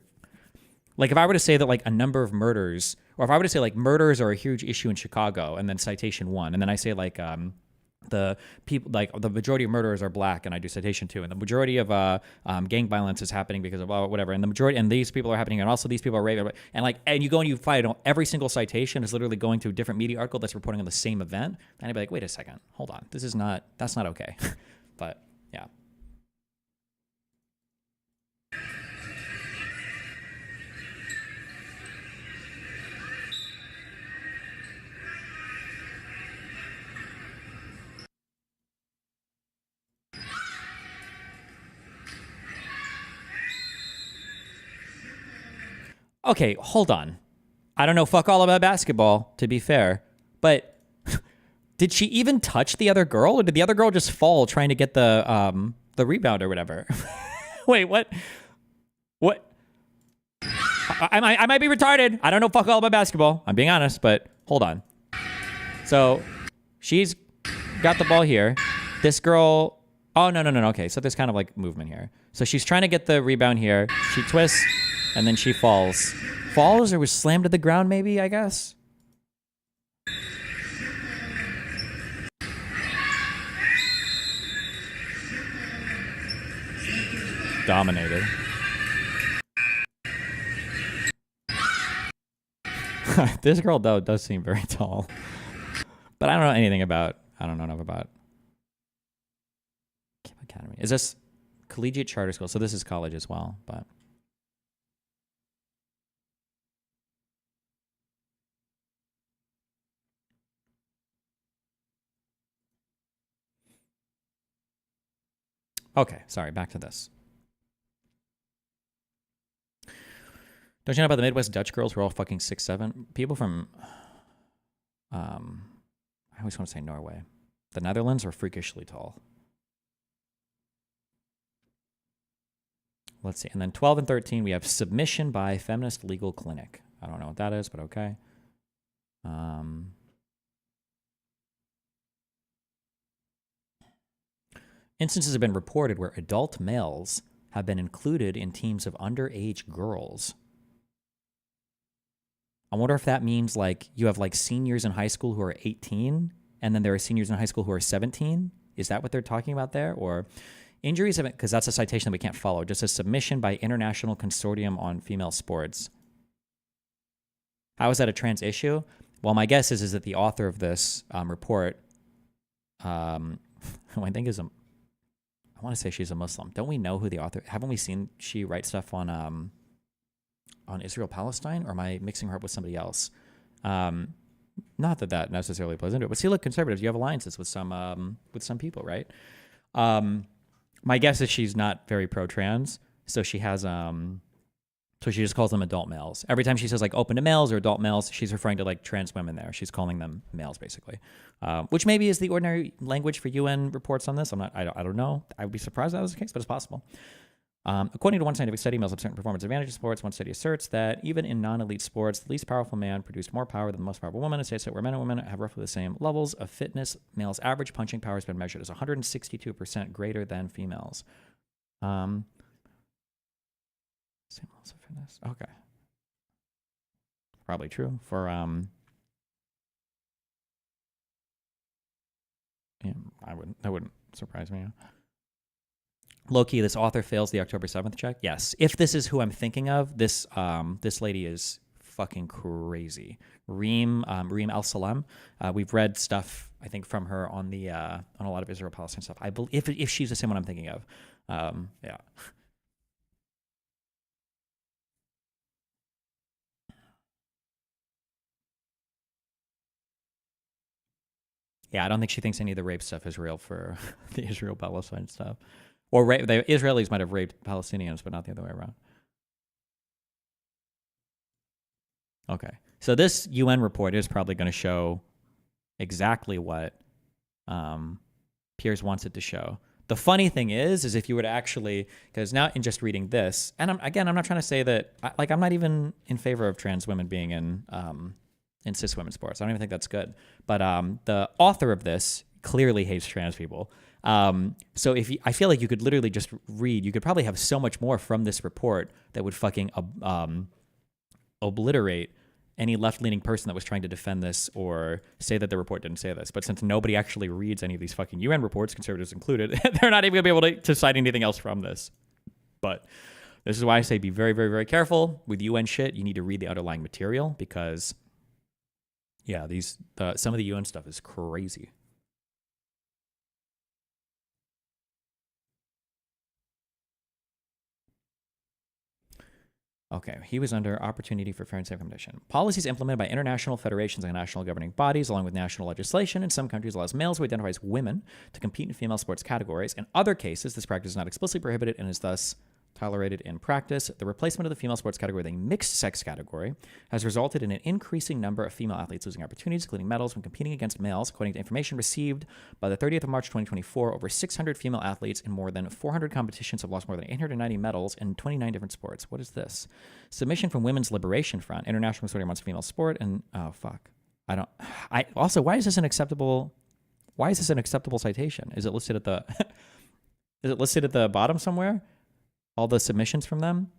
like if I were to say that like a number of murders, or if I were to say like murders are a huge issue in Chicago, and then citation 1, and then I say like the people, like the majority of murderers are black, and I do citation 2, and the majority of gang violence is happening because of whatever, and the majority, and these people are happening, and also these people are raping, and you go and you find every single citation is literally going to a different media article that's reporting on the same event, and I'd be like, wait a second, hold on, that's not okay. But yeah. Okay, hold on. I don't know fuck all about basketball, to be fair, but did she even touch the other girl, or did the other girl just fall trying to get the rebound or whatever? Wait, what? What? I might be retarded. I don't know fuck all about basketball. I'm being honest, but hold on. So she's got the ball here. This girl, oh, no. Okay, so there's kind of like movement here. So she's trying to get the rebound here. She twists, and then she falls. Falls or was slammed to the ground, maybe, I guess? Dominated. This girl, though, does seem very tall. But I don't know anything about, I don't know enough about Kim Academy. Is this collegiate charter school? So this is college as well, but... Okay, sorry, back to this. Don't you know about the Midwest Dutch girls who are all fucking 6'7"? People from, I always want to say Norway. The Netherlands are freakishly tall. let's see. And then 12 and 13, we have submission by Feminist Legal Clinic. I don't know what that is, but okay. Instances have been reported where adult males have been included in teams of underage girls. I wonder if that means like you have like seniors in high school who are 18 and then there are seniors in high school who are 17. Is that what they're talking about there? Or injuries have been, because that's a citation that we can't follow, just a submission by International Consortium on Female Sports. How is that a trans issue? Well, my guess is that the author of this report, who I think is I want to say she's a Muslim. Don't we know who the author? Haven't we seen she write stuff on Israel Palestine? Or am I mixing her up with somebody else? Not that that necessarily plays into it. But see, look, conservatives, you have alliances with some people, right? My guess is she's not very pro-trans, so she has so she just calls them adult males. Every time she says like open to males or adult males, she's referring to like trans women there. She's calling them males basically, which maybe is the ordinary language for UN reports on this. I don't know. I would be surprised if that was the case, but it's possible. According to one scientific study, males have certain performance advantage in sports. One study asserts that even in non-elite sports, the least powerful man produced more power than the most powerful woman. It states that where men and women have roughly the same levels of fitness, males' average punching power has been measured as 162% greater than females. Same levels of fitness. Okay. Probably true for yeah, that wouldn't surprise me. Low-key, this author fails the October 7th check. Yes, if this is who I'm thinking of, this lady is fucking crazy. Reem Al-Salem. We've read stuff I think from her on the on a lot of Israel Palestine stuff. I believe if she's the same one I'm thinking of, yeah. Yeah, I don't think she thinks any of the rape stuff is real for the Israel Palestine stuff. Or the Israelis might have raped Palestinians, but not the other way around. Okay. So this UN report is probably going to show exactly what Piers wants it to show. The funny thing is if you were to actually, because now in just reading this, and I'm not trying to say that, I'm not even in favor of trans women being in cis women's sports. I don't even think that's good. But the author of this clearly hates trans people. So I feel like you could literally just read, you could probably have so much more from this report that would fucking obliterate any left-leaning person that was trying to defend this or say that the report didn't say this. But since nobody actually reads any of these fucking UN reports, conservatives included, they're not even going to be able to cite anything else from this. But this is why I say be very, very, very careful with UN shit. You need to read the underlying material because, yeah, some of the UN stuff is crazy. Okay, he was under Opportunity for Fair and Safe Competition. Policies implemented by international federations and national governing bodies, along with national legislation in some countries, allows males who identify as women to compete in female sports categories. In other cases, this practice is not explicitly prohibited and is thus tolerated in practice. The replacement of the female sports category with a mixed sex category has resulted in an increasing number of female athletes losing opportunities, including medals, when competing against males. According to information received by the 30th of March 2024, over 600 female athletes in more than 400 competitions have lost more than 890 medals in 29 different sports. What is this? Submission from Women's Liberation Front, International Consortium on Female Sport, and also, why is this an acceptable citation? Is it listed at the bottom somewhere? All the submissions from them?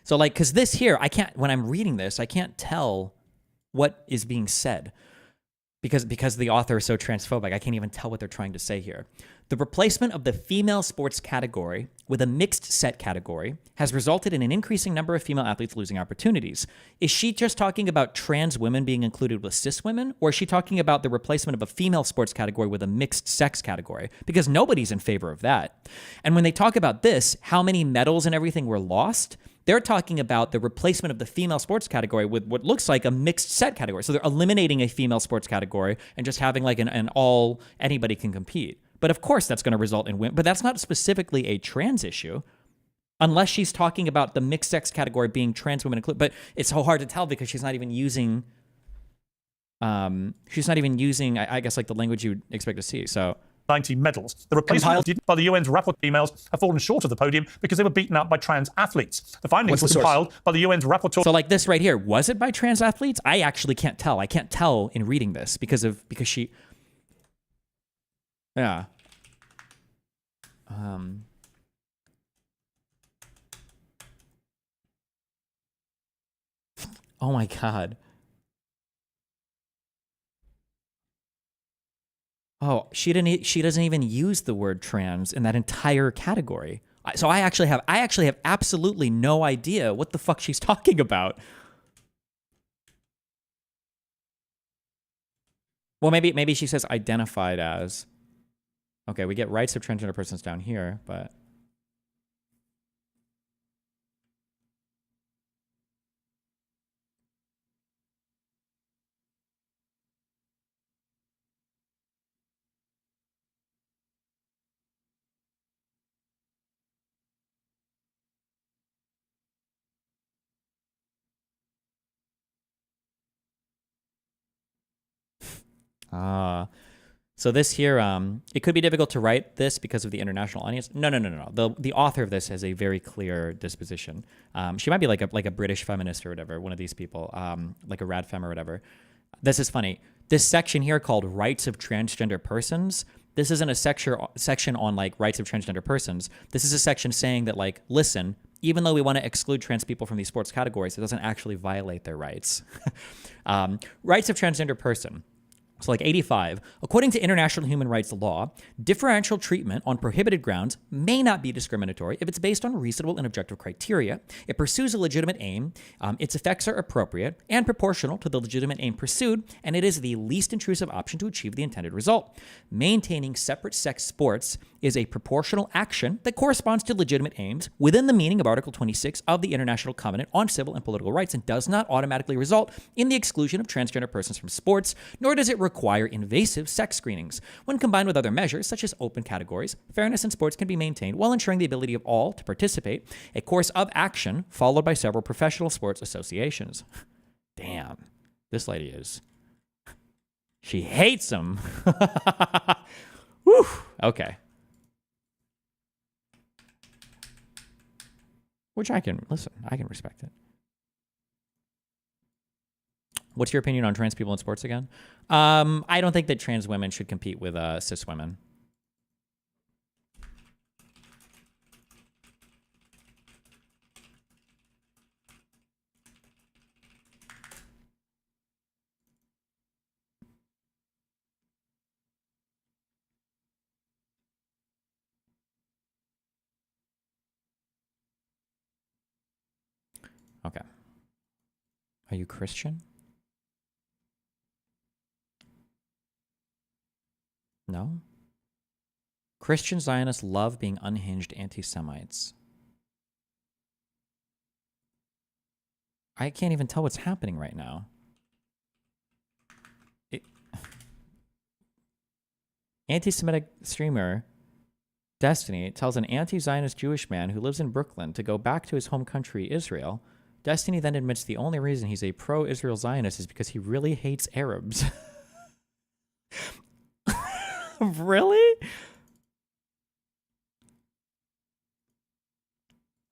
So because this here, when I'm reading this, I can't tell what is being said because the author is so transphobic. I can't even tell what they're trying to say here. The replacement of the female sports category with a mixed set category has resulted in an increasing number of female athletes losing opportunities. Is she just talking about trans women being included with cis women? Or is she talking about the replacement of a female sports category with a mixed sex category? Because nobody's in favor of that. And when they talk about this, how many medals and everything were lost, they're talking about the replacement of the female sports category with what looks like a mixed set category. So they're eliminating a female sports category and just having like an all anybody can compete. But of course that's going to result in women. But that's not specifically a trans issue. Unless she's talking about the mixed sex category being trans women included. But it's so hard to tell because she's not even using, I guess, like the language you'd expect to see. So 90 medals. The replacement by the UN's rapporteur females have fallen short of the podium because they were beaten up by trans athletes. The findings were compiled by the UN's rapporteur. So like this right here, was it by trans athletes? I actually can't tell. I can't tell in reading this because she. Yeah. Oh my God. Oh, she doesn't even use the word trans in that entire category. So I actually have absolutely no idea what the fuck she's talking about. Well, maybe she says identified as. Okay, we get rights of transgender persons down here, but so this here, it could be difficult to write this because of the international audience. No. The author of this has a very clear disposition. She might be like a British feminist or whatever, one of these people, like a Radfem or whatever. This is funny. This section here called Rights of Transgender Persons, this isn't a section on like rights of transgender persons. This is a section saying that like, listen, even though we want to exclude trans people from these sports categories, it doesn't actually violate their rights. Rights of transgender person. So like 85, according to international human rights law, differential treatment on prohibited grounds may not be discriminatory if it's based on reasonable and objective criteria, it pursues a legitimate aim, its effects are appropriate and proportional to the legitimate aim pursued, and it is the least intrusive option to achieve the intended result. Maintaining separate sex sports is a proportional action that corresponds to legitimate aims within the meaning of Article 26 of the International Covenant on Civil and Political Rights and does not automatically result in the exclusion of transgender persons from sports, nor does it require invasive sex screenings. When combined with other measures, such as open categories, fairness in sports can be maintained while ensuring the ability of all to participate, a course of action followed by several professional sports associations. Damn, this lady is. She hates them. Whew, okay. Which I can respect it. What's your opinion on trans people in sports again? I don't think that trans women should compete with cis women. Okay. Are you Christian? No? Christian Zionists love being unhinged anti-Semites. I can't even tell what's happening right now. Anti-Semitic streamer Destiny tells an anti-Zionist Jewish man who lives in Brooklyn to go back to his home country, Israel. Destiny then admits the only reason he's a pro-Israel Zionist is because he really hates Arabs. Really?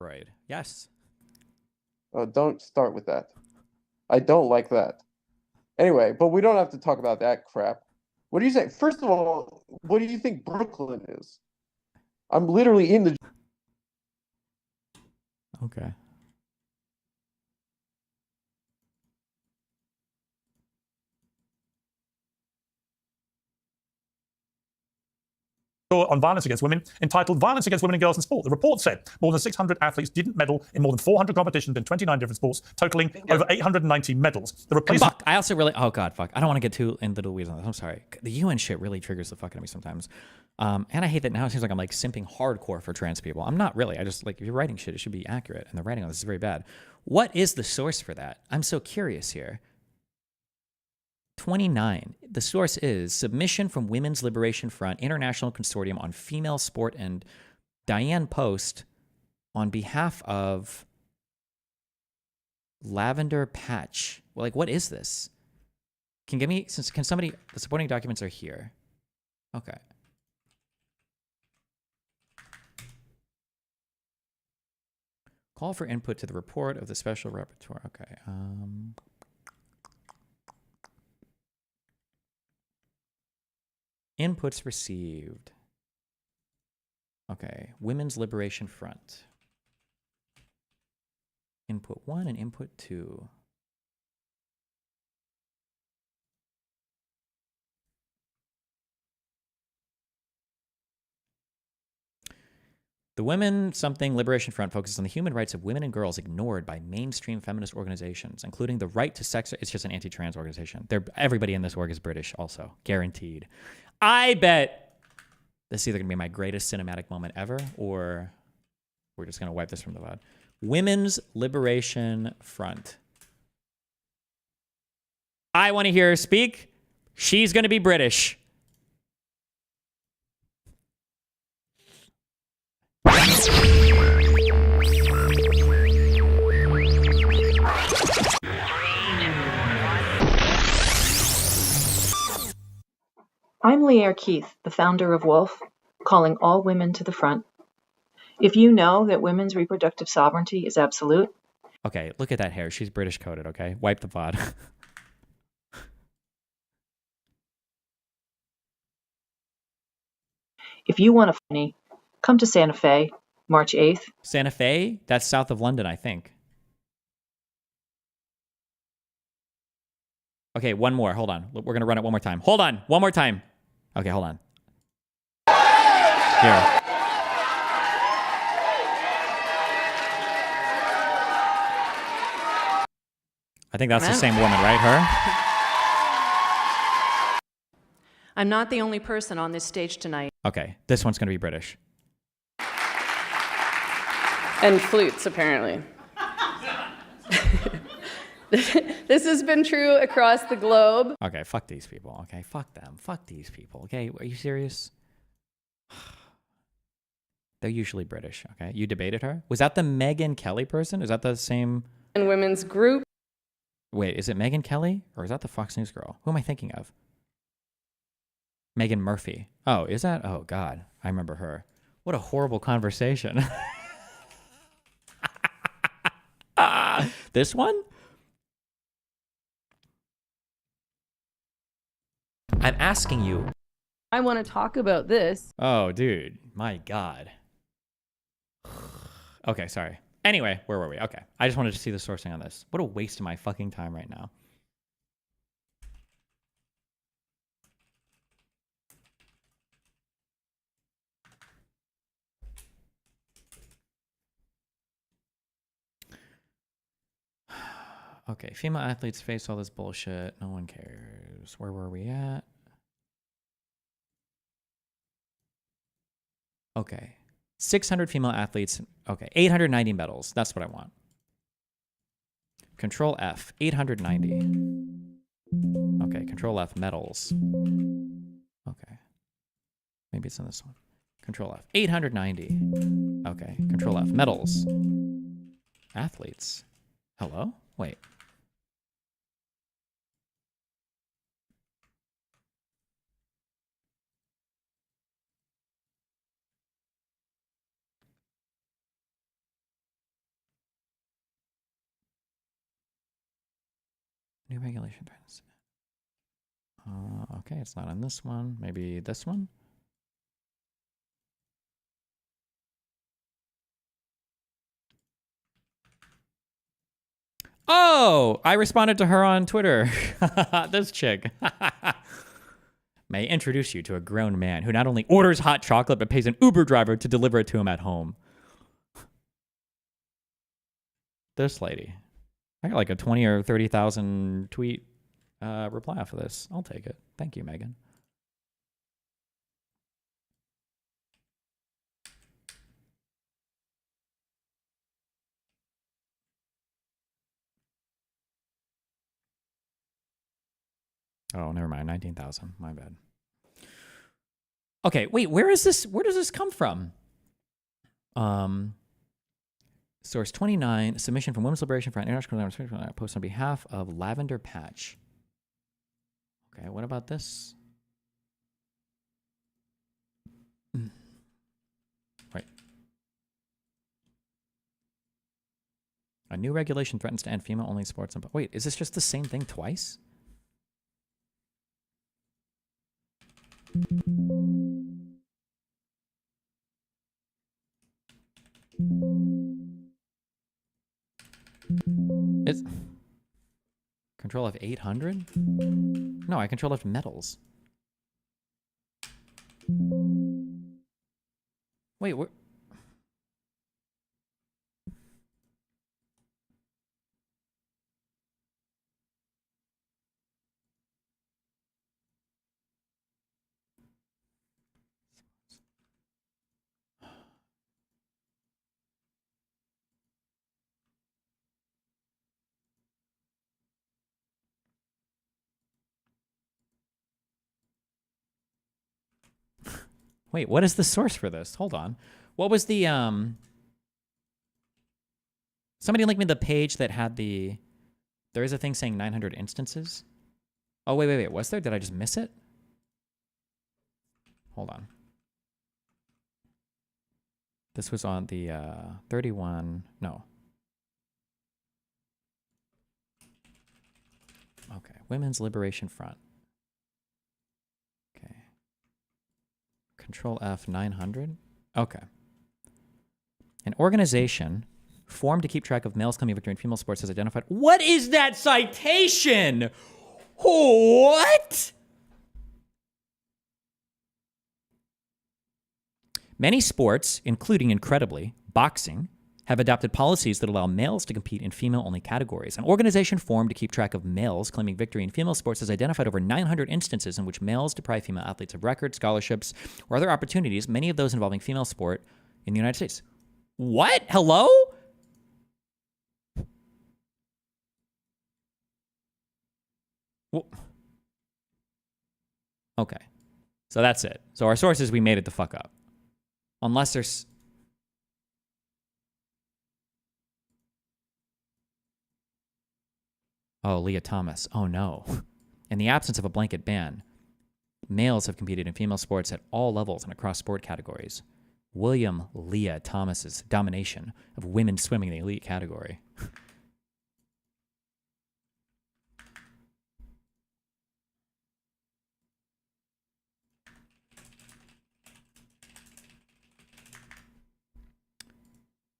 Right. Yes. Oh, don't start with that. I don't like that. Anyway, but we don't have to talk about that crap. What do you say? First of all, what do you think Brooklyn is? I'm literally in the... Okay. On violence against women, entitled Violence Against Women and Girls in Sport. The report said more than 600 athletes didn't medal in more than 400 competitions in 29 different sports, totaling over 890 medals. The replacement... Fuck, I also really... Oh, God, fuck. I don't want to get too into the weeds on this. I'm sorry. The UN shit really triggers the fuck out of me sometimes. And I hate that now it seems like I'm like simping hardcore for trans people. I'm not really. I just like, if you're writing shit, it should be accurate. And the writing on this is very bad. What is the source for that? I'm so curious here. 29. The source is Submission from Women's Liberation Front, International Consortium on Female Sport, and Diane Post on behalf of Lavender Patch. Well, like, what is this? Can somebody, the supporting documents are here. Okay. Call for input to the report of the special rapporteur. Okay. Inputs received. Okay. Women's Liberation Front. Input 1 and input 2. The Women Something Liberation Front focuses on the human rights of women and girls ignored by mainstream feminist organizations, including the right to sex. It's just an anti-trans organization. Everybody in this org is British also, guaranteed. I bet this is either going to be my greatest cinematic moment ever, or we're just going to wipe this from the VOD. Women's Liberation Front. I want to hear her speak. She's going to be British. I'm Leah Keith, the founder of Wolf, calling all women to the front. If you know that women's reproductive sovereignty is absolute. Okay, look at that hair. She's British coded, okay? Wipe the VOD. If you want to funny, come to Santa Fe, March 8th. Santa Fe? That's south of London, I think. Okay, one more. Hold on. We're going to run it one more time. Hold on. One more time. Okay, hold on. Here. I think that's the same woman, right? Her? I'm not the only person on this stage tonight. Okay, this one's going to be British. And flutes, apparently. This has been true across the globe. Okay, fuck these people. Okay, fuck them. Fuck these people. Okay, are you serious? They're usually British. Okay, you debated her? Was that the Megyn Kelly person? Is that the same? And women's group. Wait, is it Megyn Kelly or is that the Fox News girl? Who am I thinking of? Meghan Murphy. Oh, is that? Oh, God. I remember her. What a horrible conversation. This one? I'm asking you. I want to talk about this. Oh, dude. My God. Okay, sorry. Anyway, where were we? Okay. I just wanted to see the sourcing on this. What a waste of my fucking time right now. Okay, female athletes face all this bullshit. No one cares. Where were we at? Okay. 600 female athletes. Okay, 890 medals. That's what I want. Control F, 890. Okay, Control F, medals. Okay. Maybe it's in this one. Control F, 890. Okay, Control F, medals. Athletes. Hello? Wait. New regulation trends. Okay, it's not on this one. Maybe this one? Oh, I responded to her on Twitter. This chick. May I introduce you to a grown man who not only orders hot chocolate, but pays an Uber driver to deliver it to him at home. This lady. I got like a 20 or 30,000 tweet reply for this. I'll take it. Thank you, Megyn. Oh, never mind. 19,000. My bad. Okay, wait. Where is this? Where does this come from? Source 29, submission from Women's Liberation Front, International post on behalf of Lavender Patch. Okay, what about this? Right. A new regulation threatens to end female-only sports. Wait, is this just the same thing twice? It's Control F800? No, I Control F metals. Wait, what? Wait, what is the source for this? Hold on. What was the, somebody link me the page that had the, there is a thing saying 900 instances. Oh, wait. Was there? Did I just miss it? Hold on. This was on the 31, no. Okay, Women's Liberation Front. Okay. Control F 900. Okay. An organization formed to keep track of males claiming victory in female sports has identified. What is that citation? What? Many sports, including, incredibly, boxing, have adopted policies that allow males to compete in female-only categories. An organization formed to keep track of males claiming victory in female sports has identified over 900 instances in which males deprive female athletes of records, scholarships, or other opportunities, many of those involving female sport in the United States. What? Hello? Well, okay. So that's it. So our sources, we made it the fuck up. Unless there's... Oh, Leah Thomas. Oh, no. In the absence of a blanket ban, males have competed in female sports at all levels and across sport categories. William Leah Thomas's domination of women swimming in the elite category.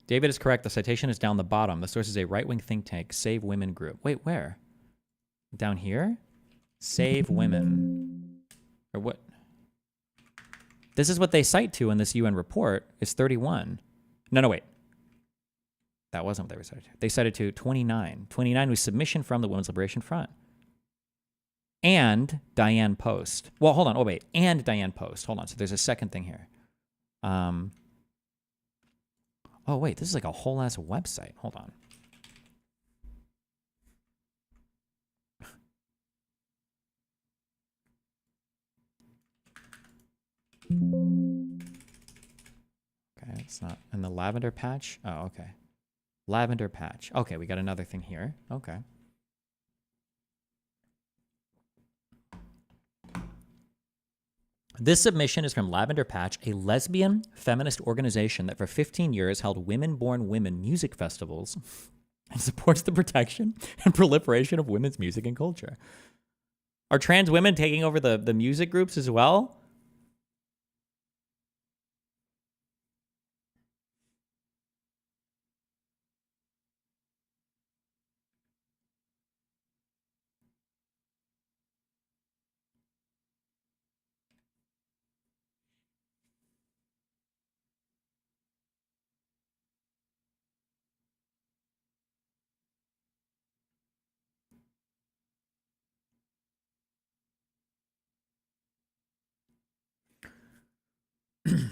David is correct. The citation is down the bottom. The source is a right-wing think tank, Save Women Group. Wait, where? Down here? Save Women. Or what? This is what they cite to in this UN report, is 31. No, wait. That wasn't what they were cited to. They cited to 29. 29 was submission from the Women's Liberation Front. And Diane Post. Well, hold on. Oh, wait. And Diane Post. Hold on. So there's a second thing here. Oh, wait, this is like a whole ass website. Hold on. Okay, it's not. And the Lavender Patch? Oh, okay. Lavender Patch. Okay, we got another thing here. Okay. This submission is from Lavender Patch, a lesbian feminist organization that for 15 years held women-born women music festivals and supports the protection and proliferation of women's music and culture. Are trans women taking over the music groups as well?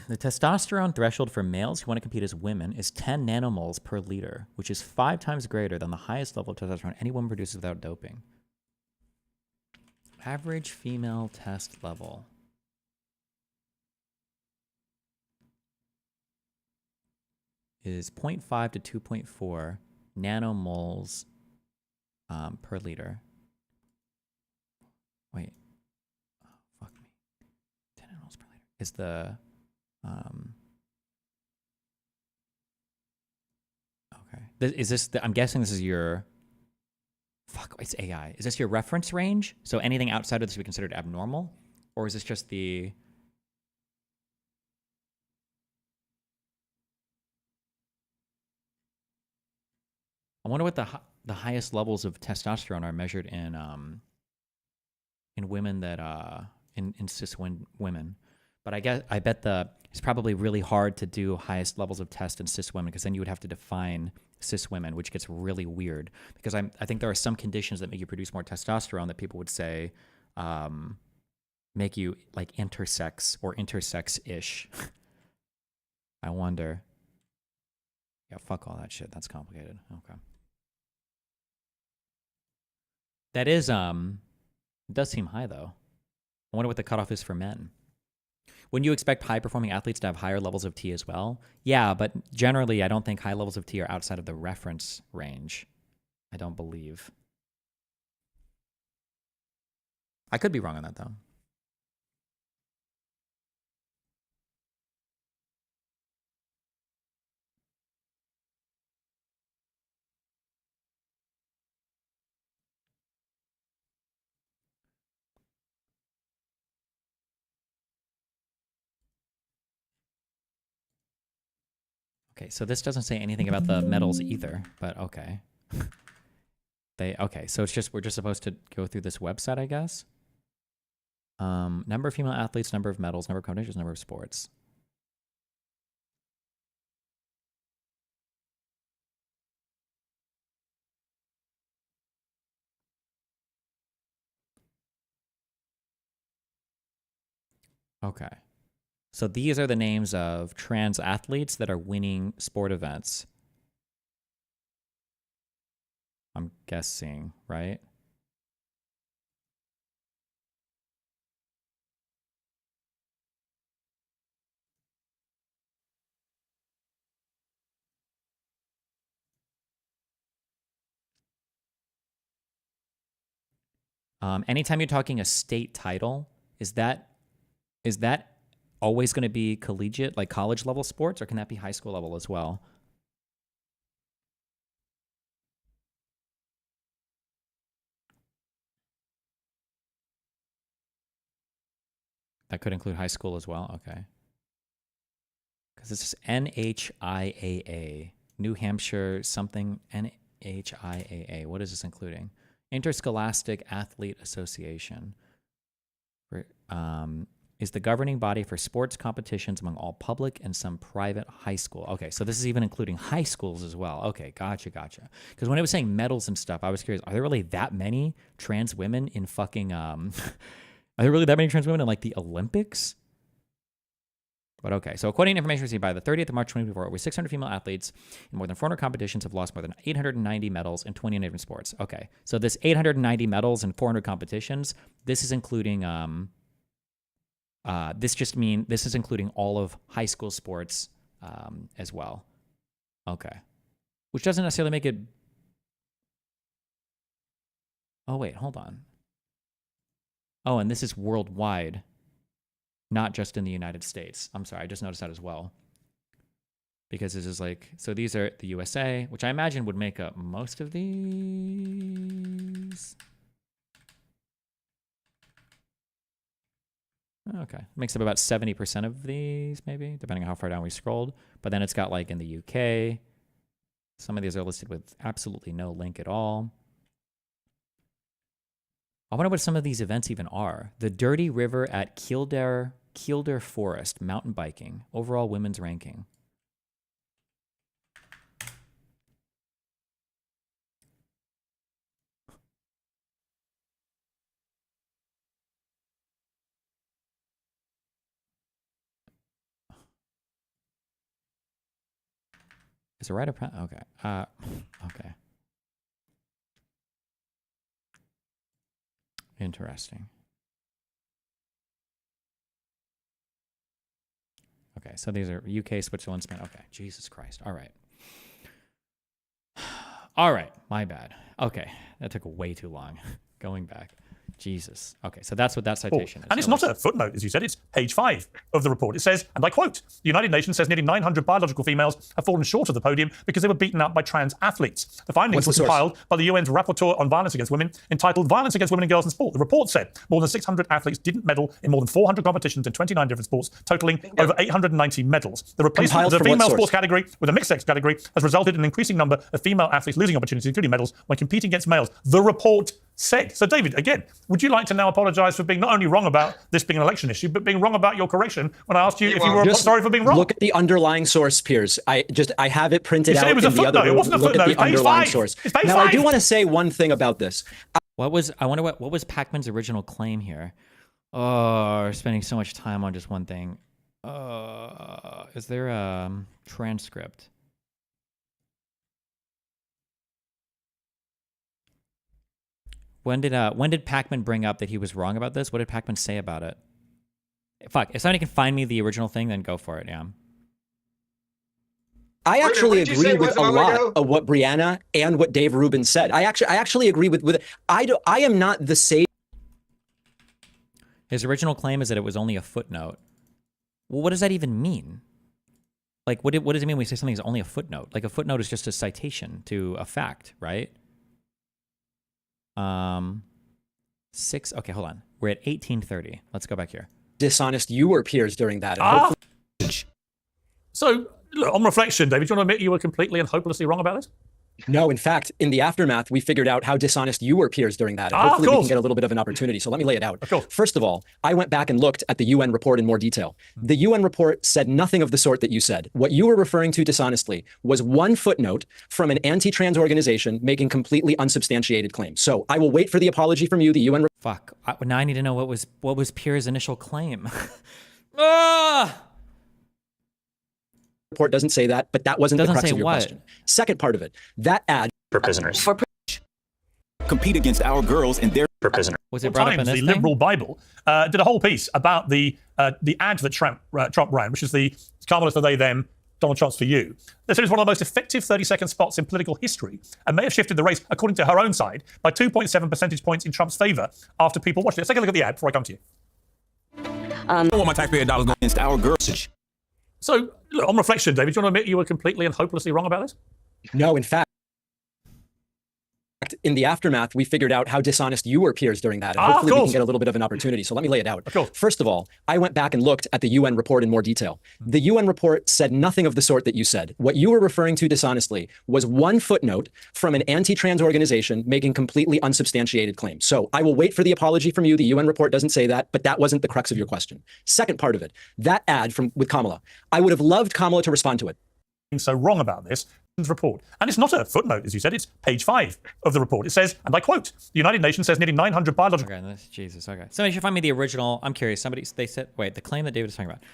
The testosterone threshold for males who want to compete as women is 10 nanomoles per liter, which is 5 times greater than the highest level of testosterone any woman produces without doping. Average female test level. is 0.5 to 2.4 nanomoles per liter. Wait. Oh, fuck me. 10 nanomoles per liter is the okay. Is this I'm guessing this is your fuck, it's AI. Is this your reference range? So anything outside of this would be considered abnormal? Or is this just the I wonder what the highest levels of testosterone are measured in women that in cis women. But I bet it's probably really hard to do highest levels of test in cis women, because then you would have to define cis women, which gets really weird. Because I think there are some conditions that make you produce more testosterone that people would say make you like intersex or intersex-ish. I wonder. Yeah, fuck all that shit. That's complicated. Okay. That is, it does seem high, though. I wonder what the cutoff is for men. Wouldn't you expect high-performing athletes to have higher levels of T as well? Yeah, but generally, I don't think high levels of T are outside of the reference range. I don't believe. I could be wrong on that, though. Okay, so this doesn't say anything about the medals either, but okay. Okay, so it's just we're just supposed to go through this website, I guess. Number of female athletes, number of medals, number of competitions, number of sports. Okay. So these are the names of trans athletes that are winning sport events. I'm guessing, right? Anytime you're talking a state title, is that always going to be collegiate, like college level sports, or can that be high school level as well? That could include high school as well. Okay. Because this is NHIAA, New Hampshire something, NHIAA. What is this including? Interscholastic Athlete Association. Is the governing body for sports competitions among all public and some private high school. Okay, so this is even including high schools as well. Okay, gotcha. Because when it was saying medals and stuff, I was curious, are there really that many trans women in fucking, are there really that many trans women in like the Olympics? But okay, so according to information received by the 30th of March 2024, over 600 female athletes in more than 400 competitions have lost more than 890 medals in 29 different sports. Okay, so this 890 medals in 400 competitions, this is including, this is including all of high school sports as well. Okay, which doesn't necessarily make it. Oh wait, hold on. Oh, and this is worldwide. Not just in the United States. I'm sorry, I just noticed that as well. Because this is like, so these are the USA, which I imagine would make up most of these. Okay, makes up about 70% of these, maybe, depending on how far down we scrolled. But then it's got like in the UK, some of these are listed with absolutely no link at all. I wonder what some of these events even are. The Dirty River at Kildare Forest, mountain biking, overall women's ranking. Is it right up? Okay. Okay. Interesting. Okay, so these are UK, Switzerland, Spain. Okay, Jesus Christ. All right. All right, my bad. Okay, that took way too long. Going back. Jesus. Okay, so that's what that citation is. And it's not a footnote, as you said. It's page 5 of the report. It says, and I quote, the United Nations says nearly 900 biological females have fallen short of the podium because they were beaten up by trans athletes. The findings were compiled by the UN's Rapporteur on Violence Against Women, entitled Violence Against Women and Girls in Sport. The report said more than 600 athletes didn't medal in more than 400 competitions in 29 different sports, totaling over 890 medals. The replacement of the female sports category with a mixed-sex category has resulted in an increasing number of female athletes losing opportunities, including medals, when competing against males. The report said. So, David, again, would you like to now apologise for being not only wrong about this being an election issue, but being wrong about your correction when I asked you if you were sorry for being wrong? Look at the underlying source, Piers. I have it printed out. It was a footnote. It wasn't a footnote. It's page 5. Source. It's page now, 5. I do want to say one thing about this. I wonder what was Pac-Man's original claim here? Oh, we're spending so much time on just one thing. Is there a transcript? When did Pac-Man bring up that he was wrong about this? What did Pac-Man say about it? Fuck, if somebody can find me the original thing, then go for it, yeah. I actually agree with a lot of what Brianna and what Dave Rubin said. I actually agree with I am not the same. His original claim is that it was only a footnote. Well, what does that even mean? Like, what does it mean when we say something is only a footnote? Like, a footnote is just a citation to a fact, right? Okay, hold on. We're at 1830. Let's go back here. Dishonest you were, Piers, during that. So, look, on reflection, David, do you want to admit you were completely and hopelessly wrong about this? No, in fact, in the aftermath, we figured out how dishonest you were, Piers, during that. Hopefully we can get a little bit of an opportunity. So let me lay it out. First of all, I went back and looked at the UN report in more detail. The UN report said nothing of the sort that you said. What you were referring to dishonestly was one footnote from an anti-trans organization making completely unsubstantiated claims. So I will wait for the apology from you, the UN. Fuck. Now I need to know what was Piers' initial claim. Report doesn't say that, but that wasn't the crux of your question. Second part of it, that ad for prisoners. Compete against our girls and their prisoners. Was it brought up in this The Liberal Bible did a whole piece about the ad that Trump ran, which is the Kamala's for they, them, Donald Trump's for you. They said it's one of the most effective 30-second spots in political history and may have shifted the race, according to her own side, by 2.7 percentage points in Trump's favour after people watched it. Let's take a look at the ad before I come to you. I don't want my taxpayer dollars going against our girls. So, look, on reflection, David, do you want to admit you were completely and hopelessly wrong about this? No, in fact, in the aftermath, we figured out how dishonest you were, Piers, during that. And hopefully we can get a little bit of an opportunity. So let me lay it out. First of all, I went back and looked at the UN report in more detail. The UN report said nothing of the sort that you said. What you were referring to dishonestly was one footnote from an anti-trans organization making completely unsubstantiated claims. So I will wait for the apology from you. The UN report doesn't say that, but that wasn't the crux of your question. Second part of it, that ad with Kamala, I would have loved Kamala to respond to it. So wrong about this report. And it's not a footnote, as you said, it's page 5 of the report. It says, and I quote, the United Nations says nearly 900 biological... Okay, Jesus, okay. Somebody should find me the original. I'm curious. They said, wait, the claim that David is talking about.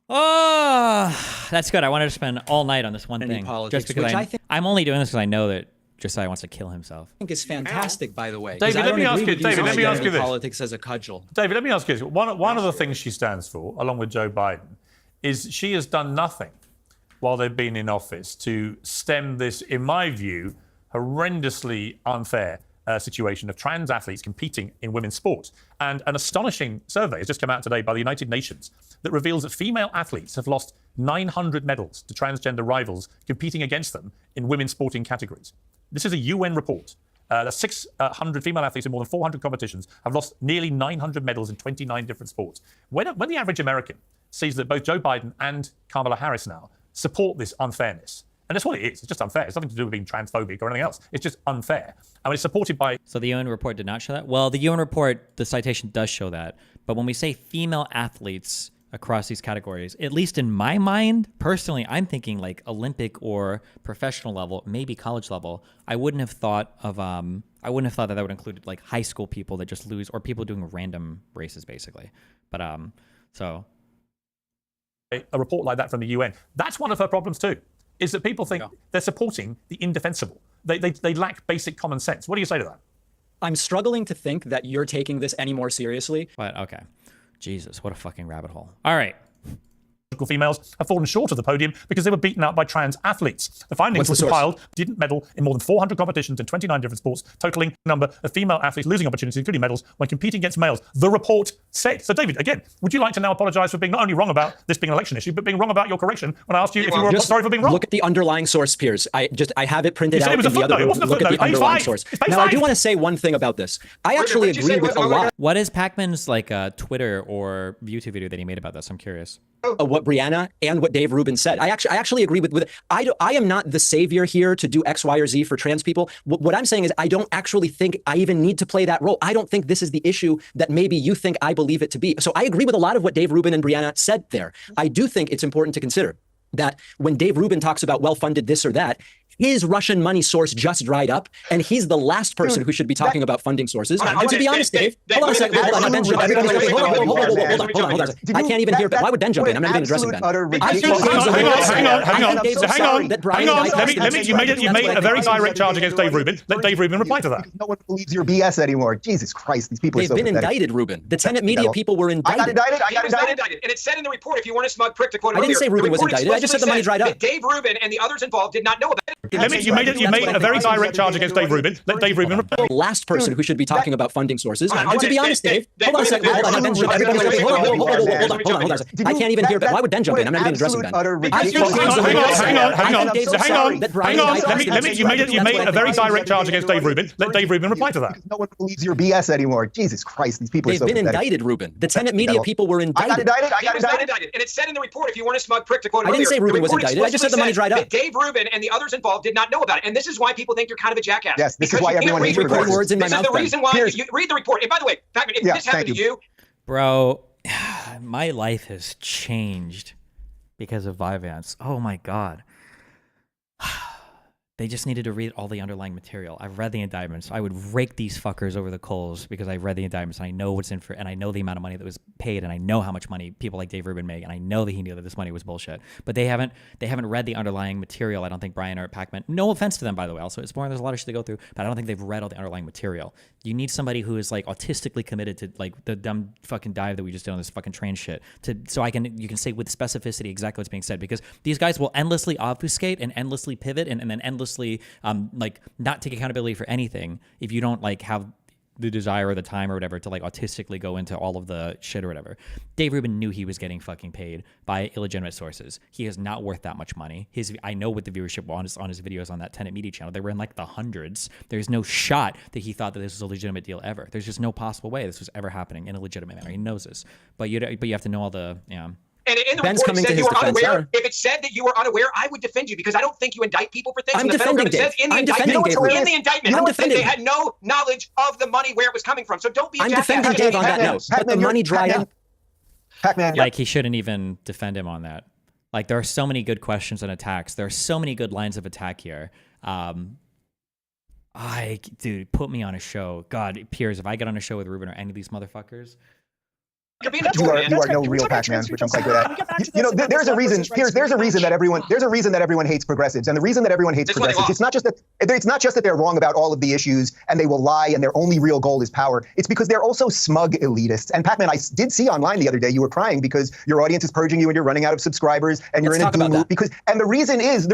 Oh, that's good. I wanted to spend all night on this one thing. Politics, just because I'm only doing this because I know that Josiah wants to kill himself. I think it's fantastic, by the way. David, let me ask you this. Politics as a cudgel. David, let me ask you this. One of the things she stands for, along with Joe Biden, is she has done nothing while they've been in office to stem this, in my view, horrendously unfair situation of trans athletes competing in women's sports. And an astonishing survey has just come out today by the United Nations that reveals that female athletes have lost 900 medals to transgender rivals competing against them in women's sporting categories. This is a UN report. 600 female athletes in more than 400 competitions have lost nearly 900 medals in 29 different sports. When the average American sees that both Joe Biden and Kamala Harris now support this unfairness. And that's what it is. It's just unfair. It's nothing to do with being transphobic or anything else. It's just unfair. And it's supported by... So the UN report did not show that? Well, the UN report, the citation does show that. But when we say female athletes across these categories, at least in my mind, personally, I'm thinking like Olympic or professional level, maybe college level. I wouldn't have thought that would include like high school people that just lose or people doing random races, basically. But so... A report like that from the UN. That's one of her problems too, is that people think they're supporting the indefensible. They lack basic common sense. What do you say to that? I'm struggling to think that you're taking this any more seriously. But okay. Jesus, what a fucking rabbit hole. All right. females have fallen short of the podium because they were beaten out by trans athletes. The findings were compiled, didn't medal in more than 400 competitions in 29 different sports, totaling the number of female athletes losing opportunities, including medals, when competing against males. The report said. So, David, again, would you like to now apologise for being not only wrong about this being an election issue, but being wrong about your correction when I asked you if you were sorry for being wrong? Look at the underlying source, Piers. I have it printed out it was a in the other footnote. It wasn't a Look at the footnote. Page underlying 5. source. It's page Now, I 5. do want to say one thing about this. I actually agree with a lot. What is Pacman's like Twitter or YouTube video that he made about this? I'm curious. What Brianna and what Dave Rubin said. I actually agree with I am not the savior here to do X, Y, or Z for trans people. What I'm saying is I don't actually think I even need to play that role. I don't think this is the issue that maybe you think I believe it to be. So I agree with a lot of what Dave Rubin and Brianna said there. I do think it's important to consider that when Dave Rubin talks about well-funded this or that, his Russian money source just dried up, and he's the last person who should be talking about funding sources. And to be honest, Dave, hold on a second. Hold on, Ben, hold on. I can't even hear. Why would Ben jump in? I'm not even addressing Ben. Hang on. You made a very direct charge against Dave Rubin. Let Dave Rubin reply to that. No one believes your BS anymore. Jesus Christ, these people are so pathetic. They've been indicted, Rubin. The Tenet Media people were indicted. I got indicted. And it said in the report, if you want a smug prick to quote it I didn't say Rubin was indicted. I just said the money dried up. Dave Rubin and the others involved did not know about it. You made a very direct charge against Dave Rubin. Let Dave Rubin reply. The last person who should be talking about funding sources. And to be honest, Dave, hold on a second. Hold on. I can't even hear Ben. Why would Ben jump in? I'm not even addressing Ben. Hang on. You made a very direct charge against Dave Rubin. Let Dave Rubin reply to that. No one believes your BS anymore. Jesus Christ, these people are so pathetic. They've been indicted, Rubin. The Tenet Media people were indicted. I got indicted. And it said in the report, if you want a smug prick to quote it earlier, I didn't say Rubin was indicted. I just said the money dried up. Dave Rubin and the others involved did not know about it. And this is why people think you're kind of a jackass. Yes, this is why everyone hates progressives. Words in my mouth. This is the reason why you read the report. And by the way, if this happened to you, bro, my life has changed because of Vyvanse. Oh my God. They just needed to read all the underlying material. I've read the indictments. I would rake these fuckers over the coals because I read the indictments and I know what's in for, and I know the amount of money that was paid, and I know how much money people like Dave Rubin make, and I know that he knew that this money was bullshit. But they haven't read the underlying material. I don't think Brian or Pacman. No offense to them, by the way. Also, it's boring. There's a lot of shit to go through, but I don't think they've read all the underlying material. You need somebody who is like autistically committed to like the dumb fucking dive that we just did on this fucking train shit. So you can say with specificity exactly what's being said, because these guys will endlessly obfuscate and endlessly pivot and then endlessly like not take accountability for anything if you don't like have the desire or the time or whatever to like autistically go into all of the shit or whatever. Dave Rubin knew he was getting fucking paid by illegitimate sources. He is not worth that much money. I know what the viewership was on his videos on that Tenet Media channel. They were in like the hundreds. There's no shot that he thought that this was a legitimate deal ever. There's just no possible way this was ever happening in a legitimate manner. He knows this, but you have to know all the And in the Ben's report, it said you were defense, unaware. If it said that you were unaware, I would defend you because I don't think you indict people for things. I'm and the federal defending government says in the indictment, they had no knowledge of the money where it was coming from. So don't be a jackass. I'm defending Dave on that note, but the money dried up. Pac-Man, like he shouldn't even defend him on that. Like there are so many good questions and attacks. There are so many good lines of attack here. Dude, put me on a show. God, Piers, if I get on a show with Rubin or any of these motherfuckers. You are no real Pac-Man, which I'm quite good at. You know, there's a reason, Piers. There's a reason that everyone hates progressives, and the reason that everyone hates progressives, it's not just that they're wrong about all of the issues and they will lie and their only real goal is power. It's because they're also smug elitists. And Pac-Man, I did see online the other day you were crying because your audience is purging you and you're running out of subscribers and you're in a doom loop and the reason is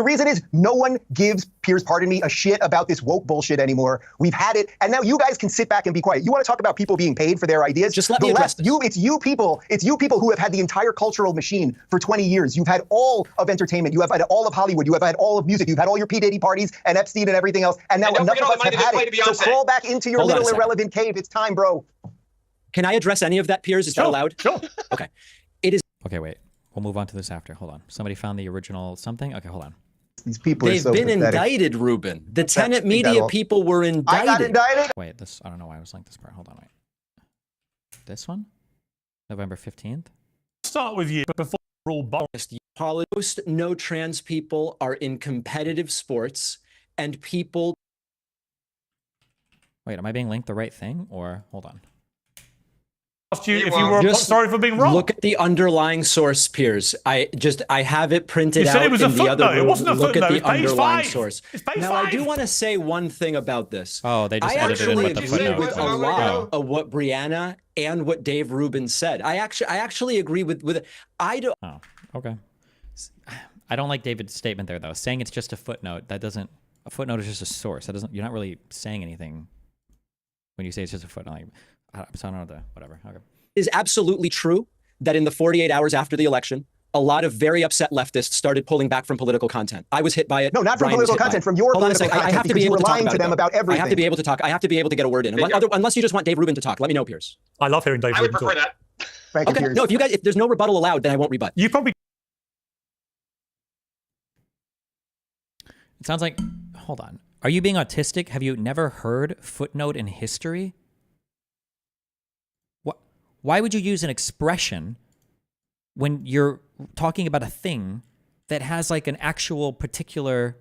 no one gives Piers, pardon me, a shit about this woke bullshit anymore. We've had it, and now you guys can sit back and be quiet. You want to talk about people being paid for their ideas? Just let me address this. It's you people who have had the entire cultural machine for 20 years. You've had all of entertainment. You have had all of Hollywood. You have had all of music. You've had all your P. Diddy parties and Epstein and everything else. And now enough of us have had it. So crawl back into your little irrelevant cave. It's time, bro. Can I address any of that, Piers? Is that allowed? Sure. Okay. It is. Okay, wait. We'll move on to this after. Hold on. Somebody found the original something? Okay, hold on. These people They've been indicted, Rubin. The Tenet Media people were indicted. I got indicted. Wait, I don't know why I was linked this part. Hold on, wait. This one? November 15th? Start with you before we're all biased. Most no trans people are in competitive sports, and people. Wait, am I being linked the right thing? Or hold on. Asked you if you were sorry for being wrong. Look at the underlying source, Piers. I have it printed out in the other room. It wasn't a Look footnote. at the underlying source. It's page now, 5. I do want to say one thing about this. Oh, they just edited in with the footnote. I actually agree with a lot of what Brianna and what Dave Rubin said. I actually agree with I don't. Oh, Okay. I don't like David's statement there, though. Saying it's just a footnote, that doesn't... A footnote is just a source. That doesn't... You're not really saying anything when you say it's just a footnote. So I don't know, whatever. Okay. It is absolutely true that in the 48 hours after the election, a lot of very upset leftists started pulling back from political content. I was hit by it. No, not from Brian was political hit by content, it. from your Hold on a political second. I content, have to because be you able were to talk lying to them about I have to everything. be able to talk. I have to be able to get a word in. Unless you just want Dave Rubin to talk. Let me know, Piers. I love hearing Dave I would Rubin prefer talk. that. Thank you, Okay. Piers. No, if there's no rebuttal allowed, then I won't rebut. You probably... It sounds like... Hold on. Are you being autistic? Have you never heard footnote in history? What? Why would you use an expression when you're talking about a thing that has like an actual particular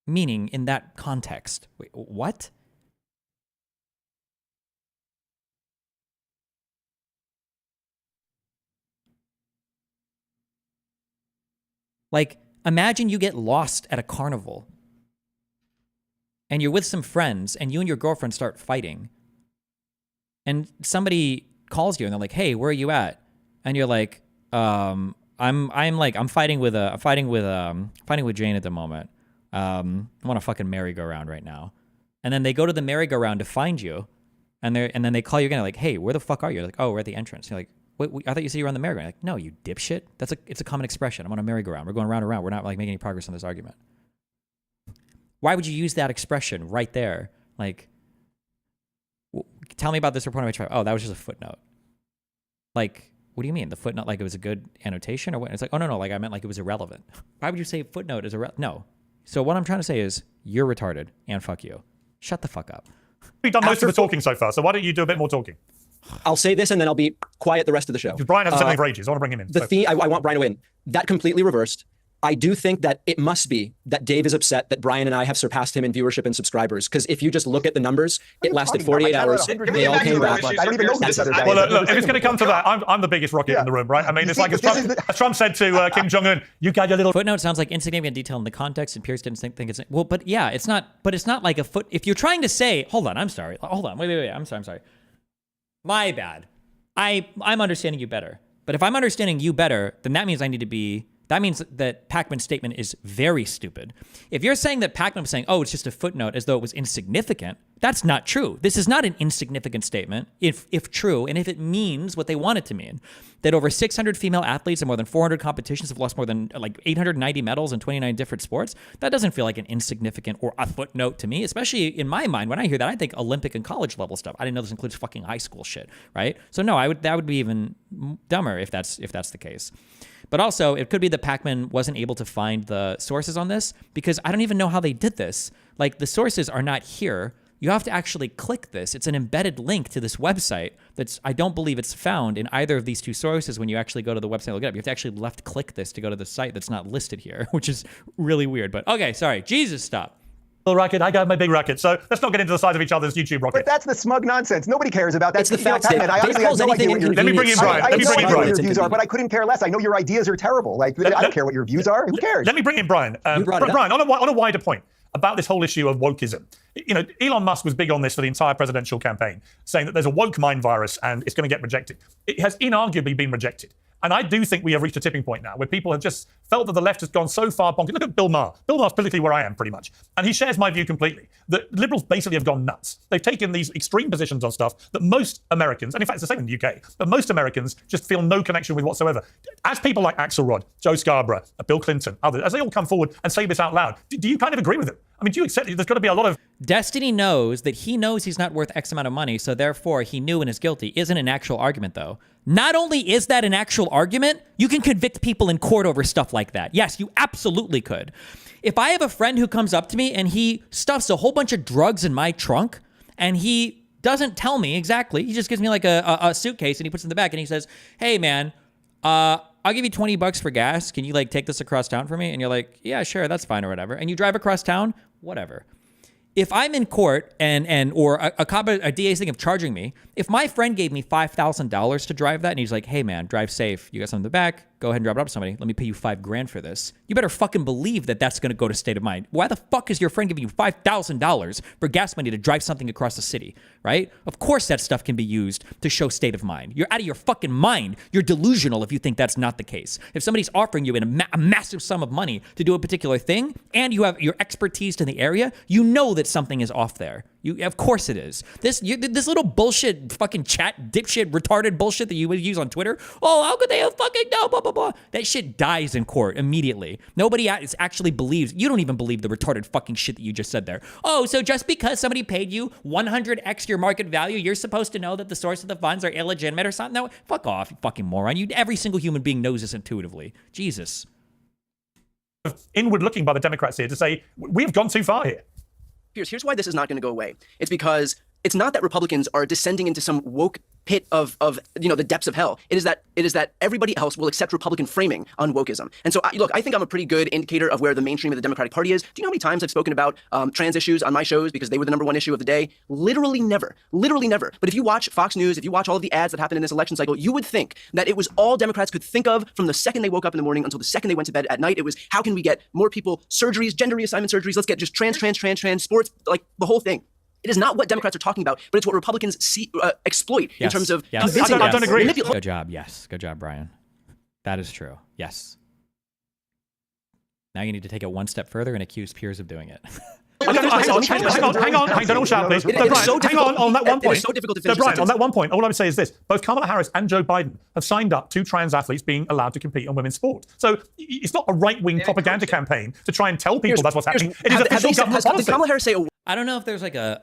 meaning in that context? Wait, what? Like, imagine you get lost at a carnival and you're with some friends and you and your girlfriend start fighting and somebody calls you and they're like, "Hey, where are you at?" And you're like, I'm fighting with Jane at the moment. I'm on a fucking merry-go-round right now." And then they go to the merry-go-round to find you, and then they call you again, like, "Hey, where the fuck are you?" They're like, "Oh, we're at the entrance." You're like, "Wait, I thought you said you were on the merry-go-round." Like, "No, you dipshit. It's a common expression. I'm on a merry-go-round. We're going round and round. We're not like making any progress on this argument." Why would you use that expression right there? Like, tell me about this report on my tribe. Oh, that was just a footnote. Like, what do you mean? The footnote, like it was a good annotation or what? It's like, oh, no, like I meant like it was irrelevant. Why would you say footnote is irrelevant? No. So what I'm trying to say is you're retarded and fuck you. Shut the fuck up. We've done most of the talking so far, so why don't you do a bit more talking? I'll say this and then I'll be quiet the rest of the show. Because Brian hasn't said anything for ages. I want to bring him in. The theme, I want Brian to win. That completely reversed. I do think that it must be that Dave is upset that Brian and I have surpassed him in viewership and subscribers. Because if you just look at the numbers, it lasted 48 hours. They all came back. I don't even know who this other guy is. Well, look, if it's going to come to that, I'm the biggest rocket in the room, right? I mean, it's like as Trump said to Kim Jong-un, "You got your little..." Footnote sounds like insignificant detail in the context, and Pierce didn't think it's... Well, but yeah, it's not... But it's not like a foot... If you're trying to say... Hold on, I'm sorry. Hold on. Wait. I'm sorry. My bad. I'm understanding you better. But if I'm understanding you better, then that means I need to be... That means that Pacman's statement is very stupid. If you're saying that Pacman was saying, "Oh, it's just a footnote," as though it was insignificant, that's not true. This is not an insignificant statement, if true, and if it means what they want it to mean, that over 600 female athletes in more than 400 competitions have lost more than like 890 medals in 29 different sports. That doesn't feel like an insignificant or a footnote to me, especially in my mind. When I hear that, I think Olympic and college level stuff. I didn't know this includes fucking high school shit, right? So no, that would be even dumber if that's the case. But also, it could be that Pacman wasn't able to find the sources on this because I don't even know how they did this. Like, the sources are not here. You have to actually click this. It's an embedded link to this website I don't believe it's found in either of these two sources when you actually go to the website and look it up. You have to actually left click this to go to the site that's not listed here, which is really weird. But okay, sorry. Jesus, stop. Racket. I got my big racket. So let's not get into the size of each other's YouTube rocket. But that's the smug nonsense. Nobody cares about that. It's the facts. Let me bring in Brian. I know what your views are, but I couldn't care less. I know your ideas are terrible. Like, I don't care what your views are. Who cares? Let me bring in Brian. Brian, on a wider point about this whole issue of wokeism. You know, Elon Musk was big on this for the entire presidential campaign, saying that there's a woke mind virus and it's going to get rejected. It has inarguably been rejected. And I do think we have reached a tipping point now where people have just felt that the left has gone so far bonkers. Look at Bill Maher. Bill Maher's politically where I am, pretty much. And he shares my view completely. The liberals basically have gone nuts. They've taken these extreme positions on stuff that most Americans, and in fact, it's the same in the UK, but most Americans just feel no connection with whatsoever. As people like Axelrod, Joe Scarborough, Bill Clinton, others, as they all come forward and say this out loud, do you kind of agree with them? I mean, do you accept there's got to be a lot of... Destiny knows that he knows he's not worth X amount of money, so therefore he knew and is guilty. Isn't an actual argument, though. Not only is that an actual argument, you can convict people in court over stuff like that. Yes, you absolutely could. If I have a friend who comes up to me and he stuffs a whole bunch of drugs in my trunk and he doesn't tell me exactly, he just gives me like a suitcase and he puts it in the back and he says, "Hey, man, I'll give you $20 for gas. Can you like take this across town for me?" And you're like, "Yeah, sure, that's fine," or whatever. And you drive across town, whatever. If I'm in court or a DA's thinking of charging me, if my friend gave me $5,000 to drive that and he's like, "Hey man, drive safe. You got something in the back. go ahead and drop it up to somebody. Let me pay you $5,000 for this. You better fucking believe that that's going to go to state of mind. Why the fuck is your friend giving you $5,000 for gas money to drive something across the city, right? Of course that stuff can be used to show state of mind. You're out of your fucking mind. You're delusional if you think that's not the case. If somebody's offering you a massive sum of money to do a particular thing and you have your expertise in the area, you know that something is off there. Of course it is. This little bullshit, fucking chat, dipshit, retarded bullshit that you would use on Twitter. Oh, how could they have fucking know, blah, blah, blah. That shit dies in court immediately. Nobody actually believes. You don't even believe the retarded fucking shit that you just said there. Oh, so just because somebody paid you 100x your market value, you're supposed to know that the source of the funds are illegitimate or something? No, fuck off, you fucking moron. Every single human being knows this intuitively. Jesus. Inward looking by the Democrats here to say, we've gone too far here. Here's why this is not going to go away. It's because it's not that Republicans are descending into some woke pit of the depths of hell. It is that everybody else will accept Republican framing on wokeism. And so, look, I think I'm a pretty good indicator of where the mainstream of the Democratic Party is. Do you know how many times I've spoken about trans issues on my shows because they were the #1 issue of the day? Literally never. Literally never. But if you watch Fox News, if you watch all of the ads that happen in this election cycle, you would think that it was all Democrats could think of from the second they woke up in the morning until the second they went to bed at night. It was, how can we get more people surgeries, gender reassignment surgeries? Let's get just trans, sports, like the whole thing. It is not what Democrats are talking about, but it's what Republicans exploit in terms of convincing I don't agree. Good job. Yes. Good job, Brian. That is true. Yes. Now you need to take it one step further and accuse peers of doing it. Hang on, don't all shout, please. Brian, hang on that one point. It is so difficult to finish Brian, on that one point, all I would say is this. Both Kamala Harris and Joe Biden have signed up to trans athletes being allowed to compete on women's sport. So it's not a right-wing propaganda campaign to try and tell people that's what's happening. It is official government policy. Did Kamala Harris say I don't know if there's like I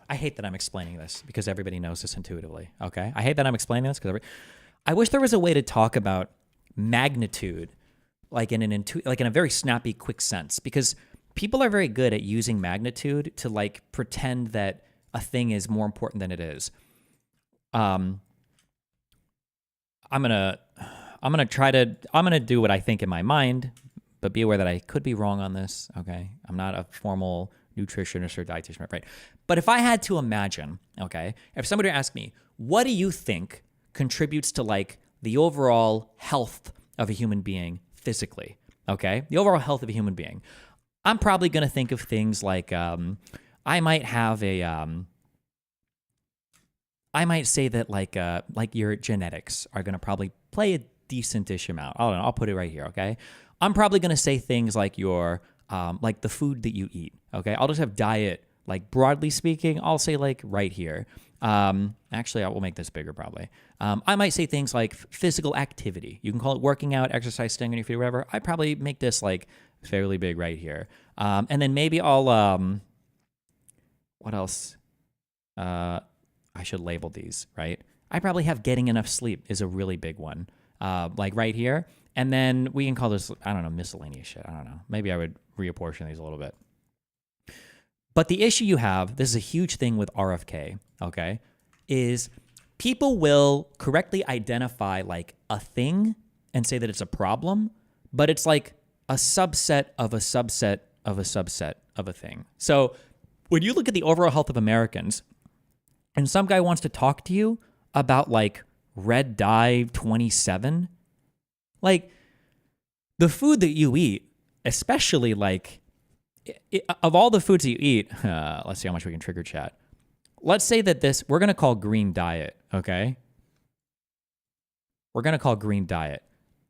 hate that I'm explaining this because everybody knows this intuitively, okay? I hate that I'm explaining this because I wish there was a way to talk about magnitude like in a very snappy, quick sense, because people are very good at using magnitude to like pretend that a thing is more important than it is. I'm gonna do what I think in my mind, but be aware that I could be wrong on this, okay? I'm not a formal nutritionist or dietitian, right? But if I had to imagine, okay, if somebody asked me, what do you think contributes to like the overall health of a human being physically, okay? The overall health of a human being. I'm probably going to think of things like I might have I might say that like your genetics are going to probably play a decent-ish amount. I don't know. I'll put it right here, okay? I'm probably going to say things like your like the food that you eat, okay? I'll just have diet, like broadly speaking, I'll say like right here. Actually, I will make this bigger probably. I might say things like physical activity. You can call it working out, exercise, staying on your feet, whatever. I probably make this like fairly big right here. And then maybe I'll, what else? I should label these, right? I probably have getting enough sleep is a really big one, like right here. And then we can call this, I don't know, miscellaneous shit. I don't know. Maybe I would reapportion these a little bit. But the issue you have, this is a huge thing with RFK, okay, is people will correctly identify like a thing and say that it's a problem, but it's like a subset of a subset of a subset of a thing. So when you look at the overall health of Americans and some guy wants to talk to you about like red dye 27, like the food that you eat, especially like of all the foods that you eat, let's see how much we can trigger chat. Let's say that this, we're going to call green diet, okay? We're going to call green diet.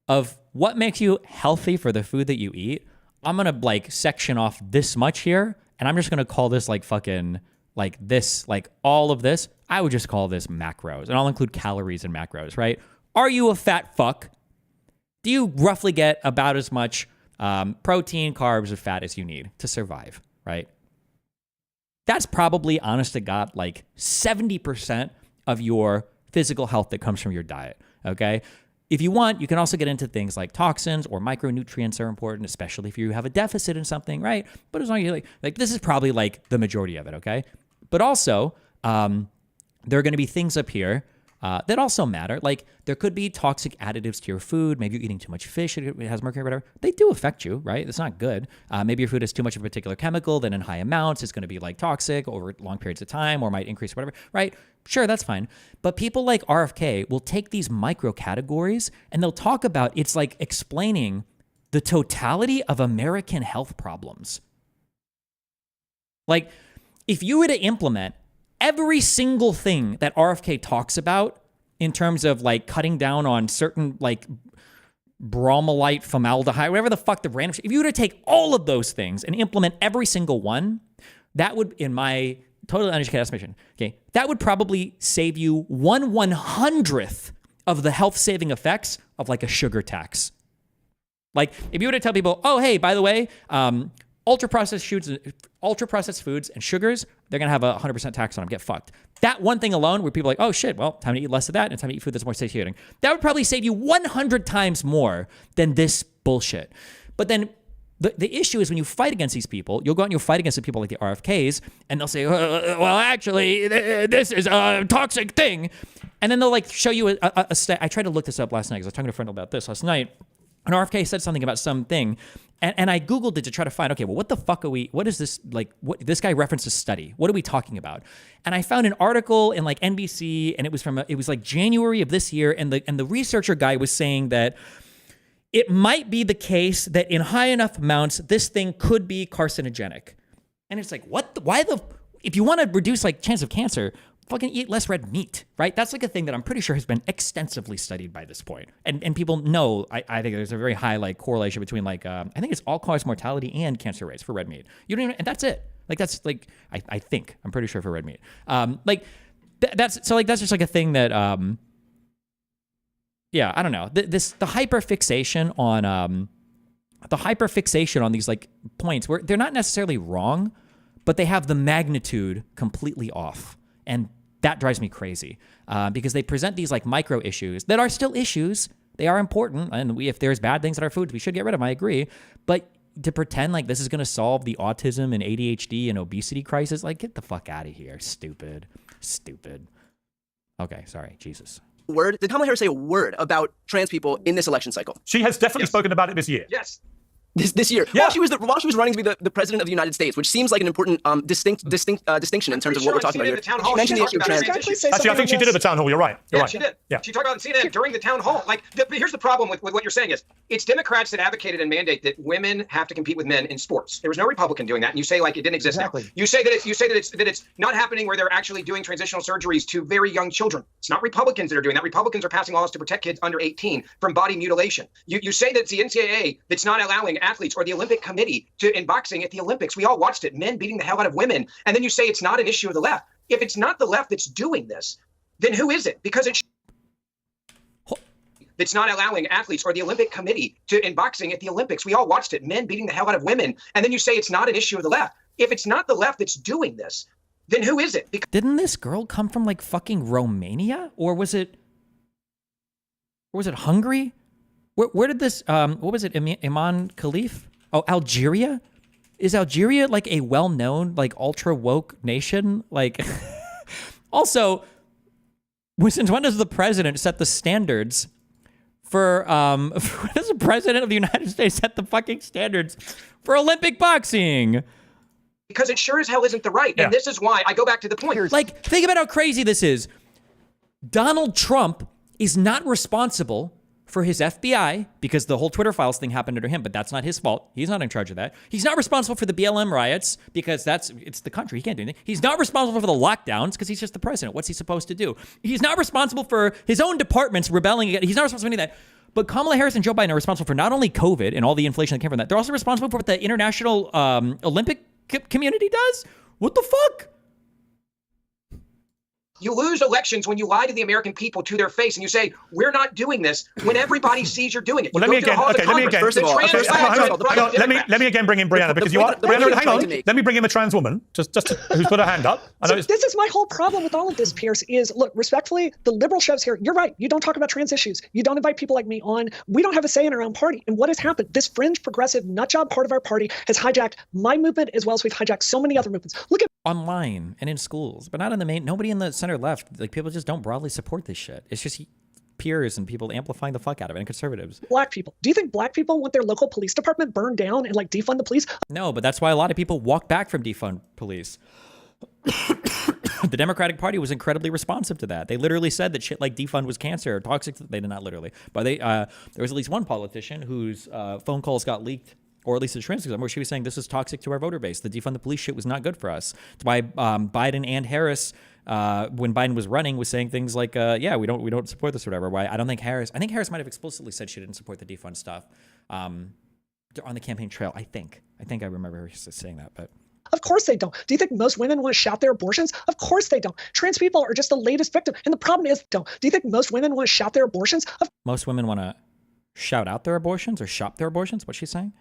Of what makes you healthy for the food that you eat, I'm going to like section off this much here, and I'm just going to call this like fucking, like this, like all of this, I would just call this macros, and I'll include calories and macros, right? Are you a fat fuck? Do you roughly get about as much protein, carbs, or fat as you need to survive, right? That's probably, honest to God, like 70% of your physical health that comes from your diet, okay? If you want, you can also get into things like toxins or micronutrients are important, especially if you have a deficit in something, right? But as long as you like this is probably like the majority of it, okay? But also, there are going to be things up here that also matter. Like there could be toxic additives to your food. Maybe you're eating too much fish. It has mercury or whatever. They do affect you, right? It's not good. Maybe your food has too much of a particular chemical. Then in high amounts, it's going to be like toxic over long periods of time or might increase whatever, right? Sure, that's fine. But people like RFK will take these micro categories and they'll talk about it's like explaining the totality of American health problems. Like if you were to implement every single thing that RFK talks about in terms of like cutting down on certain like bromellite, formaldehyde, whatever the fuck the random shit, if you were to take all of those things and implement every single one, that would, in my totally uneducated estimation, okay, that would probably save you 1/100th of the health saving effects of like a sugar tax. Like if you were to tell people, oh, hey, by the way, ultra-processed foods and sugars, they're going to have a 100% tax on them. Get fucked. That one thing alone where people are like, oh shit, well, time to eat less of that and time to eat food that's more satiating. That would probably save you 100 times more than this bullshit. But then the issue is when you fight against these people, you'll go out and you'll fight against the people like the RFKs and they'll say, well, actually, this is a toxic thing. And then they'll like show you a I tried to look this up last night because I was talking to a friend about this last night. And RFK said something about something, and I Googled it to try to find, okay, well, what the fuck are we, what is this, like, what, this guy referenced a study. What are we talking about? And I found an article in like NBC, and it was like January of this year, and the researcher guy was saying that it might be the case that in high enough amounts, this thing could be carcinogenic. And it's like, if you want to reduce like chance of cancer, fucking eat less red meat, right? That's like a thing that I'm pretty sure has been extensively studied by this point. And people know, I think there's a very high like correlation between like, I think it's all-cause mortality and cancer rates for red meat. You don't even, and that's it. Like that's like, I think, I'm pretty sure for red meat. That's just like a thing that, yeah, I don't know. The hyperfixation on these like points where they're not necessarily wrong, but they have the magnitude completely off. And that drives me crazy because they present these like micro issues that are still issues. They are important. And if there's bad things in our foods, we should get rid of them. I agree. But to pretend like this is going to solve the autism and ADHD and obesity crisis, like get the fuck out of here. Stupid. Okay, sorry. Jesus. Did Kamala Harris say a word about trans people in this election cycle? She has definitely spoken about it this year. Yes. This year, yeah. while she was running to be the president of the United States, which seems like an important distinction in terms of what we're talking about here. She mentioned the issue of trans. Actually, I think she did at the town hall. You're right. Yeah, she did. Yeah. She talked about CNN during the town hall. Like, here's the problem with what you're saying is it's Democrats that advocated and mandate that women have to compete with men in sports. There was no Republican doing that, and you say like it didn't exist now. You say that it's not happening where they're actually doing transitional surgeries to very young children. It's not Republicans that are doing that. Republicans are passing laws to protect kids under 18 from body mutilation. You say that it's the NCAA that's not allowing athletes or the Olympic Committee in boxing at the Olympics. We all watched it, men beating the hell out of women. And then you say it's not an issue of the left. If it's not the left that's doing this, then who is it? Because it's not allowing athletes or the Olympic Committee in boxing at the Olympics. We all watched it, men beating the hell out of women. And then you say it's not an issue of the left. If it's not the left that's doing this, then who is it? Didn't this girl come from like fucking Romania? Or was it Hungary? Where did this, what was it, Iman Khalif? Oh, Algeria? Is Algeria like a well-known, like ultra woke nation? Like, also, since when does the president set the standards for, when does the president of the United States set the fucking standards for Olympic boxing? Because it sure as hell isn't the right. Yeah. And this is why I go back to the point. Like, think about how crazy this is. Donald Trump is not responsible for his FBI, because the whole Twitter files thing happened under him, but that's not his fault. He's not in charge of that. He's not responsible for the BLM riots, because it's the country. He can't do anything. He's not responsible for the lockdowns, because he's just the president. What's he supposed to do? He's not responsible for his own departments rebelling against. He's not responsible for any of that. But Kamala Harris and Joe Biden are responsible for not only COVID and all the inflation that came from that, they're also responsible for what the international Olympic community does? What the fuck? You lose elections when you lie to the American people to their face and you say, we're not doing this, when everybody sees you're doing it. Well, let me again bring in Brianna, because Brianna, hang on. Let me bring in a trans woman, just who's put her hand up. This is my whole problem with all of this, Pierce, is, look, respectfully, the liberal chefs here, you're right. You don't talk about trans issues. You don't invite people like me on. We don't have a say in our own party. And what has happened? This fringe progressive nutjob part of our party has hijacked my movement as well as we've hijacked so many other movements. Look at online and in schools, but not in the main. Nobody in the center left. Like, people just don't broadly support this shit. It's just peers and people amplifying the fuck out of it, and conservatives. Black people. Do you think black people want their local police department burned down and like defund the police? No, but that's why a lot of people walk back from defund police. The Democratic Party was incredibly responsive to that. They literally said that shit like defund was cancer or toxic. They did not literally, but they there was at least one politician whose phone calls got leaked, or at least the transcript, where she was saying this is toxic to our voter base. The defund the police shit was not good for us. It's why Biden and Harris, when Biden was running, was saying things like, yeah, we don't support this or whatever. Why I think Harris might have explicitly said she didn't support the defund stuff on the campaign trail. I think I remember her saying that, but. Of course they don't. Do you think most women want to shout their abortions? Of course they don't. Trans people are just the latest victim. And the problem is, don't. Do you think most women want to shout their abortions? Most women want to shout out their abortions or shop their abortions? What's she saying?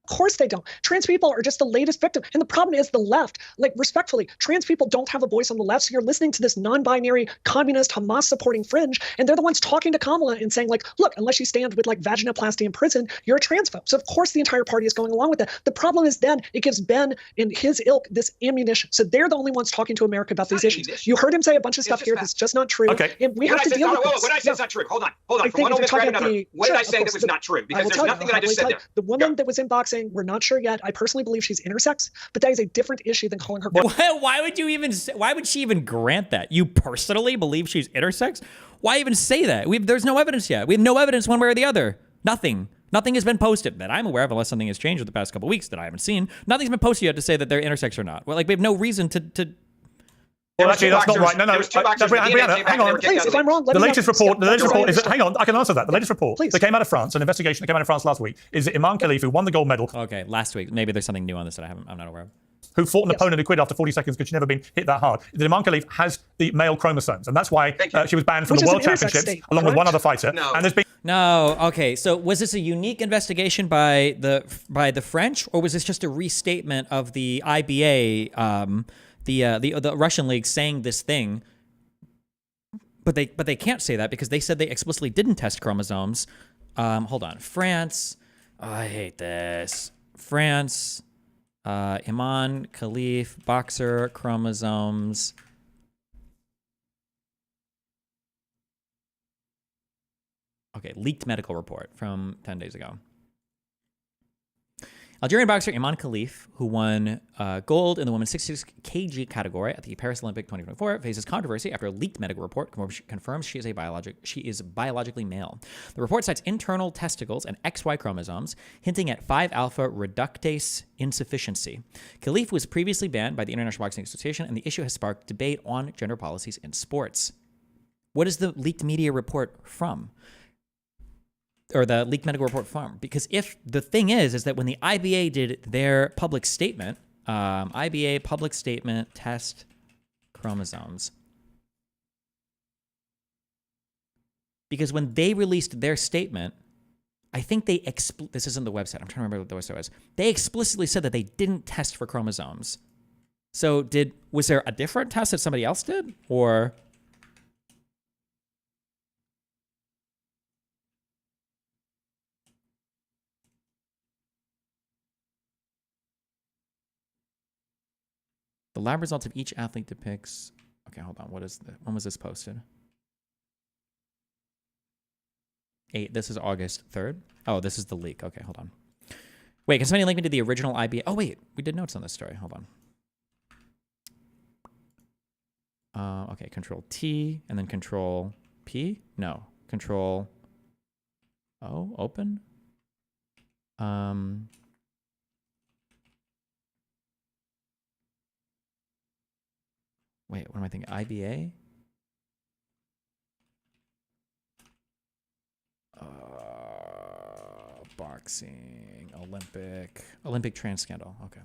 Of course they don't. Trans people are just the latest victim. And the problem is the left. Like, respectfully, trans people don't have a voice on the left. So you're listening to this non-binary, communist, Hamas-supporting fringe, and they're the ones talking to Kamala and saying, like, look, unless you stand with, like, vaginoplasty in prison, you're a transphobe. So, of course, the entire party is going along with that. The problem is then it gives Ben and his ilk this ammunition. So they're the only ones talking to America about these issues. You heard him say a bunch of stuff here that's just not true. Okay. And we have to deal with this. What did I say is not true? Hold on. I From one think misread talking another. What did I say that was not true? Because there's nothing that I just said there. The woman that was in boxing, we're not sure yet. I personally believe she's intersex, but that is a different issue than calling her. Why would she even grant that? You personally believe she's intersex? Why even say that? There's no evidence yet. We have no evidence one way or the other. Nothing has been posted that I'm aware of, unless something has changed in the past couple of weeks that I haven't seen. Nothing's been posted yet to say that they're intersex or not. Well, like, we have no reason to. Well, actually, that's not right. No, Brianna, hang on. Please, if I'm wrong, let the me latest know. report is, hang on, I can answer that. The latest report that came out of France, an investigation that came out of France last week, is that Iman Khalif, who won the gold medal. Okay, last week. Maybe there's something new on this that I'm not aware of. Who fought an opponent who quit after 40 seconds because she'd never been hit that hard. That Iman Khalif has the male chromosomes, and that's why she was banned from the World Championships, along with one other fighter. And there's been okay. So was this a unique investigation by the French, or was this just a restatement of the IBA? The Russian league saying this thing, but they can't say that because they said they explicitly didn't test chromosomes. Hold on, France. Oh, I hate this. France. Iman Khalif, boxer, chromosomes. Okay, leaked medical report from 10 days ago. Algerian boxer Iman Khalif, who won gold in the women's 66 kg category at the Paris Olympic 2024, faces controversy after a leaked medical report confirms she is biologically male. The report cites internal testicles and XY chromosomes, hinting at 5-alpha reductase insufficiency. Khalif was previously banned by the International Boxing Association, and the issue has sparked debate on gender policies in sports. What is the leaked media report from? Or the leaked medical report from? Because if the thing is that when the IBA did their public statement, IBA public statement test chromosomes. Because when they released their statement, I think they this isn't the website. I'm trying to remember what the website was. They explicitly said that they didn't test for chromosomes. So was there a different test that somebody else did, or? The lab results of each athlete depicts. Okay, hold on. When was this posted? This is August 3rd. Oh, this is the leak. Okay, hold on. Wait, can somebody link me to the original IBA? Oh, wait, we did notes on this story. Hold on. Okay, Control T and then Control P. No, Control O. Open. Wait, what am I thinking? IBA? Boxing, Olympic trans scandal. Okay.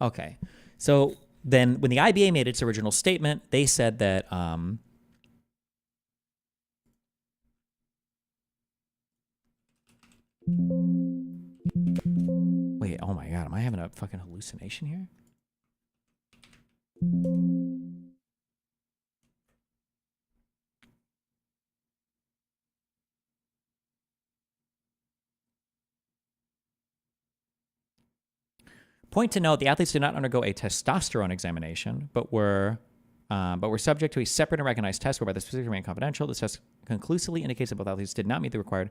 Okay. So then when the IBA made its original statement, they said that wait, oh my God, am I having a fucking hallucination here? Point to note: the athletes did not undergo a testosterone examination, but were subject to a separate and recognized test whereby the specifics remain confidential. This test conclusively indicates that both athletes did not meet the required.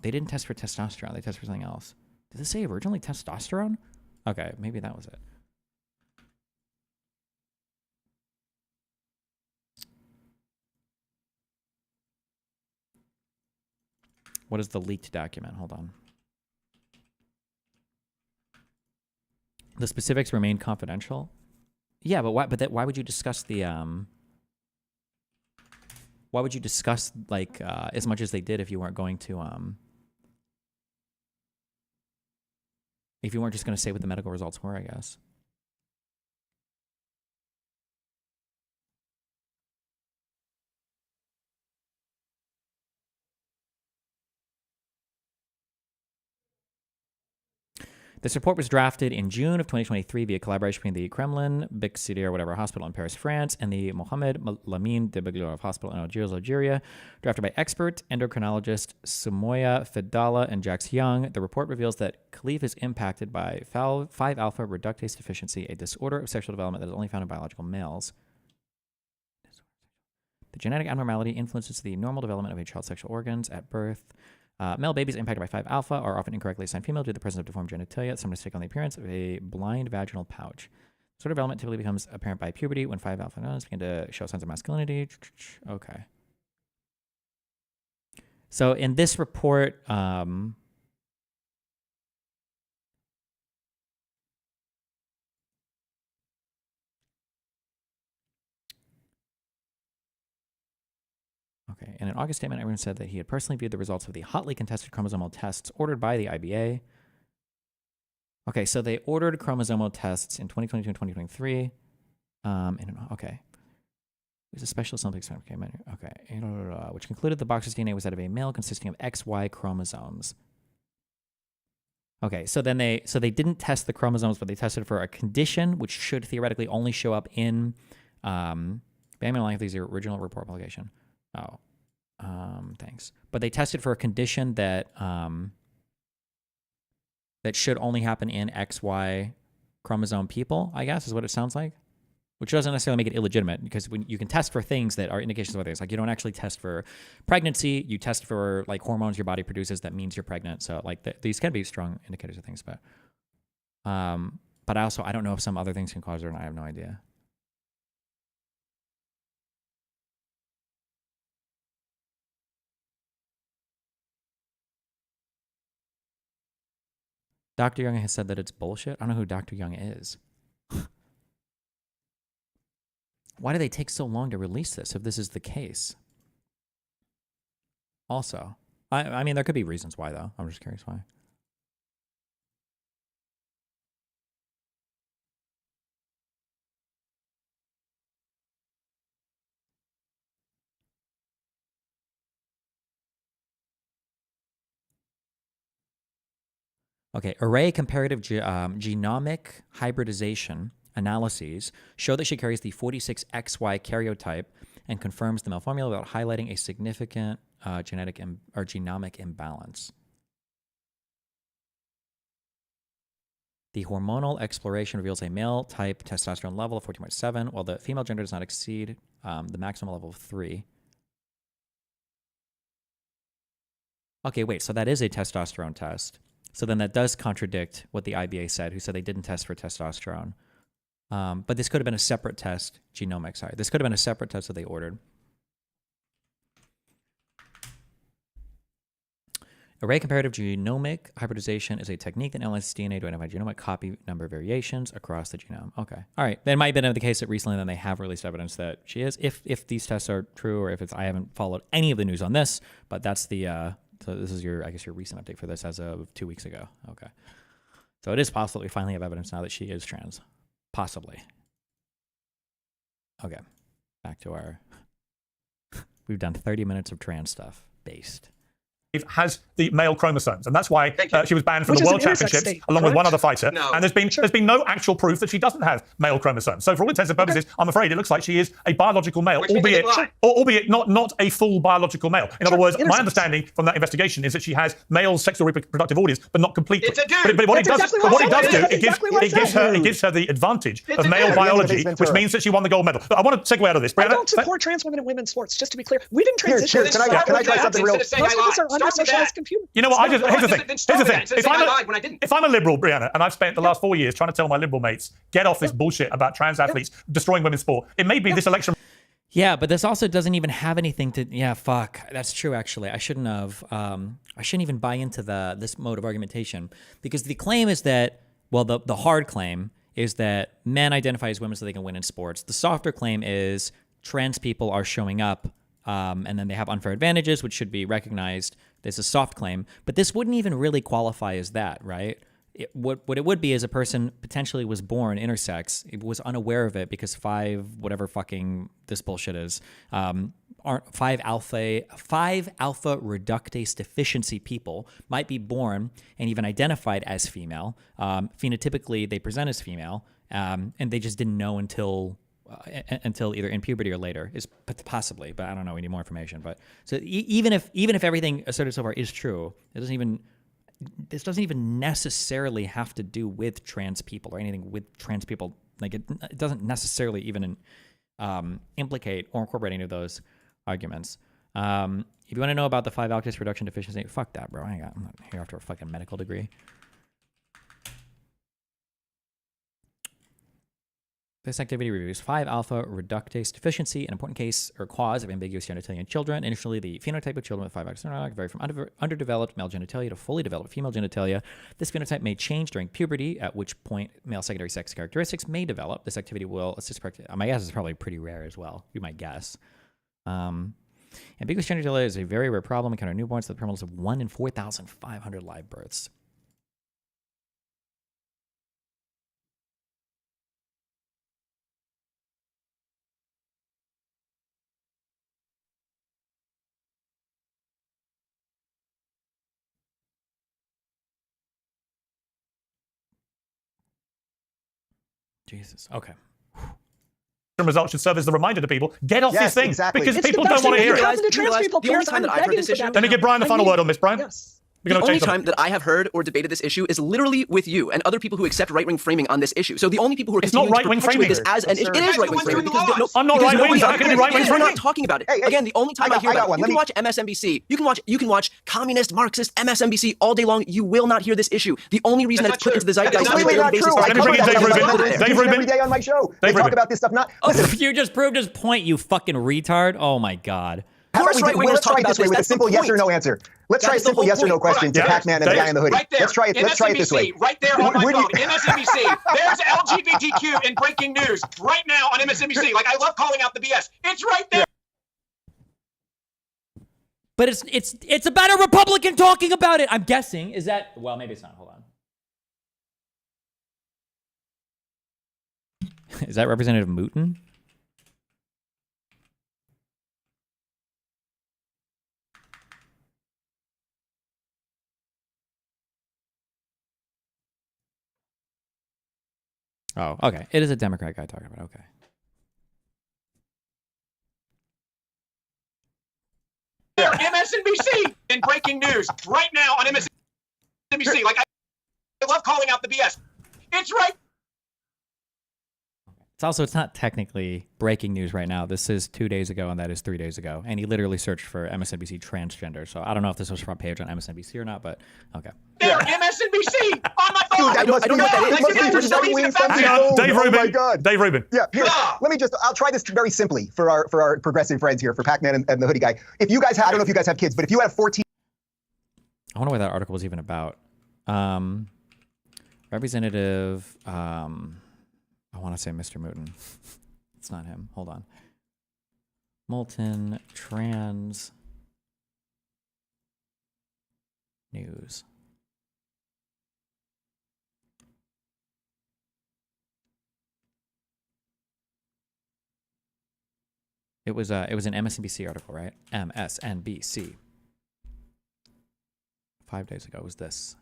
They didn't test for testosterone. They tested for something else. Did this say originally testosterone? Okay, maybe that was it. What is the leaked document? Hold on. The specifics remain confidential. Yeah, but why? But why would you discuss the? Why would you discuss like as much as they did if you weren't going to if you weren't just going to say what the medical results were? I guess. This report was drafted in June of 2023 via collaboration between the Kremlin, Bixidi or whatever hospital in Paris, France, and the Mohamed Lamine Debagliouf Hospital in Algiers, Algeria. Drafted by expert endocrinologist Sumoya Fedala and Jax Young, the report reveals that Khalif is impacted by 5-alpha reductase deficiency, a disorder of sexual development that is only found in biological males. The genetic abnormality influences the normal development of a child's sexual organs at birth. Male babies impacted by 5-alpha are often incorrectly assigned female due to the presence of deformed genitalia, sometimes take on the appearance of a blind vaginal pouch. Sort of development typically becomes apparent by puberty when 5-alpha neurons begin to show signs of masculinity. Okay. So in this report, okay, in an August statement, everyone said that he had personally viewed the results of the hotly contested chromosomal tests ordered by the IBA. Okay, so they ordered chromosomal tests in 2022 and 2023. Okay. It was a specialist Olympics. Okay, which concluded the boxer's DNA was that of a male consisting of XY chromosomes. Okay, so then they didn't test the chromosomes, but they tested for a condition which should theoretically only show up in Bam and these are original report publication. Oh, thanks. But they tested for a condition that that should only happen in XY chromosome people, I guess, is what it sounds like. Which doesn't necessarily make it illegitimate, because when you can test for things that are indications of other things. Like you don't actually test for pregnancy, you test for like hormones your body produces that means you're pregnant. So like these can be strong indicators of things, but I don't know if some other things can cause it or not. I have no idea. Dr. Young has said that it's bullshit. I don't know who Dr. Young is. Why do they take so long to release this if this is the case? Also, I mean, there could be reasons why, though. I'm just curious why. Okay, array comparative genomic hybridization analyses show that she carries the 46XY karyotype and confirms the male formula without highlighting a significant genetic or genomic imbalance. The hormonal exploration reveals a male type testosterone level of 14.7, while the female gender does not exceed the maximum level of 3. Okay, wait, so that is a testosterone test. So then that does contradict what the IBA said, who said they didn't test for testosterone. But this could have been a separate test, genomic, sorry. This could have been a separate test that they ordered. Array comparative genomic hybridization is a technique that analyzes DNA to identify genomic copy number variations across the genome. Okay. All right. That might have been the case that recently then they have released evidence that she is, if these tests are true, or if it's, I haven't followed any of the news on this, but that's the, so this is your, I guess your recent update for this as of 2 weeks ago. Okay. So it is possible that we finally have evidence now that she is trans. Possibly. Okay. Back to our, we've done 30 minutes of trans stuff based. has the male chromosomes, and that's why she was banned from Which the is World an intersex Championships state, along with one correct? other fighter. No. And there's been no actual proof that she doesn't have male chromosomes. So for all intents and purposes, I'm afraid it looks like she is a biological male, Which means albeit it's a lie. albeit not a full biological male. In other words, my understanding from that investigation is that she has male sexual reproductive organs, but not completely. It's a dude. But what it That's does, exactly but what it what does I do, said. it gives her the advantage It's of a male dude. biology, Ventura. which means that she won the gold medal. But I want to segue out of this. I Brianna, don't support trans women in women's sports, just to be clear. We didn't transition. Can I try something real? Most of us are under socialized computer. You know what? Here's the thing. Here's the thing. If If I'm a liberal, Brianna, and I've spent the last 4 years trying to tell my liberal mates, get off this bullshit about trans athletes destroying women's sport, it may be this election. Yeah, but this also doesn't even have anything to. Yeah, fuck. That's true. Actually, I shouldn't have. I shouldn't even buy into this mode of argumentation, because the claim is that, well, the hard claim is that men identify as women so they can win in sports. The softer claim is trans people are showing up, and then they have unfair advantages, which should be recognized. There's a soft claim, but this wouldn't even really qualify as that, right? What it would be is a person potentially was born intersex, it was unaware of it because whatever fucking this bullshit is, aren't 5 alpha reductase deficiency people might be born and even identified as female. Phenotypically, they present as female, and they just didn't know until either in puberty or later, is possibly, but I don't know, we need more information. But so even if everything asserted so far is true, this doesn't even necessarily have to do with trans people or anything with trans people. Like it doesn't necessarily even implicate or incorporate any of those arguments. If you want to know about the 5 alkylase reduction deficiency, fuck that, bro. I'm not here after a fucking medical degree. This activity reviews 5-alpha reductase deficiency, an important case or cause of ambiguous genitalia in children. Initially, the phenotype of children with 5-alpha vary from underdeveloped male genitalia to fully developed female genitalia. This phenotype may change during puberty, at which point male secondary sex characteristics may develop. This activity will assist practice. My guess is probably pretty rare as well. You might guess. Ambiguous genitalia is a very rare problem encountered in newborns, the prevalence of 1 in 4,500 live births. Jesus. Okay. Results should serve as a reminder to people, get off Yes, this thing, exactly. because It's people the don't best want to thing hear you it. guys- The trans people, the only please, time that I'm I've heard begging this for issue. that. Let me give Brian the final word on this. Brian? Yes. We're The gonna only change time that I have heard or debated this issue is literally with you and other people who accept right-wing framing on this issue. So the only people who are It's not continuing to right-wing perpetuate framing. this as an issue, it is right-wing framing. Because I'm not right-wing, so how can it be right-wing We're not framing? talking about it. Hey, Again, the only time I I hear got about one. it, you can watch MSNBC, you can watch communist, Marxist MSNBC all day long. You will not hear this issue. The only reason that it's put into the zeitgeist It's on a completely daily not basis true. is I Let me bring in cover Dave that Rubin. stuff Dave Rubin. every day on my show. They Dave talk Rubin. about this stuff. Not listen. You just proved his point, you fucking retard. Oh my God. Of course, right-wingers Let's talk try it about this way this. with a That's the simple yes or point. no answer. Let's That try a is the simple whole yes or no point. question to Yeah. Pac-Man and the guy in the hoodie. Right there. Let's try it this way. Right there on my Would phone. you- MSNBC. There's LGBTQ in breaking news right now on MSNBC. Like, I love calling out the BS. It's right there. But it's about a Republican talking about it. I'm guessing. Is that, well, maybe it's not. Hold on. Is that Representative Mooten? Oh, okay. It is a Democrat guy talking about it. Okay. There, MSNBC in breaking news right now on MSNBC. Like, I love calling out the BS. It's right. It's not technically breaking news right now. This is 2 days ago, and that is 3 days ago. And he literally searched for MSNBC transgender. So I don't know if this was front page on MSNBC or not, but okay. There, MSNBC on my phone. I don't know what that is. It must be for right-wing from Hang his on, phone. Dave Oh Rubin. my God. Dave Rubin. Yeah, here, I'll try this very simply for our progressive friends here, for Pac-Man and the hoodie guy. If you guys I don't know if you guys have kids, but if you have 14. I wonder what that article was even about. Representative, I want to say Mr. Mooten. It's not him. Hold on. Molten Trans News. It was an MSNBC article, right? MSNBC. 5 days ago was this.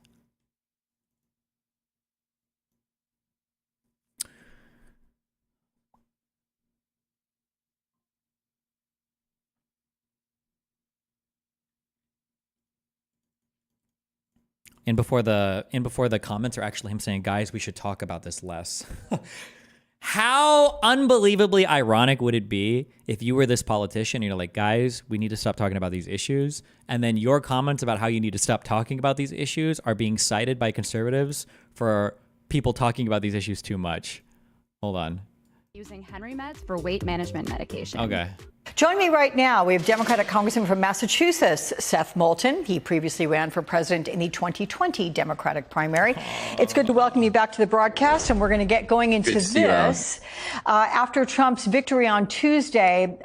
And before the comments are actually him saying, guys, we should talk about this less. How unbelievably ironic would it be if you were this politician, you're like, guys, we need to stop talking about these issues. And then your comments about how you need to stop talking about these issues are being cited by conservatives for people talking about these issues too much. Hold on. Using Henry Meds for weight management medication. Okay. Join me right now. We have Democratic Congressman from Massachusetts, Seth Moulton. He previously ran for president in the 2020 Democratic primary. It's good to welcome you back to the broadcast, and we're going to get going into this. After Trump's victory on Tuesday,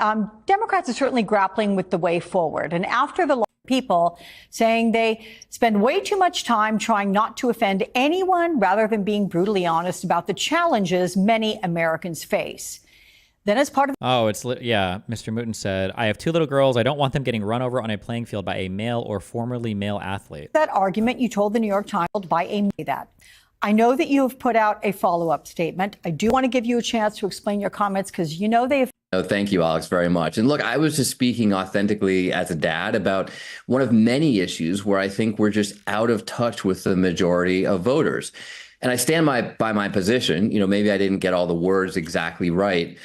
Democrats are certainly grappling with the way forward. And after the people saying they spend way too much time trying not to offend anyone rather than being brutally honest about the challenges many Americans face. Then as part of Mr. Moulton said, I have 2 little girls. I don't want them getting run over on a playing field by a male or formerly male athlete. that argument, you told the New York Times by a that. I know that you have put out a follow-up statement. I do want to give you a chance to explain your comments because you know they've. Oh, thank you, Alex, very much. And look, I was just speaking authentically as a dad about one of many issues where I think we're just out of touch with the majority of voters. And I stand by my position. You know, maybe I didn't get all the words exactly right.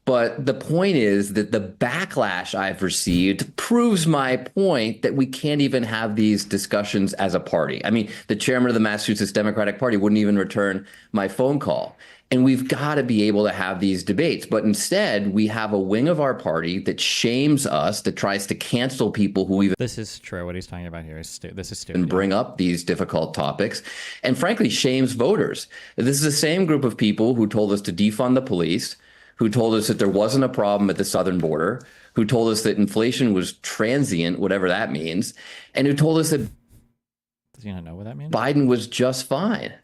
But the point is that the backlash I've received proves my point that we can't even have these discussions as a party. I mean, the chairman of the Massachusetts Democratic Party wouldn't even return my phone call. And we've got to be able to have these debates. But instead, we have a wing of our party that shames us, that tries to cancel people who even... This is true. What he's talking about here is this is stupid. And bring up these difficult topics and frankly shames voters. This is the same group of people who told us to defund the police, who told us that there wasn't a problem at the southern border, who told us that inflation was transient, whatever that means, and who told us that Does he not know what that means? Biden was just fine.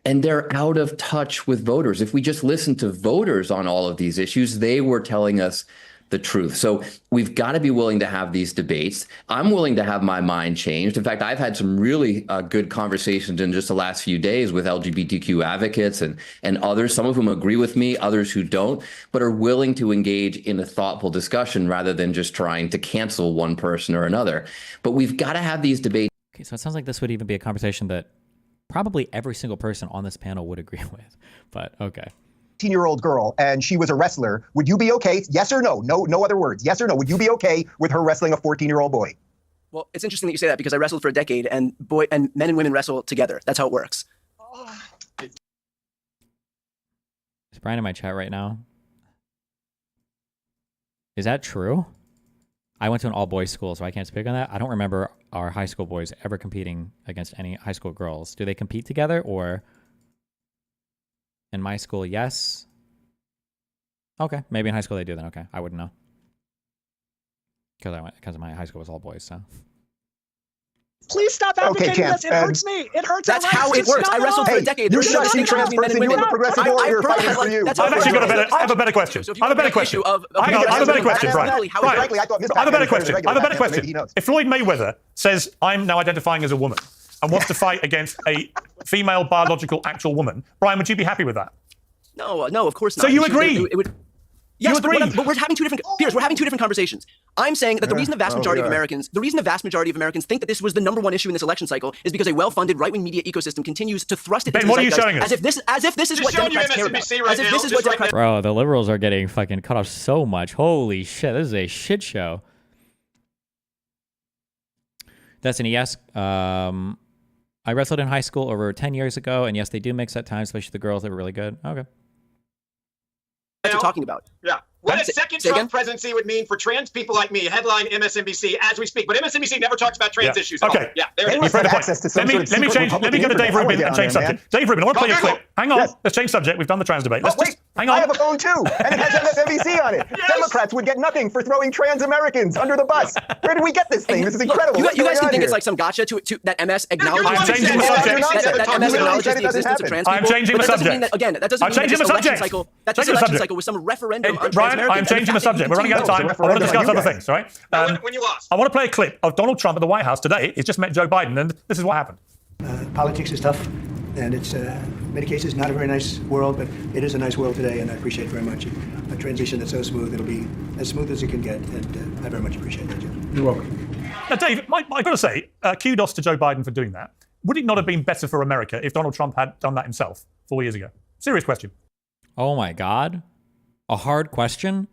And they're out of touch with voters. If we just listen to voters on all of these issues, they were telling us the truth. So we've got to be willing to have these debates. I'm willing to have my mind changed. In fact, I've had some really good conversations in just the last few days with LGBTQ advocates and others, some of whom agree with me, others who don't, but are willing to engage in a thoughtful discussion rather than just trying to cancel one person or another. But we've got to have these debates. Okay, so it sounds like this would even be a conversation that probably every single person on this panel would agree with, but okay. 18-year-old girl and she was a wrestler, would you be okay? Yes or no? No other words. Yes or no? Would you be okay with her wrestling a 14-year-old boy? Well, it's interesting that you say that because I wrestled for a decade and men and women wrestle together. That's how it works. Is Brian in my chat right now? Is that true? I went to an all-boys school, so I can't speak on that. I don't remember our high school boys ever competing against any high school girls. Do they compete together, or in my school, yes? Okay, maybe in high school they do then. Okay, I wouldn't know because my high school was all boys. So please stop advocating this. It hurts me. It hurts. That's how it works. I wrestled for a decade. You're such a trans person. You have a progressive warrior fighting for you. I've actually got I have a better question. I have a better question. I have a better question, Brian. I have a better question. I have a better question. If Floyd Mayweather says, I'm now identifying as a woman and wants to fight against a female biological actual woman, Brian, would you be happy with that? No, of course not. So you agree? Yes, but we're having two different Piers, we're having two different conversations. I'm saying that the reason the vast majority of Americans think that this was the number one issue in this election cycle is because a well-funded right-wing media ecosystem continues to thrust it into the zeitgeist as if this is what Democrats care about. As if this is what Democrats. Bro, the liberals are getting fucking cut off so much. Holy shit, this is a shit show. Destiny, yes. I wrestled in high school over 10 years ago, and yes, they do mix at times, especially the girls that were really good. Okay. What you're talking about. Yeah. What a second Trump presidency would mean for trans people like me. Headline MSNBC as we speak. But MSNBC never talks about trans issues at all. Yeah, there it is. Let me go to Dave Rubin and change subject. Dave Rubin, I want to play you a clip. Hang on. Let's change subject. We've done the trans debate. Let's Hang on. I have a phone too, and it has MSNBC on it. Yes. Democrats would get nothing for throwing trans Americans under the bus. Where did we get this thing? This is incredible. You guys can think it's like some gotcha to that MS acknowledges. I'm changing the subject. That MS acknowledges the existence of trans people. I'm changing the subject. Again, that doesn't mean this election cycle. That this election cycle was some referendum on Brian, I'm changing the subject. We're running out of time. I want to discuss other things, all right? When you lost. I want to play a clip of Donald Trump at the White House today. He's just met Joe Biden, and this is what happened. Politics is tough, and it's in many cases not a very nice world, but it is a nice world today, and I appreciate very much a transition that's so smooth. It'll be as smooth as it can get, and I very much appreciate that, Joe. You're welcome. Now, Dave, I've got to say, kudos to Joe Biden for doing that. Would it not have been better for America if Donald Trump had done that himself 4 years ago? Serious question. Oh my God. A hard question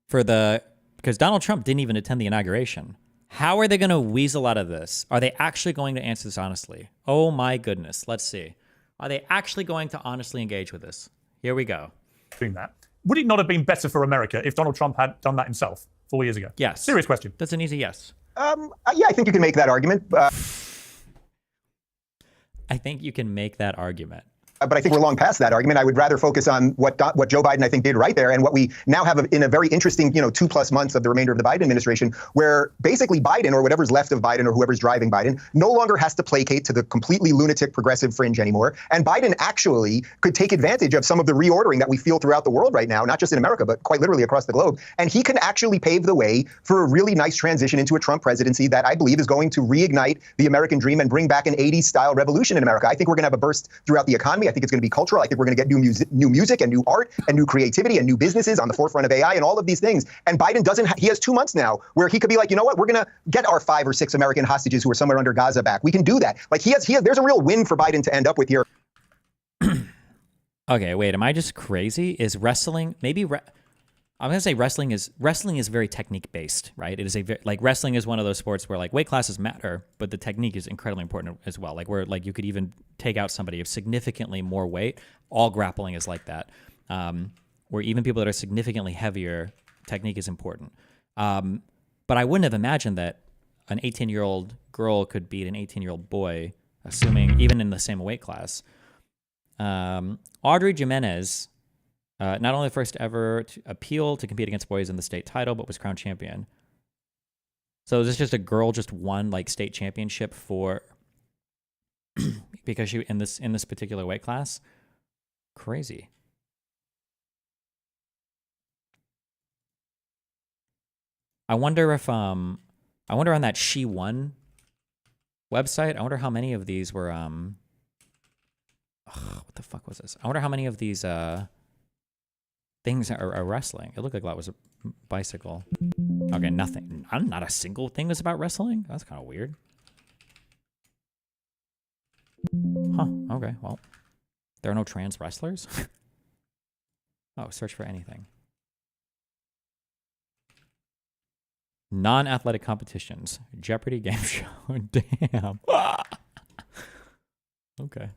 because Donald Trump didn't even attend the inauguration. How are they going to weasel out of this? Are they actually going to answer this honestly? Oh my goodness. Let's see. Are they actually going to honestly engage with this? Here we go. Doing that. Would it not have been better for America if Donald Trump had done that himself 4 years ago? Yes. Serious question. That's an easy yes. Yeah, I think you can make that argument. I think you can make that argument. But I think we're long past that argument. I would rather focus on what Joe Biden, I think, did right there, and what we now have in a very interesting, 2+ months of the remainder of the Biden administration, where basically Biden, or whatever's left of Biden, or whoever's driving Biden, no longer has to placate to the completely lunatic progressive fringe anymore. And Biden actually could take advantage of some of the reordering that we feel throughout the world right now, not just in America, but quite literally across the globe. And he can actually pave the way for a really nice transition into a Trump presidency that I believe is going to reignite the American dream and bring back an 80s style revolution in America. I think we're going to have a burst throughout the economy. I think it's going to be cultural. I think we're going to get new music and new art and new creativity and new businesses on the forefront of AI and all of these things. And Biden he has 2 months now where he could be like, you know what, we're going to get our 5 or 6 American hostages who are somewhere under Gaza back. We can do that. Like there's a real win for Biden to end up with here. Okay, wait, am I just crazy? Is wrestling I'm going to say wrestling is very technique based, right? It is wrestling is one of those sports where weight classes matter, but the technique is incredibly important as well. Where you could even take out somebody of significantly more weight. All grappling is like that. Where even people that are significantly heavier, technique is important. But I wouldn't have imagined that an 18-year-old girl could beat an 18-year-old boy, assuming even in the same weight class. Audrey Jimenez, not only the first ever to appeal to compete against boys in the state title, but was crowned champion. So is this just a girl just won state championship for because she in this particular weight class? Crazy. I wonder on that She Won website, I wonder how many of these were what the fuck was this? I wonder how many of these things are wrestling. It looked like that was a bicycle. Okay, nothing. Not a single thing was about wrestling? That's kind of weird. Huh, okay, well. There are no trans wrestlers? Oh, search for anything. Non-athletic competitions. Jeopardy game show. Damn. Okay.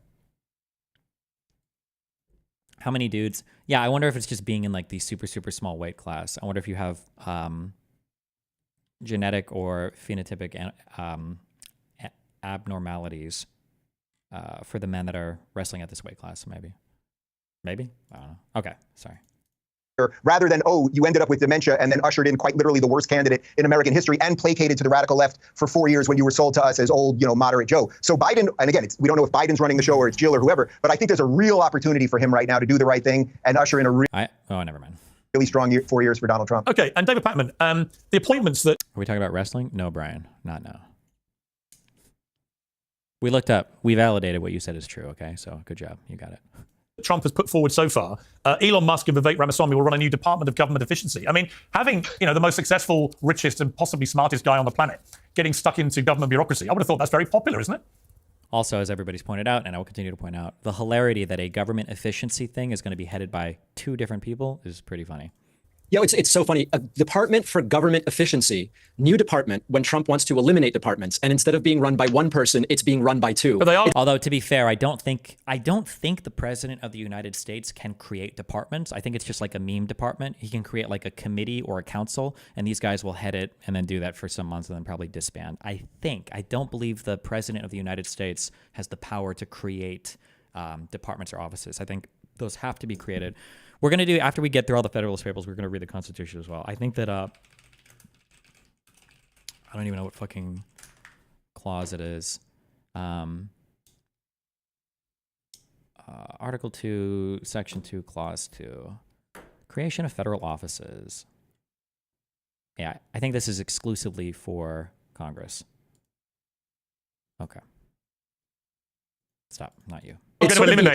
How many dudes? Yeah, I wonder if it's just being in the super, super small weight class. I wonder if you have genetic or phenotypic abnormalities for the men that are wrestling at this weight class, maybe. Maybe? I don't know. Okay, sorry. Rather than, you ended up with dementia and then ushered in quite literally the worst candidate in American history and placated to the radical left for 4 years when you were sold to us as old, moderate Joe. So Biden, and again, we don't know if Biden's running the show or it's Jill or whoever, but I think there's a real opportunity for him right now to do the right thing and usher in a never mind. Really strong 4 years for Donald Trump. Okay, and David Pakman, the appointments that... Are we talking about wrestling? No, Brian, not now. We looked up. We validated what you said is true, okay? So good job. You got it. Trump has put forward so far, Elon Musk and Vivek Ramaswamy will run a new Department of Government Efficiency. I mean, having the most successful, richest, and possibly smartest guy on the planet getting stuck into government bureaucracy, I would have thought that's very popular, isn't it? Also, as everybody's pointed out, and I will continue to point out, the hilarity that a government efficiency thing is going to be headed by 2 different people is pretty funny. Yeah, it's so funny. A Department for Government Efficiency, new department when Trump wants to eliminate departments, and instead of being run by one person, it's being run by 2. Although to be fair, I don't think the president of the United States can create departments. I think it's just like a meme department. He can create a committee or a council, and these guys will head it and then do that for some months and then probably disband. I don't believe the president of the United States has the power to create departments or offices. I think those have to be created We're going to do, after we get through all the Federalist Papers, we're going to read the Constitution as well. I think that, I don't even know what fucking clause it is. Article 2, Section 2, Clause 2. Creation of federal offices. Yeah, I think this is exclusively for Congress. Okay. Stop, not you. They are going to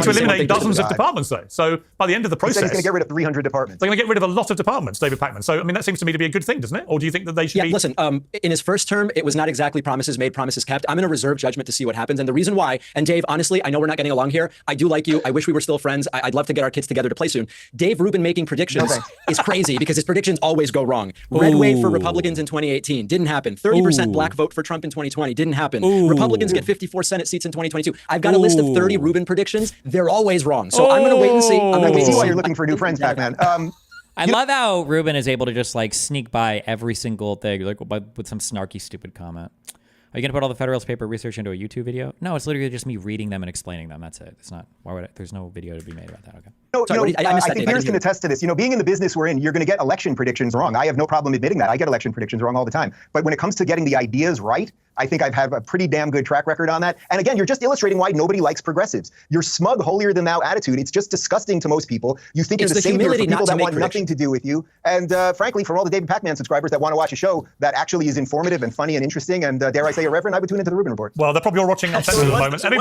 eliminate dozens of departments, though. So by the end of the process, he's going to get rid of 300 departments. They're going to get rid of a lot of departments, David Pacman. So I mean, that seems to me to be a good thing, doesn't it? Or do you think that they should be? Listen. In his first term, it was not exactly promises made, promises kept. I'm going to reserve judgment to see what happens. And the reason why, and Dave, honestly, I know we're not getting along here. I do like you. I wish we were still friends. I'd love to get our kids together to play soon. Dave Rubin making predictions is crazy because his predictions always go wrong. Red wave for Republicans in 2018 didn't happen. 30% black vote for Trump in 2020 didn't happen. Republicans get 54 Senate seats in 2022. I've got a list of 30 Rubin predictions. They're always wrong. So I'm going to wait and see. I'm going to see why you're looking for new friends, Pac-Man. I love how Rubin is able to just like sneak by every single thing, like with some snarky, stupid comment. Are you going to put all the Federalist Paper research into a YouTube video? No, it's literally just me reading them and explaining them. That's it. It's not. Why would there's no video to be made about that? Okay. No, I think Pierce can attest to this. Being in the business we're in, you're going to get election predictions wrong. I have no problem admitting that. I get election predictions wrong all the time. But when it comes to getting the ideas right, I think I've had a pretty damn good track record on that. And again, you're just illustrating why nobody likes progressives. Your smug, holier-than-thou attitude, it's just disgusting to most people. You think you're the savior for people that want nothing to do with you. And frankly, for all the David Pacman subscribers that want to watch a show that actually is informative and funny and interesting and, dare I say, irreverent, I would tune into the Rubin Report. Well, they're probably all watching on Texas at the moment. Let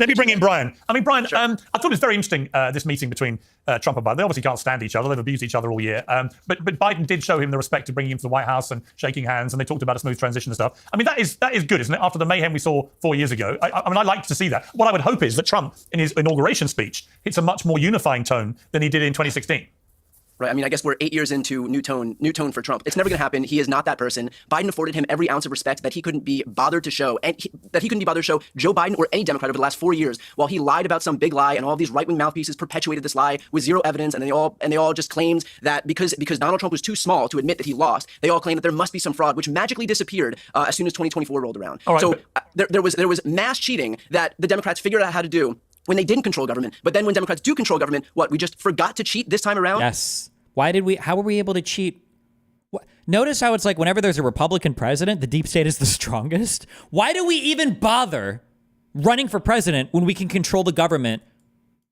me bring in Brian. I mean, Brian, I thought it was very interesting, this meeting between Trump and Biden. They obviously can't stand each other. They've abused each other all year. But Biden did show him the respect of bringing him to the White House and shaking hands, and they talked about a smooth transition and stuff. I mean, that is good, isn't it? After the mayhem we saw 4 years ago. I mean, I like to see that. What I would hope is that Trump, in his inauguration speech, hits a much more unifying tone than he did in 2016. Right. I mean, I guess we're 8 years into new tone for Trump. It's never going to happen. He is not that person. Biden afforded him every ounce of respect that he couldn't be bothered to show, and that he couldn't be bothered to show Joe Biden or any Democrat over the last 4 years, while he lied about some big lie, and all these right-wing mouthpieces perpetuated this lie with zero evidence, and they all just claimed that because Donald Trump was too small to admit that he lost, they all claimed that there must be some fraud, which magically disappeared as soon as 2024 rolled around. Right, so there was mass cheating that the Democrats figured out how to do when they didn't control government. But then when Democrats do control government, we just forgot to cheat this time around? Yes. How were we able to cheat? Notice how it's like whenever there's a Republican president, the deep state is the strongest. Why do we even bother running for president when we can control the government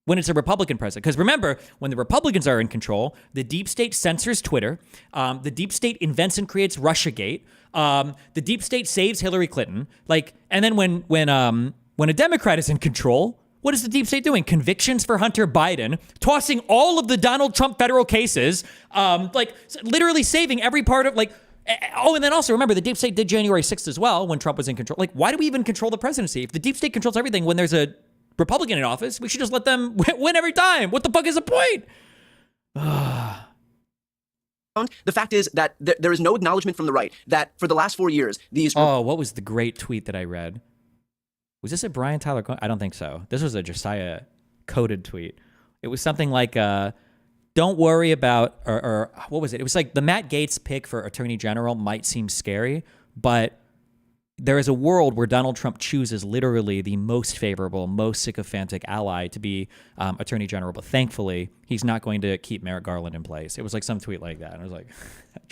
when it's a Republican president? Because remember, when the Republicans are in control, the deep state censors Twitter. The deep state invents and creates Russiagate. The deep state saves Hillary Clinton. And then when a Democrat is in control, what is the deep state doing? Convictions for Hunter Biden, tossing all of the Donald Trump federal cases, literally saving every part of and then also remember the deep state did January 6th as well when Trump was in control. Why do we even control the presidency? If the deep state controls everything when there's a Republican in office, we should just let them win every time. What the fuck is the point? The fact is that there is no acknowledgement from the right that for the last 4 years, these... what was the great tweet that I read? Was this a Brian Tyler Cohen? I don't think so. This was a Josiah coded tweet. It was something like, don't worry about, or what was it? It was like the Matt Gaetz pick for Attorney General might seem scary, but there is a world where Donald Trump chooses literally the most favorable, most sycophantic ally to be Attorney General. But thankfully, he's not going to keep Merrick Garland in place. It was like some tweet like that. And I was like,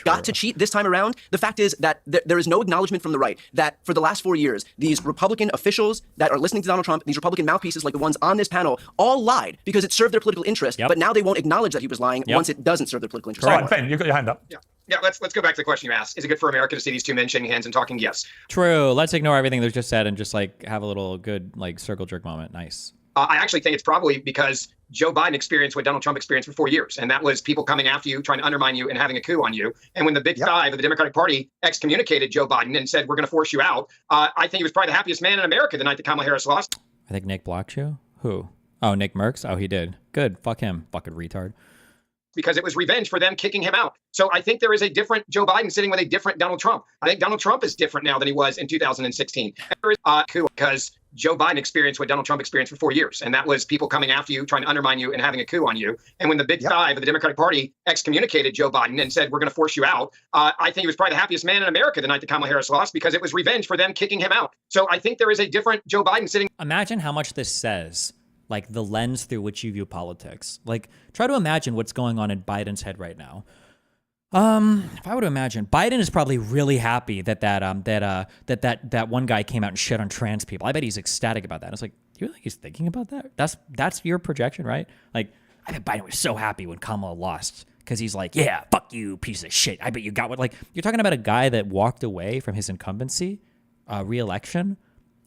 got to cheat this time around. The fact is that there is no acknowledgement from the right that for the last 4 years, these Republican officials that are listening to Donald Trump, these Republican mouthpieces like the ones on this panel, all lied because it served their political interest. But now they won't acknowledge that he was lying once it doesn't serve their political interest. All right, Ben, you've got your hand up. Yeah, let's go back to the question you asked. Is it good for America to see these two men shaking hands and talking? Yes. True. Let's ignore everything they've just said and just have a little good circle jerk moment. Nice. I actually think it's probably because Joe Biden experienced what Donald Trump experienced for 4 years, and that was people coming after you, trying to undermine you, and having a coup on you. And when the Big Five of the Democratic Party excommunicated Joe Biden and said, we're going to force you out, I think he was probably the happiest man in America the night that Kamala Harris lost. I think Nick blocked you. Who? Oh, Nick Merckx? Oh, he did. Good. Fuck him. Fucking retard. Because it was revenge for them kicking him out. So I think there is a different Joe Biden sitting with a different Donald Trump. I think Donald Trump is different now than he was in 2016. There is a coup because Joe Biden experienced what Donald Trump experienced for 4 years, and that was people coming after you, trying to undermine you, and having a coup on you. And when the Big Five of the Democratic Party excommunicated Joe Biden and said, we're going to force you out, I think he was probably the happiest man in America the night that Kamala Harris lost, because it was revenge for them kicking him out. So I think there is a different Joe Biden sitting. Imagine how much this says like the lens through which you view politics. Like, try to imagine what's going on in Biden's head right now. If I were to imagine, Biden is probably really happy that one guy came out and shit on trans people. I bet he's ecstatic about that. It's like, do you really think he's thinking about that? That's your projection, right? Like, I bet Biden was so happy when Kamala lost because he's like, yeah, fuck you, piece of shit. I bet you got what. Like, you're talking about a guy that walked away from his incumbency, re-election,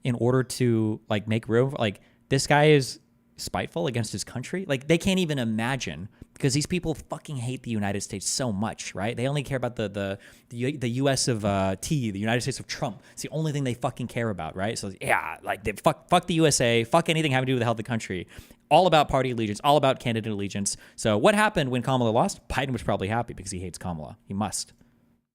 in order to like make room. Like, this guy is spiteful against his country. Like, they can't even imagine, because these people fucking hate the United States so much, right? They only care about the U.S. of T, the United States of Trump. It's the only thing they fucking care about, right? So yeah, like, they fuck the USA, fuck anything having to do with the health of the country. All about party allegiance, all about candidate allegiance. So what happened when Kamala lost? Biden was probably happy because he hates Kamala. He must.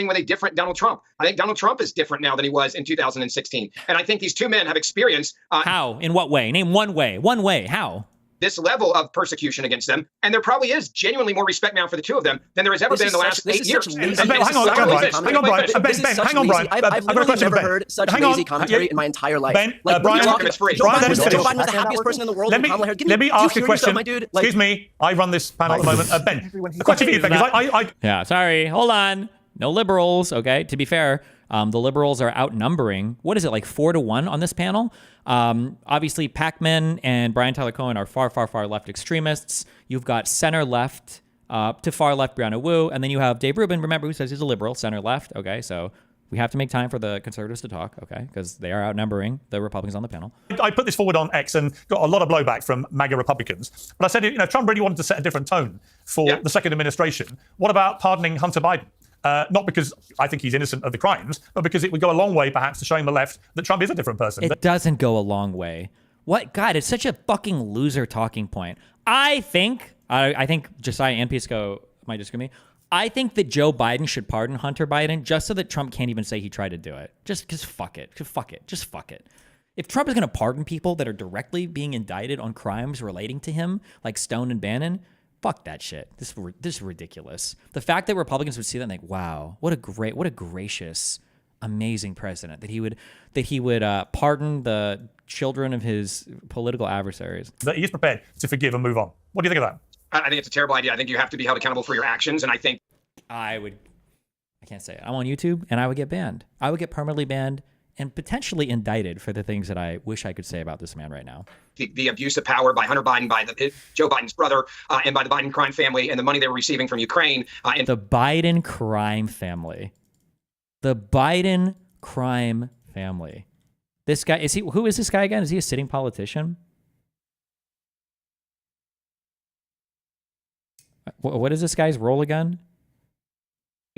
With a different Donald Trump. I think Donald Trump is different now than he was in 2016. And I think these two men have experienced how? In what way? Name one way. One way. How? This level of persecution against them. And there probably is genuinely more respect now for the two of them than there has ever been in the last 8 years. Hang on, Brian. I've literally never heard such lazy commentary in my entire life. Brian, Joe Biden was the happiest person in the world. Let me ask you a question. Excuse me. I run this panel at the moment. Ben, the question for you, because Yeah, sorry. Hold on. No liberals, okay? To be fair, the liberals are outnumbering, what is it, like 4-1 on this panel? Obviously, Pac-Man and Brian Tyler Cohen are far, far, far left extremists. You've got center left to far left Brianna Wu, and then you have Dave Rubin, remember, who says he's a liberal, center left, okay? So we have to make time for the conservatives to talk, okay? Because they are outnumbering the Republicans on the panel. I put this forward on X and got a lot of blowback from MAGA Republicans. But I said, you know, Trump really wanted to set a different tone for the second administration. What about pardoning Hunter Biden? Not because I think he's innocent of the crimes, but because it would go a long way, perhaps, to showing the left that Trump is a different person. It doesn't go a long way. What? God, it's such a fucking loser talking point. I think Josiah and Pisco might disagree with me. I think that Joe Biden should pardon Hunter Biden just so that Trump can't even say he tried to do it. Just fuck it. Just fuck it. If Trump is going to pardon people that are directly being indicted on crimes relating to him, like Stone and Bannon, fuck that shit. This is ridiculous. The fact that Republicans would see that and think, wow, what a gracious, amazing president, that he would pardon the children of his political adversaries. That he is prepared to forgive and move on. What do you think of that? I think it's a terrible idea. I think you have to be held accountable for your actions. And I think I can't say it. I'm on YouTube and I would get banned. I would get permanently banned and potentially indicted for the things that I wish I could say about this man right now. The abuse of power by Hunter Biden, by Joe Biden's brother, and by the Biden crime family, and the money they were receiving from Ukraine. The Biden crime family. The Biden crime family. This guy, who is this guy again? Is he a sitting politician? What is this guy's role again?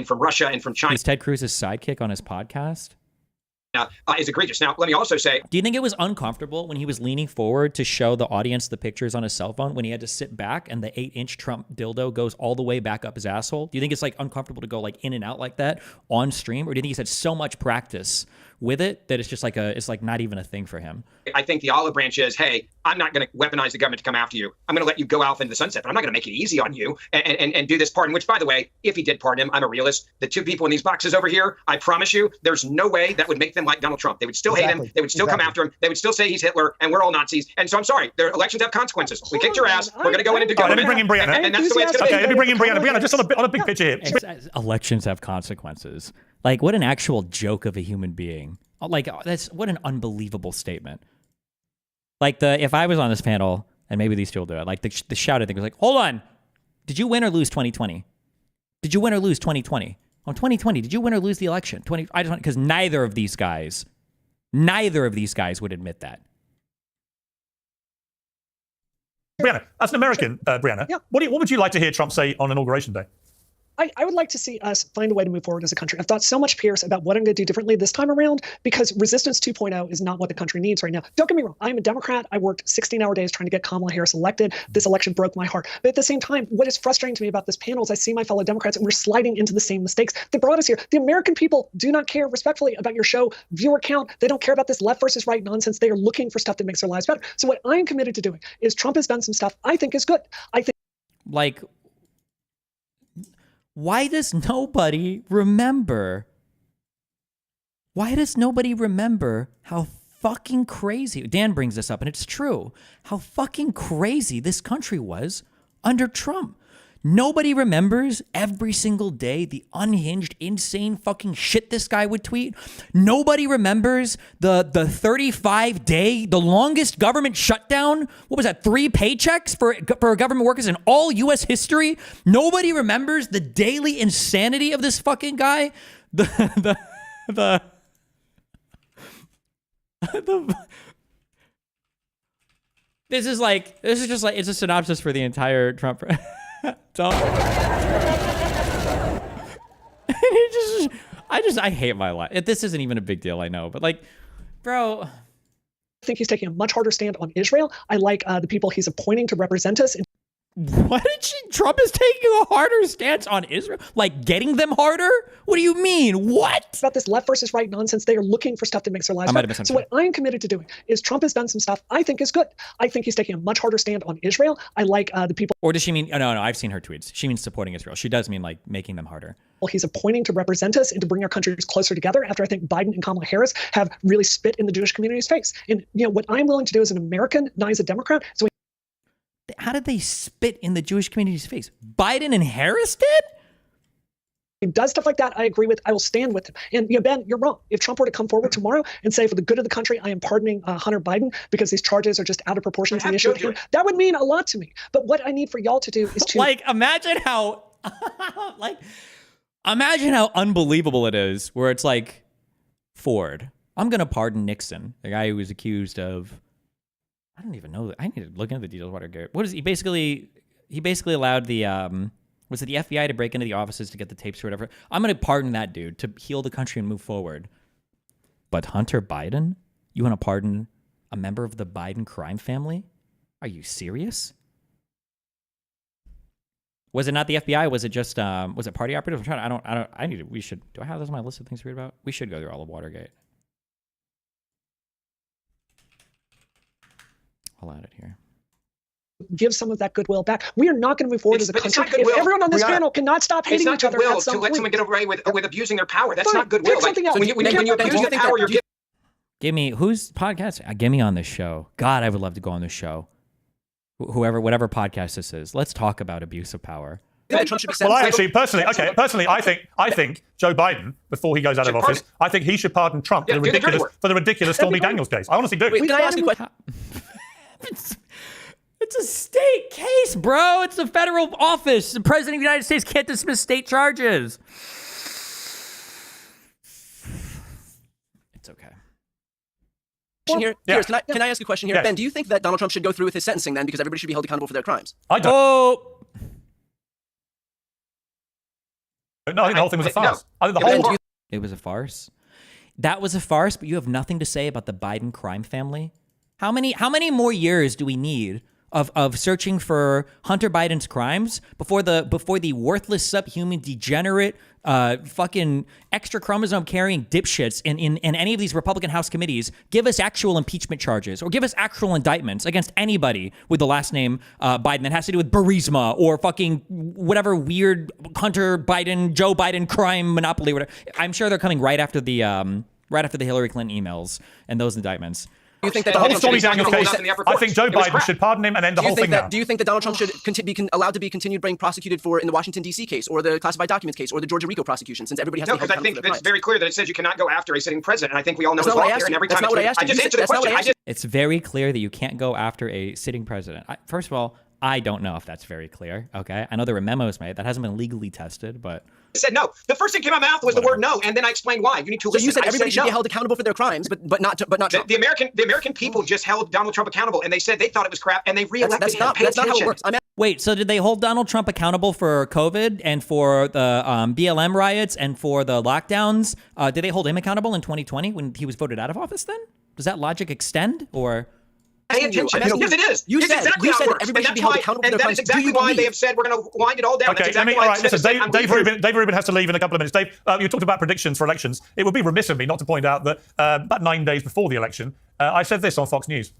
From Russia and from China. Is Ted Cruz's sidekick on his podcast? Is egregious. Now, let me also say, do you think it was uncomfortable when he was leaning forward to show the audience the pictures on his cell phone, when he had to sit back and the 8-inch Trump dildo goes all the way back up his asshole? Do you think it's like uncomfortable to go like in and out like that on stream? Or do you think he's had so much practice with it that it's just like it's like not even a thing for him? I think the olive branch is, hey, I'm not going to weaponize the government to come after you. I'm going to let you go off into the sunset, but I'm not going to make it easy on you and do this pardon, which, by the way, if he did pardon him, I'm a realist. The two people in these boxes over here, I promise you, there's no way that would make them like Donald Trump. They would still hate him. They would still come after him. They would still say he's Hitler and we're all Nazis. And so I'm sorry, their elections have consequences. We kicked your ass. We're going to go into government. Let me bring in Brianna. And that's the way it's going to be. Okay, let me bring in Brianna. Brianna, just on a big picture here. Elections have consequences. Like, what an actual joke of a human being. Like, what an unbelievable statement. Like, if I was on this panel, and maybe these two will do it, like the shouted thing was like, hold on, did you win or lose 2020? Did you win or lose 2020? On 2020, did you win or lose the election? Because neither of these guys would admit that. Brianna, as an American, Brianna, what would you like to hear Trump say on Inauguration Day? I would like to see us find a way to move forward as a country. I've thought so much, Pierce, about what I'm going to do differently this time around, because Resistance 2.0 is not what the country needs right now. Don't get me wrong. I'm a Democrat. I worked 16-hour days trying to get Kamala Harris elected. This election broke my heart. But at the same time, what is frustrating to me about this panel is I see my fellow Democrats and we're sliding into the same mistakes that brought us here. The American people do not care respectfully about your show viewer count. They don't care about this left versus right nonsense. They are looking for stuff that makes their lives better. So what I'm committed to doing is Trump has done some stuff I think is good. I think, like, why does nobody remember? Why does nobody remember how fucking crazy. Dan brings this up, and it's true. How fucking crazy this country was under Trump. Nobody remembers every single day the unhinged, insane fucking shit this guy would tweet. Nobody remembers the 35-day, the longest government shutdown. What was that? 3 paychecks for government workers in all U.S. history. Nobody remembers the daily insanity of this fucking guy. This is just like it's a synopsis for the entire Trump. I hate my life. This isn't even a big deal, I know, but like, bro. I think he's taking a much harder stand on Israel. I like the people he's appointing to represent us. What did Trump is taking a harder stance on Israel? Like getting them harder? What do you mean? What? About this left versus right nonsense. They are looking for stuff that makes their lives better. So what I'm committed to doing is Trump has done some stuff I think is good. I think he's taking a much harder stand on Israel. I like the people. Or does she mean, no, I've seen her tweets. She means supporting Israel. She does mean like making them harder. Well, he's appointing to represent us and to bring our countries closer together after I think Biden and Kamala Harris have really spit in the Jewish community's face. And what I'm willing to do as an American, not as a Democrat. So how did they spit in the Jewish community's face? Biden and Harris did? He does stuff like that. I agree with. I will stand with him. And Ben, you're wrong. If Trump were to come forward tomorrow and say, for the good of the country, I am pardoning Hunter Biden because these charges are just out of proportion to the issue at hand, that would mean a lot to me. But what I need for y'all to do is to imagine how unbelievable it is. Where it's like Ford. I'm gonna pardon Nixon, the guy who was accused of. I don't even know. I need to look into the details of Watergate. What is he basically allowed the was it the FBI to break into the offices to get the tapes or whatever? I'm going to pardon that dude to heal the country and move forward. But Hunter Biden? You want to pardon a member of the Biden crime family? Are you serious? Was it not the FBI? Was it just was it party operatives? Do I have this on my list of things to read about? We should go through all of Watergate. I'll add it here. Give some of that goodwill back. We are not going to move forward as a country. If everyone on this panel cannot stop hating each other at some to let point. someone get away with abusing their power. That's not goodwill. Pick something else. When you abuse the power, you're giving. Give me who's podcast? Give me on this show. God, I would love to go on this show. Whatever podcast this is, let's talk about abuse of power. Trump should be well, I actually personally, I think Joe Biden, before he goes out of office, I think he should pardon Trump for the ridiculous Stormy Daniels case. I honestly do. Wait, can I ask a question? It's a state case, bro. It's a federal office. The president of the United States can't dismiss state charges. It's okay. Here, can I ask a question here? Yes. Ben, do you think that Donald Trump should go through with his sentencing then because everybody should be held accountable for their crimes? I don't. No, I think the whole thing was a farce. It was a farce. That was a farce, but you have nothing to say about the Biden crime family? How many more years do we need of searching for Hunter Biden's crimes before the worthless, subhuman, degenerate, fucking extra chromosome carrying dipshits in any of these Republican House committees give us actual impeachment charges or give us actual indictments against anybody with the last name Biden that has to do with Burisma or fucking whatever weird Hunter Biden, Joe Biden crime monopoly, whatever. I'm sure they're coming right after the Hillary Clinton emails and those indictments. Do you think that Donald Trump I think Joe Biden should pardon him and end the whole thing now. Do you think that Donald Trump should be allowed to be continued being prosecuted for in the Washington, D.C. case or the classified documents case or the Georgia RICO prosecution since everybody has to be held accountable for their crimes? I think it's very clear that it says you cannot go after a sitting president. And I think we all know it's law here. And every time I just answered the question. It's very clear that you can't go after a sitting president. First of all, I don't know if that's very clear. Okay, I know there were memos made that hasn't been legally tested, but. I said no. The first thing came out of my mouth was the word no, and then I explained why. You need to listen. So you said everybody should be held accountable for their crimes, but not Trump. The American people just held Donald Trump accountable, and they said they thought it was crap, and they reelected him. That's not how it works. Wait, so did they hold Donald Trump accountable for COVID and for the BLM riots and for the lockdowns? Did they hold him accountable in 2020 when he was voted out of office? Then does that logic extend or? Pay attention. Yes, it is. You said everybody should be held accountable for their crimes. And that is exactly why they have said we're going to wind it all down. Okay, all right, listen, Dave Rubin has to leave in a couple of minutes. Dave, you talked about predictions for elections. It would be remiss of me not to point out that about 9 days before the election, I said this on Fox News.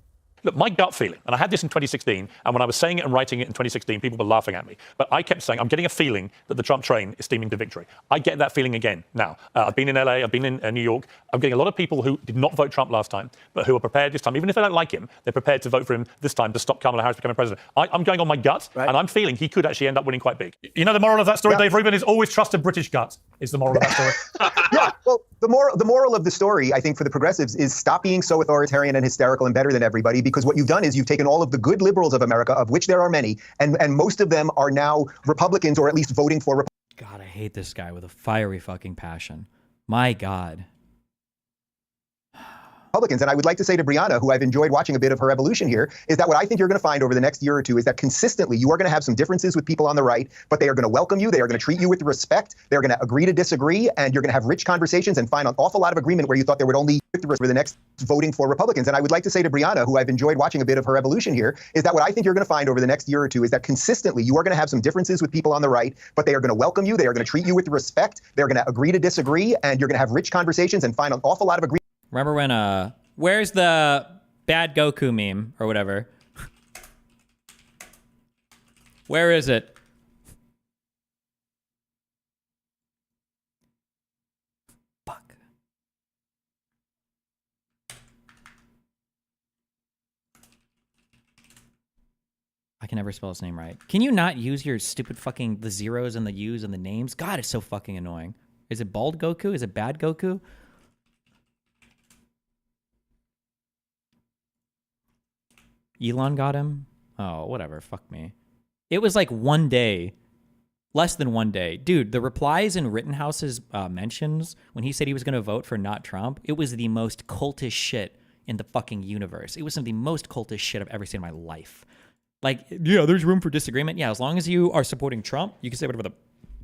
Look, my gut feeling, and I had this in 2016, and when I was saying it and writing it in 2016, people were laughing at me. But I kept saying, I'm getting a feeling that the Trump train is steaming to victory. I get that feeling again now. I've been in LA, I've been in New York. I'm getting a lot of people who did not vote Trump last time, but who are prepared this time, even if they don't like him, they're prepared to vote for him this time to stop Kamala Harris becoming president. I'm going on my gut, and I'm feeling he could actually end up winning quite big. You know the moral of that story, Dave Rubin, is always trust a British gut, is the moral of that story. Yeah, well, the moral of the story, I think, for the progressives is stop being so authoritarian and hysterical and better than everybody, because what you've done is you've taken all of the good liberals of America, of which there are many, and most of them are now Republicans, or at least voting for Republicans. God, I hate this guy with a fiery fucking passion. My God. Republicans. And I would like to say to Brianna, who I've enjoyed watching a bit of her evolution here, is that what I think you're going to find over the next year or two is that consistently you are going to have some differences with people on the right, but they are going to welcome you. They are going to treat you with respect. They're going to agree to disagree, and you're going to have rich conversations and find an awful lot of agreement where you thought there would only be for the next voting for Republicans. And I would like to say to Brianna, who I've enjoyed watching a bit of her evolution here, is that what I think you're going to find over the next year or two is that consistently you are going to have some differences with people on the right, but they are going to welcome you. They are going to treat you with respect. They're going to agree to disagree, and you're going to have rich conversations and find an awful lot of agreement. Remember when, where's the bad Goku meme or whatever? Where is it? Fuck. I can never spell his name right. Can you not use your stupid fucking the zeros and the U's and the names? God, it's so fucking annoying. Is it bald Goku? Is it bad Goku? Elon got him? Oh, whatever. Fuck me. It was like one day. Less than one day. Dude, the replies in Rittenhouse's mentions when he said he was going to vote for not Trump, it was the most cultish shit in the fucking universe. It was some of the most cultish shit I've ever seen in my life. Like, yeah, there's room for disagreement. Yeah, as long as you are supporting Trump, you can say whatever the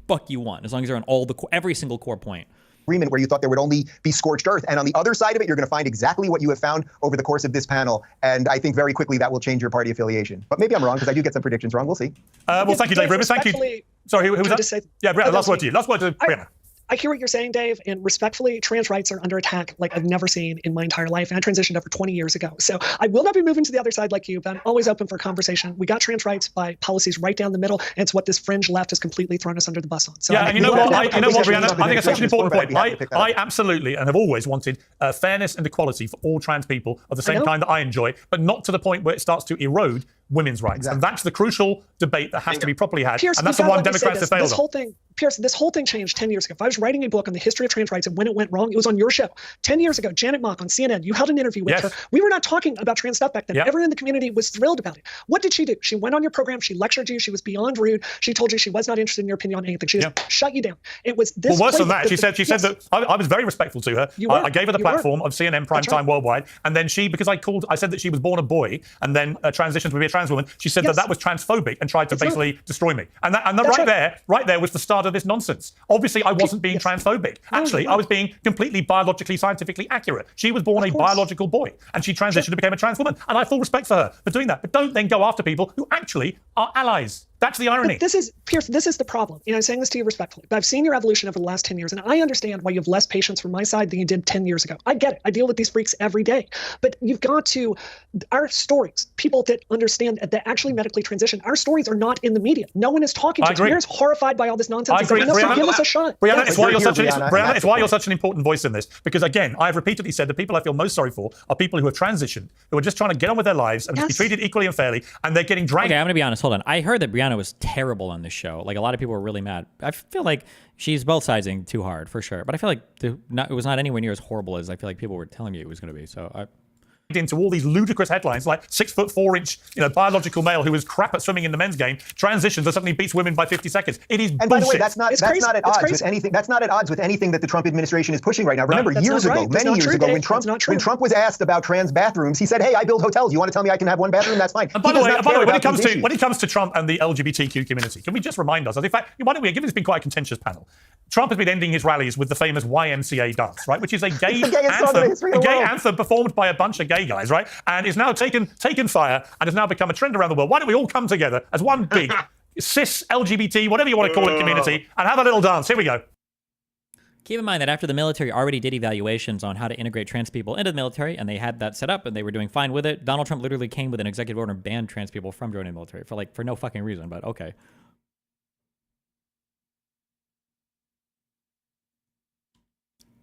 fuck you want. As long as you're on every single core point. Agreement where you thought there would only be scorched earth. And on the other side of it, you're going to find exactly what you have found over the course of this panel. And I think very quickly that will change your party affiliation. But maybe I'm wrong, because I do get some predictions wrong. We'll see. Well, thank you, Dave Rubin. Thank you. Sorry, who was that? Yeah, Brianna, last word to you. Last word to Brianna. I hear what you're saying, Dave, and respectfully, trans rights are under attack like I've never seen in my entire life. And I transitioned over 20 years ago. So I will not be moving to the other side like you, but I'm always open for conversation. We got trans rights by policies right down the middle, and it's what this fringe left has completely thrown us under the bus on. So yeah, and you know what, Brianna? I think it's such an important point. I absolutely and have always wanted fairness and equality for all trans people of the same kind that I enjoy, but not to the point where it starts to erode women's rights. Exactly. And that's the crucial debate that has to be properly had. Pierce, and that's the one Democrats have failed on. Pierce, this whole thing changed 10 years ago. If I was writing a book on the history of trans rights and when it went wrong, it was on your show. 10 years ago, Janet Mock on CNN, you held an interview with her. We were not talking about trans stuff back then. Everyone in the community was thrilled about it. What did she do? She went on your program. She lectured you. She was beyond rude. She told you she was not interested in your opinion on anything. She just shut you down. It was this. Well, worse than that, she said that I was very respectful to her. I gave her the platform of CNN Primetime Worldwide. And then because I said that she was born a boy and then transitioned to be a trans woman, she said that was transphobic and tried to basically destroy me. And that right there was the start of this nonsense. Obviously, I wasn't being transphobic. Actually, I was being completely biologically, scientifically accurate. She was born a biological boy, and she transitioned and became a trans woman. And I have full respect for her for doing that. But don't then go after people who actually are allies. That's the irony. But Pierce, this is the problem. I'm saying this to you respectfully, but I've seen your evolution over the last 10 years, and I understand why you have less patience from my side than you did 10 years ago. I get it. I deal with these freaks every day. But you've got to, our stories, people that understand that actually medically transition, our stories are not in the media. No one is talking to us. We're horrified by all this nonsense. I agree. Brianna, give us a shot. Brianna, it's why you're such an important voice in this. Because again, I've repeatedly said the people I feel most sorry for are people who have transitioned, who are just trying to get on with their lives and be treated equally and fairly, and they're getting dragged. Okay, I'm going to be honest. Hold on. I heard that Brianna was terrible on this show. Like, a lot of people were really mad. I feel like she's both siding too hard, for sure. But I feel like it was not anywhere near as horrible as I feel like people were telling me it was going to be. So into all these ludicrous headlines like 6'4" biological male who was crap at swimming in the men's game transitions and suddenly beats women by 50 seconds. It is and bullshit. By the way, that's not at odds with anything. That's not at odds with anything that the Trump administration is pushing right now. Remember, many years ago, when Trump was asked about trans bathrooms, he said, "Hey, I build hotels. You want to tell me I can have one bathroom? That's fine." And by the way, when it comes to Trump and the LGBTQ community, can we just remind us? In fact, why don't we? Given it's been quite a contentious panel, Trump has been ending his rallies with the famous YMCA dance, right? Which is a gay anthem performed by a bunch of gay guys, right? And is now taken fire and has now become a trend around the world. Why don't we all come together as one big cis LGBT, whatever you want to call it, community, and have a little dance? Here we go. Keep in mind that after the military already did evaluations on how to integrate trans people into the military, and they had that set up, and they were doing fine with it, Donald Trump literally came with an executive order and banned trans people from joining the military for no fucking reason, but okay.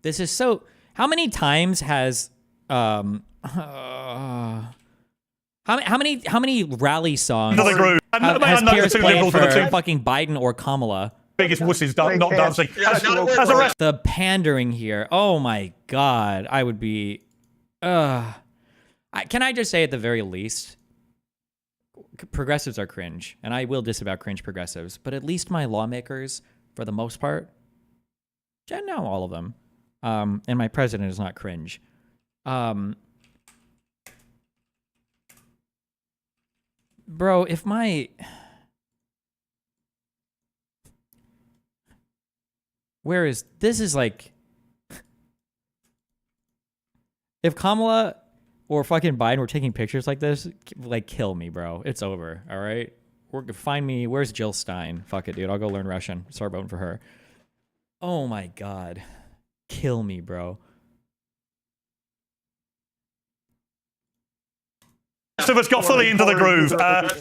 This is so... How many times has... How many rally songs has Pierce played for fucking Biden or Kamala? Biggest wussies not dancing. The pandering here. Oh my God. I would be... can I just say at the very least, progressives are cringe, and I will disavow cringe progressives, but at least my lawmakers, for the most part, no, all of them, and my president is not cringe. Bro, if my... Where is... This is like... If Kamala or fucking Biden were taking pictures like this, like, kill me, bro. It's over, all right? Find me... Where's Jill Stein? Fuck it, dude. I'll go learn Russian. Start voting for her. Oh, my God. Kill me, bro. Most of us got fully into the groove.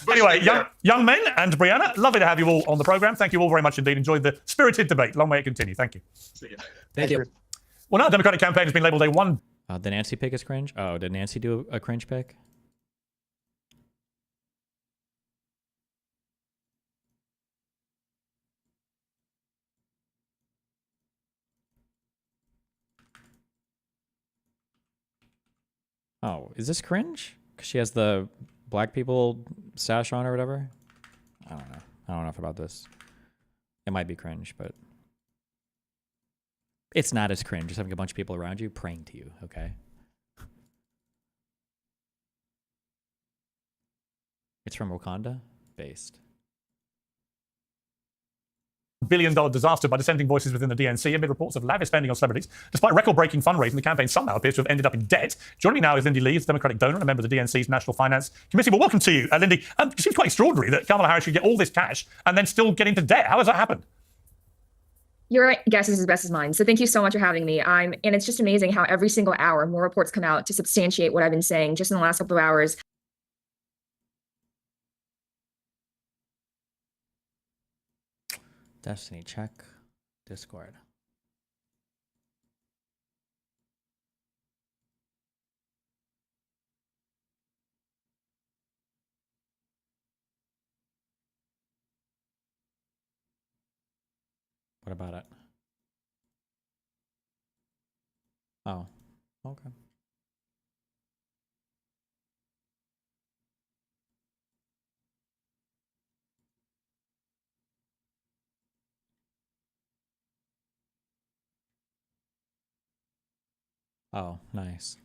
Anyway, young men and Brianna, lovely to have you all on the program. Thank you all very much indeed. Enjoyed the spirited debate. Long may it continue. Thank you. Thank you. Well, now the Democratic campaign has been labelled a one. Did Nancy pick his cringe? Oh, did Nancy do a cringe pick? Oh, is this cringe? Because she has the black people sash on or whatever? I don't know. I don't know enough about this. It might be cringe, but it's not as cringe as having a bunch of people around you praying to you, okay? It's from Wakanda? Based. $1 billion disaster by dissenting voices within the DNC amid reports of lavish spending on celebrities. Despite record-breaking fundraising, the campaign somehow appears to have ended up in debt. Joining me now is Lindy Lee, a Democratic donor and a member of the DNC's National Finance Committee. Well, welcome to you, Lindy. It seems quite extraordinary that Kamala Harris should get all this cash and then still get into debt. How has that happened? Your guess is as best as mine. So thank you so much for having me. And it's just amazing how every single hour more reports come out to substantiate what I've been saying just in the last couple of hours. Destiny, check Discord. What about it? Oh, okay. Oh, nice.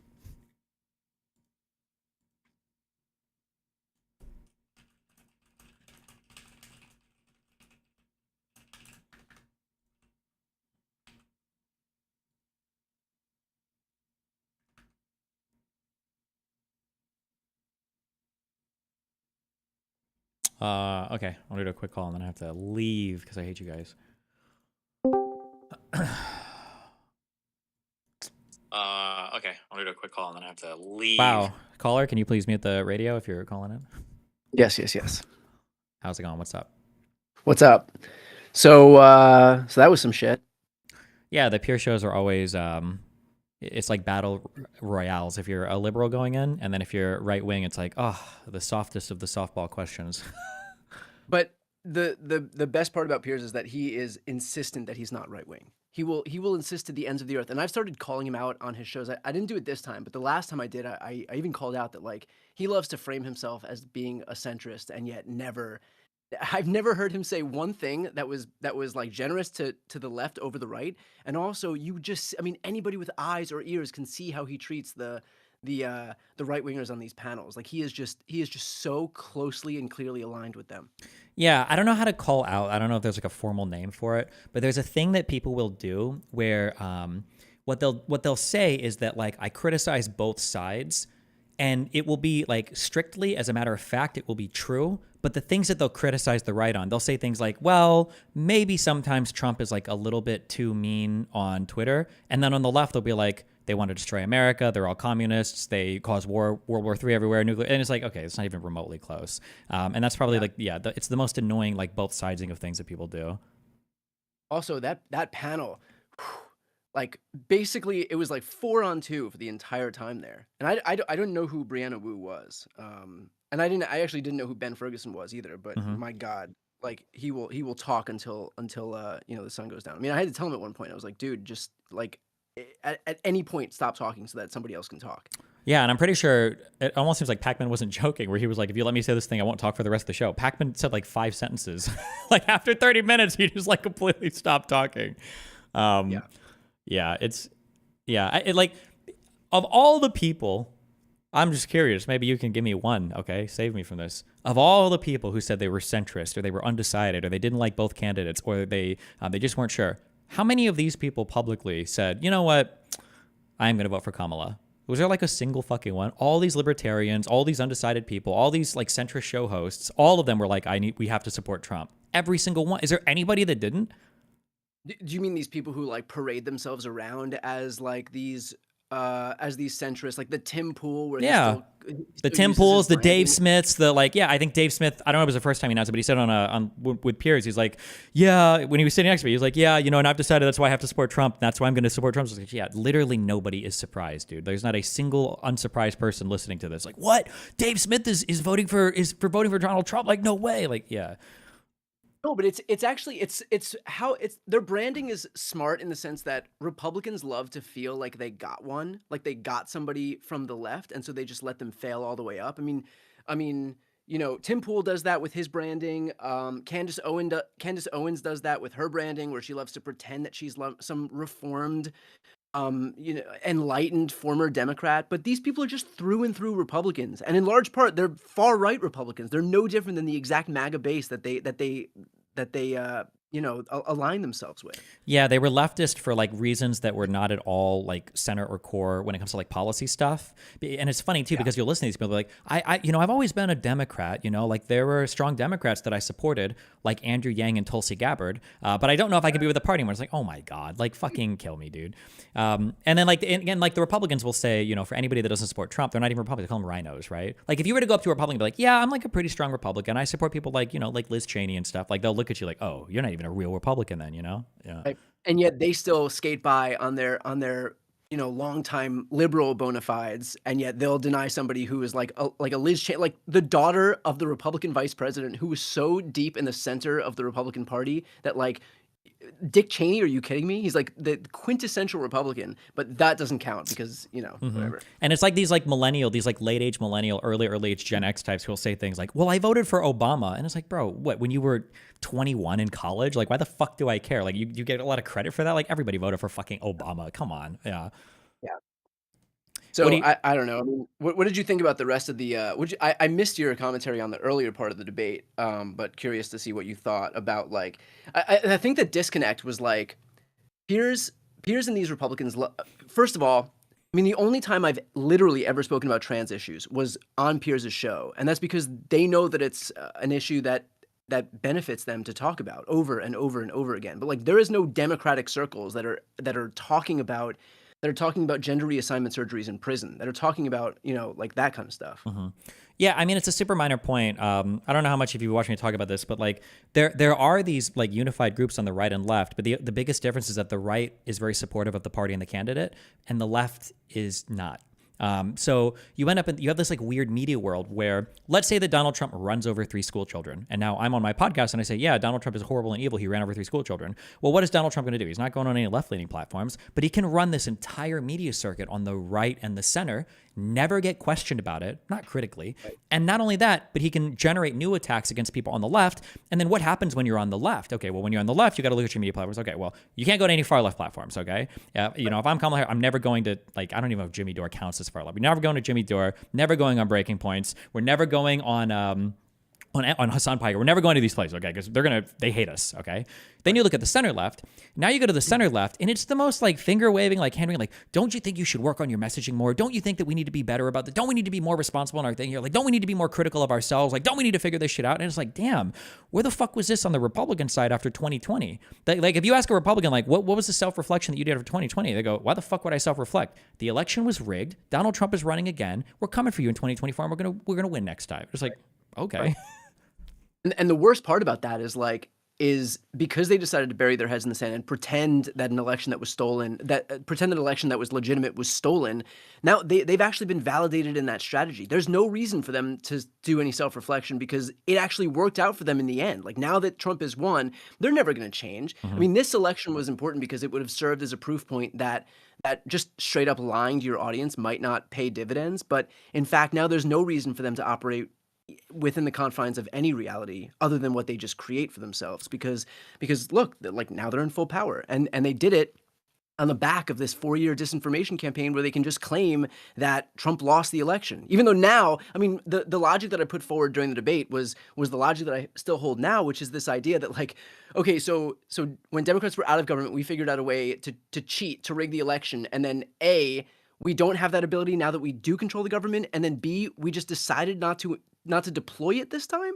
Okay, I'll do a quick call and then I have to leave because I hate you guys. Okay, I'll do a quick call and then I have to leave. Wow. Caller, can you please mute the radio if you're calling in? Yes. How's it going? What's up? What's up? So that was some shit. Yeah, the peer shows are always, it's like battle royales. If you're a liberal going in, and then if you're right wing, it's like, oh, the softest of the softball questions. But the best part about Piers is that he is insistent that he's not right wing. He will insist to the ends of the earth. And I've started calling him out on his shows. I didn't do it this time, but the last time I did, I even called out that, like, he loves to frame himself as being a centrist, and yet I've never heard him say one thing that was like generous to the left over the right. And also, anybody with eyes or ears can see how he treats the right wingers on these panels. Like, he is just so closely and clearly aligned with them. Yeah, I don't know how to call out. I don't know if there's like a formal name for it, but there's a thing that people will do where what they'll say is that, like, I criticize both sides, and it will be like strictly as a matter of fact, it will be true, But the things that they'll criticize the right on, they'll say things like, well, maybe sometimes Trump is like a little bit too mean on Twitter. And then on the left, they'll be like, they want to destroy America. They're all communists. They cause war, World War III everywhere, nuclear. And it's like, okay, it's not even remotely close. And that's probably it's the most annoying, like both sidesing of things that people do. Also, that panel, like basically it was like 4-on-2 for the entire time there. And I don't know who Brianna Wu was. And I actually didn't know who Ben Ferguson was either, but my God, like he will talk until the sun goes down. I mean, I had to tell him at one point, I was like, dude, just like at any point stop talking so that somebody else can talk. Yeah, and I'm pretty sure it almost seems like Pac-Man wasn't joking, where he was like, if you let me say this thing, I won't talk for the rest of the show. Pac-Man said like 5 sentences. Like after 30 minutes, he just like completely stopped talking. Like of all the people, I'm just curious, maybe you can give me one, okay? Save me from this. Of all the people who said they were centrist or they were undecided or they didn't like both candidates or they just weren't sure, how many of these people publicly said, you know what, I'm going to vote for Kamala? Was there like a single fucking one? All these libertarians, all these undecided people, all these like centrist show hosts, all of them were like, we have to support Trump. Every single one. Is there anybody that didn't? Do you mean these people who like parade themselves around as like these centrists, like the Tim Pool, where the Tim Pools, the Dave Smiths, I think Dave Smith, I don't know if it was the first time he announced it, but he said with Piers, he's like, when he was sitting next to me, he was like, and I've decided that's why I have to support Trump. That's why I'm going to support Trump. So I was like, literally nobody is surprised, dude. There's not a single unsurprised person listening to this. Like, what? Dave Smith is voting for Donald Trump? Like, no way. Like, yeah. No, but it's actually their branding is smart in the sense that Republicans love to feel like they got one, like they got somebody from the left, and so they just let them fail all the way up. I mean, Tim Pool does that with his branding. Candace Owens does that with her branding, where she loves to pretend that she's some reformed, enlightened former Democrat. But these people are just through and through Republicans, and in large part, they're far right Republicans. They're no different than the exact MAGA base that they align themselves with. Yeah, they were leftist for like reasons that were not at all like center or core when it comes to like policy stuff. And it's funny too, because you'll listen to these people like, I've always been a Democrat, like there were strong Democrats that I supported, like Andrew Yang and Tulsi Gabbard. But I don't know if I could be with the party anymore. It's like, oh my God, like fucking kill me, dude. And then like the Republicans will say, for anybody that doesn't support Trump, they're not even Republicans, they call them rhinos, right? Like if you were to go up to a Republican and be like, yeah, I'm like a pretty strong Republican. I support people like, like Liz Cheney and stuff. Like they'll look at you like, oh, you're not even a real Republican then, Yeah. Right. And yet they still skate by on their longtime liberal bona fides, and yet they'll deny somebody who is like a Liz Cheney, like the daughter of the Republican vice president, who was so deep in the center of the Republican Party that like Dick Cheney, are you kidding me? He's like the quintessential Republican, but that doesn't count because, whatever. And it's like these like these like late age millennial, early age Gen X types who will say things like, well, I voted for Obama. And it's like, bro, what, when you were 21 in college? Like, why the fuck do I care? Like, you get a lot of credit for that. Like, everybody voted for fucking Obama. Come on. Yeah. Yeah. So I don't know. I mean, what did you think about the rest of the? I missed your commentary on the earlier part of the debate, but curious to see what you thought about like. I think the disconnect was like, Piers and these Republicans. First of all, I mean, the only time I've literally ever spoken about trans issues was on Piers' show, and that's because they know that it's an issue that benefits them to talk about over and over and over again. But like, there is no Democratic circles that are talking about gender reassignment surgeries in prison, that are talking about, like that kind of stuff. Mm-hmm. Yeah, I mean, it's a super minor point. I don't know how much of you watch me talk about this, but like there are these like unified groups on the right and left, but the biggest difference is that the right is very supportive of the party and the candidate, and the left is not. So you end up you have this like weird media world where, let's say that Donald Trump runs over 3 school children. And now I'm on my podcast and I say, yeah, Donald Trump is horrible and evil. He ran over 3 school children. Well, what is Donald Trump going to do? He's not going on any left-leaning platforms, but he can run this entire media circuit on the right and the center, never get questioned about it, not critically. Right. And not only that, but he can generate new attacks against people on the left. And then what happens when you're on the left? Okay, well, when you're on the left, you got to look at your media platforms. Okay, well, you can't go to any far left platforms, okay? If I'm Kamala Harris, I'm never going to, like, I don't even know if Jimmy Dore counts as far left. We're never going to Jimmy Dore, never going on Breaking Points. We're never going on on Hassan Piker. We're never going to these places, okay? Because they hate us, okay? Then you look at the center left. Now you go to the center left, and it's the most like finger waving, like hand waving, like, don't you think you should work on your messaging more? Don't you think that we need to be better about that? Don't we need to be more responsible in our thing here? Like, don't we need to be more critical of ourselves? Like, don't we need to figure this shit out? And it's like, damn, where the fuck was this on the Republican side after 2020? Like, if you ask a Republican, like, what was the self-reflection that you did after 2020? They go, why the fuck would I self-reflect? The election was rigged. Donald Trump is running again. We're coming for you in 2024, and we're gonna win next time. It's like, okay. Right. And the worst part about that is because they decided to bury their heads in the sand and pretend that an election that was stolen, pretend an election that was legitimate was stolen. Now they've actually been validated in that strategy. There's no reason for them to do any self-reflection because it actually worked out for them in the end. Like now that Trump has won, they're never going to change. I mean, this election was important because it would have served as a proof point that just straight up lying to your audience might not pay dividends. But in fact, now there's no reason for them to operate within the confines of any reality other than what they just create for themselves because look, like now they're in full power and they did it on the back of this 4-year disinformation campaign where they can just claim that Trump lost the election, even though now, I mean, the logic that I put forward during the debate was the logic that I still hold now, which is this idea that like, okay, so when Democrats were out of government, we figured out a way to cheat, to rig the election, and then A, we don't have that ability now that we do control the government, and then B, we just decided not to deploy it this time?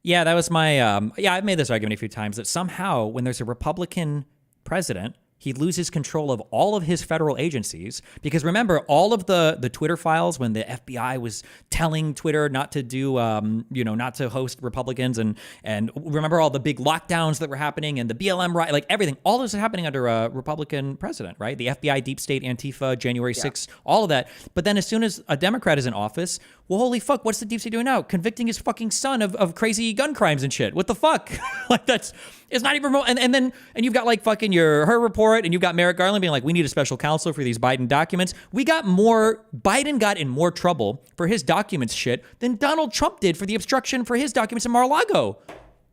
Yeah, that was my, I've made this argument a few times that somehow when there's a Republican president, he loses control of all of his federal agencies. Because remember, all of the Twitter files when the FBI was telling Twitter not to do, not to host Republicans, and remember all the big lockdowns that were happening and the BLM riot, like everything, all this is happening under a Republican president, right? The FBI, deep state, Antifa, January 6th, all of that. But then as soon as a Democrat is in office, well, holy fuck, what's the deep state doing now? Convicting his fucking son of crazy gun crimes and shit. What the fuck? Like it's not even remote. And you've got like fucking her report, and you've got Merrick Garland being like, we need a special counsel for these Biden documents. Biden got in more trouble for his documents shit than Donald Trump did for the obstruction for his documents in Mar-a-Lago.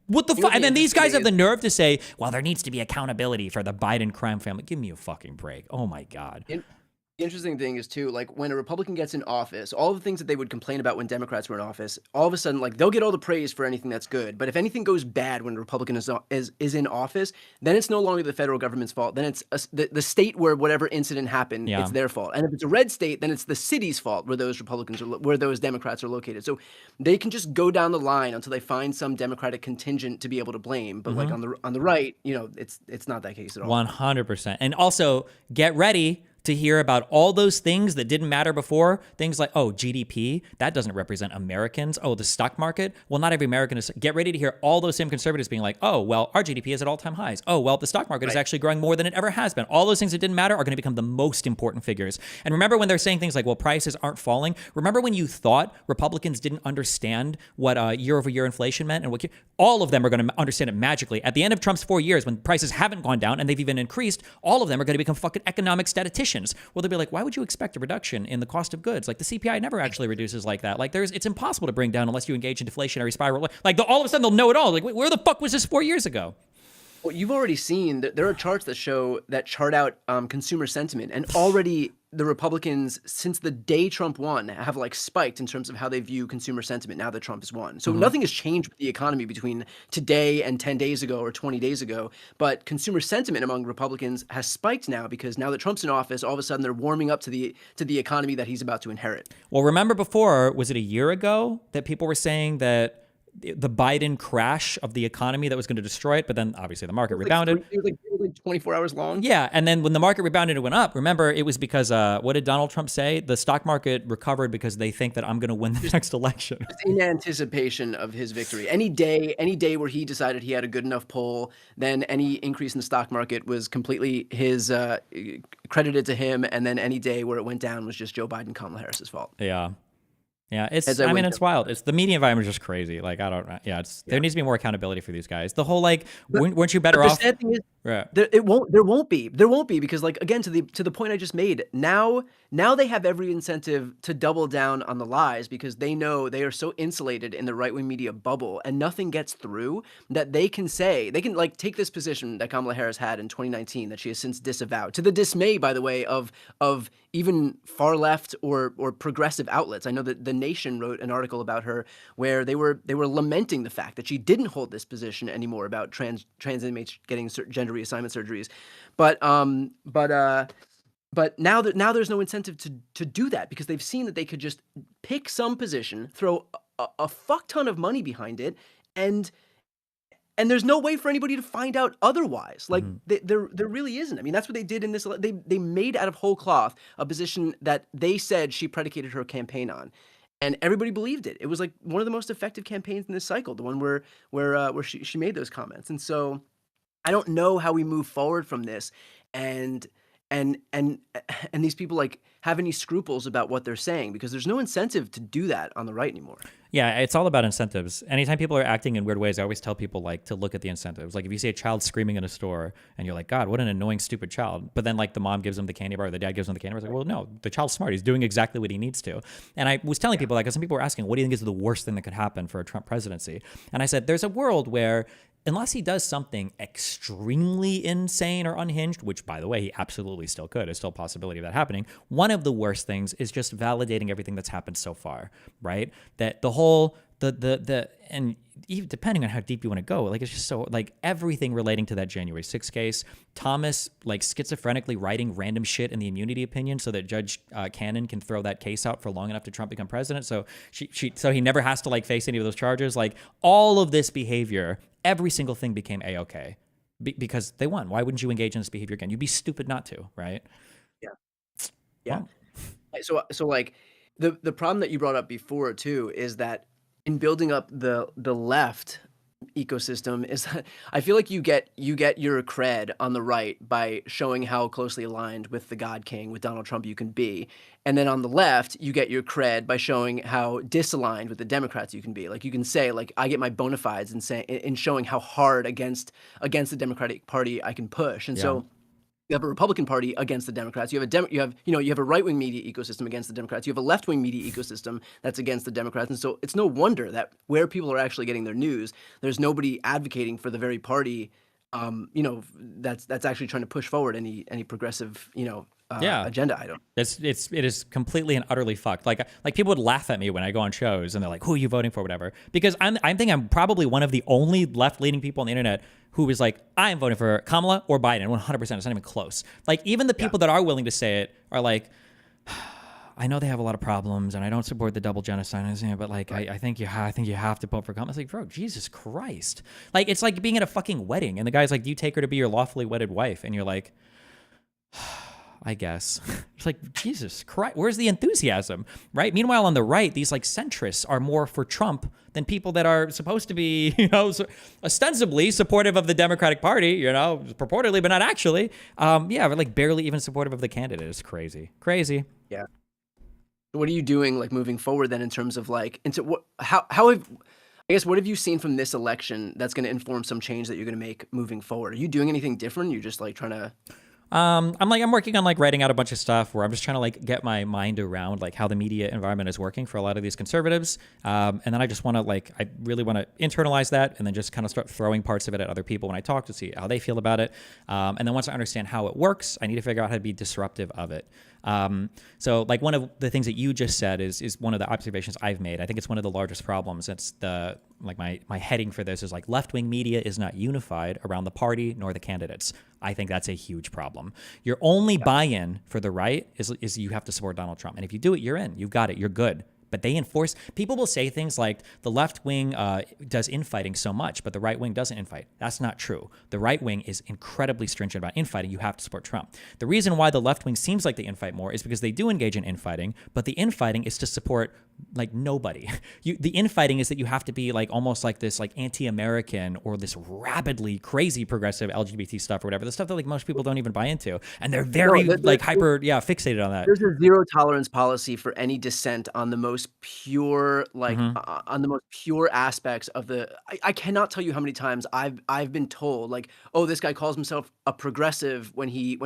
What the fuck? And then these guys have the nerve to say, well, there needs to be accountability for the Biden crime family. Give me a fucking break. Oh my God. The interesting thing is too, like when a Republican gets in office, all the things that they would complain about when Democrats were in office, all of a sudden, like they'll get all the praise for anything that's good. But if anything goes bad when a Republican is in office, then it's no longer the federal government's fault. Then it's the state where whatever incident happened, it's their fault. And if it's a red state, then it's the city's fault where those where those Democrats are located. So they can just go down the line until they find some Democratic contingent to be able to blame. But like on the right, it's not that case at all. 100%. And also get ready to hear about all those things that didn't matter before. Things like, oh, GDP, that doesn't represent Americans. Oh, the stock market, well, not every American is. Get ready to hear all those same conservatives being like, oh, well, our GDP is at all-time highs. Oh, well, the stock market is actually growing more than it ever has been. All those things that didn't matter are going to become the most important figures. And remember when they're saying things like, well, prices aren't falling. Remember when you thought Republicans didn't understand what year-over-year inflation meant? And all of them are going to understand it magically. At the end of Trump's 4 years, when prices haven't gone down and they've even increased, all of them are going to become fucking economic statisticians. Well, they'll be like, why would you expect a reduction in the cost of goods? Like the CPI never actually reduces like that. Like it's impossible to bring down unless you engage in deflationary spiral. Like all of a sudden they'll know it all. Like where the fuck was this 4 years ago? Well, you've already seen that there are charts that chart out consumer sentiment, and already the Republicans, since the day Trump won, have like spiked in terms of how they view consumer sentiment now that Trump has won. So nothing has changed with the economy between today and 10 days ago or 20 days ago, but consumer sentiment among Republicans has spiked now because now that Trump's in office, all of a sudden they're warming up to the economy that he's about to inherit. Well, remember before, was it a year ago that people were saying that the Biden crash of the economy that was going to destroy it, but then obviously the market rebounded. It was like 24 hours long. Yeah, and then when the market rebounded and went up, remember it was because what did Donald Trump say? The stock market recovered because they think that I'm going to win the next election. Just in anticipation of his victory. Any day where he decided he had a good enough poll, then any increase in the stock market was completely his credited to him, and then any day where it went down was just Joe Biden, Kamala Harris's fault. Yeah. Yeah, it's wild. It's the media environment is just crazy. Like, I don't know. Yeah, there needs to be more accountability for these guys. The whole weren't you better off? The sad thing is, there won't be because, like, again, to the point I just made, now they have every incentive to double down on the lies because they know they are so insulated in the right-wing media bubble and nothing gets through that they can like take this position that Kamala Harris had in 2019 that she has since disavowed, to the dismay, by the way, of even far left or progressive outlets. I know that the Nation wrote an article about her where they were lamenting the fact that she didn't hold this position anymore about trans inmates getting gender reassignment surgeries. But now there's no incentive to do that, because they've seen that they could just pick some position, throw a fuck ton of money behind it, and there's no way for anybody to find out otherwise. Like there really isn't. I mean, that's what they did in this. They made out of whole cloth a position that they said she predicated her campaign on, and everybody believed it. It was like one of the most effective campaigns in this cycle, the one where she made those comments. And so I don't know how we move forward from this, and these people like have any scruples about what they're saying, because there's no incentive to do that on the right anymore. Yeah, it's all about incentives. Anytime people are acting in weird ways, I always tell people like to look at the incentives. Like if you see a child screaming in a store and you're like, God, what an annoying, stupid child. But then like the mom gives them the candy bar, or the dad gives them the candy bar. It's like, well, no, the child's smart. He's doing exactly what he needs to. And I was telling people, like, 'cause some people were asking, what do you think is the worst thing that could happen for a Trump presidency? And I said, there's a world where unless he does something extremely insane or unhinged, which by the way, he absolutely still could, there's still a possibility of that happening. One of the worst things is just validating everything that's happened so far, right? That the whole, and even depending on how deep you want to go, like it's just so like everything relating to that January 6th case, Thomas like schizophrenically writing random shit in the immunity opinion so that Judge Cannon can throw that case out for long enough to Trump become president. So so he never has to like face any of those charges. Like all of this behavior, every single thing became A-okay because they won. Why wouldn't you engage in this behavior again? You'd be stupid not to, right? Yeah. So like the problem that you brought up before too is that in building up the left ecosystem is that I feel like you get your cred on the right by showing how closely aligned with the God King, with Donald Trump you can be. And then on the left, you get your cred by showing how disaligned with the Democrats you can be. Like you can say, like, I get my bona fides in showing how hard against the Democratic Party I can push. And so you have a Republican Party against the Democrats. You have a right-wing media ecosystem against the Democrats. You have a left-wing media ecosystem that's against the Democrats. And so it's no wonder that where people are actually getting their news, there's nobody advocating for the very party, that's actually trying to push forward any progressive, agenda item. It is completely and utterly fucked. Like people would laugh at me when I go on shows and they're like, "Who are you voting for?" Whatever. Because I think I'm probably one of the only left-leaning people on the internet who is like, I am voting for Kamala or Biden 100%. It's not even close. Like even the people that are willing to say it are like, I know they have a lot of problems and I don't support the double genocide, but like I think you have to vote for Kamala. It's like, bro, Jesus Christ. Like it's like being at a fucking wedding and the guy's like, do you take her to be your lawfully wedded wife? And you're like, I guess. It's like, Jesus Christ, where's the enthusiasm, right? Meanwhile, on the right, these like centrists are more for Trump than people that are supposed to be, ostensibly supportive of the Democratic Party, purportedly, but not actually. But like barely even supportive of the candidate. It's crazy. Crazy. Yeah. What are you doing like moving forward then in terms of like, what have you seen from this election that's going to inform some change that you're going to make moving forward? Are you doing anything different? You're just like trying to... I'm working on like writing out a bunch of stuff where I'm just trying to like get my mind around like how the media environment is working for a lot of these conservatives. And then I just want to I really want to internalize that and then just kind of start throwing parts of it at other people when I talk to see how they feel about it. And then once I understand how it works, I need to figure out how to be disruptive of it. So like one of the things that you just said is one of the observations I've made. I think it's one of the largest problems. It's my heading for this is like left-wing media is not unified around the party nor the candidates. I think that's a huge problem. Your only buy-in for the right is you have to support Donald Trump. And if you do it, you're in. You've got it. You're good. But they enforce, people will say things like the left wing does infighting so much, but the right wing doesn't infight. That's not true. The right wing is incredibly stringent about infighting. You have to support Trump. The reason why the left wing seems like they infight more is because they do engage in infighting, but the infighting is to support like nobody. The infighting is that you have to be like almost like this like anti-American or this rabidly crazy progressive LGBT stuff or whatever, the stuff that like most people don't even buy into. And they're very hyper fixated on that. There's a zero tolerance policy for any dissent on the most pure on the most pure aspects of the I cannot tell you how many times I've been told like, oh, this guy calls himself a progressive when he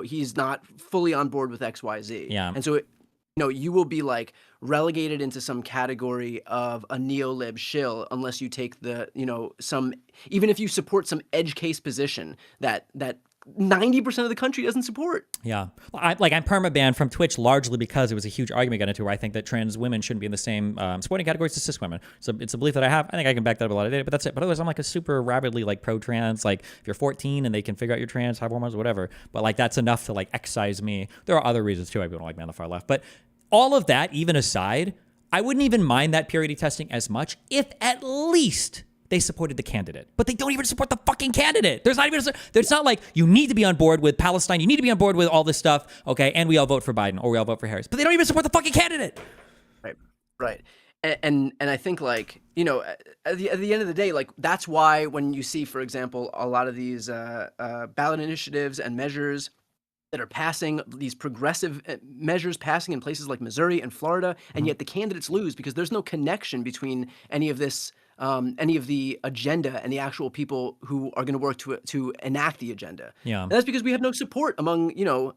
he's not fully on board with XYZ. Yeah. And so you will be like relegated into some category of a neo-lib shill unless you take the, even if you support some edge case position that 90% of the country doesn't support. Yeah. I'm permabanned from Twitch largely because it was a huge argument got into where I think that trans women shouldn't be in the same supporting categories as cis women. So it's a belief that I have. I think I can back that up a lot of data, but that's it. But otherwise, I'm like a super rabidly like pro-trans. Like if you're 14 and they can figure out you're trans, have hormones, whatever. But like that's enough to like excise me. There are other reasons too. I don't like me on the far left. But all of that, even aside, I wouldn't even mind that purity testing as much if at least they supported the candidate, but they don't even support the fucking candidate. It's not like you need to be on board with Palestine. You need to be on board with all this stuff. Okay. And we all vote for Biden or we all vote for Harris, but they don't even support the fucking candidate. Right. And I think like, you know, at the end of the day, like that's why when you see, for example, a lot of these ballot initiatives and measures that are passing, these progressive measures passing in places like Missouri and Florida, and yet the candidates lose because there's no connection between any of this, any of the agenda and the actual people who are going to work to enact the agenda. Yeah, and that's because we have no support among, you know,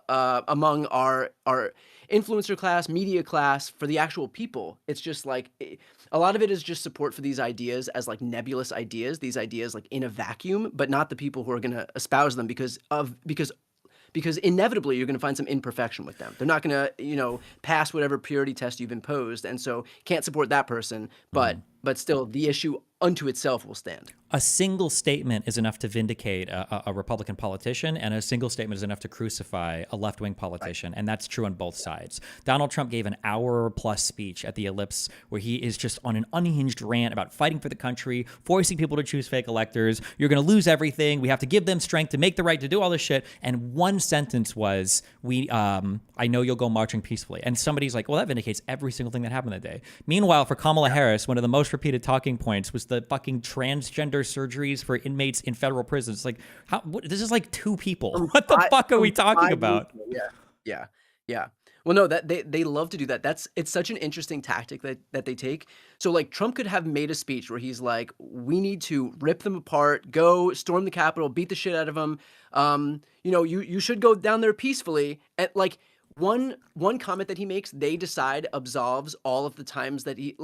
among our influencer class, media class for the actual people. It's just like a lot of it is just support for these ideas as like nebulous ideas, these ideas like in a vacuum, but not the people who are going to espouse them because inevitably you're going to find some imperfection with them. They're not going to, you know, pass whatever purity test you've imposed, and so can't support that person. But still, the issue unto itself will stand. A single statement is enough to vindicate a Republican politician, and a single statement is enough to crucify a left-wing politician, and that's true on both sides. Donald Trump gave an hour-plus speech at the Ellipse where he is just on an unhinged rant about fighting for the country, forcing people to choose fake electors. You're going to lose everything. We have to give them strength to make the right to do all this shit. And one sentence was, I know you'll go marching peacefully. And somebody's like, well, that vindicates every single thing that happened that day. Meanwhile, for Kamala Harris, one of the most repeated talking points was the fucking transgender surgeries for inmates in federal prisons. Like, this is like 2 people. What the fuck are we talking about? Yeah. Well, no, that they love to do that. It's such an interesting tactic that they take. So like Trump could have made a speech where he's like, we need to rip them apart, go storm the Capitol, beat the shit out of them. You know, you should go down there peacefully. And like one comment that he makes, they decide absolves all of the times that he.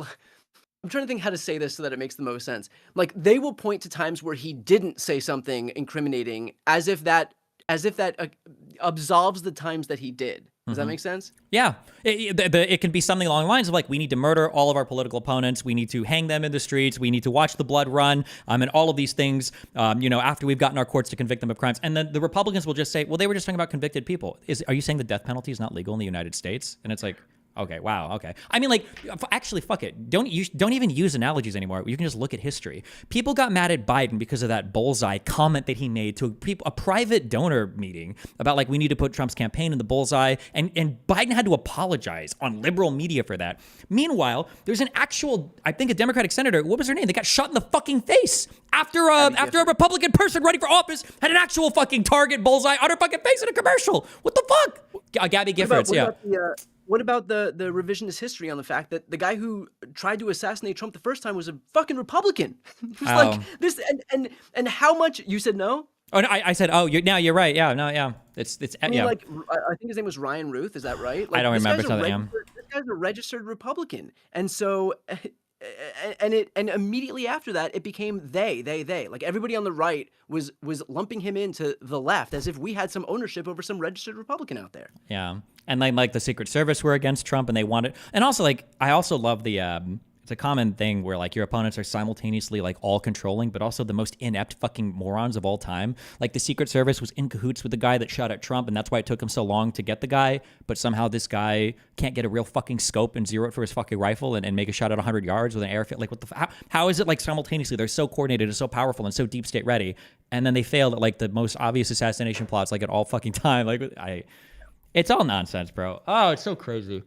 I'm trying to think how to say this so that it makes the most sense. Like they will point to times where he didn't say something incriminating as if that absolves the times that he did. Does that make sense? Yeah. It can be something along the lines of like, we need to murder all of our political opponents. We need to hang them in the streets. We need to watch the blood run. And all of these things, you know, after we've gotten our courts to convict them of crimes. And then the Republicans will just say, well, they were just talking about convicted people. Are you saying the death penalty is not legal in the United States? And it's like, okay, wow, okay. I mean, like, actually, fuck it. Don't even use analogies anymore. You can just look at history. People got mad at Biden because of that bullseye comment that he made to a private donor meeting about, like, we need to put Trump's campaign in the bullseye, and Biden had to apologize on liberal media for that. Meanwhile, there's an actual, I think, a Democratic senator, what was her name? They got shot in the fucking face after a Republican person running for office had an actual fucking target bullseye on her fucking face in a commercial. What the fuck? Gabby Giffords, yeah. What about the revisionist history on the fact that the guy who tried to assassinate Trump the first time was a fucking Republican? It was like this, and how much you said no? Oh, no, I said, you're right. Yeah, no, yeah. It's I mean, like, I think his name was Ryan Ruth. Is that right? Like, I don't remember. This guy's a registered Republican, and so. And immediately after that, it became they. Like everybody on the right was lumping him into the left as if we had some ownership over some registered Republican out there. Yeah, and like the Secret Service were against Trump, and they wanted, and also like I also love the. It's a common thing where like your opponents are simultaneously like all controlling, but also the most inept fucking morons of all time. Like the Secret Service was in cahoots with the guy that shot at Trump, and that's why it took him so long to get the guy. But somehow this guy can't get a real fucking scope and zero it for his fucking rifle and make a shot at 100 yards with an airfield. Like what the how is it like simultaneously they're so coordinated and so powerful and so deep state ready, and then they failed at like the most obvious assassination plots like at all fucking time. Like it's all nonsense, bro. Oh, it's so crazy.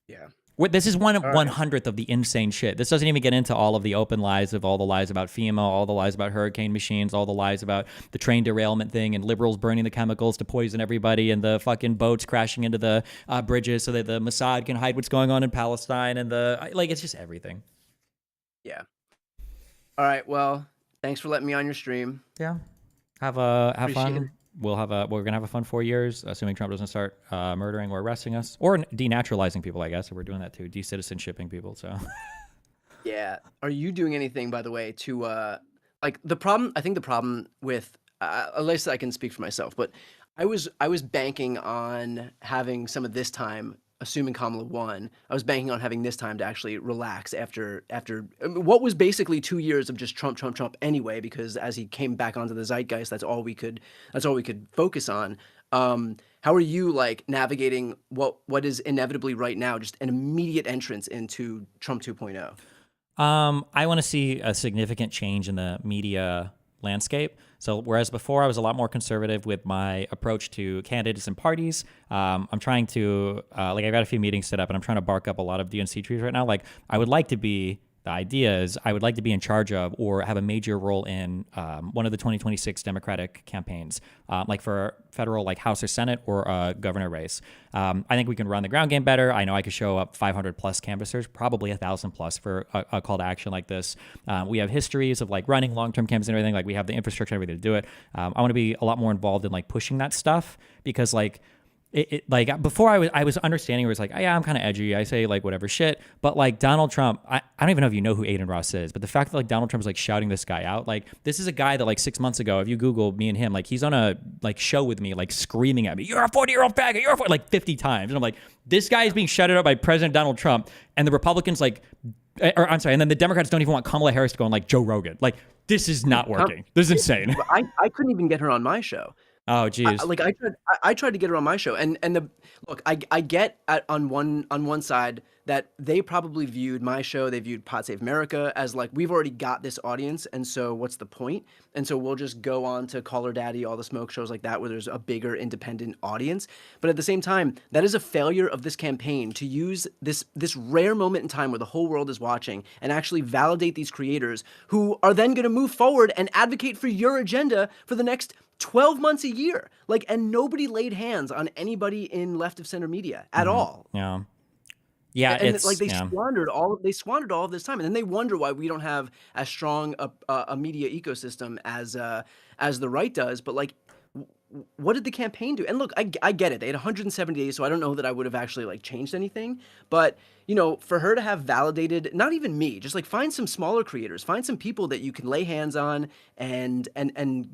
Yeah. This is 1/100th of the insane shit. This doesn't even get into all of the open lies of all the lies about FEMA, all the lies about hurricane machines, all the lies about the train derailment thing and liberals burning the chemicals to poison everybody and the fucking boats crashing into the bridges so that the Mossad can hide what's going on in Palestine and it's just everything. Yeah. All right. Well, thanks for letting me on your stream. Yeah. Have fun. We're gonna have a fun 4 years, assuming Trump doesn't start murdering or arresting us, or denaturalizing people. I guess so we're doing that too, decitizenshipping people. So, yeah. Are you doing anything, by the way, to like the problem? I think the problem with at least I can speak for myself, but I was banking on having some of this time, assuming Kamala won. I was banking on having this time to actually relax after what was basically 2 years of just Trump anyway, because as he came back onto the zeitgeist, that's all we could focus on. How are you like navigating what is inevitably right now just an immediate entrance into Trump 2.0? I want to see a significant change in the media landscape. So whereas before I was a lot more conservative with my approach to candidates and parties, I'm trying to, like I've got a few meetings set up and I'm trying to bark up a lot of DNC trees right now. Like I would like to be, the idea is I would like to be in charge of or have a major role in one of the 2026 Democratic campaigns, like for federal, like House or Senate or a governor race. I think we can run the ground game better. I know I could show up 500 plus canvassers, probably 1,000 plus for a call to action like this. We have histories of like running long-term campaigns and everything. Like we have the infrastructure and everything to do it. I want to be a lot more involved in like pushing that stuff because like, like before I was understanding where it's like, oh, yeah, I'm kind of edgy. I say like whatever shit. But like Donald Trump, I don't even know if you know who Aiden Ross is, but the fact that like Donald Trump is like shouting this guy out, like this is a guy that like 6 months ago, if you Google me and him, like he's on a like show with me, like screaming at me, you're a 40-year-old faggot, you're a 40, like 50 times. And I'm like, this guy is being shouted out by President Donald Trump, and the Republicans like, or I'm sorry, and then the Democrats don't even want Kamala Harris to go on like Joe Rogan. Like this is not working. This is insane. I couldn't even get her on my show. Oh geez. I tried to get her on my show, and I get on one side that they probably viewed my show, they viewed Pod Save America as like, we've already got this audience, and so what's the point? And so we'll just go on to Call Her Daddy, all the smoke shows like that, where there's a bigger independent audience. But at the same time, that is a failure of this campaign to use this rare moment in time where the whole world is watching and actually validate these creators who are then going to move forward and advocate for your agenda for the next 12 months a year. Like, and nobody laid hands on anybody in left of center media at all. Yeah. Yeah, and it's like they yeah. squandered all of this time, and then they wonder why we don't have as strong a media ecosystem as the right does. But like, what did the campaign do? And look, I get it. They had 170 days, so I don't know that I would have actually like changed anything. But you know, for her to have validated, not even me, just like find some smaller creators, find some people that you can lay hands on and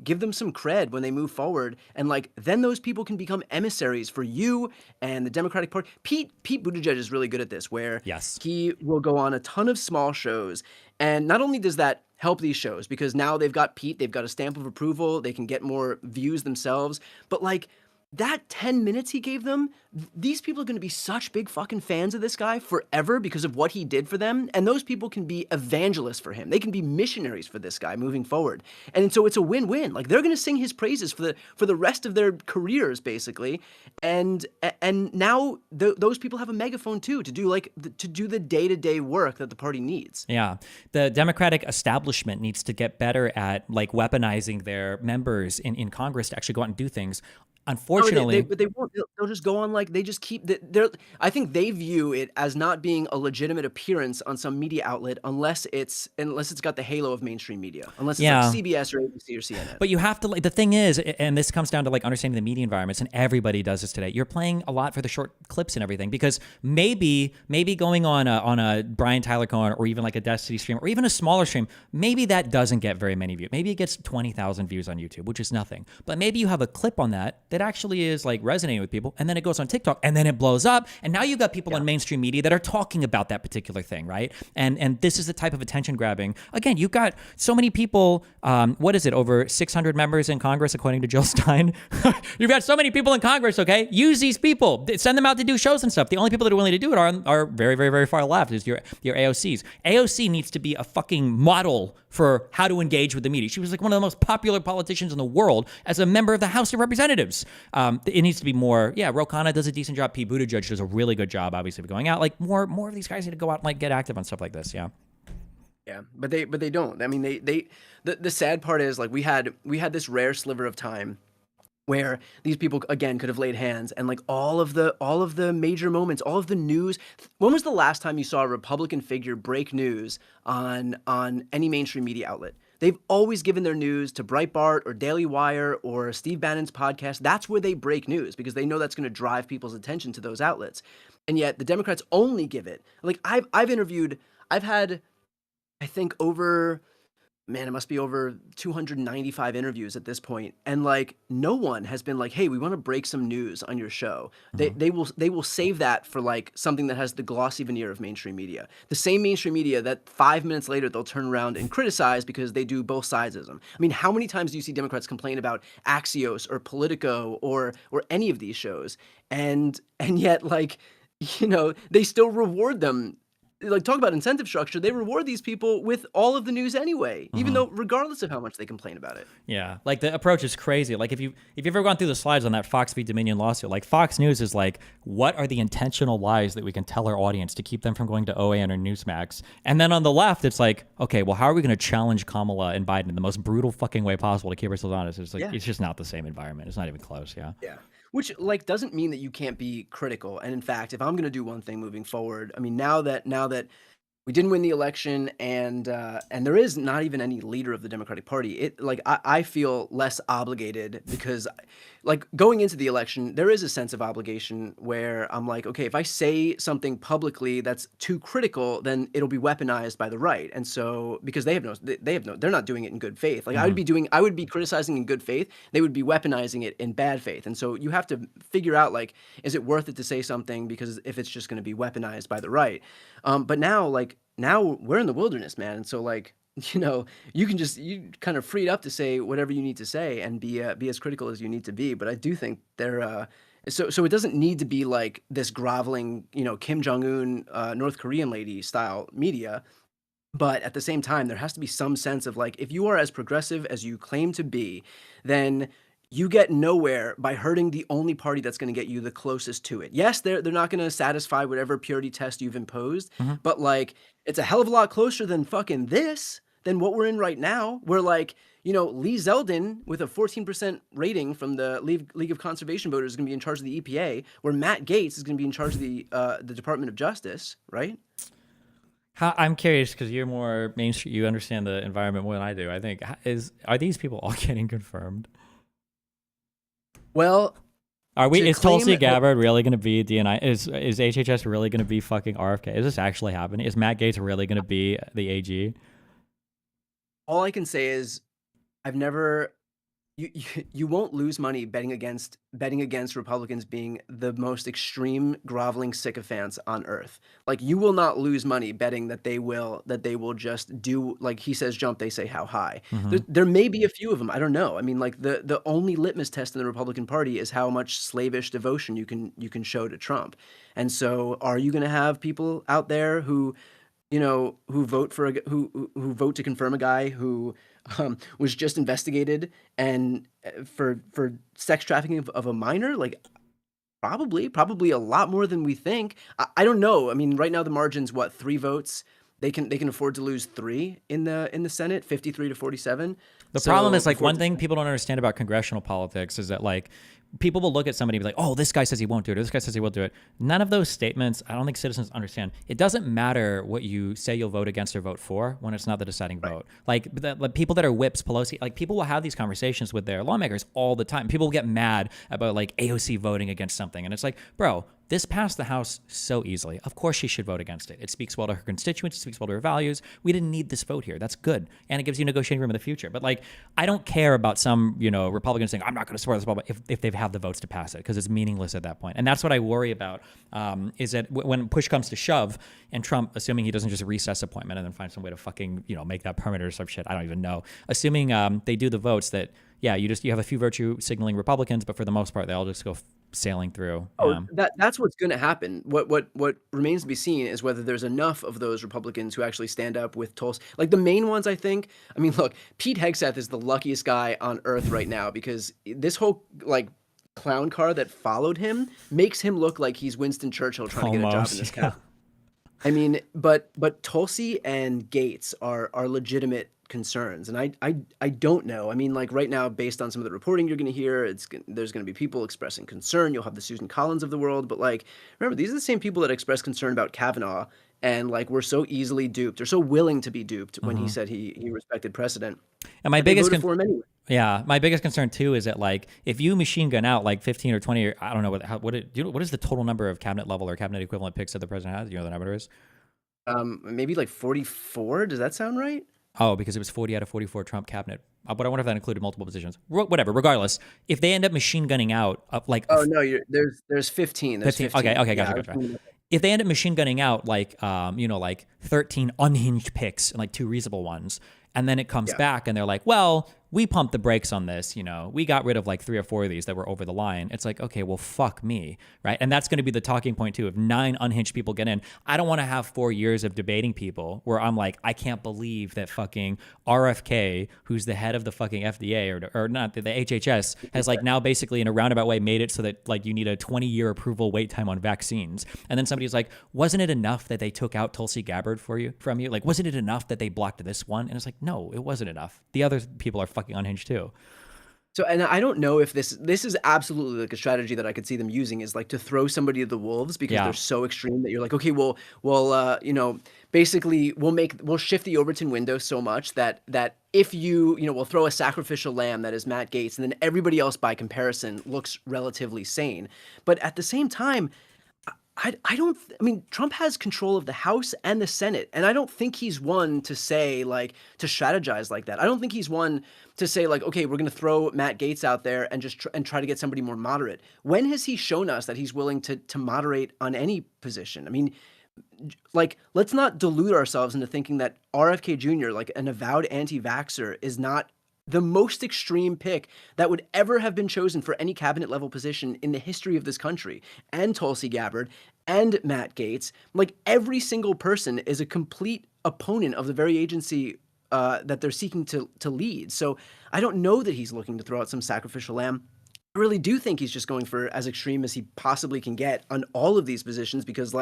give them some cred when they move forward, and like then those people can become emissaries for you and the Democratic Party. Pete Buttigieg is really good at this, where he will go on a ton of small shows, and not only does that help these shows because now they've got Pete, they've got a stamp of approval, they can get more views themselves, but like that 10 minutes he gave them, these people are going to be such big fucking fans of this guy forever because of what he did for them. And those people can be evangelists for him. They can be missionaries for this guy moving forward. And so it's a win-win. Like they're going to sing his praises for the rest of their careers, basically. And now those people have a megaphone too to do the day-to-day work that the party needs. Yeah. The Democratic establishment needs to get better at like weaponizing their members in Congress to actually go out and do things. Unfortunately, but they won't. They'll just go on like they just keep. I think they view it as not being a legitimate appearance on some media outlet unless it's got the halo of mainstream media, unless it's like CBS or ABC or CNN. But you have to like the thing is, and this comes down to like understanding the media environments, and everybody does this today. You're playing a lot for the short clips and everything because maybe going on a Brian Tyler Cohen or even like a Destiny stream or even a smaller stream, maybe that doesn't get very many views. Maybe it gets 20,000 views on YouTube, which is nothing. But maybe you have a clip on that actually is like resonating with people, and then it goes on TikTok and then it blows up, and now you've got people on mainstream media that are talking about that particular thing, right? And this is the type of attention grabbing. Again, you've got so many people, what is it, over 600 members in Congress according to Jill Stein. You've got so many people in Congress, okay? Use these people, send them out to do shows and stuff. The only people that are willing to do it are very, very, very far left, is your AOCs. AOC needs to be a fucking model for how to engage with the media. She was like one of the most popular politicians in the world as a member of the House of Representatives. It needs to be more. Yeah, Ro Khanna does a decent job. Pete Buttigieg does a really good job, obviously, of going out. Like more of these guys need to go out and like get active on stuff like this. Yeah. Yeah, but they don't. I mean, the sad part is like we had this rare sliver of time where these people again could have laid hands, and like all of the major moments, all of the news. When was the last time you saw a Republican figure break news on any mainstream media outlet? They've always given their news to Breitbart or Daily Wire or Steve Bannon's podcast. That's where they break news because they know that's going to drive people's attention to those outlets. And yet the Democrats only give it. Like I've had, I think, over man, it must be over 295 interviews at this point, and like no one has been like, hey, we want to break some news on your show. They will save that for like something that has the glossy veneer of mainstream media, the same mainstream media that 5 minutes later they'll turn around and criticize because they do both sides of them. I mean, how many times do you see Democrats complain about Axios or Politico or any of these shows, and yet like, you know, they still reward them. Like, talk about incentive structure. They reward these people with all of the news anyway, even though regardless of how much they complain about it. Yeah, like the approach is crazy. Like if you've ever gone through the slides on that Fox v. Dominion lawsuit, like Fox News is like, what are the intentional lies that we can tell our audience to keep them from going to OAN or Newsmax? And then on the left, it's like, okay, well, how are we going to challenge Kamala and Biden in the most brutal fucking way possible to keep ourselves honest? It's like, it's just not the same environment. It's not even close. Yeah. Yeah. Which like doesn't mean that you can't be critical. And in fact, if I'm going to do one thing moving forward, I mean, now that we didn't win the election, and there is not even any leader of the Democratic Party. It like I feel less obligated because, like, going into the election, there is a sense of obligation where I'm like, okay, if I say something publicly that's too critical, then it'll be weaponized by the right, and so because they're not doing it in good faith. Like I would be criticizing in good faith. They would be weaponizing it in bad faith, and so you have to figure out like, is it worth it to say something because if it's just going to be weaponized by the right. But now we're in the wilderness, man. And so like, you know, you kind of freed up to say whatever you need to say and be as critical as you need to be. But I do think so it doesn't need to be like this groveling, you know, Kim Jong-un, North Korean lady style media. But at the same time, there has to be some sense of like, if you are as progressive as you claim to be, then you get nowhere by hurting the only party that's going to get you the closest to it. Yes, they're not going to satisfy whatever purity test you've imposed, but like it's a hell of a lot closer than than what we're in right now. Where like, you know, Lee Zeldin with a 14% rating from the League of Conservation Voters is going to be in charge of the EPA, where Matt Gaetz is going to be in charge of the Department of Justice, right? I'm curious because you're more mainstream. You understand the environment more than I do. I think are these people all getting confirmed? Well, is Tulsi Gabbard really going to be DNI? Is HHS really going to be fucking RFK? Is this actually happening? Is Matt Gaetz really going to be the AG? All I can say is I've never you won't lose money betting against Republicans being the most extreme groveling sycophants on earth. Like you will not lose money betting that they will just do like he says jump, they say how high. There may be a few of them. I don't know. I mean, like the only litmus test in the Republican Party is how much slavish devotion you can show to Trump. And so, are you going to have people out there who, you know, who vote to confirm a guy who was just investigated and for sex trafficking of a minor? Like probably a lot more than we think. I don't know. I mean, right now the margin's 3 votes. They can afford to lose 3 in the Senate, 53 to 47. The problem is like one thing people don't understand about congressional politics is that like people will look at somebody and be like, oh, this guy says he won't do it, or this guy says he will do it. None of those statements, I don't think citizens understand. It doesn't matter what you say you'll vote against or vote for when it's not the deciding vote. Like the people that are whips, Pelosi, like people will have these conversations with their lawmakers all the time. People will get mad about like AOC voting against something. And it's like, bro, this passed the House so easily. Of course she should vote against it. It speaks well to her constituents. It speaks well to her values. We didn't need this vote here. That's good. And it gives you negotiating room in the future. But like, I don't care about some, you know, Republicans saying, I'm not going to support this, blah, blah, if they have the votes to pass it, because it's meaningless at that point. And that's what I worry about, is that when push comes to shove and Trump, assuming he doesn't just recess appointment and then find some way to fucking, you know, make that permanent or some shit, I don't even know. Assuming they do the votes that, yeah, you have a few virtue signaling Republicans, but for the most part, they all just go sailing through. That's what's going to happen. What remains to be seen is whether there's enough of those Republicans who actually stand up with Tulsi. Like the main ones, I think. I mean, look, Pete Hegseth is the luckiest guy on earth right now because this whole like clown car that followed him makes him look like he's Winston Churchill trying to get a job in this cabinet. I mean, but Tulsi and Gaetz are legitimate concerns, and I don't know. I mean, like right now, based on some of the reporting you're going to hear, there's going to be people expressing concern. You'll have the Susan Collins of the world, but like, remember, these are the same people that express concern about Kavanaugh, and like were so easily duped or so willing to be duped when he said he respected precedent. And my biggest for him anyway. Yeah, my biggest concern too is that like if you machine gun out like 15 or 20, or I don't know what is the total number of cabinet level or cabinet equivalent picks that the president has? Do you know the number is? Maybe like 44. Does that sound right? Oh, because it was 40 out of 44 Trump cabinet. But I wonder if that included multiple positions. Whatever. Regardless, if they end up machine gunning out, Oh no, there's 15. There's 15. Okay, gotcha. If they end up machine gunning out like 13 unhinged picks and like 2 reasonable ones, and then it comes back and they're like, well, we pumped the brakes on this, we got rid of like 3 or 4 of these that were over the line. It's like, okay, well, fuck me, right? And that's going to be the talking point too. If 9 unhinged people get in, I don't want to have 4 years of debating people where I'm like, I can't believe that fucking RFK, who's the head of the fucking FDA or not the HHS, has like now basically in a roundabout way made it so that like you need a 20-year approval wait time on vaccines. And then somebody's like, wasn't it enough that they took out Tulsi Gabbard from you? Like, wasn't it enough that they blocked this one? And it's like, no, it wasn't enough. The other people are fucking unhinged too. So, and I don't know if this is absolutely like a strategy that I could see them using, is like to throw somebody to the wolves because they're so extreme that you're like, okay, well, basically we'll shift the Overton window so much that if we'll throw a sacrificial lamb that is Matt Gaetz, and then everybody else by comparison looks relatively sane. But at the same time, Trump has control of the House and the Senate, and I don't think he's one to say to strategize like that. I don't think he's one to say okay, we're going to throw Matt Gaetz out there and just try to get somebody more moderate. When has he shown us that he's willing to moderate on any position? I mean, let's not delude ourselves into thinking that RFK Jr., an avowed anti-vaxxer, is not the most extreme pick that would ever have been chosen for any cabinet level position in the history of this country. And Tulsi Gabbard and Matt Gaetz, every single person is a complete opponent of the very agency that they're seeking to lead. So I don't know that he's looking to throw out some sacrificial lamb. I really do think he's just going for as extreme as he possibly can get on all of these positions because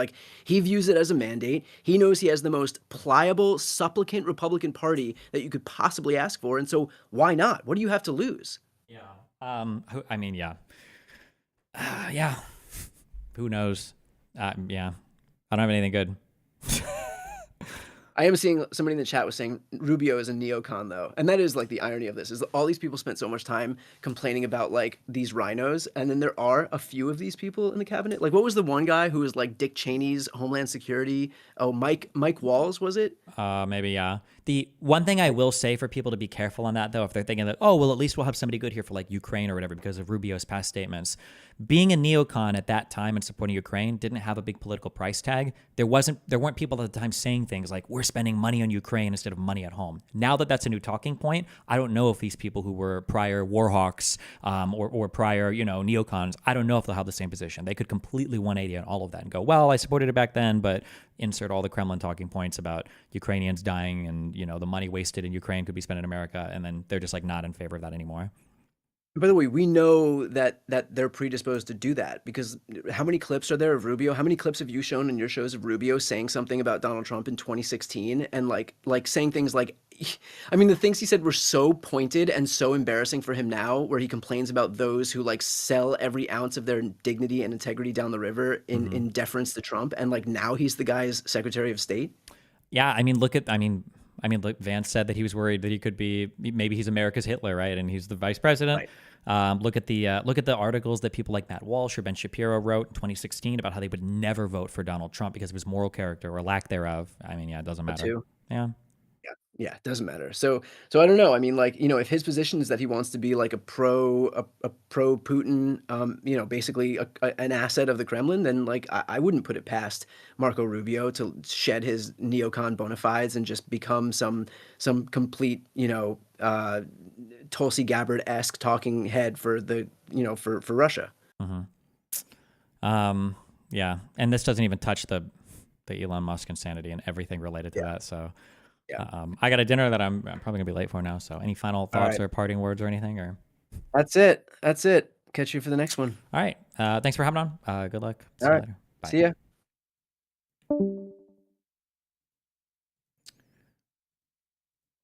he views it as a mandate. He knows he has the most pliable, supplicant Republican Party that you could possibly ask for. And so why not? What do you have to lose? Yeah. Yeah. Who knows? Yeah. I don't have anything good. I am seeing somebody in the chat was saying Rubio is a neocon, though. And that is the irony of this is that all these people spent so much time complaining about these rhinos. And then there are a few of these people in the cabinet. What was the one guy who was Dick Cheney's Homeland Security? Oh, Mike Walls, was it? Maybe, yeah. The one thing I will say for people to be careful on that, though, if they're thinking that, oh, well, at least we'll have somebody good here for Ukraine or whatever because of Rubio's past statements. Being a neocon at that time and supporting Ukraine didn't have a big political price tag. There weren't people at the time saying things like, we're spending money on Ukraine instead of money at home. Now that that's a new talking point, I don't know if these people who were prior war hawks or prior, neocons, I don't know if they'll have the same position. They could completely 180 on all of that and go, well, I supported it back then, but insert all the Kremlin talking points about Ukrainians dying and, the money wasted in Ukraine could be spent in America. And then they're just not in favor of that anymore. By the way, we know that they're predisposed to do that because how many clips are there of Rubio? How many clips have you shown in your shows of Rubio saying something about Donald Trump in 2016 and saying things the things he said were so pointed and so embarrassing for him now, where he complains about those who sell every ounce of their dignity and integrity down the river in deference to Trump, and now he's the guy's Secretary of State. Yeah, look, Vance said that he was worried that he could be, maybe he's America's Hitler, right? And he's the vice president. Right. Look at the articles that people like Matt Walsh or Ben Shapiro wrote in 2016 about how they would never vote for Donald Trump because of his moral character or lack thereof. It doesn't matter. Yeah. Yeah, it doesn't matter. So I don't know. If his position is that he wants to be a pro Putin, basically an asset of the Kremlin, then I wouldn't put it past Marco Rubio to shed his neocon bona fides and just become some complete, Tulsi Gabbard-esque talking head for the, for Russia. Mm-hmm. Yeah, and this doesn't even touch the Elon Musk insanity and everything related to that. So. Yeah. I got a dinner that I'm probably gonna be late for now. So any final thoughts or parting words or anything? Or That's it. Catch you for the next one. All right. Thanks for having on. Good luck. See you later. Bye. See ya.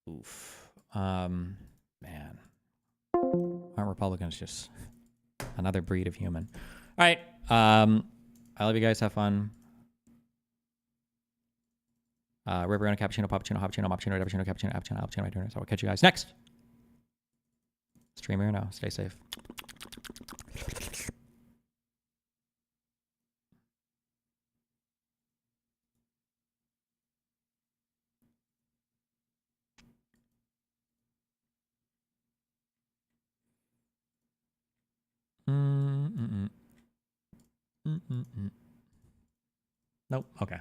Oof. Man. Aren't Republicans just another breed of human? All right. I love you guys. Have fun. Riverina, cappuccino, cappuccino, cappuccino. So I'll catch you guys next. Streamer, no. Stay safe. Nope. Okay.